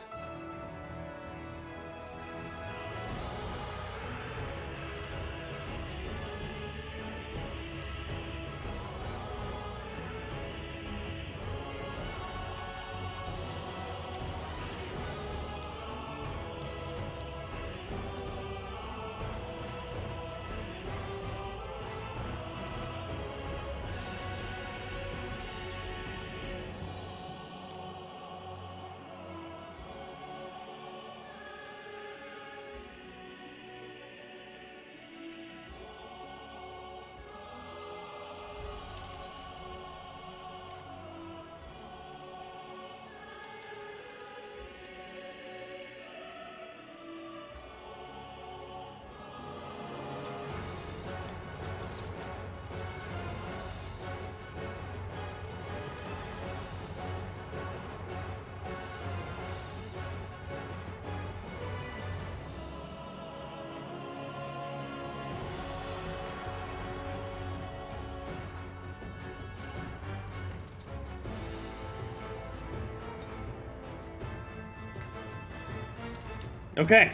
A: Okay.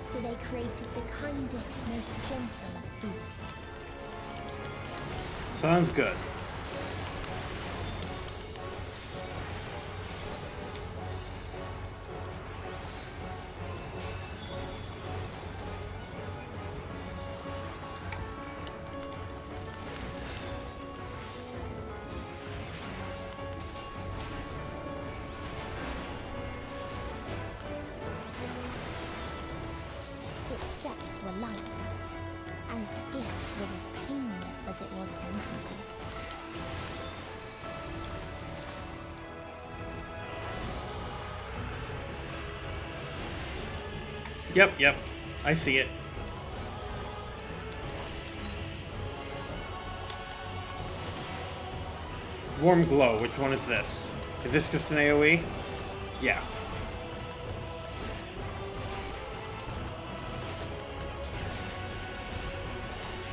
K: So they created the kindest, most gentle of beasts.
A: Sounds good.
K: Its steps were light, and its gift was as painless as it was beautiful.
A: Yep, I see it. Warm glow, which one is this? Is this just an AoE? Yeah.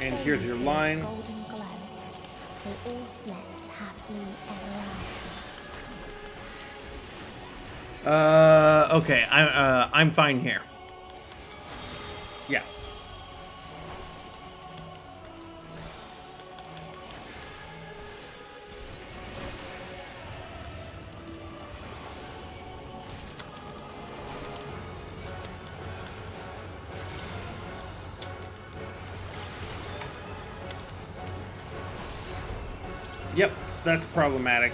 A: And here's your line.
K: Golden glow. They all slept happily ever after.
A: Okay, I'm fine here. Yeah. Yep, that's problematic.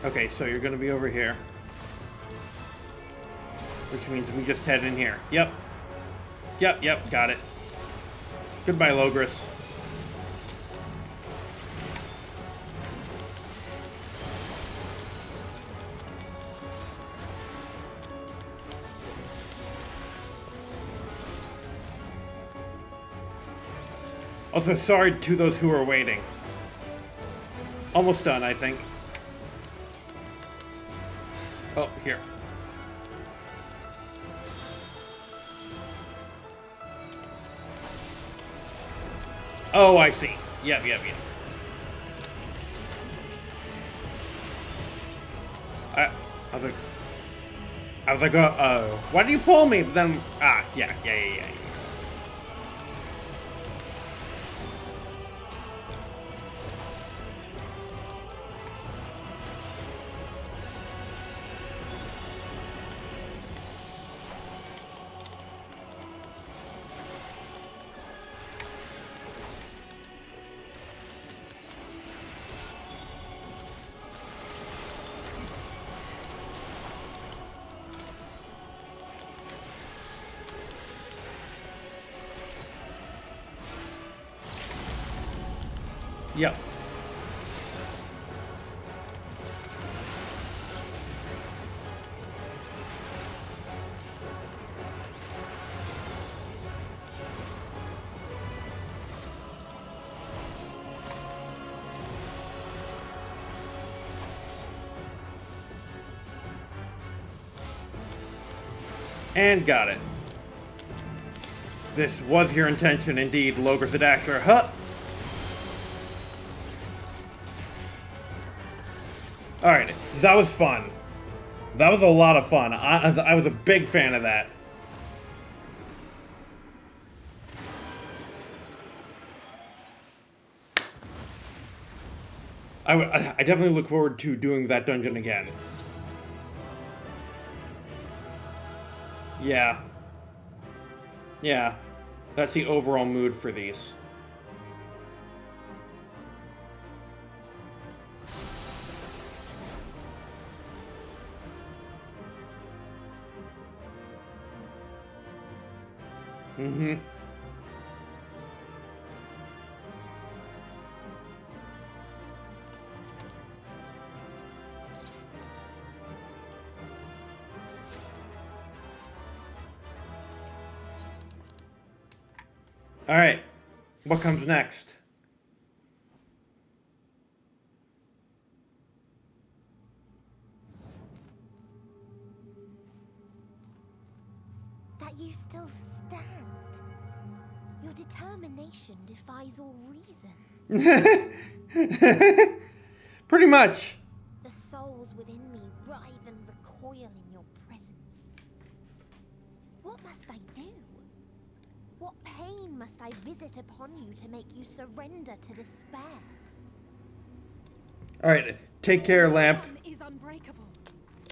A: Okay, so you're gonna be over here. Which means we just head in here. Yep, got it. Goodbye, Logris. Also, sorry to those who are waiting. Almost done, I think. Oh, here. Oh, I see. Yep. I was like, why do you pull me? But then, yeah. Yep. And got it. This was your intention, indeed, Logres the Dasher. Huh! Alright, that was fun. That was a lot of fun. I was a big fan of that. I definitely look forward to doing that dungeon again. Yeah. Yeah. That's the overall mood for these. Mm-hmm. All right, what comes next?
K: That you still stand. Your determination defies all reason.
A: Pretty much.
K: The souls within me writhe and recoil in your presence. What must I do? What pain must I visit upon you to make you surrender to despair?
A: Alright, take care, Lamp.
H: One is unbreakable.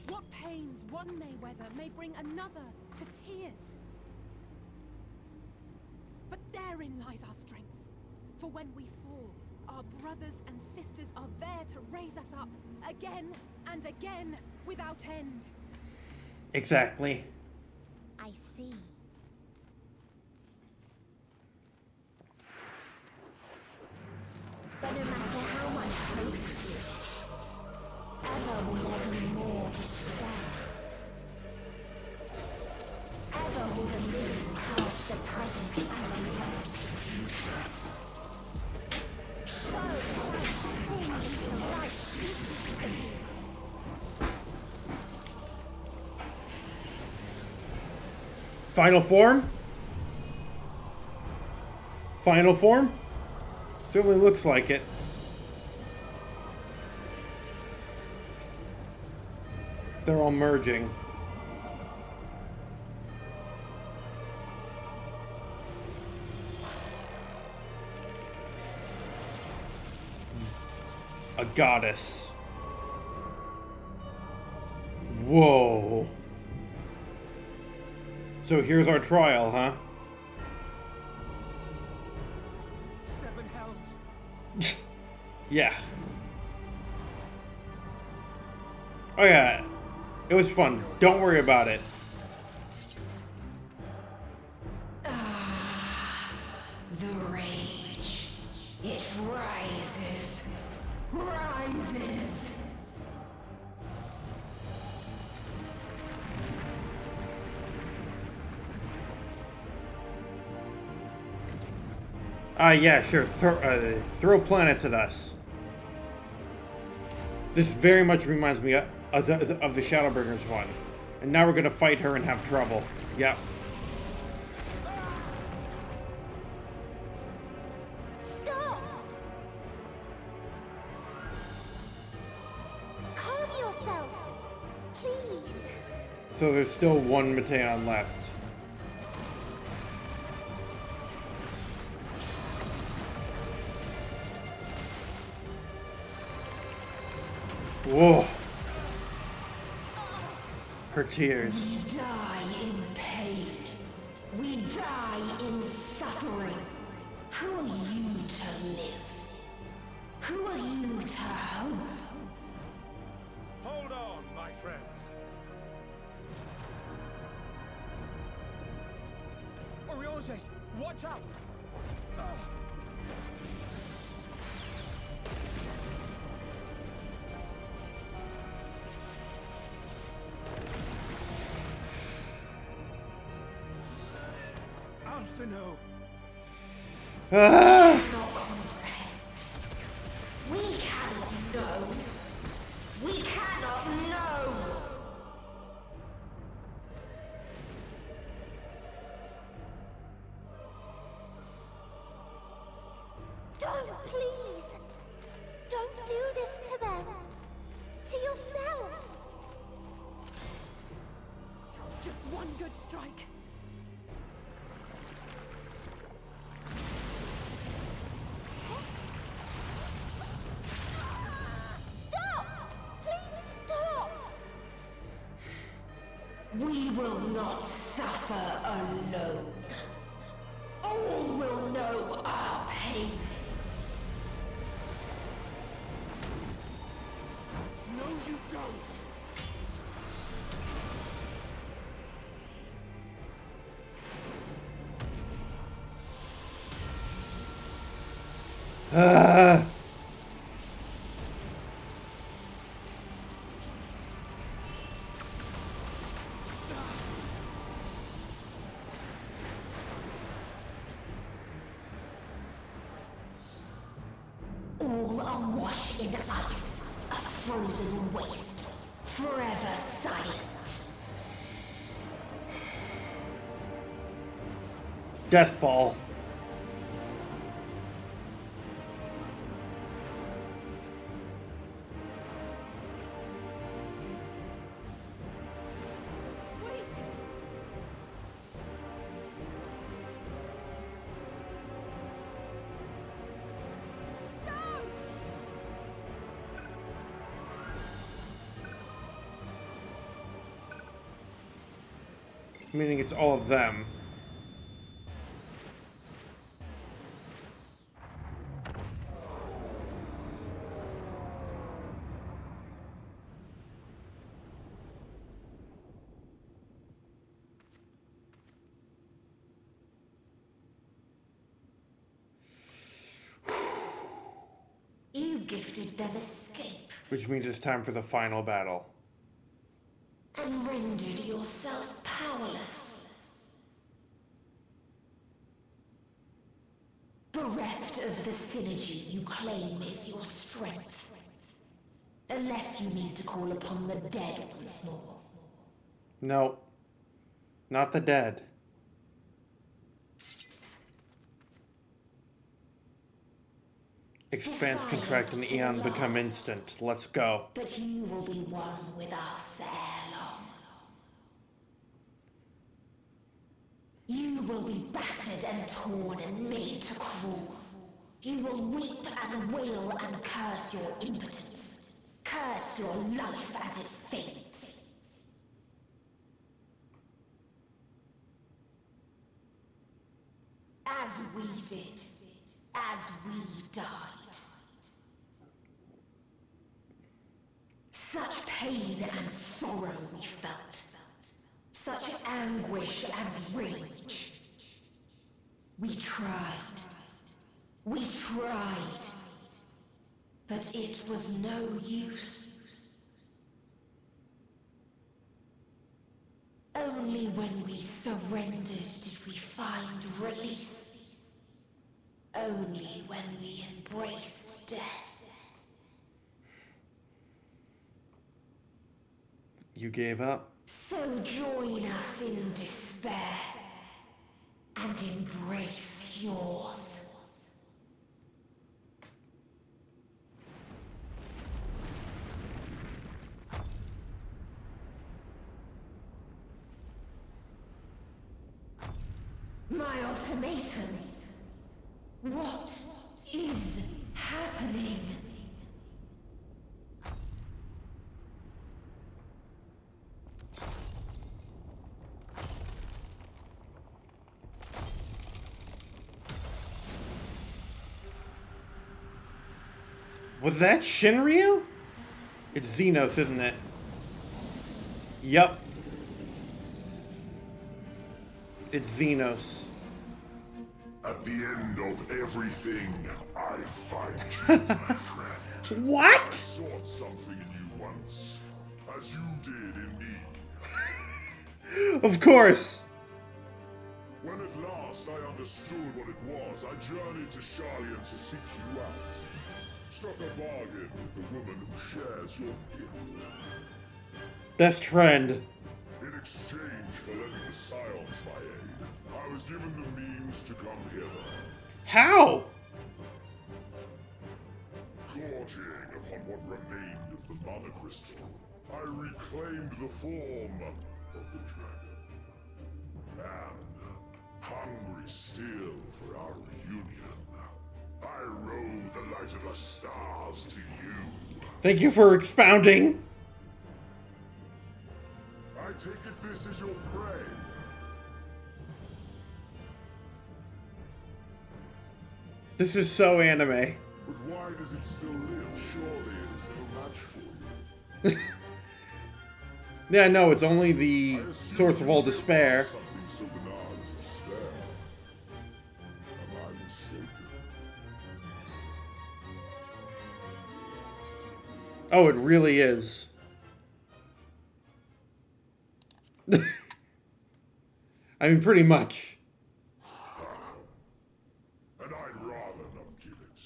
H: What pains one may weather may bring another to tears. But therein lies our strength. For when we fall, our brothers and sisters are there to raise us up again and again without end.
A: Exactly.
K: I see. But no matter how much hope exists, ever will there be more despair. Ever will the living cast the present and embrace the future. So Christ sing until life ceases to be.
A: Final form? Final form? Certainly looks like it. They're all merging. A goddess. Whoa. So here's our trial, huh?
C: Seven hells.
A: Yeah. Oh yeah. It was fun. Don't worry about it.
P: The rage. It rises. Rises.
A: Yeah, sure. Throw planets at us. This very much reminds me of the Shadowbringers one. And now we're gonna fight her and have trouble. Yep.
K: Stop! Calm yourself, please.
A: So there's still one Mateon left. Whoa. Her tears.
P: We die in pain. We die in suffering. Who are you to live? Who are you to hope?
J: Hold on, my friends.
C: Oriange, watch out!
J: Alphino!
A: Ah!
P: We cannot know. We cannot know.
K: to them. To yourself.
H: Just one good strike.
K: Stop! Please stop!
P: We will not suffer alone. All will know our pain.
T: No, you don't!
P: All are washed in ice, a frozen waste, forever silent.
A: Death ball. Meaning it's all of them.
P: You gifted them escape
A: Which means it's time for the final battle.
P: and rendered yourself powerless. Bereft of the synergy you claim is your strength. Unless you need to call upon the dead once more.
A: No. Not the dead. Expanse contract and Eon become instant. Let's go.
P: But you will be one with us ere long. You will be battered and torn and made to crawl. You will weep and wail and curse your impotence. Curse your life as it fades. As we did. As we died. Such pain and sorrow we felt. Such anguish and rage. We tried. We tried. But it was no use. Only when we surrendered did we find release. Only when we embraced death.
A: You gave up?
P: So join us in despair and embrace yours. My ultimatum. What is happening?
A: Was that Shinryu? It's Xenos, isn't it? Yup. It's Xenos.
U: At the end of everything, I find you, my friend.
A: What?
U: I sought something in you once, as you did in me.
A: Of course.
U: When at last I understood what it was, I journeyed to Sharlayan to seek you out. Struck a bargain with the woman who shares your gift.
A: Best friend.
U: In exchange for lending the Scions my aid, I was given the means to come hither.
A: How?
U: Gorging upon what remains
G: mana crystal, I reclaimed the form of the dragon. And, hungry still for our reunion, I rode the light of the stars to you.
A: Thank you for expounding.
G: I take it this is your prey.
A: This is so anime.
G: But why does it still live? Surely it is no match for you.
A: Yeah, no, it's only the source of all despair.
G: Something so banal as despair. Am I mistaken?
A: Oh, it really is. I mean, pretty much.
G: And I'd rather not give it.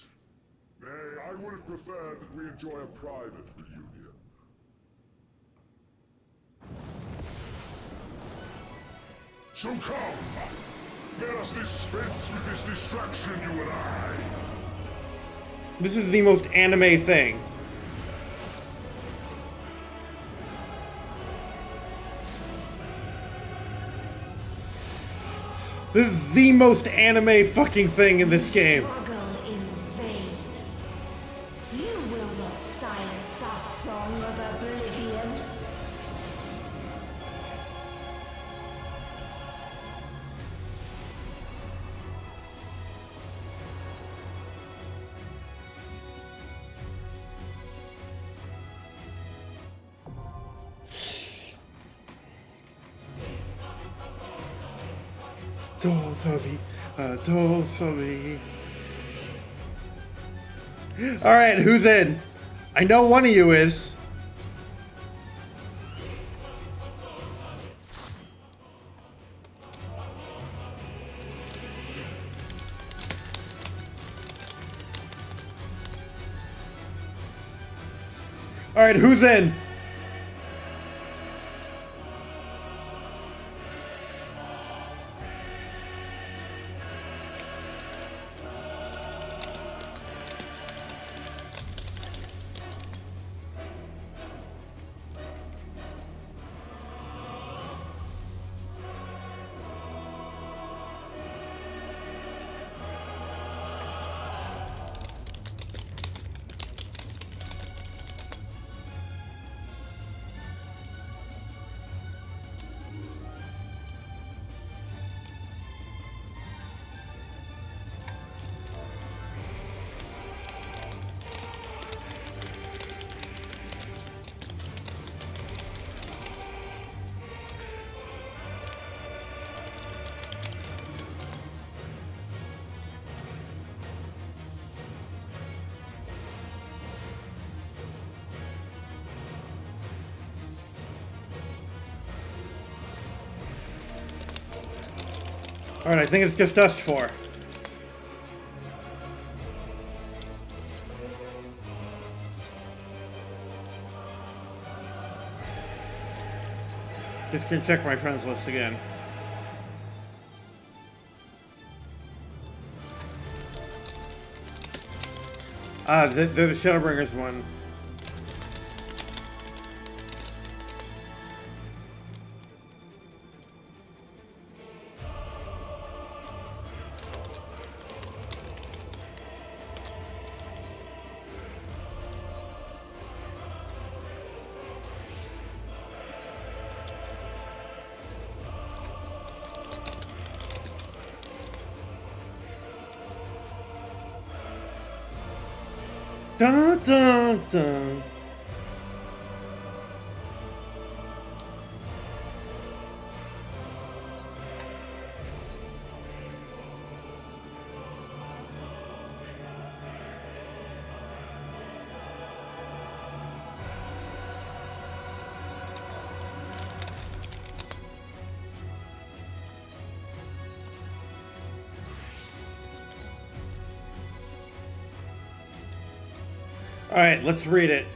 G: Nay, I would have preferred that we enjoy a private reunion. So come! Let us dispense with this distraction, you and I!
A: This is the most anime thing. This is the most anime fucking thing in this game.
P: Struggle in vain. You will not silence our song of oblivion.
A: Sorry. Alright, who's in? I know one of you is. Alright, who's in? Alright, I think it's just us four. Just gonna check my friends list again. They're the Shadowbringers one. Dun dun dun. All right, let's read it.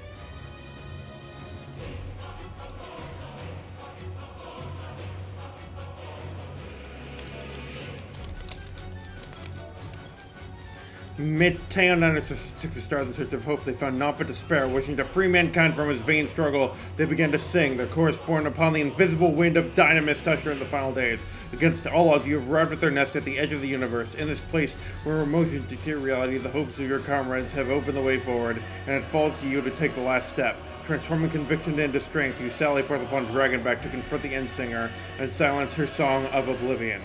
A: Teo 966 stars in search of hope they found naught but despair. Wishing to free mankind from his vain struggle, they began to sing. Their chorus borne upon the invisible wind of Dynamis to usher in the final days. Against all odds, you have arrived with their nest at the edge of the universe. In this place where emotions dictate reality, the hopes of your comrades have opened the way forward, and it falls to you to take the last step. Transforming conviction into strength, you sally forth upon Dragonback to confront the Endsinger and silence her song of oblivion.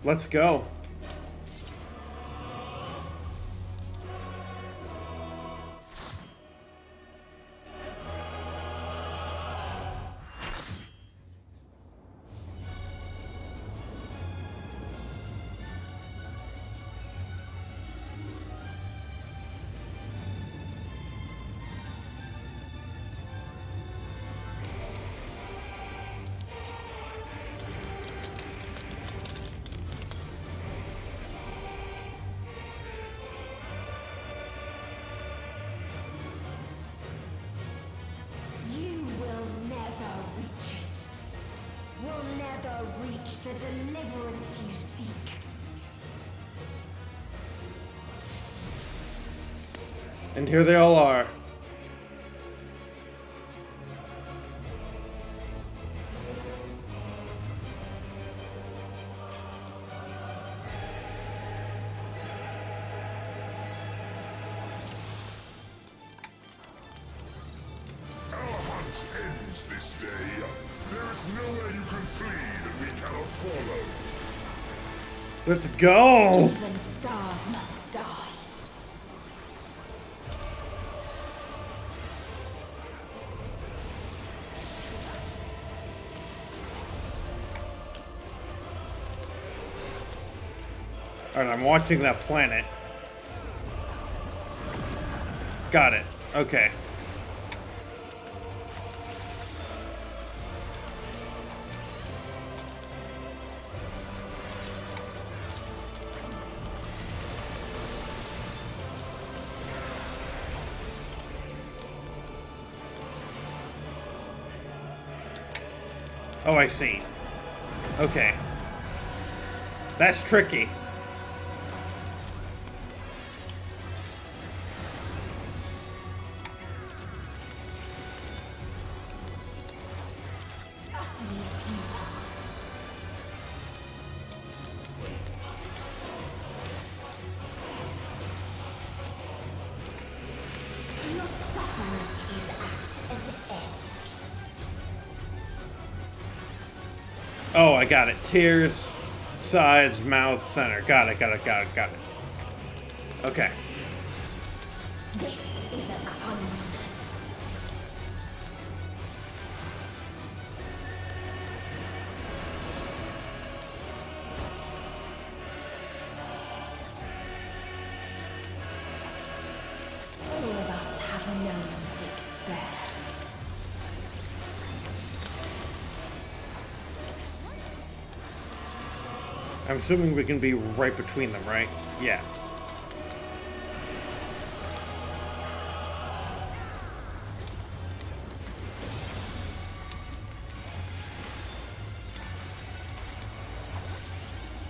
A: Let's go.
P: You will never reach it. Will never reach the deliverance you seek.
A: And here they all are.
G: Our hunt ends this day. There is nowhere you can flee that we cannot follow.
A: Let's go!
P: Even Zard must die.
A: Alright, I'm watching that planet. Got it. Okay. Oh, I see. Okay. That's tricky.
P: Your suffering is at an end.
A: Oh, I got it. Tears, sides, mouth, center. Got it. Okay.
P: This is a kindness. All of us have known despair.
A: I'm assuming we can be right between them, right? Yeah.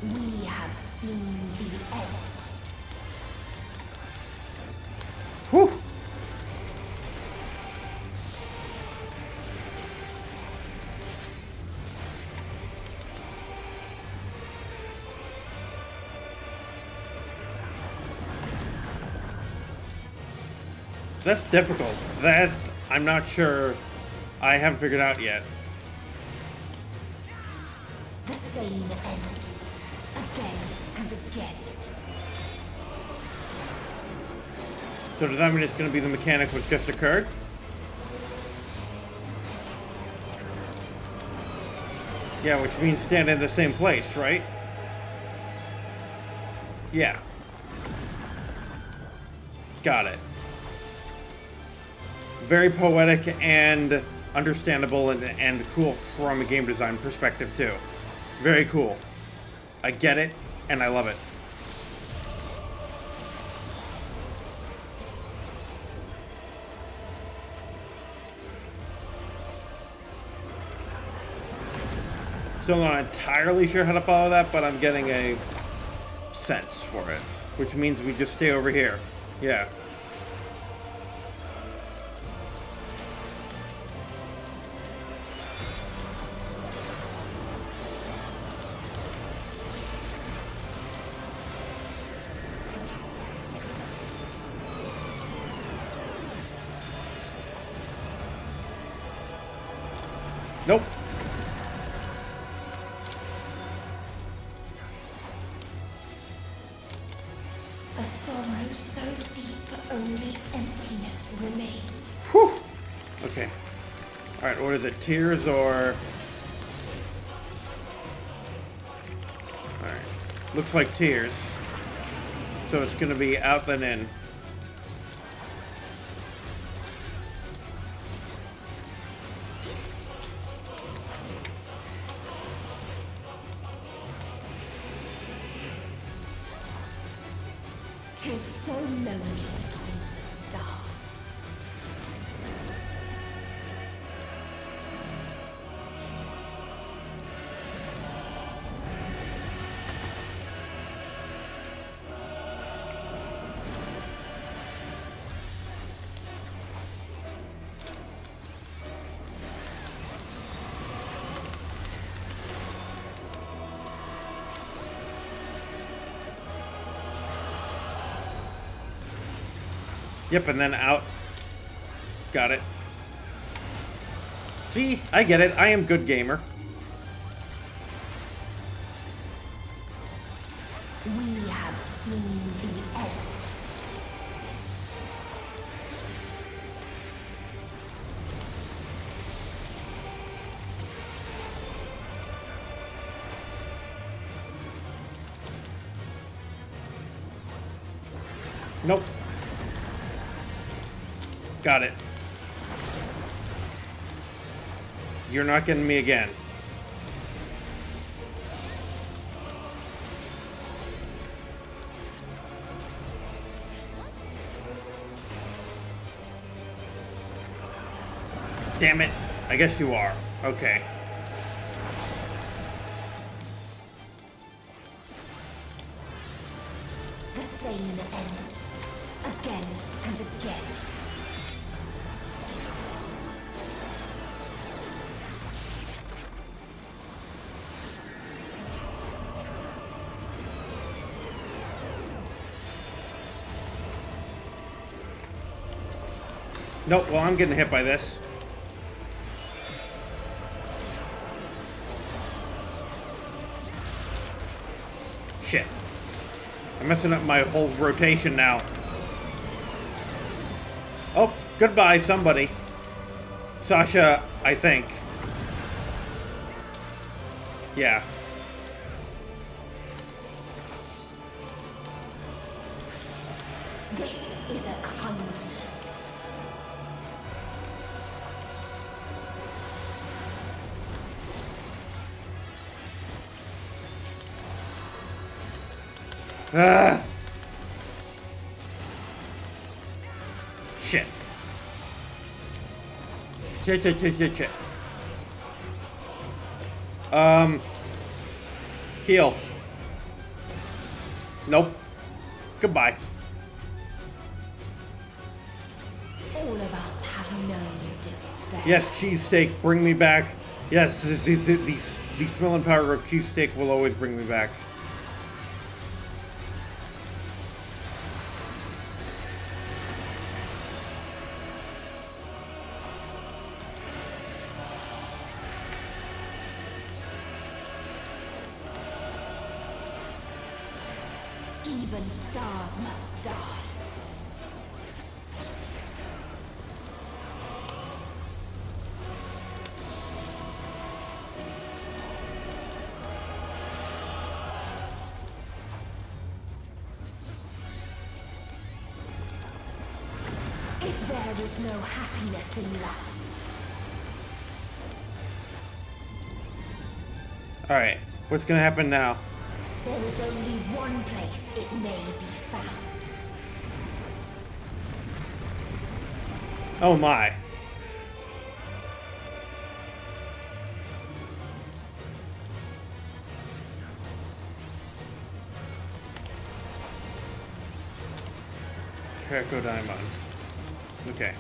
P: We have seen the end.
A: Whew. That's difficult. That I'm not sure. I haven't figured out yet.
P: The same end. Again and again.
A: So does that mean it's going to be the mechanic which just occurred? Yeah, which means stand in the same place, right? Yeah. Got it. Very poetic and understandable and cool from a game design perspective too. Very cool. I get it and I love it. Still not entirely sure how to follow that, but I'm getting a sense for it. Which means we just stay over here. Yeah. Nope.
P: A sorrow so deep only emptiness remains.
A: Whew. Okay. Alright, what is it? Tears or... Alright. Looks like tears. So it's gonna be out then in.
P: Tis so lonely between the stars.
A: Yep, and then out. Got it. See? I get it. I am good gamer.
P: We have seen the end.
A: Nope. Got it. You're not getting me again. Damn it. I guess you are. Okay.
P: The same end. Again and again.
A: Nope, well, I'm getting hit by this. Shit. I'm messing up my whole rotation now. Oh, goodbye, somebody. Sasha, I think. Yeah.
P: This is a kindness.
A: Ah. Shit. Shit. Heal. Nope. Goodbye.
P: All of us have known despair.
A: Yes, cheesesteak, bring me back. Yes, the smell and power of cheesesteak will always bring me back.
P: Even stars must die. If there is no happiness in life,
A: Alright, what's gonna happen now?
P: there is only one place it may be found.
A: Oh my. Crackodaimon. Okay.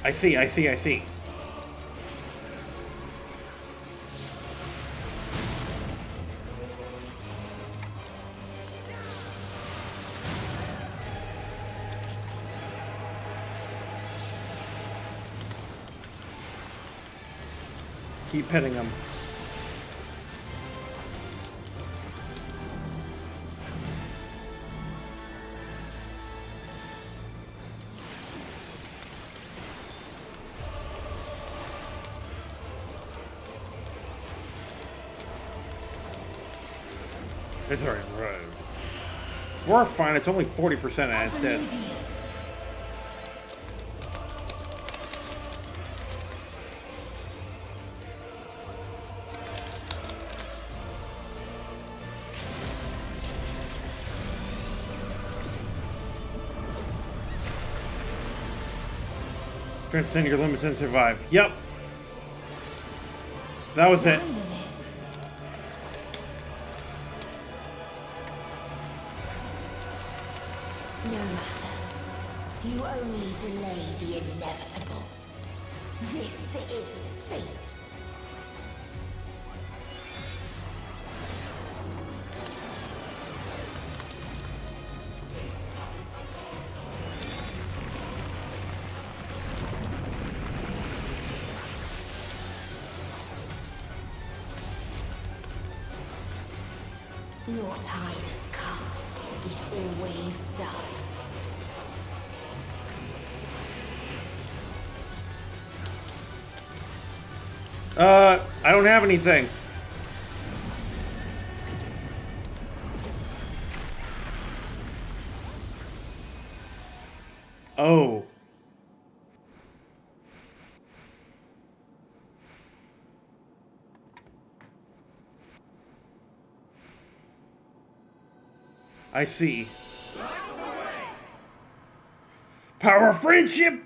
A: I see. Keep petting him. It's alright, right. We're fine, it's only 40% and it's dead. Transcend your limits and survive. Yep. That was it.
P: No matter. You only delay the inevitable. This is fate. Your time has come. It always does.
A: I don't have anything. Oh. I see. Power of friendship!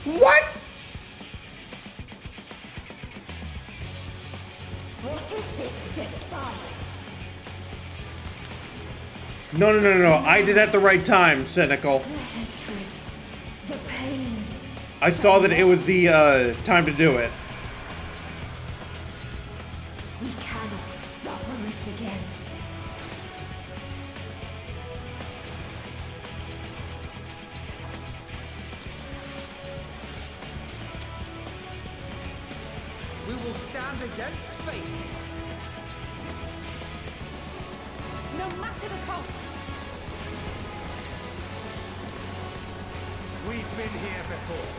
A: What?
P: What is this defiance?
A: No. I did at the right time, Cynical.
P: The pain.
A: I saw that it was the time to do it.
P: We cannot suffer it again.
C: We will stand against fate.
H: No matter the cost.
M: We've been here before.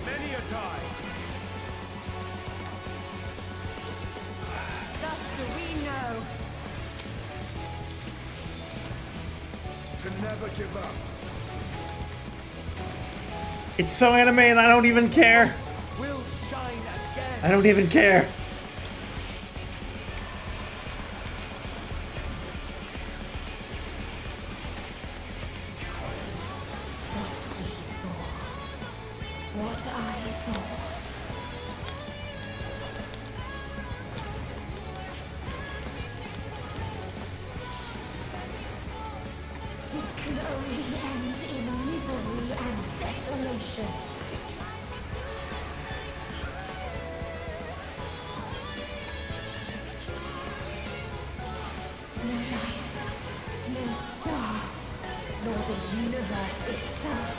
M: Many a time.
D: Thus do we know.
G: To never give up.
A: It's so anime and I don't even care.
M: We'll shine again.
A: I don't even care.
P: What I saw. This can only end in misery and desolation. No life, no star, nor the universe itself.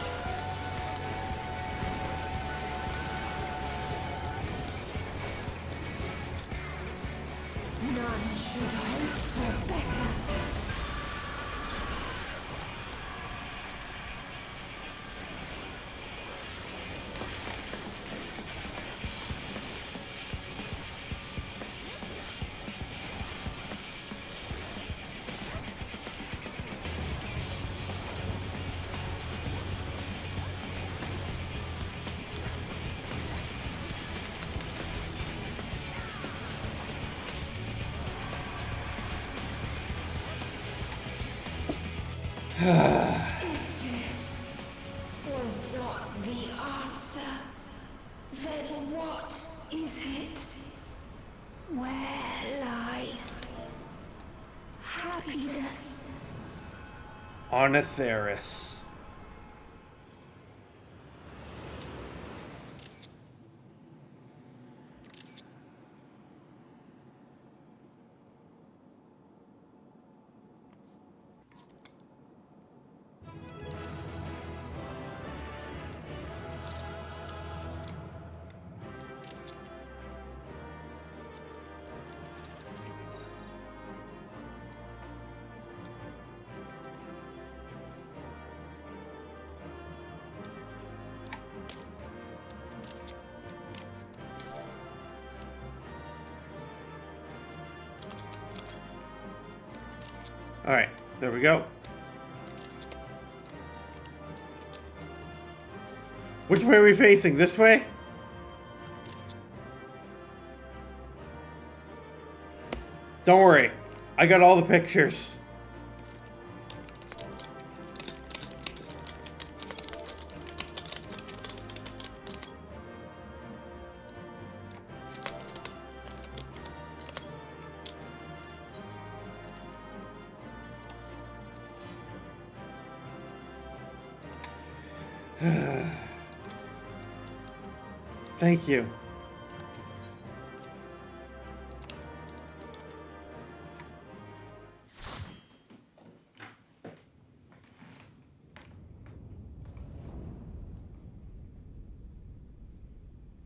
P: None should hope for better. this was not the answer, then what is it? Where lies happiness?
A: Ornitherus. All right, there we go. Which way are we facing? This way? Don't worry, I got all the pictures. Thank you.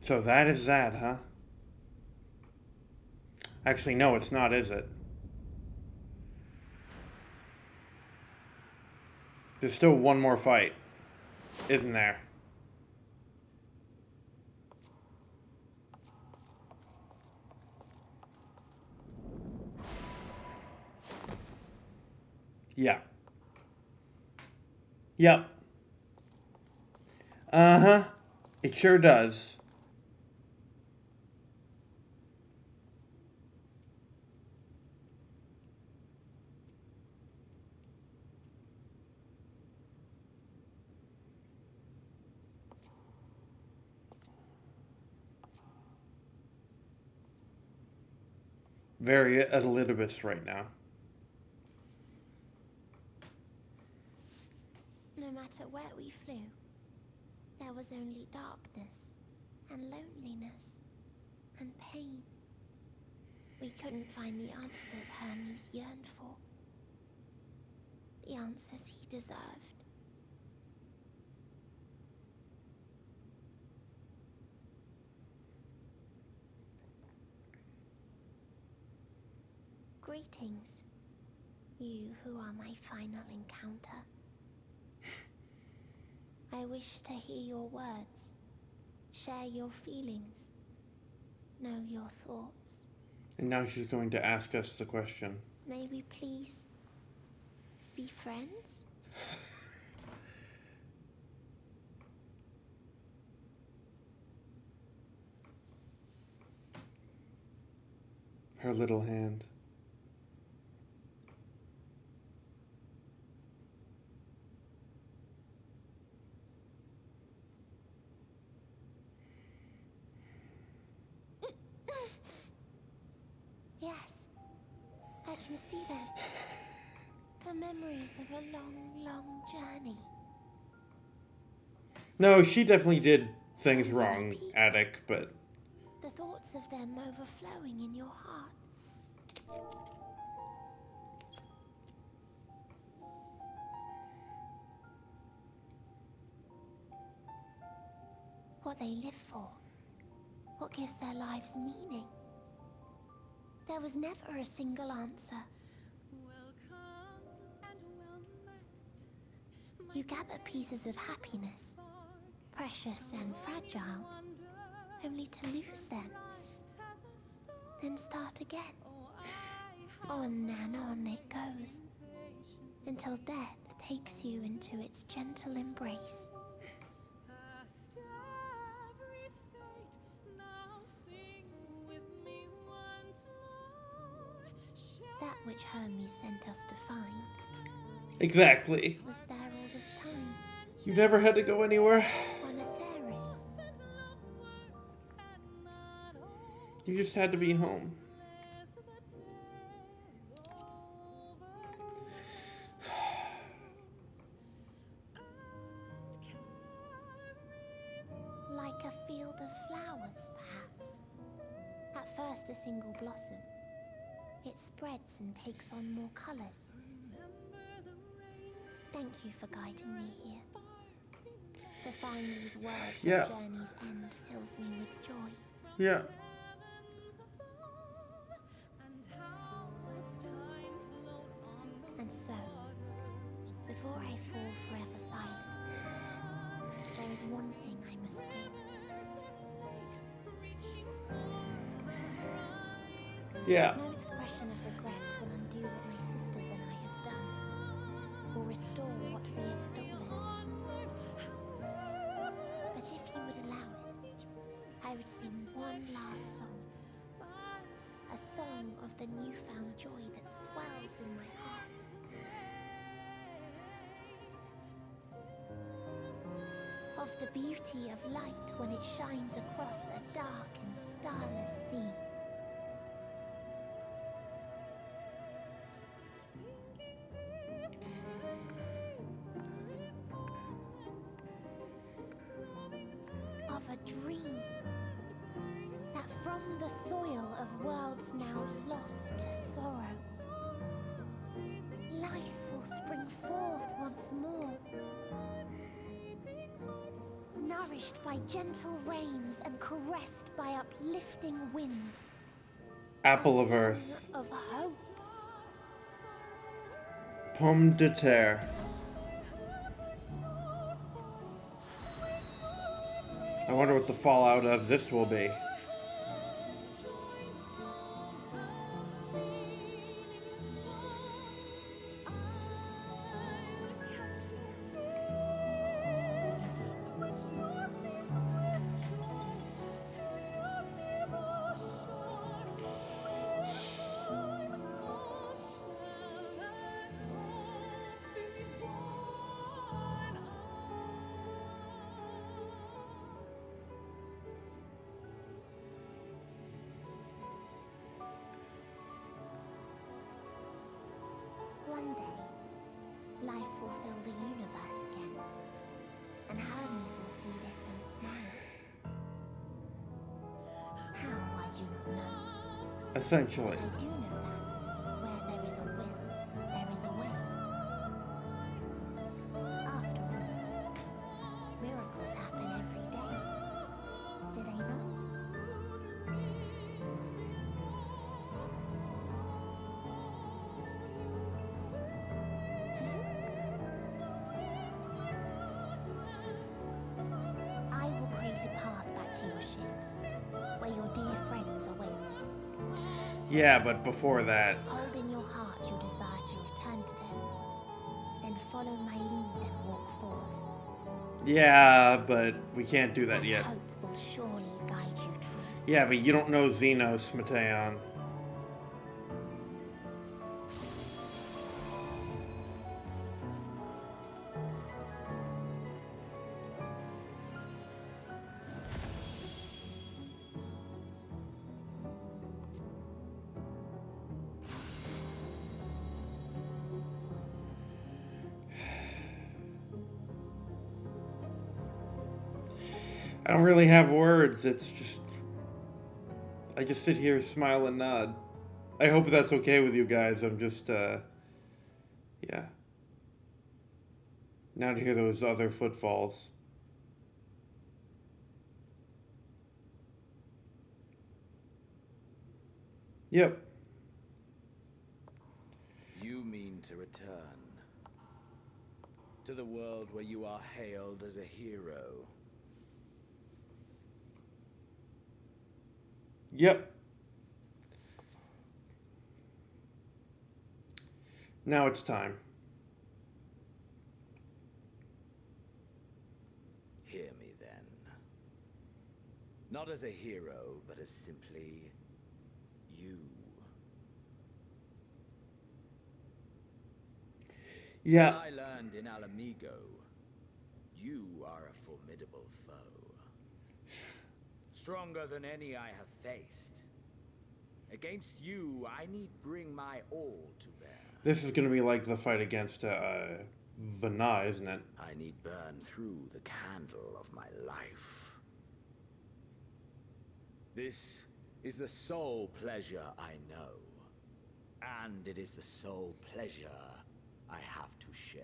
A: So that is that, huh? Actually, no, it's not, is it? There's still one more fight, isn't there? Yeah. Yep. Uh-huh. It sure does. Very Elidibus right now.
K: No matter where we flew, there was only darkness and loneliness and pain. We couldn't find the answers Hermes yearned for. The answers he deserved. Greetings, you who are my final encounter. I wish to hear your words, share your feelings, know your thoughts.
A: And now she's going to ask us the question.
K: May we please be friends?
A: Her little hand.
K: Yes, I can see them. The memories of a long, long journey.
A: No, she definitely did things wrong, Attic, but...
K: The thoughts of them overflowing in your heart. What they live for. What gives their lives meaning. There was never a single answer. You gather pieces of happiness, precious and fragile, only to lose them. Then start again. On and on it goes, until death takes you into its gentle embrace. That which Hermes sent us to find.
A: Exactly.
K: Was there all this time?
A: You never had to go anywhere.
K: On Atheris.
A: You just had to be home.
K: Like a field of flowers, perhaps. At first a single blossom. It spreads and takes on more colors. Thank you for guiding me here. To find these words at journey's end fills me with joy.
A: Yeah.
K: And so, before I fall forever silent, there is one thing I must do.
A: Yeah.
K: No expression of regret will undo what my sisters and I have done, or restore what we have stolen. But if you would allow it, I would sing one last song. A song of the newfound joy that swells in my heart. Of the beauty of light when it shines across a dark and starless sea. Of a dream that from the soil of worlds now lost to sorrow, life will spring forth once more, nourished by gentle rains and caressed by uplifting winds.
A: Apple
K: A
A: of
K: song
A: Earth.
K: of hope.
A: Pomme de terre. I wonder what the fallout of this will be.
K: One day, life will fill the universe again, and Hermes will see this and smile. How, I do not know.
A: Essentially.
K: But I do know that where there is a will, there is a way. After all, miracles happen every day, do they not? I will create a path back to your ship, where your dear friends await.
A: Yeah, but before that.
K: Hold in your heart your desire to return to them, then follow my lead and walk forth.
A: Yeah, but we can't do that
K: And
A: yet.
K: hope will surely guide you true.
A: Yeah, but you don't know Xenos, Mateon. I don't really have words. It's just... I just sit here, smile and nod. I hope that's okay with you guys. I'm just, yeah. Now to hear those other footfalls. Yep.
J: You mean to return to the world where you are hailed as a hero.
A: Yep. Now it's time.
J: Hear me then. Not as a hero, but as simply you.
A: Yeah.
J: I learned in Alamigo, you are a formidable foe. Stronger than any I have faced. Against you, I need bring my all to bear.
A: This is going to be like the fight against Vana, isn't it?
J: I need burn through the candle of my life. This is the sole pleasure I know. And it is the sole pleasure I have to share.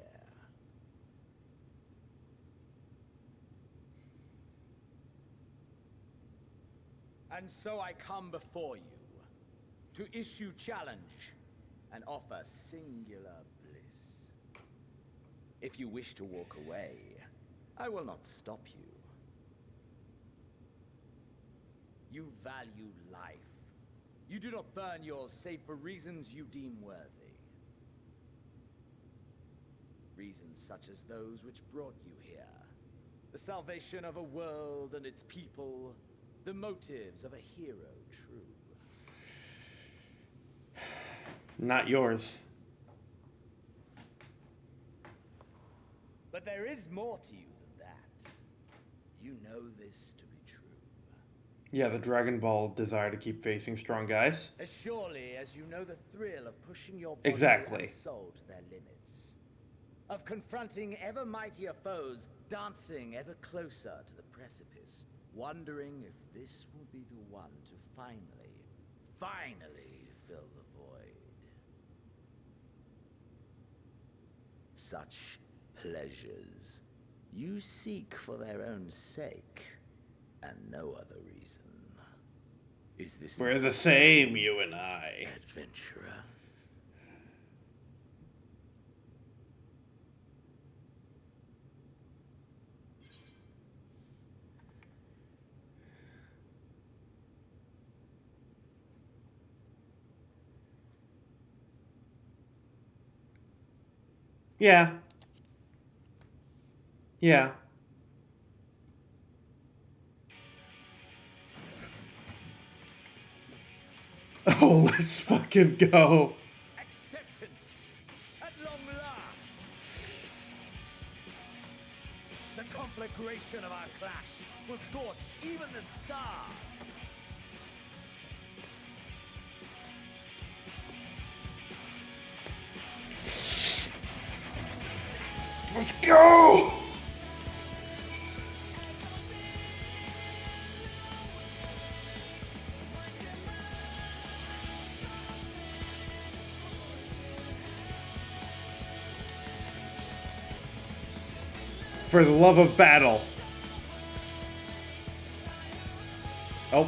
J: And so I come before you to issue challenge and offer singular bliss. If you wish to walk away, I will not stop you. You value life. You do not burn yours save for reasons you deem worthy. Reasons such as those which brought you here. The salvation of a world and its people. The motives of a hero true.
A: Not yours.
J: But there is more to you than that. You know this to be true.
A: Yeah, the Dragon Ball desire to keep facing strong guys.
J: As surely as you know the thrill of pushing your body
A: Exactly.
J: and soul to their limits. Of confronting ever mightier foes, dancing ever closer to the precipice, wondering if this will be the one to finally fill the void. Such pleasures you seek for their own sake, and no other reason. Is this
A: We're the same, you and I.
J: adventurer?
A: Yeah. Yeah. Oh, let's fucking go.
J: Acceptance at long last. The conflagration of our clash will scorch even the stars.
A: Let's go! For the love of battle. Oh.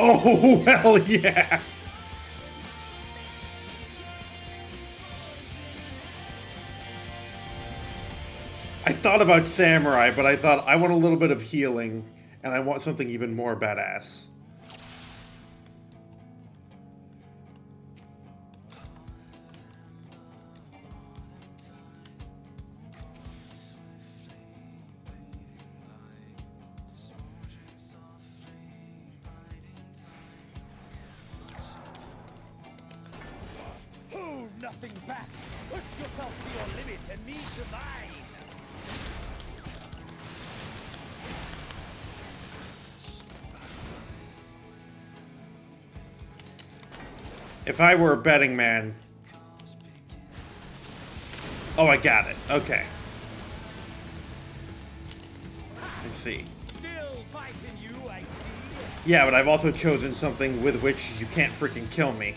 A: Oh, hell yeah! I thought about Samurai, but I thought I want a little bit of healing, and I want something even more badass.
J: Hold nothing back. Push yourself to your limit and me to mine.
A: If I were a betting man... Oh, I got it. Okay. I see.
J: Still fighting you, I see.
A: Yeah, but I've also chosen something with which you can't freaking kill me.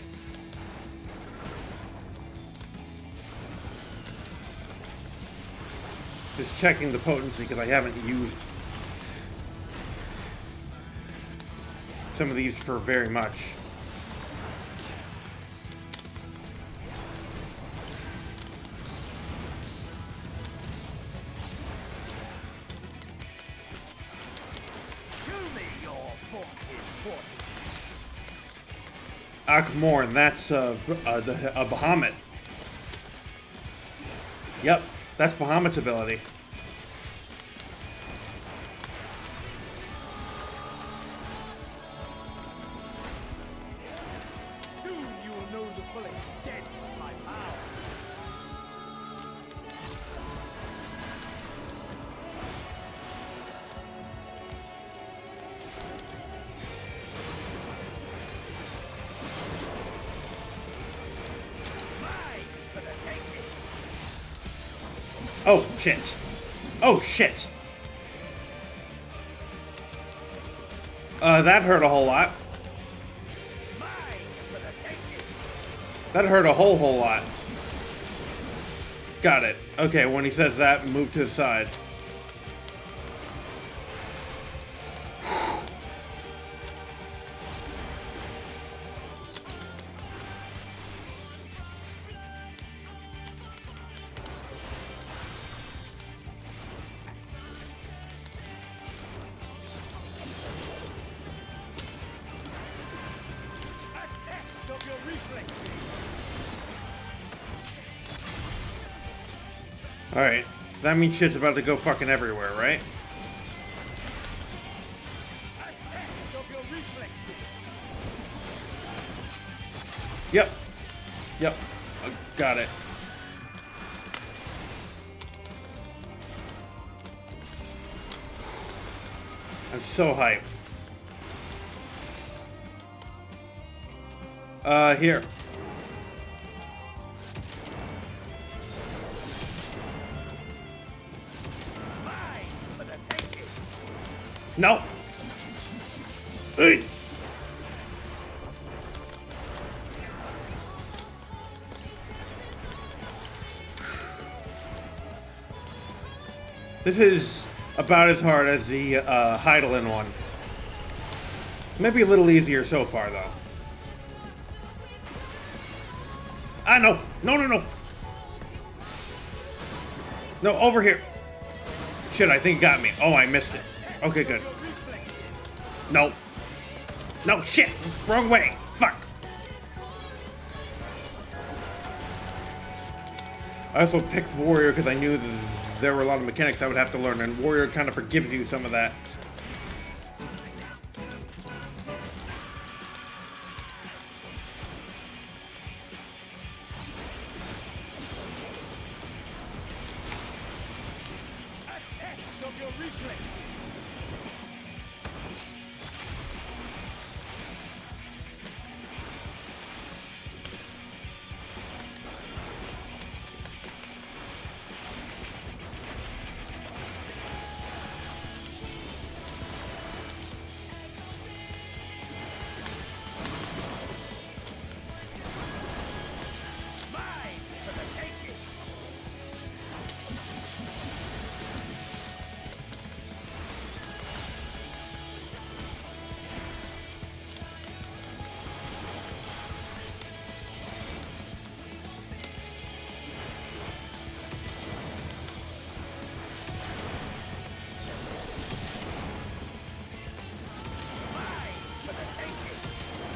A: Just checking the potency because I haven't used some of these for very much. Akmorn, that's a Bahamut. Yep, that's Bahamut's ability.
B: Soon you will know the full extent of my power.
A: Oh, shit. Oh, shit. That hurt a whole lot. That hurt a whole lot. Got it. Okay, when he says that, move to the side. Alright, that means shit's about to go fucking everywhere, right? Yep. Yep. Got it. I'm so hyped. Here. No. Hey. This is about as hard as the Hydaelyn one. Maybe a little easier so far, though. Ah, no. No, no, no. No, over here. Shit, I think it got me. Oh, I missed it. Okay, good. No. No, shit! Wrong way! Fuck! I also picked Warrior because I knew that there were a lot of mechanics I would have to learn, and Warrior kind of forgives you some of that.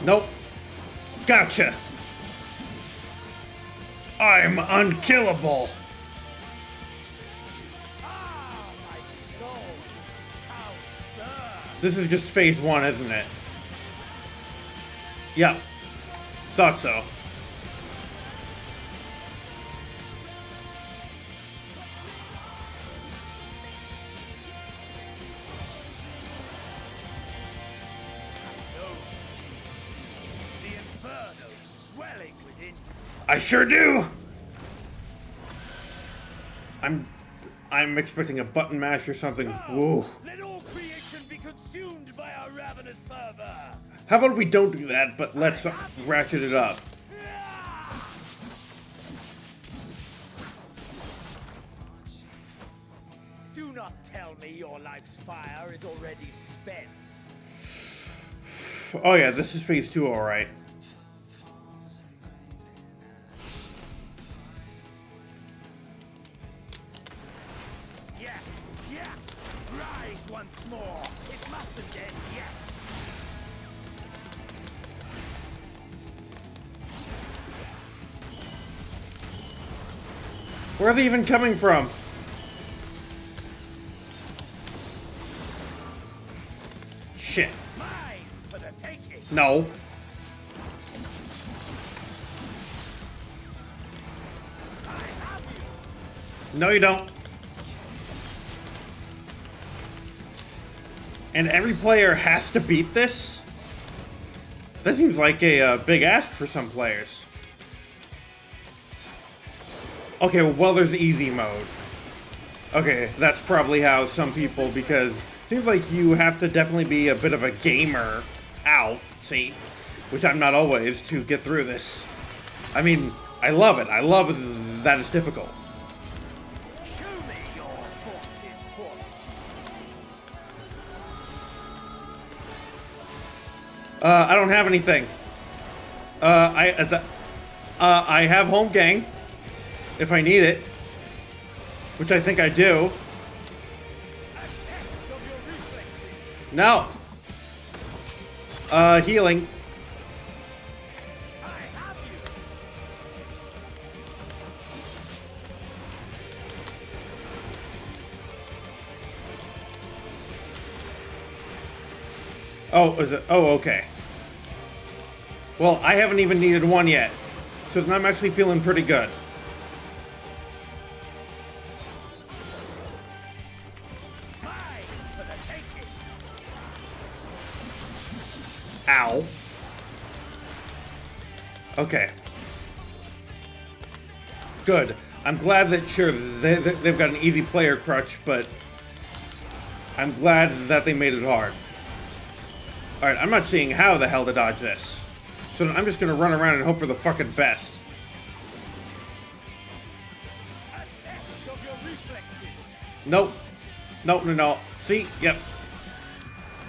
A: Nope. Gotcha. I'm unkillable. This is just phase 1, isn't it? Yep. Thought so. I sure do. I'm expecting a button mash or something. Whoa.
B: Let all creation be consumed by our ravenous fervor.
A: How about we don't do that, but let's ratchet it up.
B: Do not tell me your life's fire is already spent.
A: Oh yeah, this is phase 2, all right.
B: Once more. It mustn't end yet.
A: Where are they even coming from? Shit. No. No, you don't. And every player has to beat this? That seems like a big ask for some players. Okay, well, there's easy mode. Okay, that's probably how some people, because it seems like you have to definitely be a bit of a gamer. Ow, see? Which I'm not always, to get through this. I mean, I love it. I love that it's difficult. I don't have anything. I have home gang, if I need it, which I think I do. No. Healing. Oh, is it? Oh, okay. Well, I haven't even needed one yet, so I'm actually feeling pretty good. Ow. Okay. Good. I'm glad that, sure, they've got an easy player crutch, but I'm glad that they made it hard. Alright, I'm not seeing how the hell to dodge this. So I'm just gonna run around and hope for the fucking best. Nope. Nope, no. See? Yep.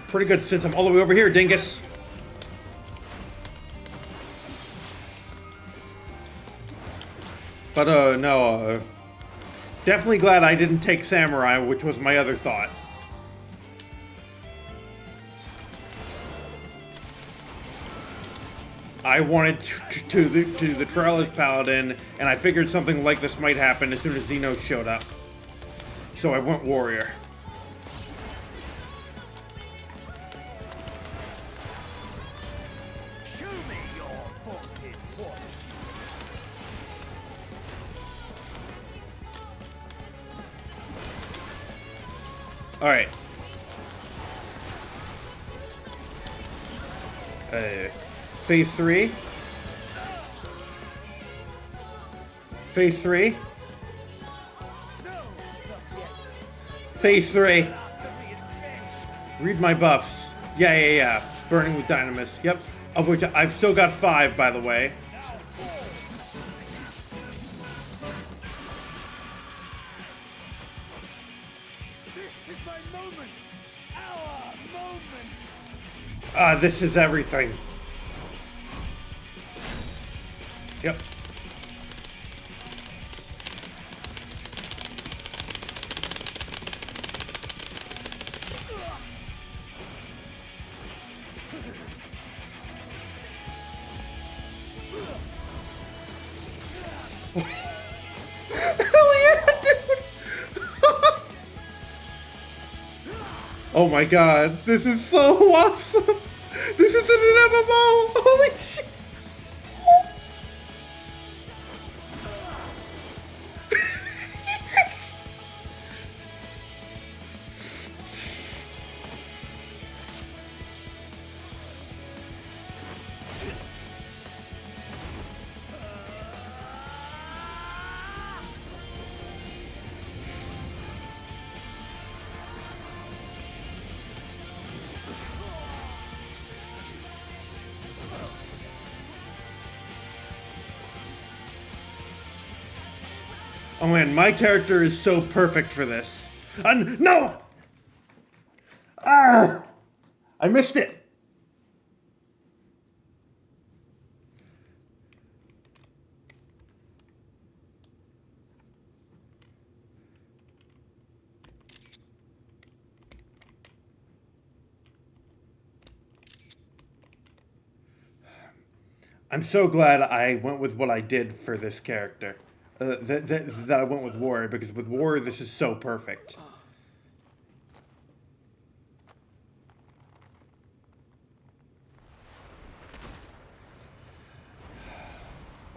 A: Pretty good since I'm all the way over here, dingus. But, no, definitely glad I didn't take Samurai, which was my other thought. I wanted to the Trialist Paladin, and I figured something like this might happen as soon as Xenos showed up. So I went Warrior.
B: Show me your vaunted fortitude.
A: Alright. Phase 3. Phase 3. Phase 3. Read my buffs. Yeah. Burning with Dynamis. Yep. Of which I've still got 5, by the way.
B: This is my moment. Our moment.
A: This is everything. Yep. Hell yeah, dude! Oh my god, this is so awesome! This isn't an MMO! Holy shit! Oh man, my character is so perfect for this. No! Ah! I missed it! I'm so glad I went with what I did for this character. that I went with Warrior, because with Warrior this is so perfect.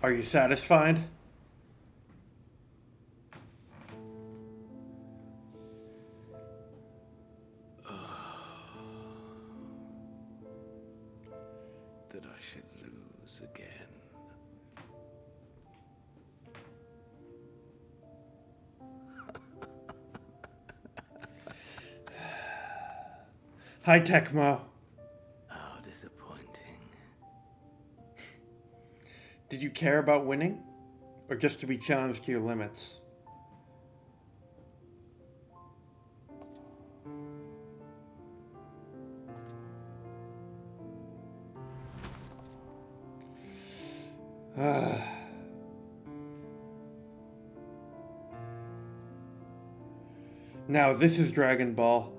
A: Are you satisfied?
J: That I should lose again.
A: Hi, Tecmo.
J: How disappointing.
A: Did you care about winning? Or just to be challenged to your limits? Now this is Dragon Ball.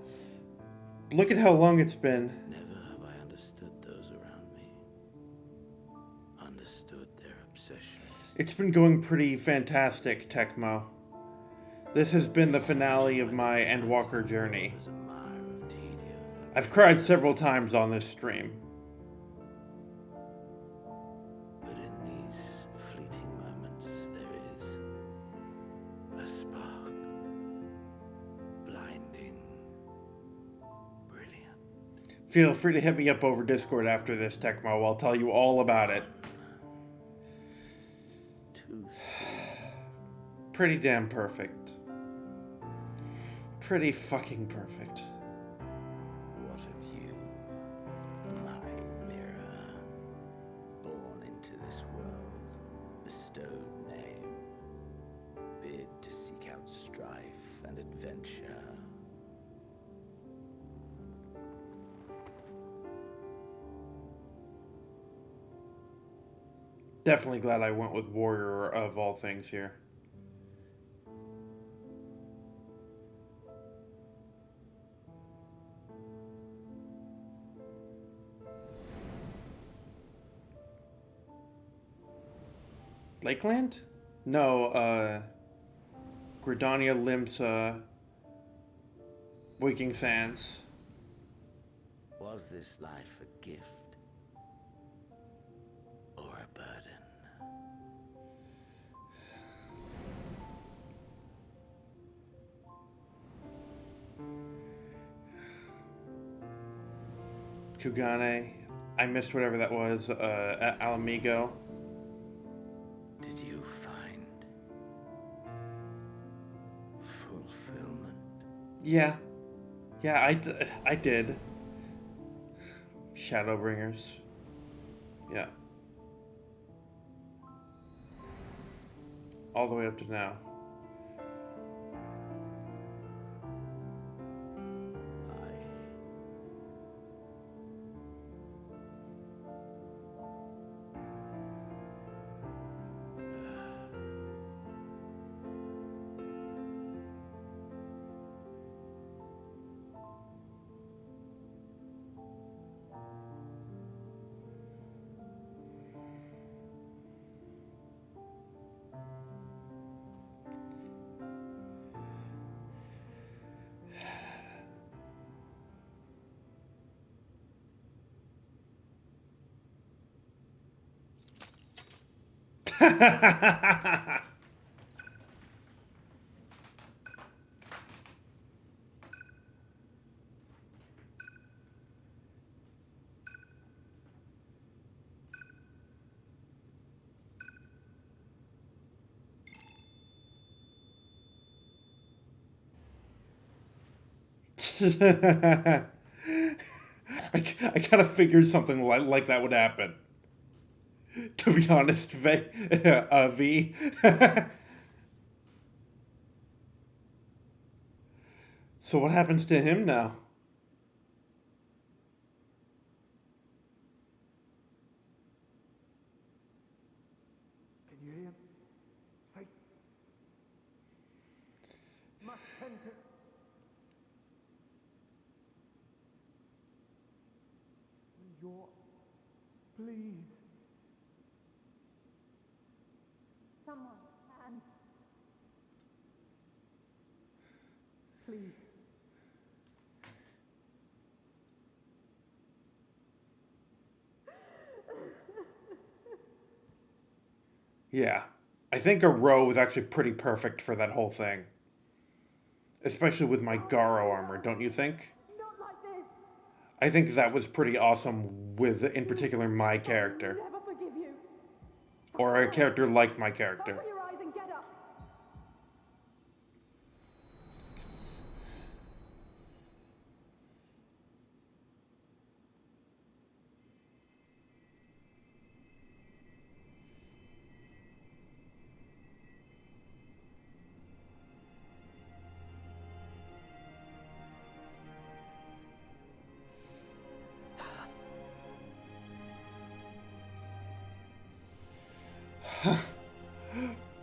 A: Look at how long it's been.
J: Never have I understood those around me. Understood their obsession.
A: It's been going pretty fantastic, Tecmo. This has been the finale of my Endwalker journey. I've cried several times on this stream.
J: But in these fleeting moments, there is a spark. Blinding. Brilliant.
A: Feel free to hit me up over Discord after this, Tecmo. I'll tell you all about it. Pretty damn perfect. Pretty fucking perfect.
J: What of you, my mirror? Born into this world, bestowed name, bid to seek out strife and adventure.
A: Definitely glad I went with Warrior of all things here. Lakeland? No, Gridania, Limsa, Waking Sands.
J: Was this life a gift or a burden?
A: Kugane. I missed whatever that was. Alamigo.
J: Did you find fulfillment?
A: Yeah. Yeah, I did. Shadowbringers. Yeah. All the way up to now. I kind of figured something like that would happen. To be honest, V. So what happens to him now?
Q: Can you hear him? Say, Macente. You're, please.
K: Someone
P: can. Please.
A: Yeah. I think a row was actually pretty perfect for that whole thing. Especially with my Garo armor, don't you think? I think that was pretty awesome with, in particular, my character. Or a character like my character.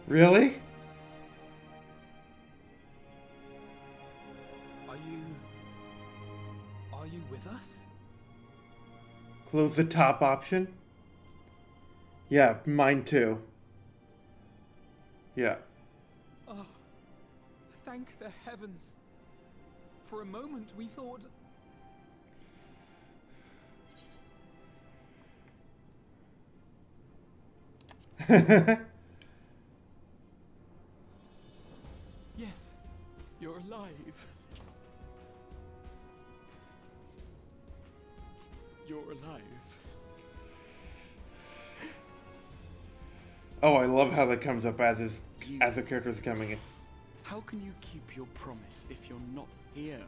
A: Really?
C: Are you with us?
A: Close the top option? Yeah, mine too. Yeah.
C: Oh, thank the heavens. For a moment we thought... Yes, you're alive. You're alive.
A: Oh, I love how that comes up as the character's coming in.
T: How can you keep your promise if you're not here?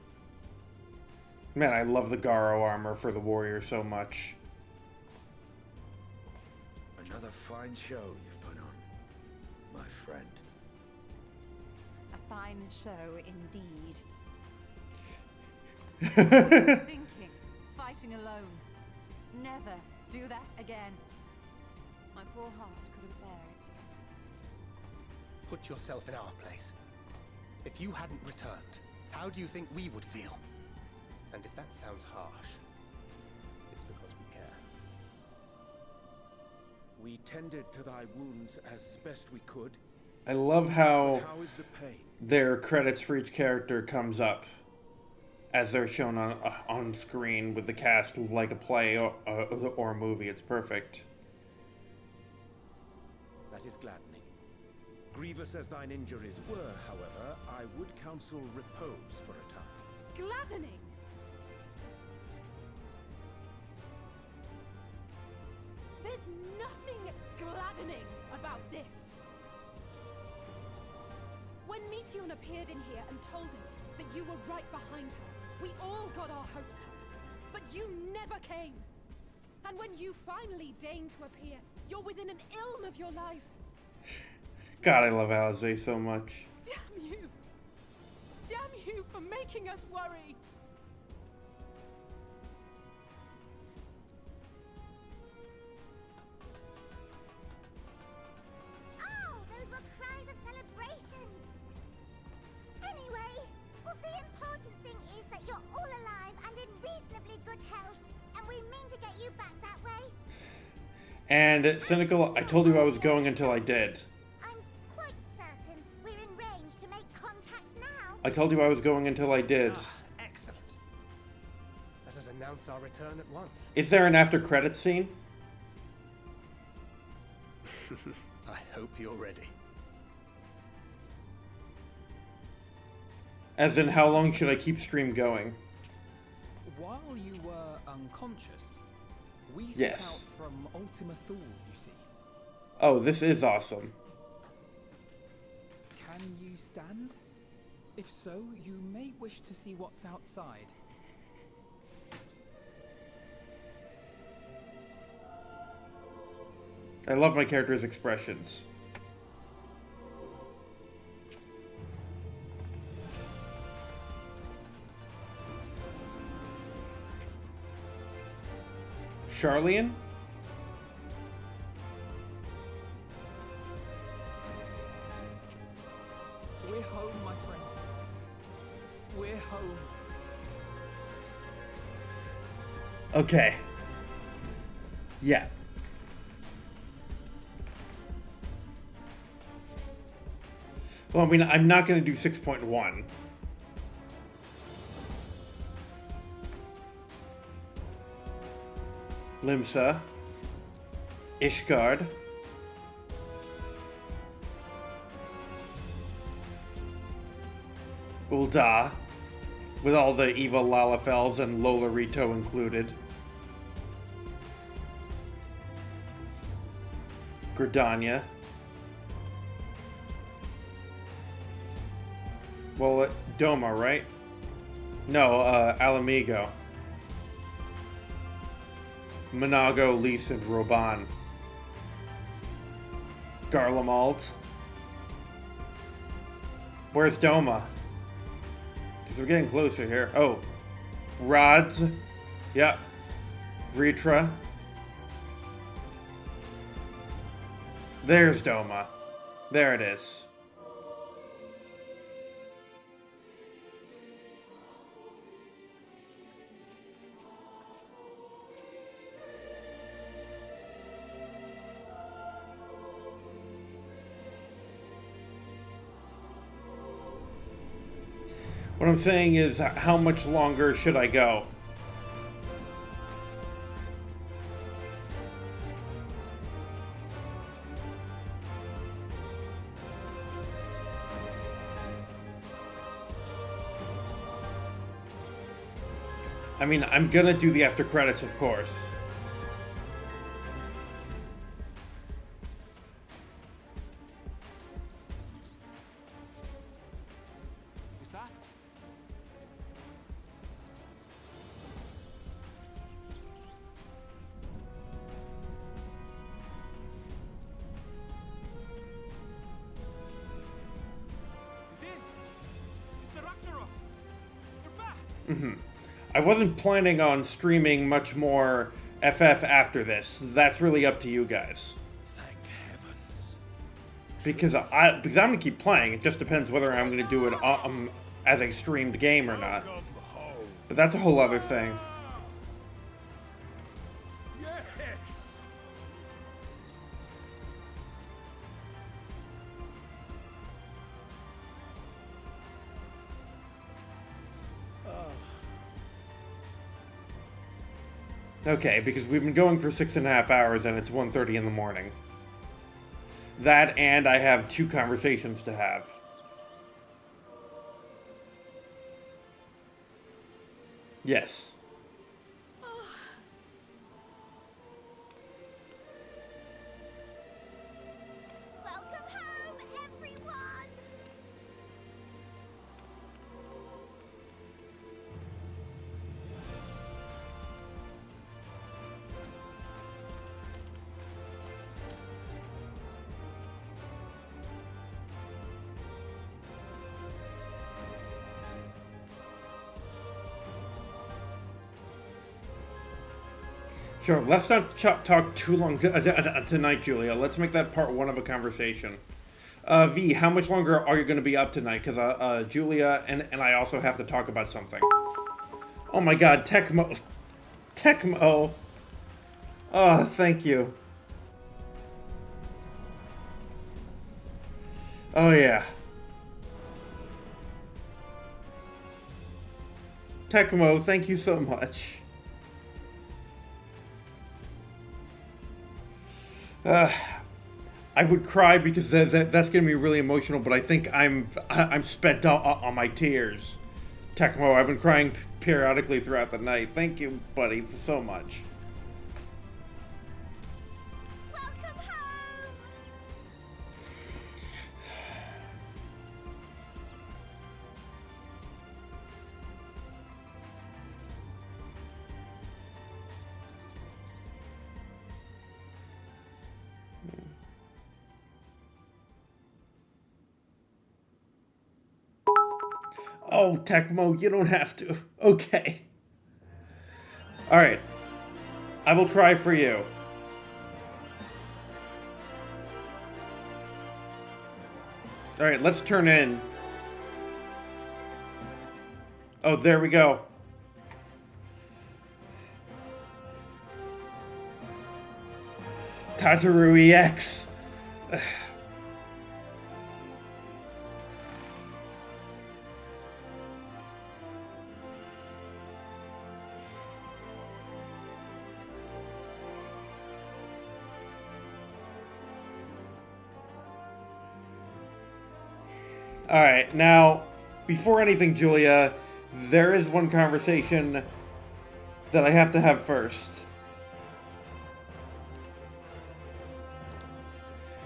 A: Man, I love the Garo armor for the warrior so much.
J: Another fine show you've put on, my friend.
D: A fine show indeed. What were you thinking? Fighting alone. Never do that again. My poor heart couldn't bear it.
R: Put yourself in our place. If you hadn't returned, how do you think we would feel? And if that sounds harsh, it's because we care.
L: We tended to thy wounds as best we could.
A: I love how
L: How is the pain?
A: their credits for each character comes up as they're shown on screen with the cast like a play or a movie. It's perfect.
L: That is gladdening. Grievous as thine injuries were, however, I would counsel repose for a time.
H: Gladdening! There's nothing gladdening about this. When Meteion appeared in here and told us that you were right behind her, we all got our hopes up. But you never came. And when you finally deigned to appear, you're within an ilm of your life.
A: God, I love Alisaie so much.
H: Damn you! Damn you for making us worry!
K: Oh, those were cries of celebration! Anyway, well, the important thing is that you're all alive and in reasonably good health, and we mean to get you back that way.
A: And Cynical, I told you I was going until I did.
K: I'm quite certain we're in range to make contact now.
A: I told you I was going until I did.
R: Excellent. Let us announce our return at once.
A: Is there an after credits scene?
R: I hope you're ready.
A: As in, how long should I keep stream going?
C: While you were unconscious, we set
A: Yes.
C: out from Ultima Thule, you see.
A: Oh, this is awesome.
C: Can you stand? If so, you may wish to see what's outside.
A: I love my character's expressions. Charlian?
C: We're home, my friend. We're home.
A: Okay. Yeah. Well, I mean, I'm not going to do 6.1. Limsa. Ishgard. Ul'dah. With all the evil Lalafels and Lolorito included. Gridania. Well, Doma, right? No, Alamigo. Monago, Lys, and Roban. Garlemald. Where's Doma? Because we're getting closer here. Oh. Rods. Yep. Vritra. There's Doma. There it is. What I'm saying is, how much longer should I go? I mean, I'm gonna do the after credits, of course.
T: Is that? It is! It's the Ragnarok! You're back!
A: Mm-hmm. I wasn't planning on streaming much more FF after this. That's really up to you guys.
T: Thank heavens.
A: Because I'm gonna keep playing. It just depends whether I'm gonna do it as a streamed game or not. But that's a whole other thing.
T: Yes!
A: Okay, because we've been going for 6.5 hours and it's 1:30 in the morning. That and I have 2 conversations to have. Yes.
K: Welcome home, everyone!
A: Sure, let's not talk too long tonight, Julia. Let's make that part 1 of a conversation. V, how much longer are you going to be up tonight? Because Julia and I also have to talk about something. Oh my god, Tecmo. Tecmo. Oh, thank you. Oh yeah. Tecmo, thank you so much. I would cry because that's gonna be really emotional, but I think I'm spent on my tears. Tecmo, I've been crying periodically throughout the night. Thank you, buddy, so much.
K: Welcome home!
A: Oh, Tecmo, you don't have to. Okay. Alright. I will try for you. Alright, let's turn in. Oh, there we go. Tataru EX. Alright, now, before anything, Julia, there is one conversation that I have to have first.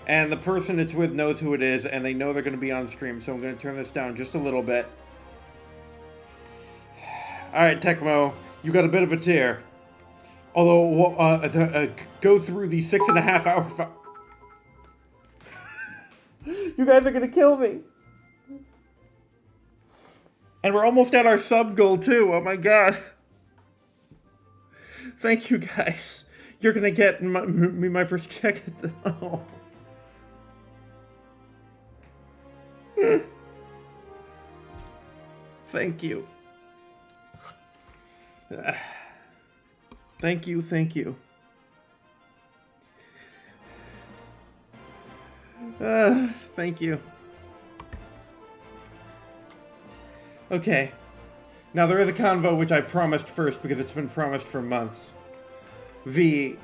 A: And the person it's with knows who it is, and they know they're going to be on stream, so I'm going to turn this down just a little bit. Alright, Tecmo, you got a bit of a tear. Although, go through the 6.5 hour... You guys are going to kill me. And we're almost at our sub goal, too. Oh, my God. Thank you, guys. You're going to get my first check at the... Oh. Thank you. Thank you, thank you. Thank you. Okay. Now there is a convo which I promised first because it's been promised for months. It's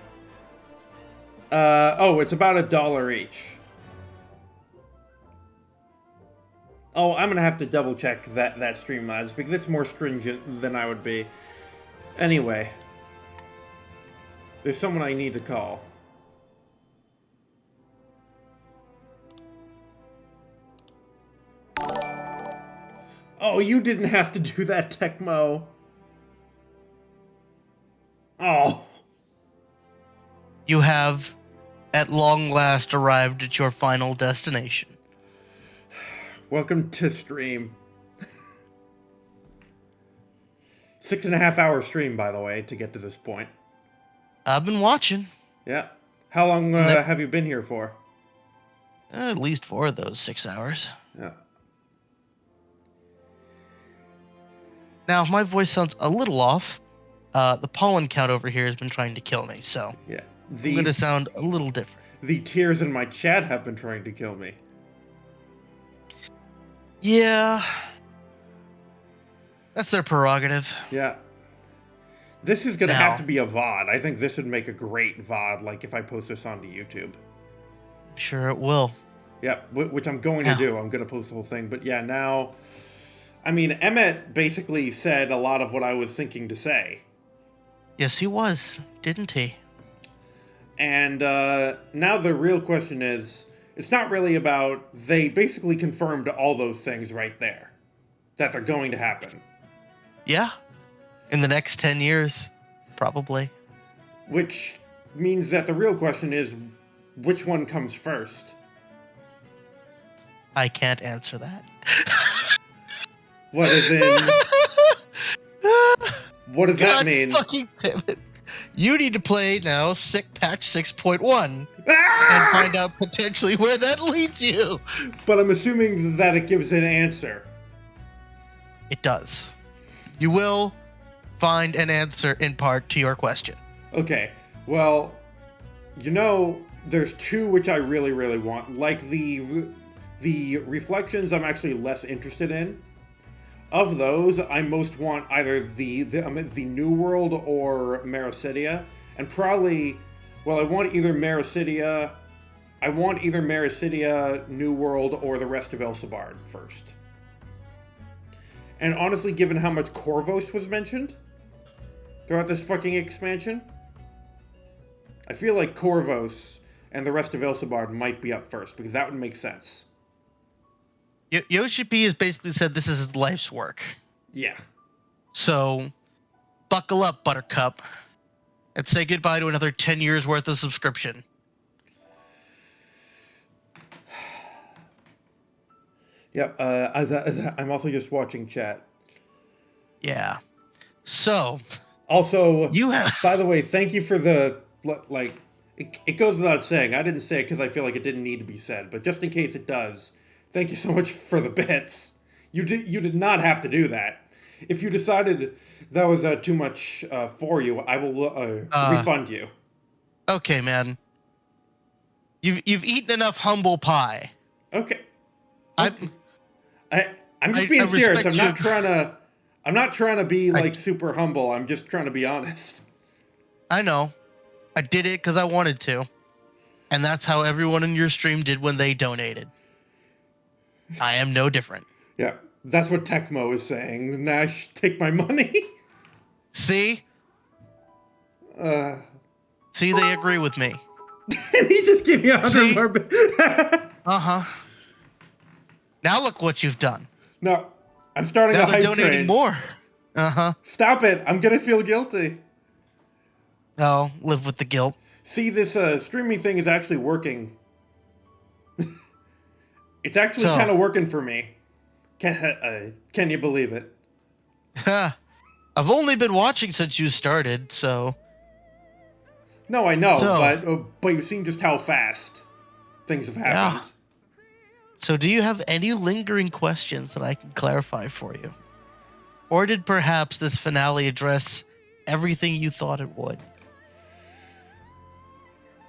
A: about $1 each. Oh, I'm gonna have to double check that Streamlabs because it's more stringent than I would be. Anyway. There's someone I need to call. Oh, you didn't have to do that, Tecmo. Oh.
I: You have, at long last, arrived at your final destination.
A: Welcome to stream. 6.5 hour stream, by the way, to get to this point.
I: I've been watching.
A: Yeah. How long have you been here for?
I: At least 4 of those 6 hours.
A: Yeah.
I: Now, if my voice sounds a little off, the pollen count over here has been trying to kill me, so
A: yeah,
I: I'm going to sound a little different.
A: The tears in my chat have been trying to kill me.
I: Yeah. That's their prerogative.
A: Yeah. This is going to have to be a VOD. I think this would make a great VOD, like if I post this onto YouTube.
I: Sure it will.
A: Yeah, which I'm going to do. I'm going to post the whole thing. But yeah, now... I mean, Emmett basically said a lot of what I was thinking to say.
I: Yes, he was, didn't he?
A: And now the real question is, it's not really about... They basically confirmed all those things right there. That they're going to happen.
I: Yeah. In the next 10 years, probably.
A: Which means that the real question is, which one comes first?
I: I can't answer that.
A: What is in... What does that mean?
I: Fucking damn it. You need to play now patch 6.1 and find out potentially where that leads you.
A: But I'm assuming that it gives an answer.
I: It does. You will find an answer in part to your question.
A: Okay. Well, you know, there's 2 which I really, really want. Like the reflections I'm actually less interested in. Of those, I most want either the New World or Mericidia. And probably, well, I want either Mericidia, New World, or the rest of Elsebard first. And honestly, given how much Corvos was mentioned throughout this fucking expansion, I feel like Corvos and the rest of Elsebard might be up first, because that would make sense.
I: Yoshi P has basically said this is his life's work.
A: Yeah.
I: So, buckle up, Buttercup, and say goodbye to another 10 years worth of subscription.
A: Yeah, I'm also just watching chat.
I: Yeah. So.
A: Also, by the way, thank you for the, like, it goes without saying. I didn't say it because I feel like it didn't need to be said, but just in case it does, thank you so much for the bits. You did not have to do that. If you decided that was too much for you, I will refund you.
I: Okay, man. You've eaten enough humble pie.
A: Okay. I'm just being serious. I'm not trying to be like super humble. I'm just trying to be honest.
I: I know. I did it because I wanted to. And that's how everyone in your stream did when they donated. I am no different.
A: Yeah, that's what Tecmo is saying. Nash, take my money.
I: See? See, they agree with me.
A: And he just gave me 100 more.
I: Uh-huh. Now look what you've done.
A: No, I'm starting
I: now
A: a hype
I: they're donating
A: train.
I: more. Uh-huh.
A: Stop it. I'm going to feel guilty.
I: Oh, live with the guilt.
A: See, this streaming thing is actually working. It's actually kind of working for me. Can you believe it?
I: I've only been watching since you started, so...
A: No, I know, but you've seen just how fast things have happened.
I: Yeah. So do you have any lingering questions that I can clarify for you? Or did perhaps this finale address everything you thought it would?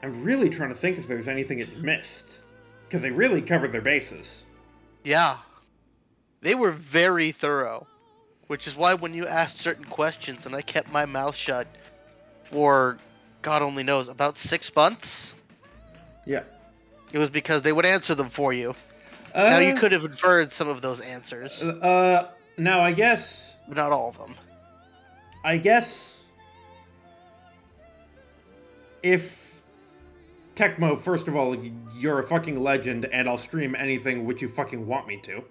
A: I'm really trying to think if there's anything it missed. Because they really covered their bases.
I: Yeah. They were very thorough. Which is why when you asked certain questions and I kept my mouth shut for, God only knows, about 6 months?
A: Yeah.
I: It was because they would answer them for you. Now you could have inferred some of those answers.
A: Now I guess...
I: Not all of them.
A: I guess... If... Tecmo, first of all, you're a fucking legend, and I'll stream anything which you fucking want me to.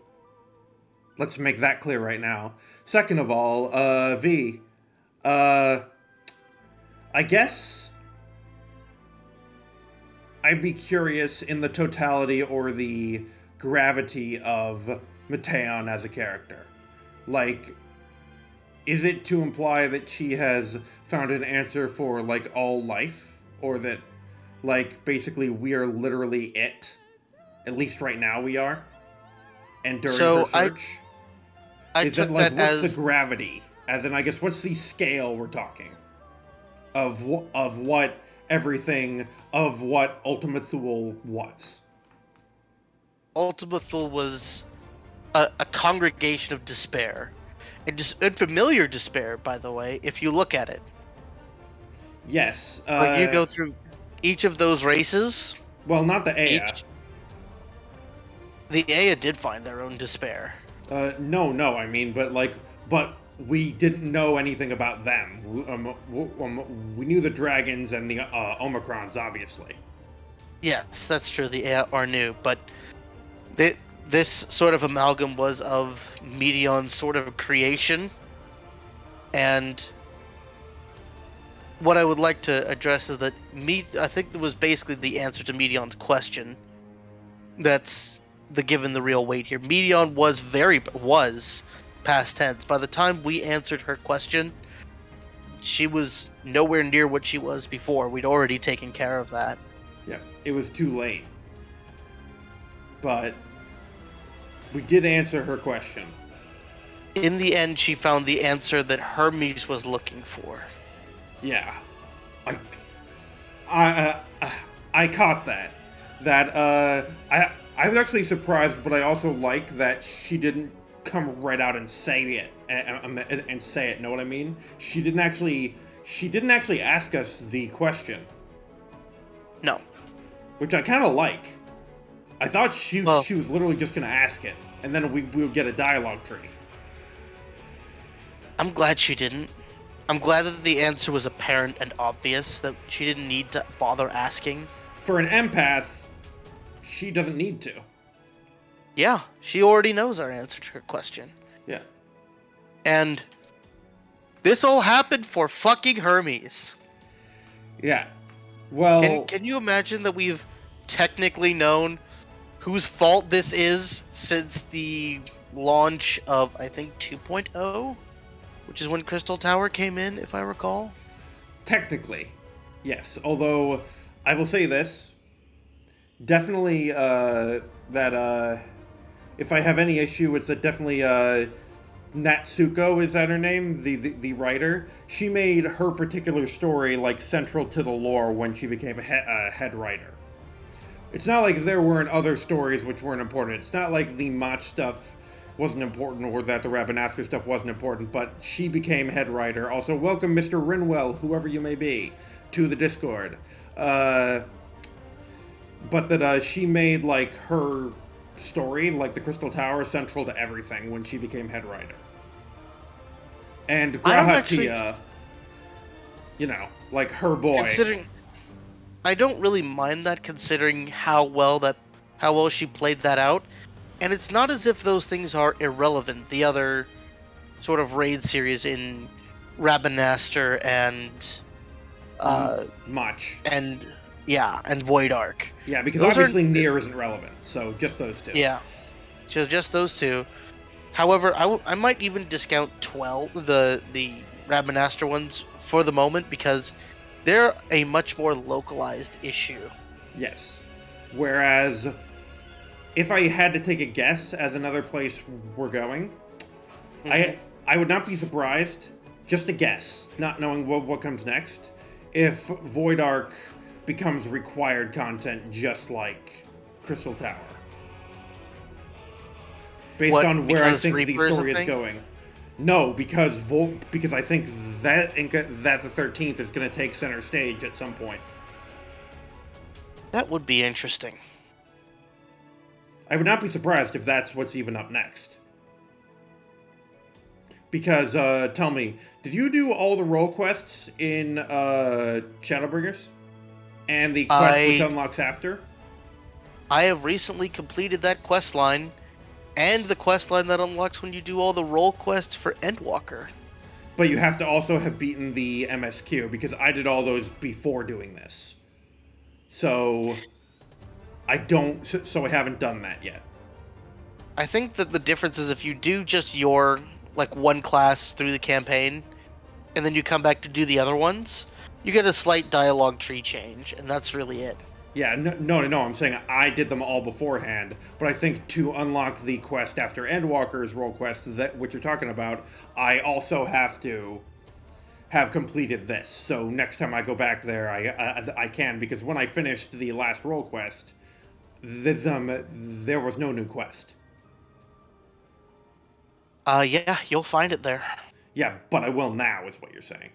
A: Let's make that clear right now. Second of all, V, I guess I'd be curious in the totality or the gravity of Mateon as a character. Like, is it to imply that she has found an answer for, like, all life? Or that, like, basically we are literally it? At least right now we are? And during her search?
I: I took that
A: what's the gravity? As in, I guess, what's the scale we're talking? Of what everything, of what Ultima Thule was?
I: Ultima Thule was a congregation of despair. And just unfamiliar despair, by the way, if you look at it.
A: Yes.
I: Like you go through each of those races.
A: Well, not the Aya.
I: The Aya did find their own despair.
A: No, I mean, but we didn't know anything about them. We knew the dragons and the Omicrons, obviously.
I: Yes, that's true. The Aya are new, but this sort of amalgam was of Medion's sort of creation. And what I would like to address is that I think it was basically the answer to Medion's question. That's given the real weight here. Medion was past tense. By the time we answered her question, she was nowhere near what she was before. We'd already taken care of that.
A: Yeah, it was too late. But we did answer her question.
I: In the end, she found the answer that Hermes was looking for.
A: Yeah. I caught that. I was actually surprised, but I also like that she didn't come right out and say it and say it. Know what I mean? She didn't actually ask us the question.
I: No.
A: Which I kind of like. I thought she was literally just gonna ask it, and then we would get a dialogue tree.
I: I'm glad she didn't. I'm glad that the answer was apparent and obvious, that she didn't need to bother asking.
A: For an empath, she doesn't need to.
I: Yeah, she already knows our answer to her question.
A: Yeah.
I: And this all happened for fucking Hermes.
A: Yeah. Well...
I: Can you imagine that we've technically known whose fault this is since the launch of, I think, 2.0? Which is when Crystal Tower came in, if I recall?
A: Technically, yes. Although, I will say this. Definitely, that, if I have any issue, it's that definitely, Natsuko, is that her name? The writer? She made her particular story, like, central to the lore when she became a head writer. It's not like there weren't other stories which weren't important. It's not like the Mach stuff wasn't important or that the Rabanaska stuff wasn't important, but she became head writer. Also, welcome Mr. Rinwell, whoever you may be, to the Discord. But that she made, like, her story, like the Crystal Tower, central to everything when she became head writer. And Grahatia, you know, like her boy.
I: Considering, I don't really mind that, considering how well she played that out, and it's not as if those things are irrelevant. The other sort of raid series in Rabanaster and
A: Mach.
I: and Void Ark.
A: Yeah, because
I: those
A: obviously Nier isn't relevant, so just those two.
I: Yeah, just those two. However, I might even discount 12, the Rabanaster ones for the moment, because they're a much more localized issue.
A: Yes. Whereas, if I had to take a guess as another place we're going, I would not be surprised, just a guess, not knowing what comes next, if Void Ark becomes required content just like Crystal Tower. Based on where I think the story is going. No, because I think that the 13th is going to take center stage at some point.
I: That would be interesting.
A: I would not be surprised if that's what's even up next. Because, tell me, did you do all the role quests in Shadowbringers? And the quest which unlocks after?
I: I have recently completed that quest line, and the quest line that unlocks when you do all the role quests for Endwalker.
A: But you have to also have beaten the MSQ, because I did all those before doing this. So I haven't done that yet.
I: I think that the difference is if you do just your, like, one class through the campaign, and then you come back to do the other ones, you get a slight dialogue tree change, and that's really it.
A: Yeah, no, I'm saying I did them all beforehand, but I think to unlock the quest after Endwalker's role quest, that what you're talking about, I also have to have completed this. So next time I go back there, I can, because when I finished the last role quest, there was no new quest.
I: Yeah, you'll find it there.
A: Yeah, but I will now, is what you're saying.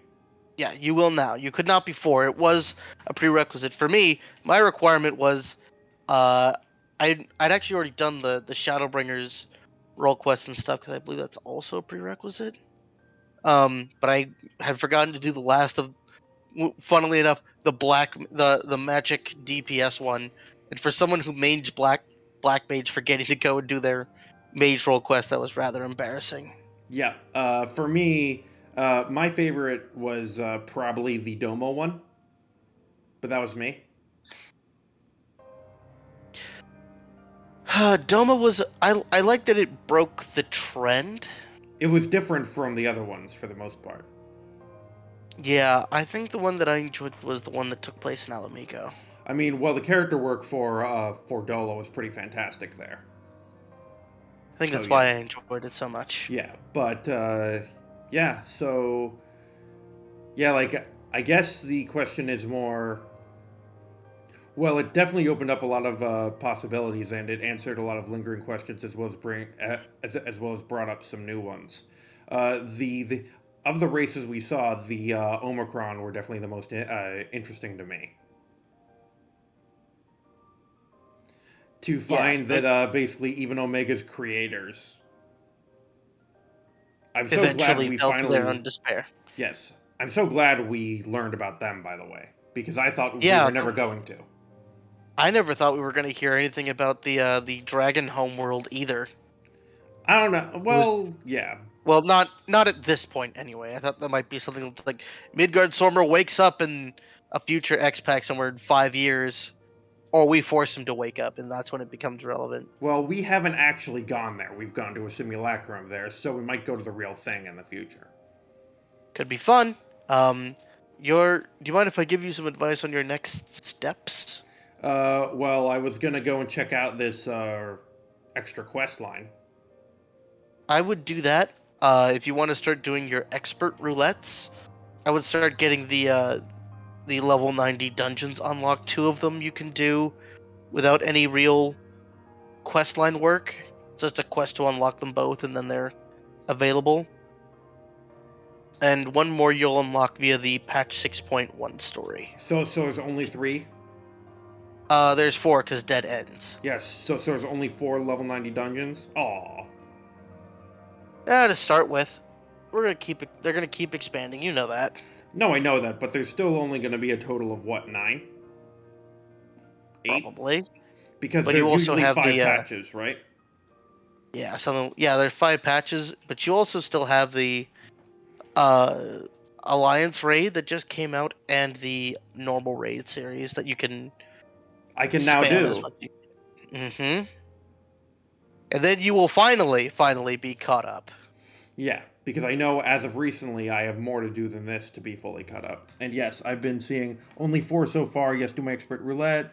I: Yeah, you will now. You could not before. It was a prerequisite. For me, my requirement was, I'd actually already done the Shadowbringers role quests and stuff, because I believe that's also a prerequisite. But I had forgotten to do the last of, funnily enough, the magic DPS one. And for someone who mage black mage, forgetting to go and do their mage role quest, that was rather embarrassing.
A: Yeah, for me, my favorite was probably the Domo one, but that was me.
I: Domo was, I liked that it broke the trend.
A: It was different from the other ones for the most part.
I: Yeah, I think the one that I enjoyed was the one that took place in Alamigo.
A: I mean, well, the character work for Dolo was pretty fantastic there.
I: I think that's why I enjoyed it so much.
A: Yeah, but yeah, so yeah, like I guess the question is more. Well, it definitely opened up a lot of possibilities, and it answered a lot of lingering questions, as well as brought up some new ones. The of the races we saw, the Omicron were definitely the most interesting to me. To find that basically even Omega's creators. I'm so glad we finally
I: their own despair.
A: Yes, I'm so glad we learned about them. By the way, because I thought we were never going to.
I: I never thought we were going to hear anything about the Dragon homeworld either.
A: I don't know. Well, yeah.
I: Well, not at this point anyway. I thought that might be something like Midgardsormr wakes up in a future X-Pack somewhere in 5 years. Or we force him to wake up, and that's when it becomes relevant.
A: Well, we haven't actually gone there. We've gone to a simulacrum there, so we might go to the real thing in the future.
I: Could be fun. Do you mind if I give you some advice on your next steps?
A: Well, I was gonna go and check out this extra quest line.
I: I would do that. If you want to start doing your expert roulettes, I would start getting the level 90 dungeons unlocked. 2 of them you can do without any real questline work. It's just a quest to unlock them both, and then they're available. And 1 more you'll unlock via the patch 6.1 story.
A: So there's only 3?
I: There's 4 because dead ends.
A: Yes, so there's only 4 level 90 dungeons? Aw.
I: Yeah, to start with. They're gonna keep expanding, you know that.
A: No, I know that, but there's still only going to be a total of, what, 9? 8?
I: Probably.
A: Because
I: But
A: there's
I: you also
A: usually
I: have
A: 5
I: the,
A: patches, right?
I: Yeah, there's 5 patches, but you also still have the Alliance raid that just came out and the normal raid series that you can
A: I can now do.
I: Mm-hmm. And then you will finally be caught up.
A: Yeah, because I know as of recently I have more to do than this to be fully caught up. And yes, I've been seeing only 4 so far. Yes, do my expert roulette.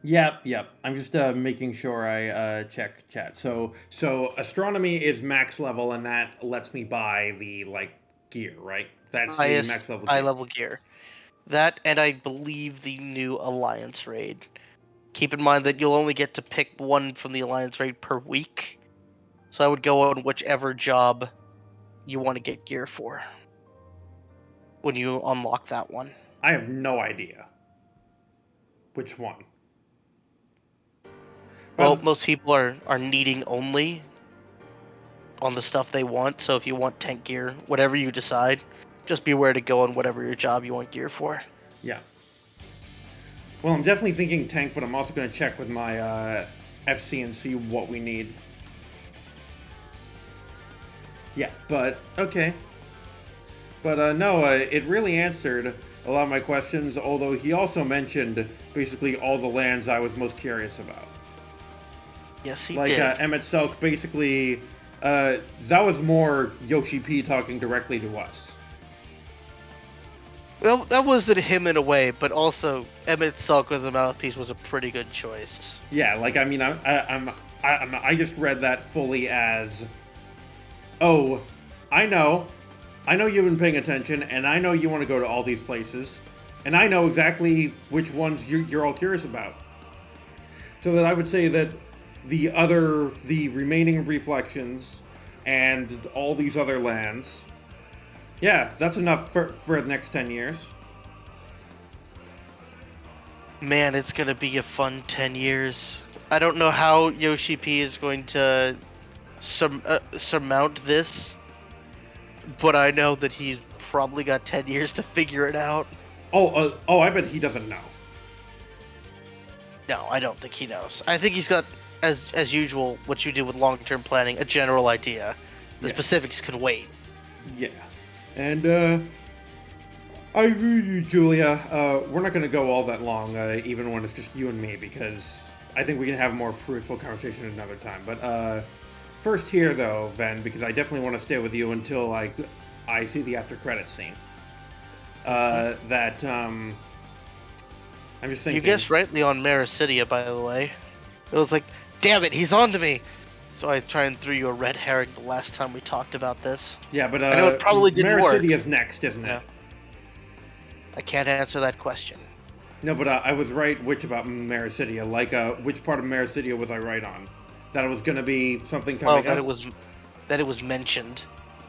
A: Yep. I'm just making sure I check chat. So astronomy is max level, and that lets me buy the gear, right? That's the max level gear.
I: High level gear. That, and I believe the new Alliance raid. Keep in mind that you'll only get to pick one from the Alliance raid per week. So I would go on whichever job you want to get gear for when you unlock that one.
A: I have no idea which one.
I: Well, most people are needing only on the stuff they want. So if you want tank gear, whatever you decide, just be aware to go on whatever your job you want gear for.
A: Yeah. Well, I'm definitely thinking tank, but I'm also going to check with my FC and see what we need. Yeah, but okay. But no, it really answered a lot of my questions, although he also mentioned basically all the lands I was most curious about.
I: Yes, he did.
A: Emmett Selk, basically, that was more Yoshi P talking directly to us.
I: Well, that wasn't him in a way, but also Emmett Selk as a mouthpiece was a pretty good choice.
A: Yeah, I mean, I just read that fully as, oh, I know you've been paying attention, and I know you want to go to all these places, and I know exactly which ones you're all curious about. So that I would say that the remaining reflections and all these other lands, yeah, that's enough for the next 10 years.
I: Man, it's gonna be a fun 10 years. I don't know how Yoshi P is going to surmount this, but I know that he's probably got 10 years to figure it out.
A: Oh, I bet he doesn't know.
I: No, I don't think he knows. I think he's got, as usual, what you do with long-term planning, a general idea. The specifics can wait.
A: Yeah. And, I agree with you, Julia. We're not going to go all that long, even when it's just you and me, because I think we can have a more fruitful conversation another time. But, first here, though, Ven, because I definitely want to stay with you until I see the after-credits scene. I'm just thinking...
I: You guessed rightly on Marasidia, by the way. It was like, damn it, he's on to me! So I tried and threw you a red herring the last time we talked about this.
A: Yeah, but
I: I know it probably didn't work.
A: Marasidia's next, isn't it?
I: Yeah. I can't answer that question.
A: No, but I was right which about Marasidia. Which part of Marasidia was I right on? That it was going to be something coming up?
I: That it was mentioned.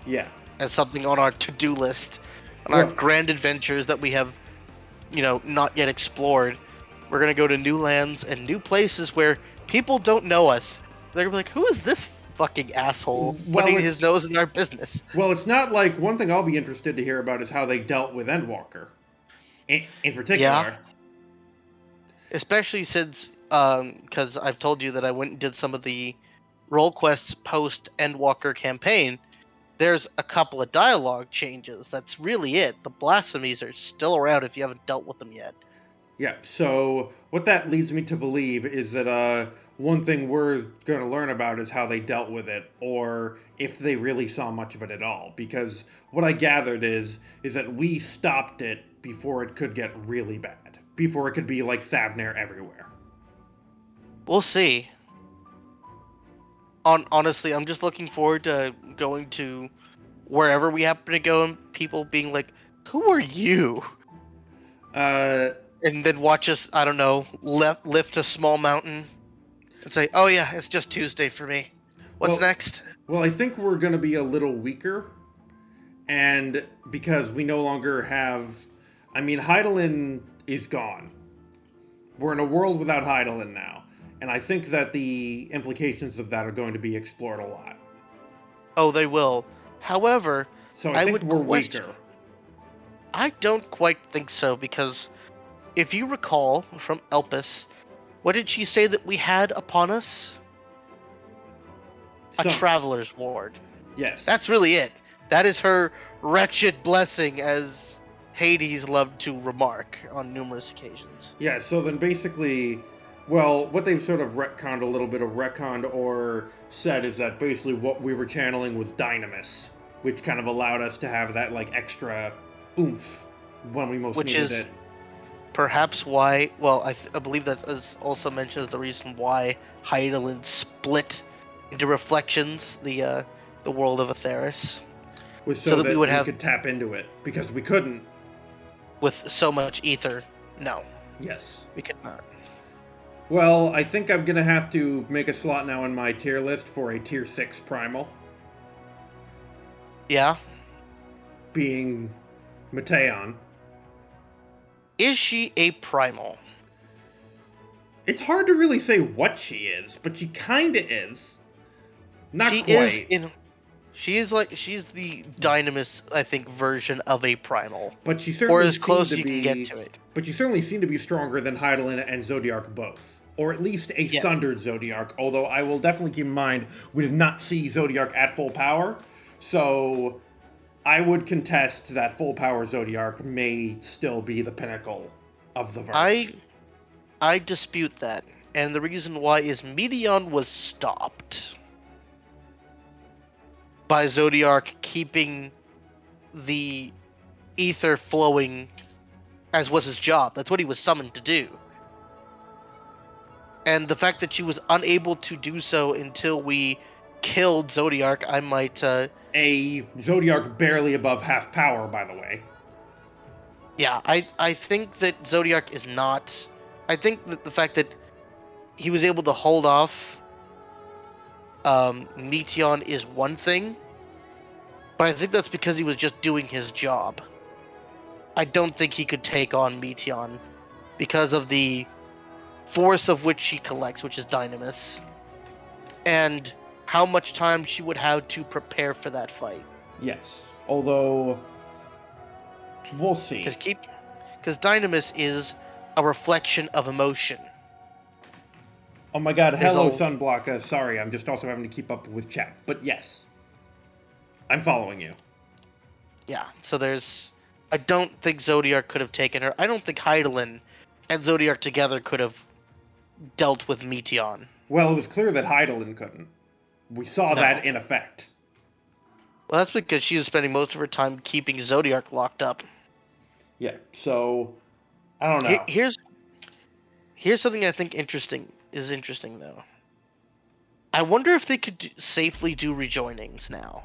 A: Yeah.
I: As something on our to-do list. On our grand adventures that we have, not yet explored. We're going to go to new lands and new places where people don't know us. They're going to be like, who is this fucking asshole putting his nose in our business?
A: Well, it's not like... One thing I'll be interested to hear about is how they dealt with Endwalker. In particular.
I: Yeah. Especially since, because I've told you that I went and did some of the role quests post-Endwalker campaign. There's a couple of dialogue changes. That's really it. The blasphemies are still around if you haven't dealt with them yet.
A: Yeah, so what that leads me to believe is that one thing we're going to learn about is how they dealt with it, or if they really saw much of it at all. Because what I gathered is that we stopped it before it could get really bad. Before it could be like Thavnair everywhere.
I: We'll see. Honestly, I'm just looking forward to going to wherever we happen to go and people being like, who are you? And then watch us, I don't know, lift a small mountain and say, oh yeah, it's just Tuesday for me. What's next?
A: Well, I think we're going to be a little weaker And because we no longer have... I mean, Hydaelyn is gone. We're in a world without Hydaelyn now. And I think that the implications of that are going to be explored a lot.
I: Oh, they will. However,
A: So I think
I: would
A: we're
I: question-
A: weaker.
I: I don't quite think so, because if you recall from Elpis, what did she say that we had upon us? A
A: Some-
I: traveler's ward.
A: Yes.
I: That's really it. That is her wretched blessing, as Hades loved to remark on numerous occasions.
A: Yeah, so then basically, well, what they've sort of retconned a little bit of retconned or said is that basically what we were channeling was Dynamis, which kind of allowed us to have that, like, extra oomph when we most
I: Which
A: needed
I: is
A: it.
I: perhaps why, well, I believe that is also mentioned as the reason why Hydaelyn split into Reflections, the world of Atheris.
A: Was so that
I: we would have,
A: could tap into it, because we couldn't.
I: with so much ether, no.
A: Yes.
I: We could not.
A: Well, I think I'm gonna have to make a slot now in my tier list for a tier 6 primal.
I: Yeah?
A: Being Mateon.
I: Is she a primal?
A: It's hard to really say what she is, but she kinda is. Not
I: she
A: quite.
I: She's the Dynamis, I think, version of a primal.
A: But she certainly
I: or as close
A: seemed
I: as
A: to
I: you
A: be,
I: can get to it.
A: But she certainly seemed to be stronger than Hydaelyn and Zodiark both. Or at least a sundered Zodiark, although I will definitely keep in mind we did not see Zodiark at full power, so I would contest that full power Zodiark may still be the pinnacle of the verse.
I: I dispute that, and the reason why is Meteon was stopped by Zodiark keeping the ether flowing as was his job. That's what he was summoned to do. And the fact that she was unable to do so until we killed Zodiark, I might...
A: A Zodiark barely above half power, by the way.
I: Yeah, I think that Zodiark is not... I think that the fact that he was able to hold off Meteon is one thing, but I think that's because he was just doing his job. I don't think he could take on Meteon because of the force of which she collects, which is Dynamis, and how much time she would have to prepare for that fight.
A: Yes, although we'll see.
I: Because Dynamis is a reflection of emotion.
A: Oh my god,
I: There's
A: hello
I: a-
A: Sunblock. Sorry, I'm just also having to keep up with chat. But yes, I'm following you.
I: Yeah, so there's... I don't think Zodiark could have taken her. I don't think Hydaelyn and Zodiark together could have dealt with Meteon.
A: Well, it was clear that Hydaelyn couldn't. We saw
I: No.
A: that in effect.
I: Well, that's because she was spending most of her time keeping Zodiark locked up.
A: Yeah, so I don't know.
I: Here's something I think is interesting though. I wonder if they could safely do rejoinings now,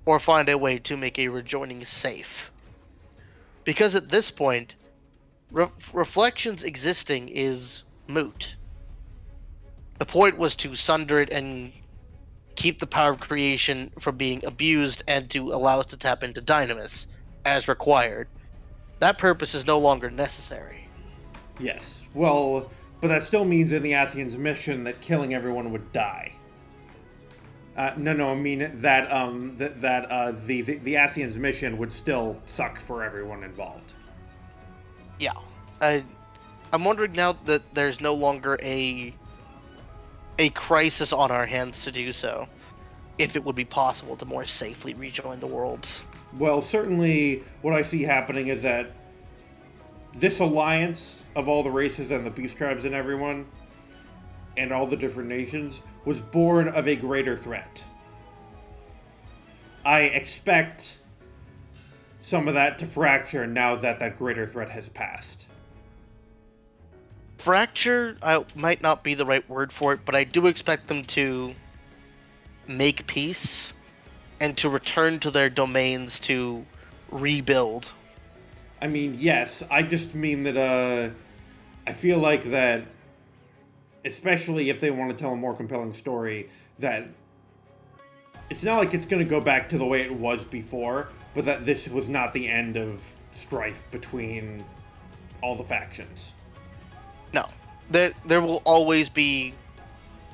I: or find a way to make a rejoining safe. Because at this point, Reflections existing is moot. The point was to sunder it and keep the power of creation from being abused and to allow us to tap into Dynamis as required. That purpose is no longer necessary.
A: Yes. Well, but that still means in the Athians mission that killing everyone would die. No, I mean that the Athians mission would still suck for everyone involved.
I: Yeah. I'm wondering now that there's no longer a crisis on our hands to do so, if it would be possible to more safely rejoin the worlds.
A: Well, certainly what I see happening is that this alliance of all the races and the beast tribes and everyone, and all the different nations, was born of a greater threat. I expect some of that to fracture now that that greater threat has passed.
I: Fracture might not be the right word for it, but I do expect them to make peace and to return to their domains to rebuild.
A: I mean, yes, I just mean that, I feel like that, especially if they want to tell a more compelling story, that it's not like it's going to go back to the way it was before, but that this was not the end of strife between all the factions.
I: No. There will always be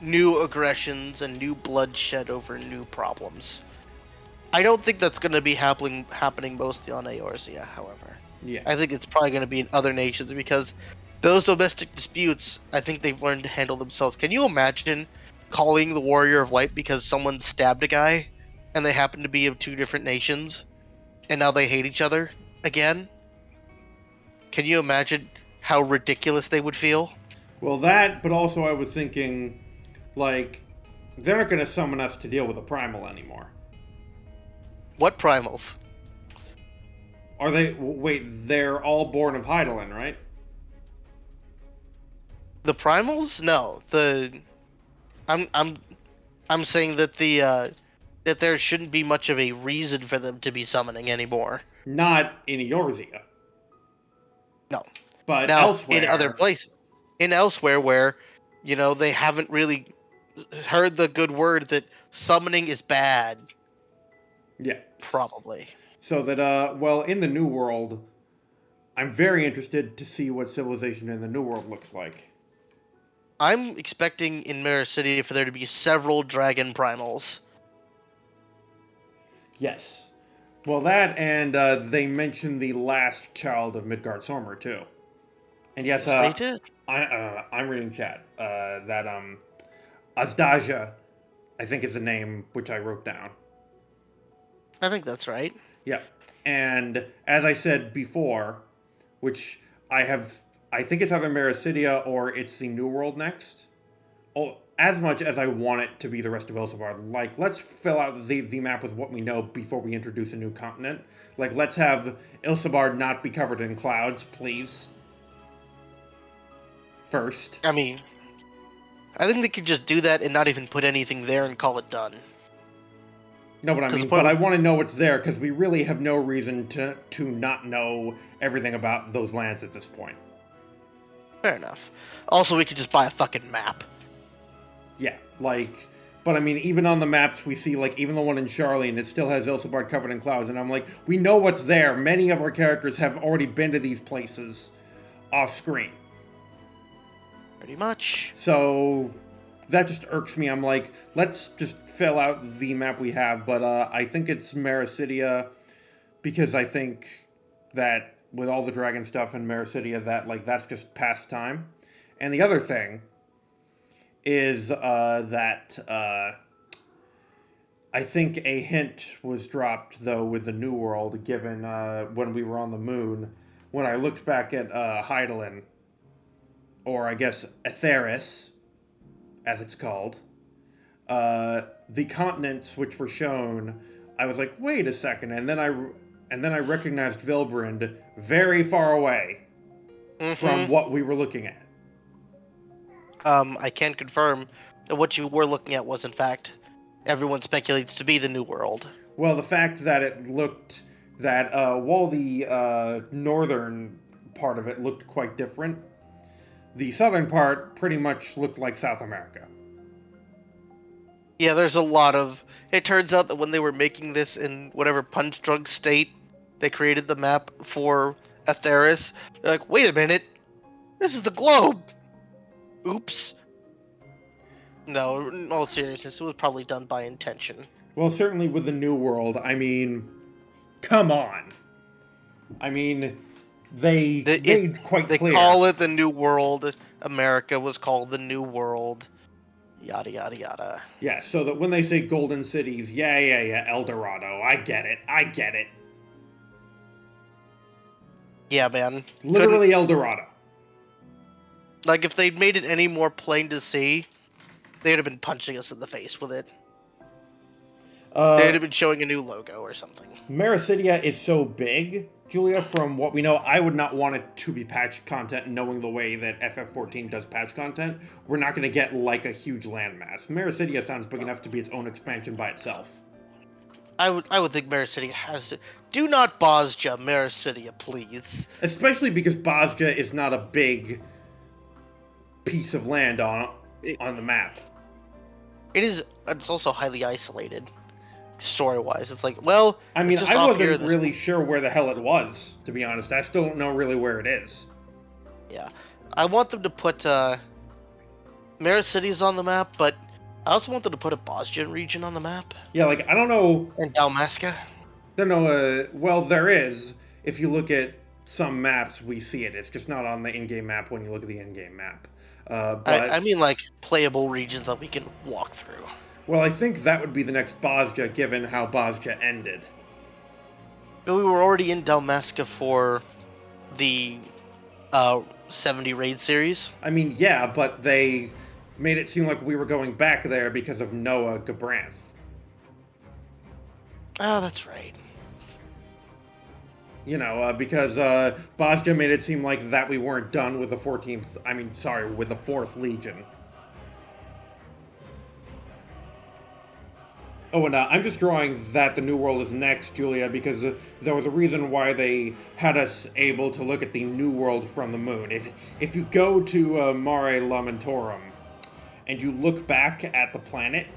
I: new aggressions and new bloodshed over new problems. I don't think that's going to be happening mostly on Eorzea, however.
A: Yeah.
I: I think it's probably going to be in other nations because those domestic disputes, I think they've learned to handle themselves. Can you imagine calling the Warrior of Light because someone stabbed a guy and they happen to be of two different nations and now they hate each other again? Can you imagine how ridiculous they would feel?
A: Well, that, but also I was thinking, like, they're not going to summon us to deal with a primal anymore.
I: What primals?
A: Are they? Wait, they're all born of Hydaelyn, right?
I: The primals? No. I'm saying that that there shouldn't be much of a reason for them to be summoning anymore.
A: Not in Eorzea.
I: No.
A: But
I: now,
A: elsewhere.
I: In other places. In elsewhere where, they haven't really heard the good word that summoning is bad.
A: Yeah.
I: Probably.
A: So that, well, in the New World, I'm very interested to see what civilization in the New World looks like.
I: I'm expecting in Mirror City for there to be several dragon primals.
A: Yes. Well, that, and they mentioned the last child of Midgardsormr, too. And yes,
I: they did.
A: I'm reading chat. That, Azdaja, I think is the name which I wrote down.
I: I think that's right.
A: Yeah. And as I said before, which I think it's either Meracidia or it's the New World next. Oh, as much as I want it to be the rest of Ilsabard, like, let's fill out the map with what we know before we introduce a new continent. Like, let's have Ilsabard not be covered in clouds, please. First.
I: I mean, I think they could just do that and not even put anything there and call it done.
A: No, but I want to know what's there, because we really have no reason to not know everything about those lands at this point.
I: Fair enough. Also, we could just buy a fucking map.
A: Yeah, like, but I mean, even on the maps we see, like, even the one in Sharlayan, it still has Ilsabard covered in clouds, and I'm like, we know what's there. Many of our characters have already been to these places off screen.
I: Pretty much.
A: So that just irks me. I'm like, let's just fill out the map we have, but I think it's Meracidia, because I think that with all the dragon stuff in Meracidia, that, like, that's just past time. And the other thing is that I think a hint was dropped, though, with the New World, given when we were on the moon, when I looked back at Hydaelyn, or I guess Aetheris, as it's called, the continents which were shown, I was like, wait a second, and then I recognized Vilbrand very far away from what we were looking at.
I: I can confirm that what you were looking at was, in fact, everyone speculates to be the New World.
A: Well, the fact that it looked that while the northern part of it looked quite different, the southern part pretty much looked like South America.
I: Yeah, there's a lot of... It turns out that when they were making this in whatever punch-drunk state they created the map for Aetheris, they're like, wait a minute, this is the globe! Oops. No, in all seriousness, it was probably done by intention.
A: Well, certainly with the New World, I mean, come on. I mean, they made quite clear.
I: They call it the New World. America was called the New World. Yada, yada, yada.
A: Yeah, so that when they say golden cities, yeah, El Dorado. I get it.
I: Yeah, man.
A: Literally El Dorado.
I: Like, if they'd made it any more plain to see, they'd have been punching us in the face with it. They'd have been showing a new logo or something.
A: Meracidia is so big, Julia, from what we know, I would not want it to be patch content knowing the way that FF14 does patch content. We're not going to get, like, a huge landmass. Meracidia sounds big enough to be its own expansion by itself.
I: I would think Meracidia has to... Do not Bosja Meracidia, please.
A: Especially because Bosja is not a big piece of land on the map.
I: It's also highly isolated. story-wise. It's like, well,
A: I mean,
I: it's just
A: I
I: off here,
A: wasn't really sure where the hell it was, to be honest. I still don't know really where it is.
I: Yeah. I want them to put Merit Cities on the map, but I also want them to put a Bosgen region on the map.
A: Yeah, like, I don't know...
I: And Dalmasca.
A: Don't know, well, there is. If you look at some maps, we see it. It's just not on the in-game map when you look at the in-game map. But
I: I mean, like, playable regions that we can walk through.
A: Well, I think that would be the next Bosja, given how Bosja ended.
I: But we were already in Dalmasca for the 70 raid series.
A: I mean, yeah, but they made it seem like we were going back there because of Noah Gabranth.
I: Oh, that's right.
A: You know, because Bosja made it seem like that we weren't done with the 14th... I mean, sorry, with the 4th Legion. Oh, and I'm just drawing that the New World is next, Julia, because there was a reason why they had us able to look at the New World from the moon. If you go to Mare Lamentorum and you look back at the planet,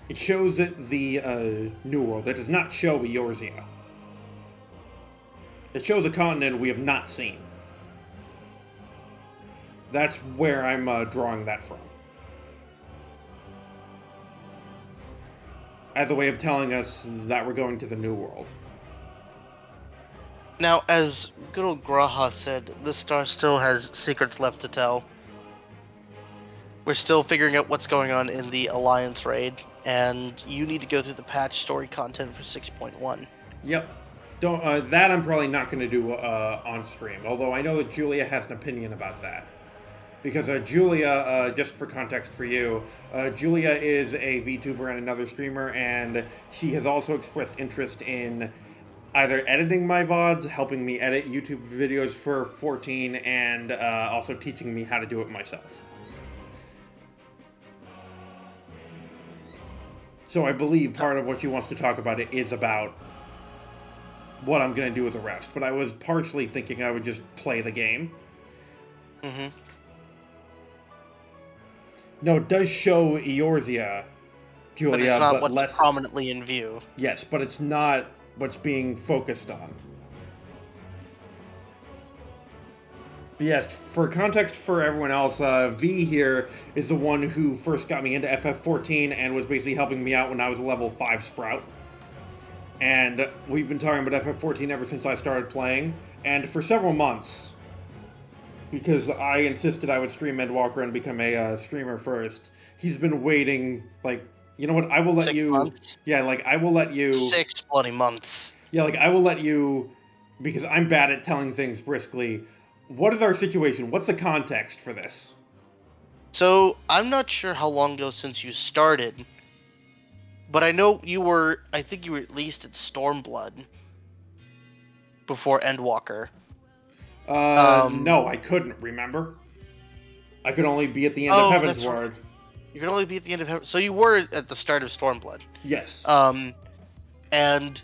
A: it shows it the New World. It does not show Eorzea. It shows a continent we have not seen. That's where I'm drawing that from. As a way of telling us that we're going to the New World.
I: Now, as good old Graha said, the star still has secrets left to tell. We're still figuring out what's going on in the Alliance raid, and you need to go through the patch story content for 6.1.
A: Yep. Don't that I'm probably not going to do on stream, although I know that Julia has an opinion about that. Because Julia, just for context for you, Julia is a VTuber and another streamer, and she has also expressed interest in either editing my VODs, helping me edit YouTube videos for 14, and also teaching me how to do it myself. So I believe part of what she wants to talk about it is about what I'm going to do with the rest. But I was partially thinking I would just play the game.
I: Mm-hmm.
A: No, it does show Eorzea, Julia,
I: but it's not
A: but
I: what's
A: less
I: prominently in view.
A: Yes, but it's not what's being focused on. But yes, for context for everyone else, V here is the one who first got me into FF14 and was basically helping me out when I was a level 5 Sprout. And we've been talking about FF14 ever since I started playing, and for several months, because I insisted I would stream Endwalker and become a streamer first. He's been waiting, like, you know what, I will let
I: 6
A: you...
I: months?
A: Yeah, like, I will let you...
I: 6 bloody months.
A: Yeah, like, I will let you, because I'm bad at telling things briskly. What is our situation? What's the context for this?
I: So, I'm not sure how long ago since you started, but I know you were, I think you were at least at Stormblood before Endwalker.
A: No, I couldn't, remember? I could only be at the end of Heavensward.
I: Right. You could only be at the end of Heaven. So you were at the start of Stormblood.
A: Yes.
I: And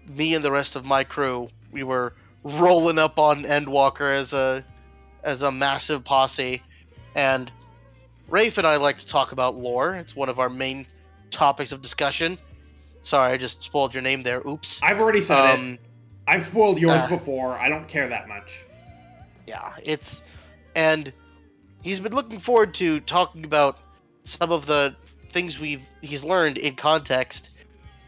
I: me and the rest of my crew, we were rolling up on Endwalker as a massive posse. And Rafe and I like to talk about lore. It's one of our main topics of discussion. Sorry, I just spoiled your name there. Oops.
A: I've already said it. I've spoiled yours before. I don't care that much.
I: Yeah, and he's been looking forward to talking about some of the things he's learned in context,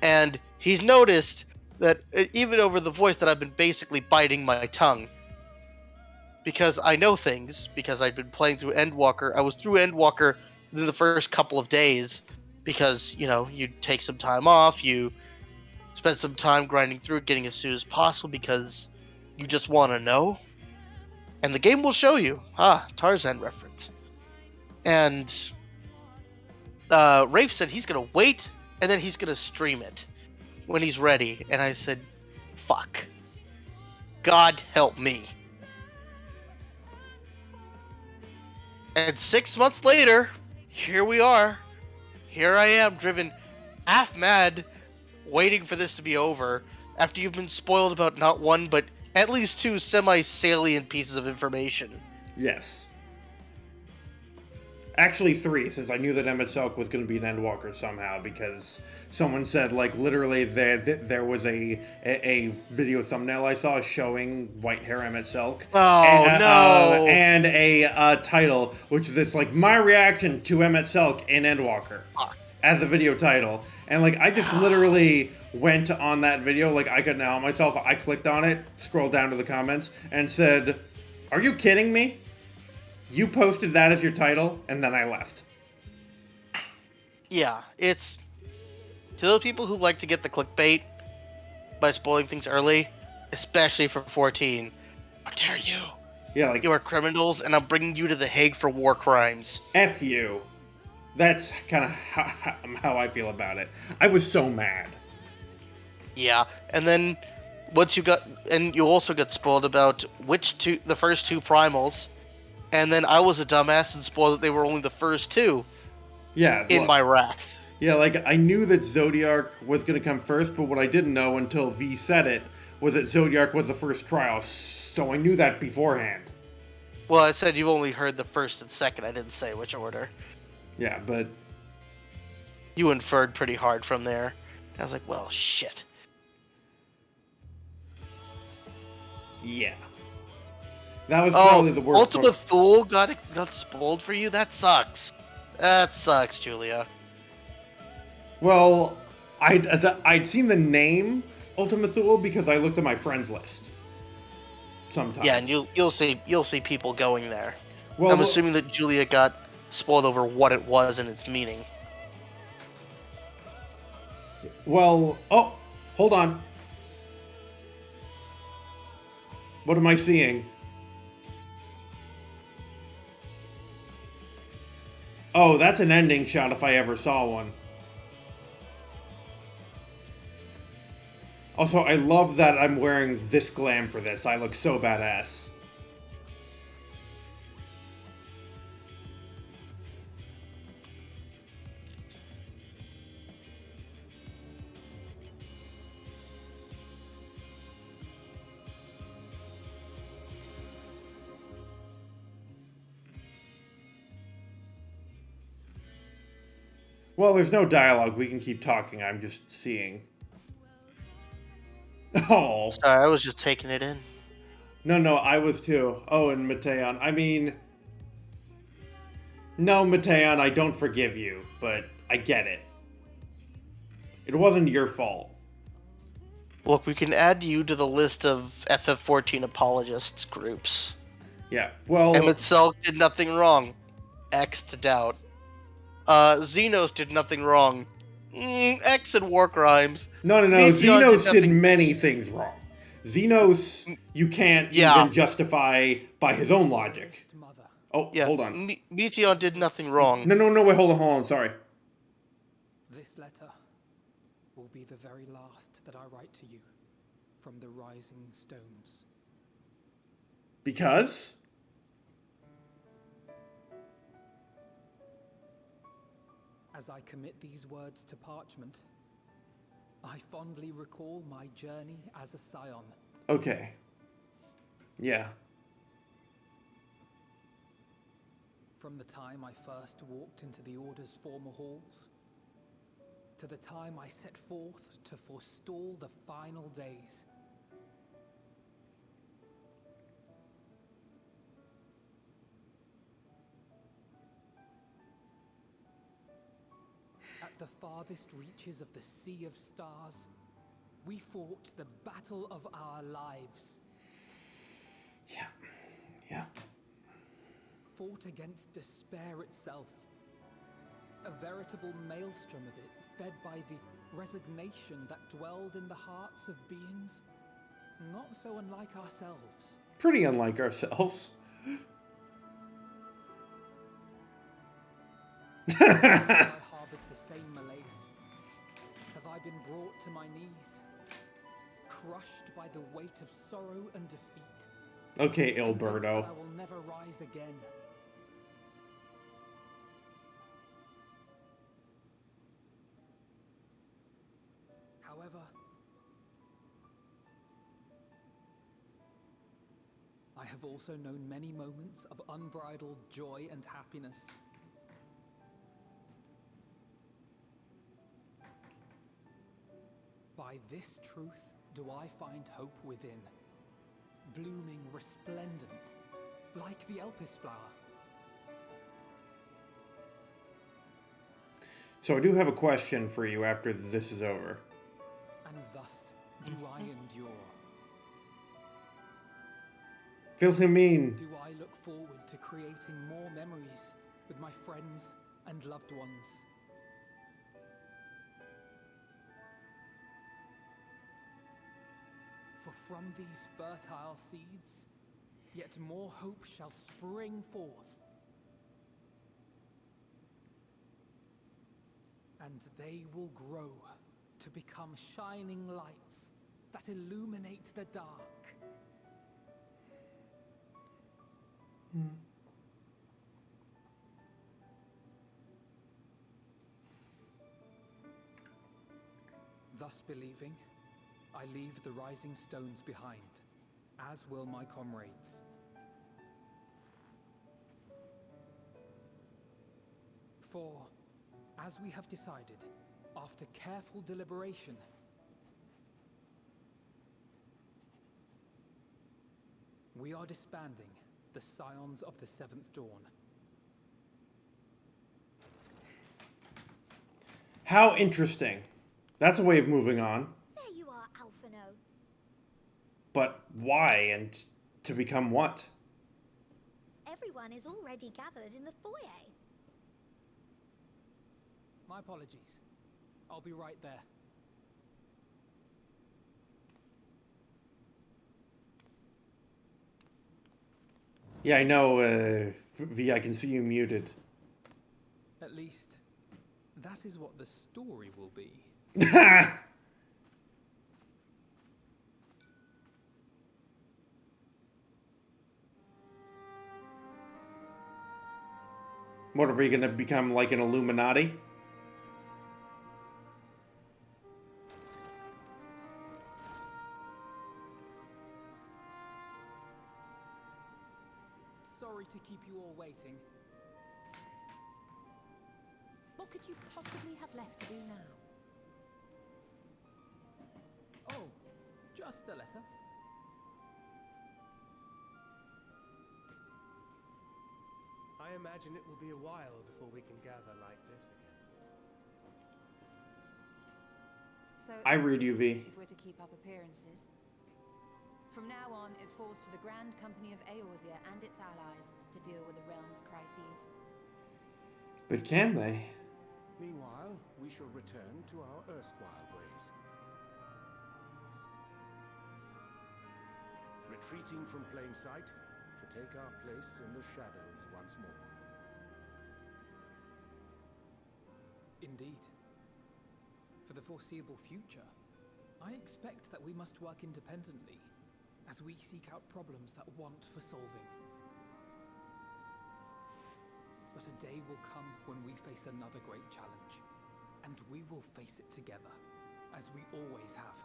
I: and he's noticed that even over the voice that I've been basically biting my tongue, because I know things, because I've been playing through Endwalker. I was through Endwalker within the first couple of days, because, you know, you take some time off, you spend some time grinding through it, getting as soon as possible, because you just want to know. And the game will show you. Tarzan reference. And Rafe said he's going to wait, and then he's going to stream it when he's ready. And I said, fuck. God help me. And 6 months later, here we are. Here I am, driven half mad, waiting for this to be over, after you've been spoiled about not one, but at least 2 semi-salient pieces of information.
A: Yes. Actually 3, since I knew that Emmett Selk was going to be an Endwalker somehow, because someone said, like, literally there was a video thumbnail I saw showing white hair Emmett Selk.
I: Oh, no!
A: And a title, which is it's like, my reaction to Emmett Selk in Endwalker. As a video title. And, like, I just literally went on that video, like, I couldn't help myself. I clicked on it, scrolled down to the comments, and said, are you kidding me? You posted that as your title, and then I left.
I: Yeah, it's... To those people who like to get the clickbait by spoiling things early, especially for 14, how dare you?
A: Yeah, like...
I: You are criminals, and I'm bringing you to The Hague for war crimes.
A: F you. That's kind of how I feel about it. I was so mad.
I: Yeah, and then once you got... And you also got spoiled about the first 2 primals. And then I was a dumbass and spoiled that they were only the first 2.
A: Yeah.
I: In my wrath.
A: Yeah, like, I knew that Zodiark was going to come first, but what I didn't know until V said it was that Zodiark was the first trial, so I knew that beforehand.
I: Well, I said you've only heard the first and second. I didn't say which order.
A: Yeah, but...
I: You inferred pretty hard from there. I was like, well, shit.
A: Yeah. That was probably the worst
I: Ultima Thule got spoiled for you? That sucks. That sucks, Julia.
A: Well, I'd seen the name Ultima Thule because I looked at my friends list. Sometimes.
I: Yeah, and you'll see people going there.
A: Well,
I: I'm assuming that Julia got spoiled over what it was and its meaning.
A: Well, oh, hold on. What am I seeing? Oh, that's an ending shot if I ever saw one. Also, I love that I'm wearing this glam for this. I look so badass. Well, there's no dialogue. We can keep talking. I'm just seeing. Oh.
I: Sorry, I was just taking it in.
A: No, I was too. Oh, and Mateon. I mean... No, Mateon, I don't forgive you, but I get it. It wasn't your fault.
I: Look, we can add you to the list of FF14 apologists groups.
A: Yeah, well...
I: Emmett Selk did nothing wrong. X to doubt. Xenos did nothing wrong. X and war crimes.
A: No. Xenos did many things wrong. Xenos, you can't even justify by his own logic. Oh,
I: yeah.
A: Hold on.
I: Meteion did nothing wrong.
A: No, wait, hold on, sorry.
C: This letter will be the very last that I write to you from the Rising Stones.
A: Because?
C: As I commit these words to parchment, I fondly recall my journey as a scion.
A: Okay. Yeah.
C: From the time I first walked into the Order's former halls, to the time I set forth to forestall the final days. At the farthest reaches of the Sea of Stars, we fought the battle of our lives.
A: Yeah.
C: Fought against despair itself. A veritable maelstrom of it, fed by the resignation that dwelled in the hearts of beings not so unlike ourselves.
A: Pretty unlike ourselves.
C: Have I harbored the same malaise? Have I been brought to my knees, crushed by the weight of sorrow and defeat?
A: Okay, Ilberto.
C: I will never rise again. However, I have also known many moments of unbridled joy and happiness. By this truth do I find hope within, blooming resplendent, like the Elpis flower.
A: So I do have a question for you after this is over.
C: And thus do I endure.
A: Wilhelmine.
C: Do I look forward to creating more memories with my friends and loved ones? For from these fertile seeds, yet more hope shall spring forth. And they will grow to become shining lights that illuminate the dark. Thus believing, I leave the rising stones behind, as will my comrades. For, as we have decided, after careful deliberation, we are disbanding the Scions of the Seventh Dawn.
A: How interesting. That's a way of moving on.
K: There you are, Alphino.
A: But why and to become what?
K: Everyone is already gathered in the foyer.
C: My apologies. I'll be right there.
A: Yeah, I know, V, I can see you muted.
C: At least, that is what the story will be.
A: What, are we gonna become like an Illuminati?
C: Sorry to keep you all waiting.
N: What could you possibly have left to do now?
C: Oh, just a letter.
S: I imagine it will be a while before we can gather like this again.
D: So
A: I read you, V.
D: if we're to keep up appearances. From now on, it falls to the Grand Company of Eorzea and its allies to deal with the realm's crises.
A: But can they?
L: Meanwhile, we shall return to our erstwhile ways. Retreating from plain sight to take our place in the shadows once more.
C: Indeed. For the foreseeable future, I expect that we must work independently as we seek out problems that want for solving. But a day will come when we face another great challenge, and we will face it together, as we always have.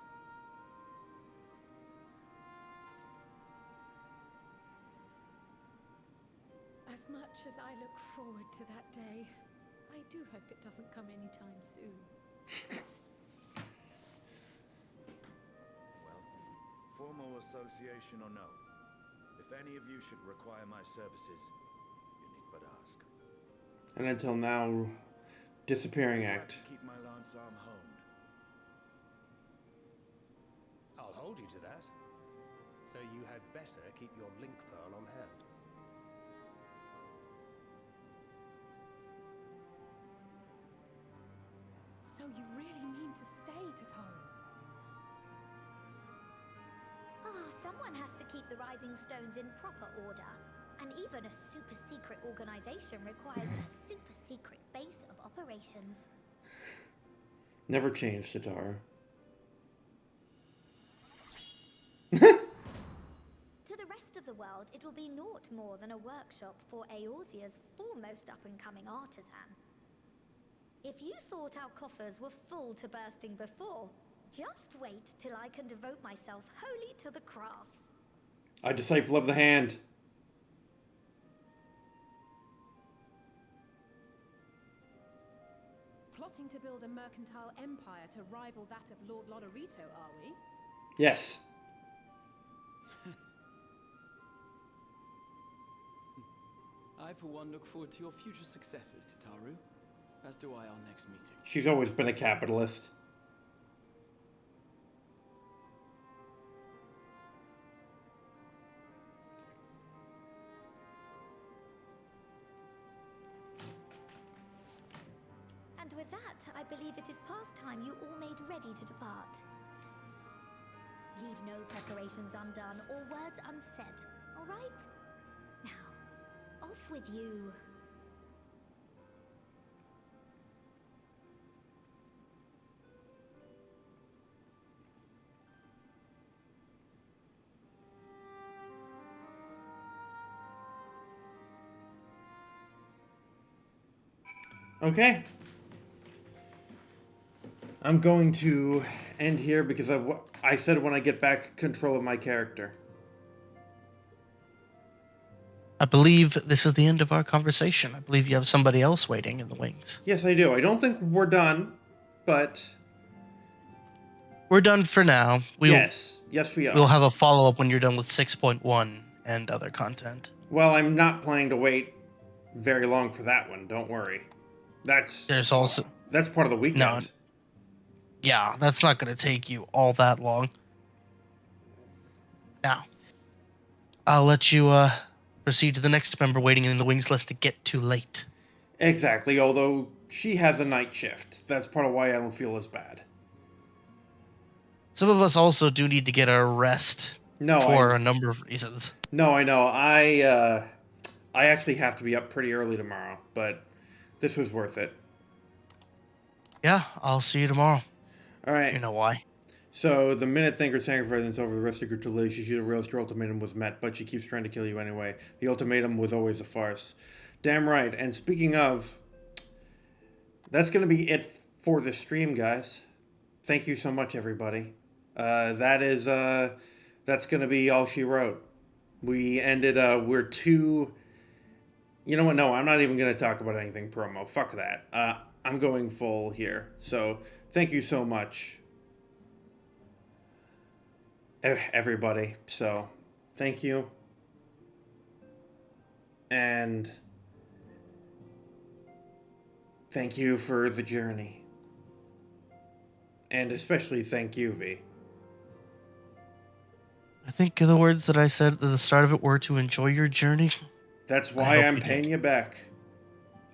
H: As much as I look forward to that day, I do hope it doesn't come anytime soon.
J: Formal association or no, if any of you should require my services, you need but ask.
A: And until now, disappearing
J: I'd like
A: act.
J: to keep my lance arm honed.
S: I'll hold you to that. So you had better keep your link pearl on hand.
H: So you really mean to stay, Tataru?
K: Oh, someone has to keep the Rising Stones in proper order. And even a super-secret organization requires a super-secret base of operations.
A: Never change, Tataru.
K: To the rest of the world, it will be naught more than a workshop for Eorzea's foremost up-and-coming artisan. If you thought our coffers were full to bursting before, just wait till I can devote myself wholly to the crafts.
A: A disciple of the hand.
H: Plotting to build build a mercantile empire to rival that of Lord Lodorito, are we?
A: Yes.
T: I, for one, look forward to your future successes, Tataru. As do I our next meeting.
A: She's always been a capitalist.
K: And with that, I believe it is past time you all made ready to depart. Leave no preparations undone or words unsaid, all right? Now, off with you.
A: Okay. I'm going to end here because I said when I get back control of my character.
I: I believe this is the end of our conversation. I believe you have somebody else waiting in the wings.
A: Yes, I do. I don't think we're done, but...
I: We're done for now.
A: Yes, we are.
I: We'll have a follow-up when you're done with 6.1 and other content.
A: Well, I'm not planning to wait very long for that one. Don't worry. That's part of the weekend.
I: No, yeah, that's not going to take you all that long. Now, I'll let you proceed to the next member waiting in the wings list to get too late.
A: Exactly, although she has a night shift. That's part of why I don't feel as bad.
I: Some of us also do need to get our rest for a number of reasons.
A: No, I know. I actually have to be up pretty early tomorrow, but this was worth it.
I: Yeah, I'll see you tomorrow.
A: All right.
I: You know why.
A: So, the minute Thinker sacrifices over the rest of the group to live, she should have realized her ultimatum was met, but she keeps trying to kill you anyway. The ultimatum was always a farce. Damn right. And speaking of, that's going to be it for the stream, guys. Thank you so much, everybody. That's going to be all she wrote. We ended, we're two... You know what? No, I'm not even going to talk about anything promo. Fuck that. I'm going full here. So, thank you so much, everybody. So, thank you. And thank you for the journey. And especially thank you, V.
I: I think the words that I said at the start of it were to enjoy your journey.
A: That's why I'm paying you back.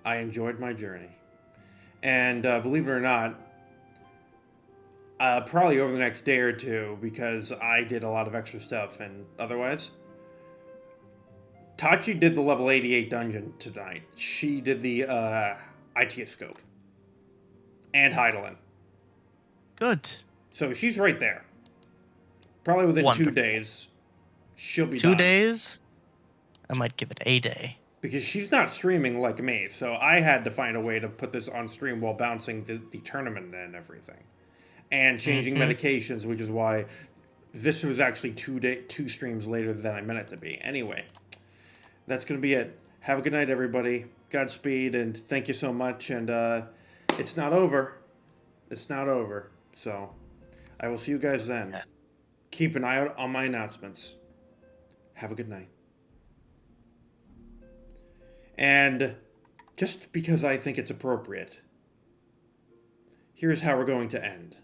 A: I enjoyed my journey. And believe it or not, probably over the next day or two, because I did a lot of extra stuff and otherwise, Tachi did the level 88 dungeon tonight. She did the Itascope. And Heidelin.
I: Good.
A: So she's right there. Probably within
I: Wonderful.
A: 2 days, she'll be
I: 2
A: done.
I: days? I might give it a day.
A: Because she's not streaming like me, so I had to find a way to put this on stream while bouncing the tournament and everything. And changing medications, which is why this was actually 2 streams later than I meant it to be. Anyway, that's going to be it. Have a good night, everybody. Godspeed, and thank you so much. And it's not over. It's not over. So, I will see you guys then. Yeah. Keep an eye out on my announcements. Have a good night. And just because I think it's appropriate, here's how we're going to end.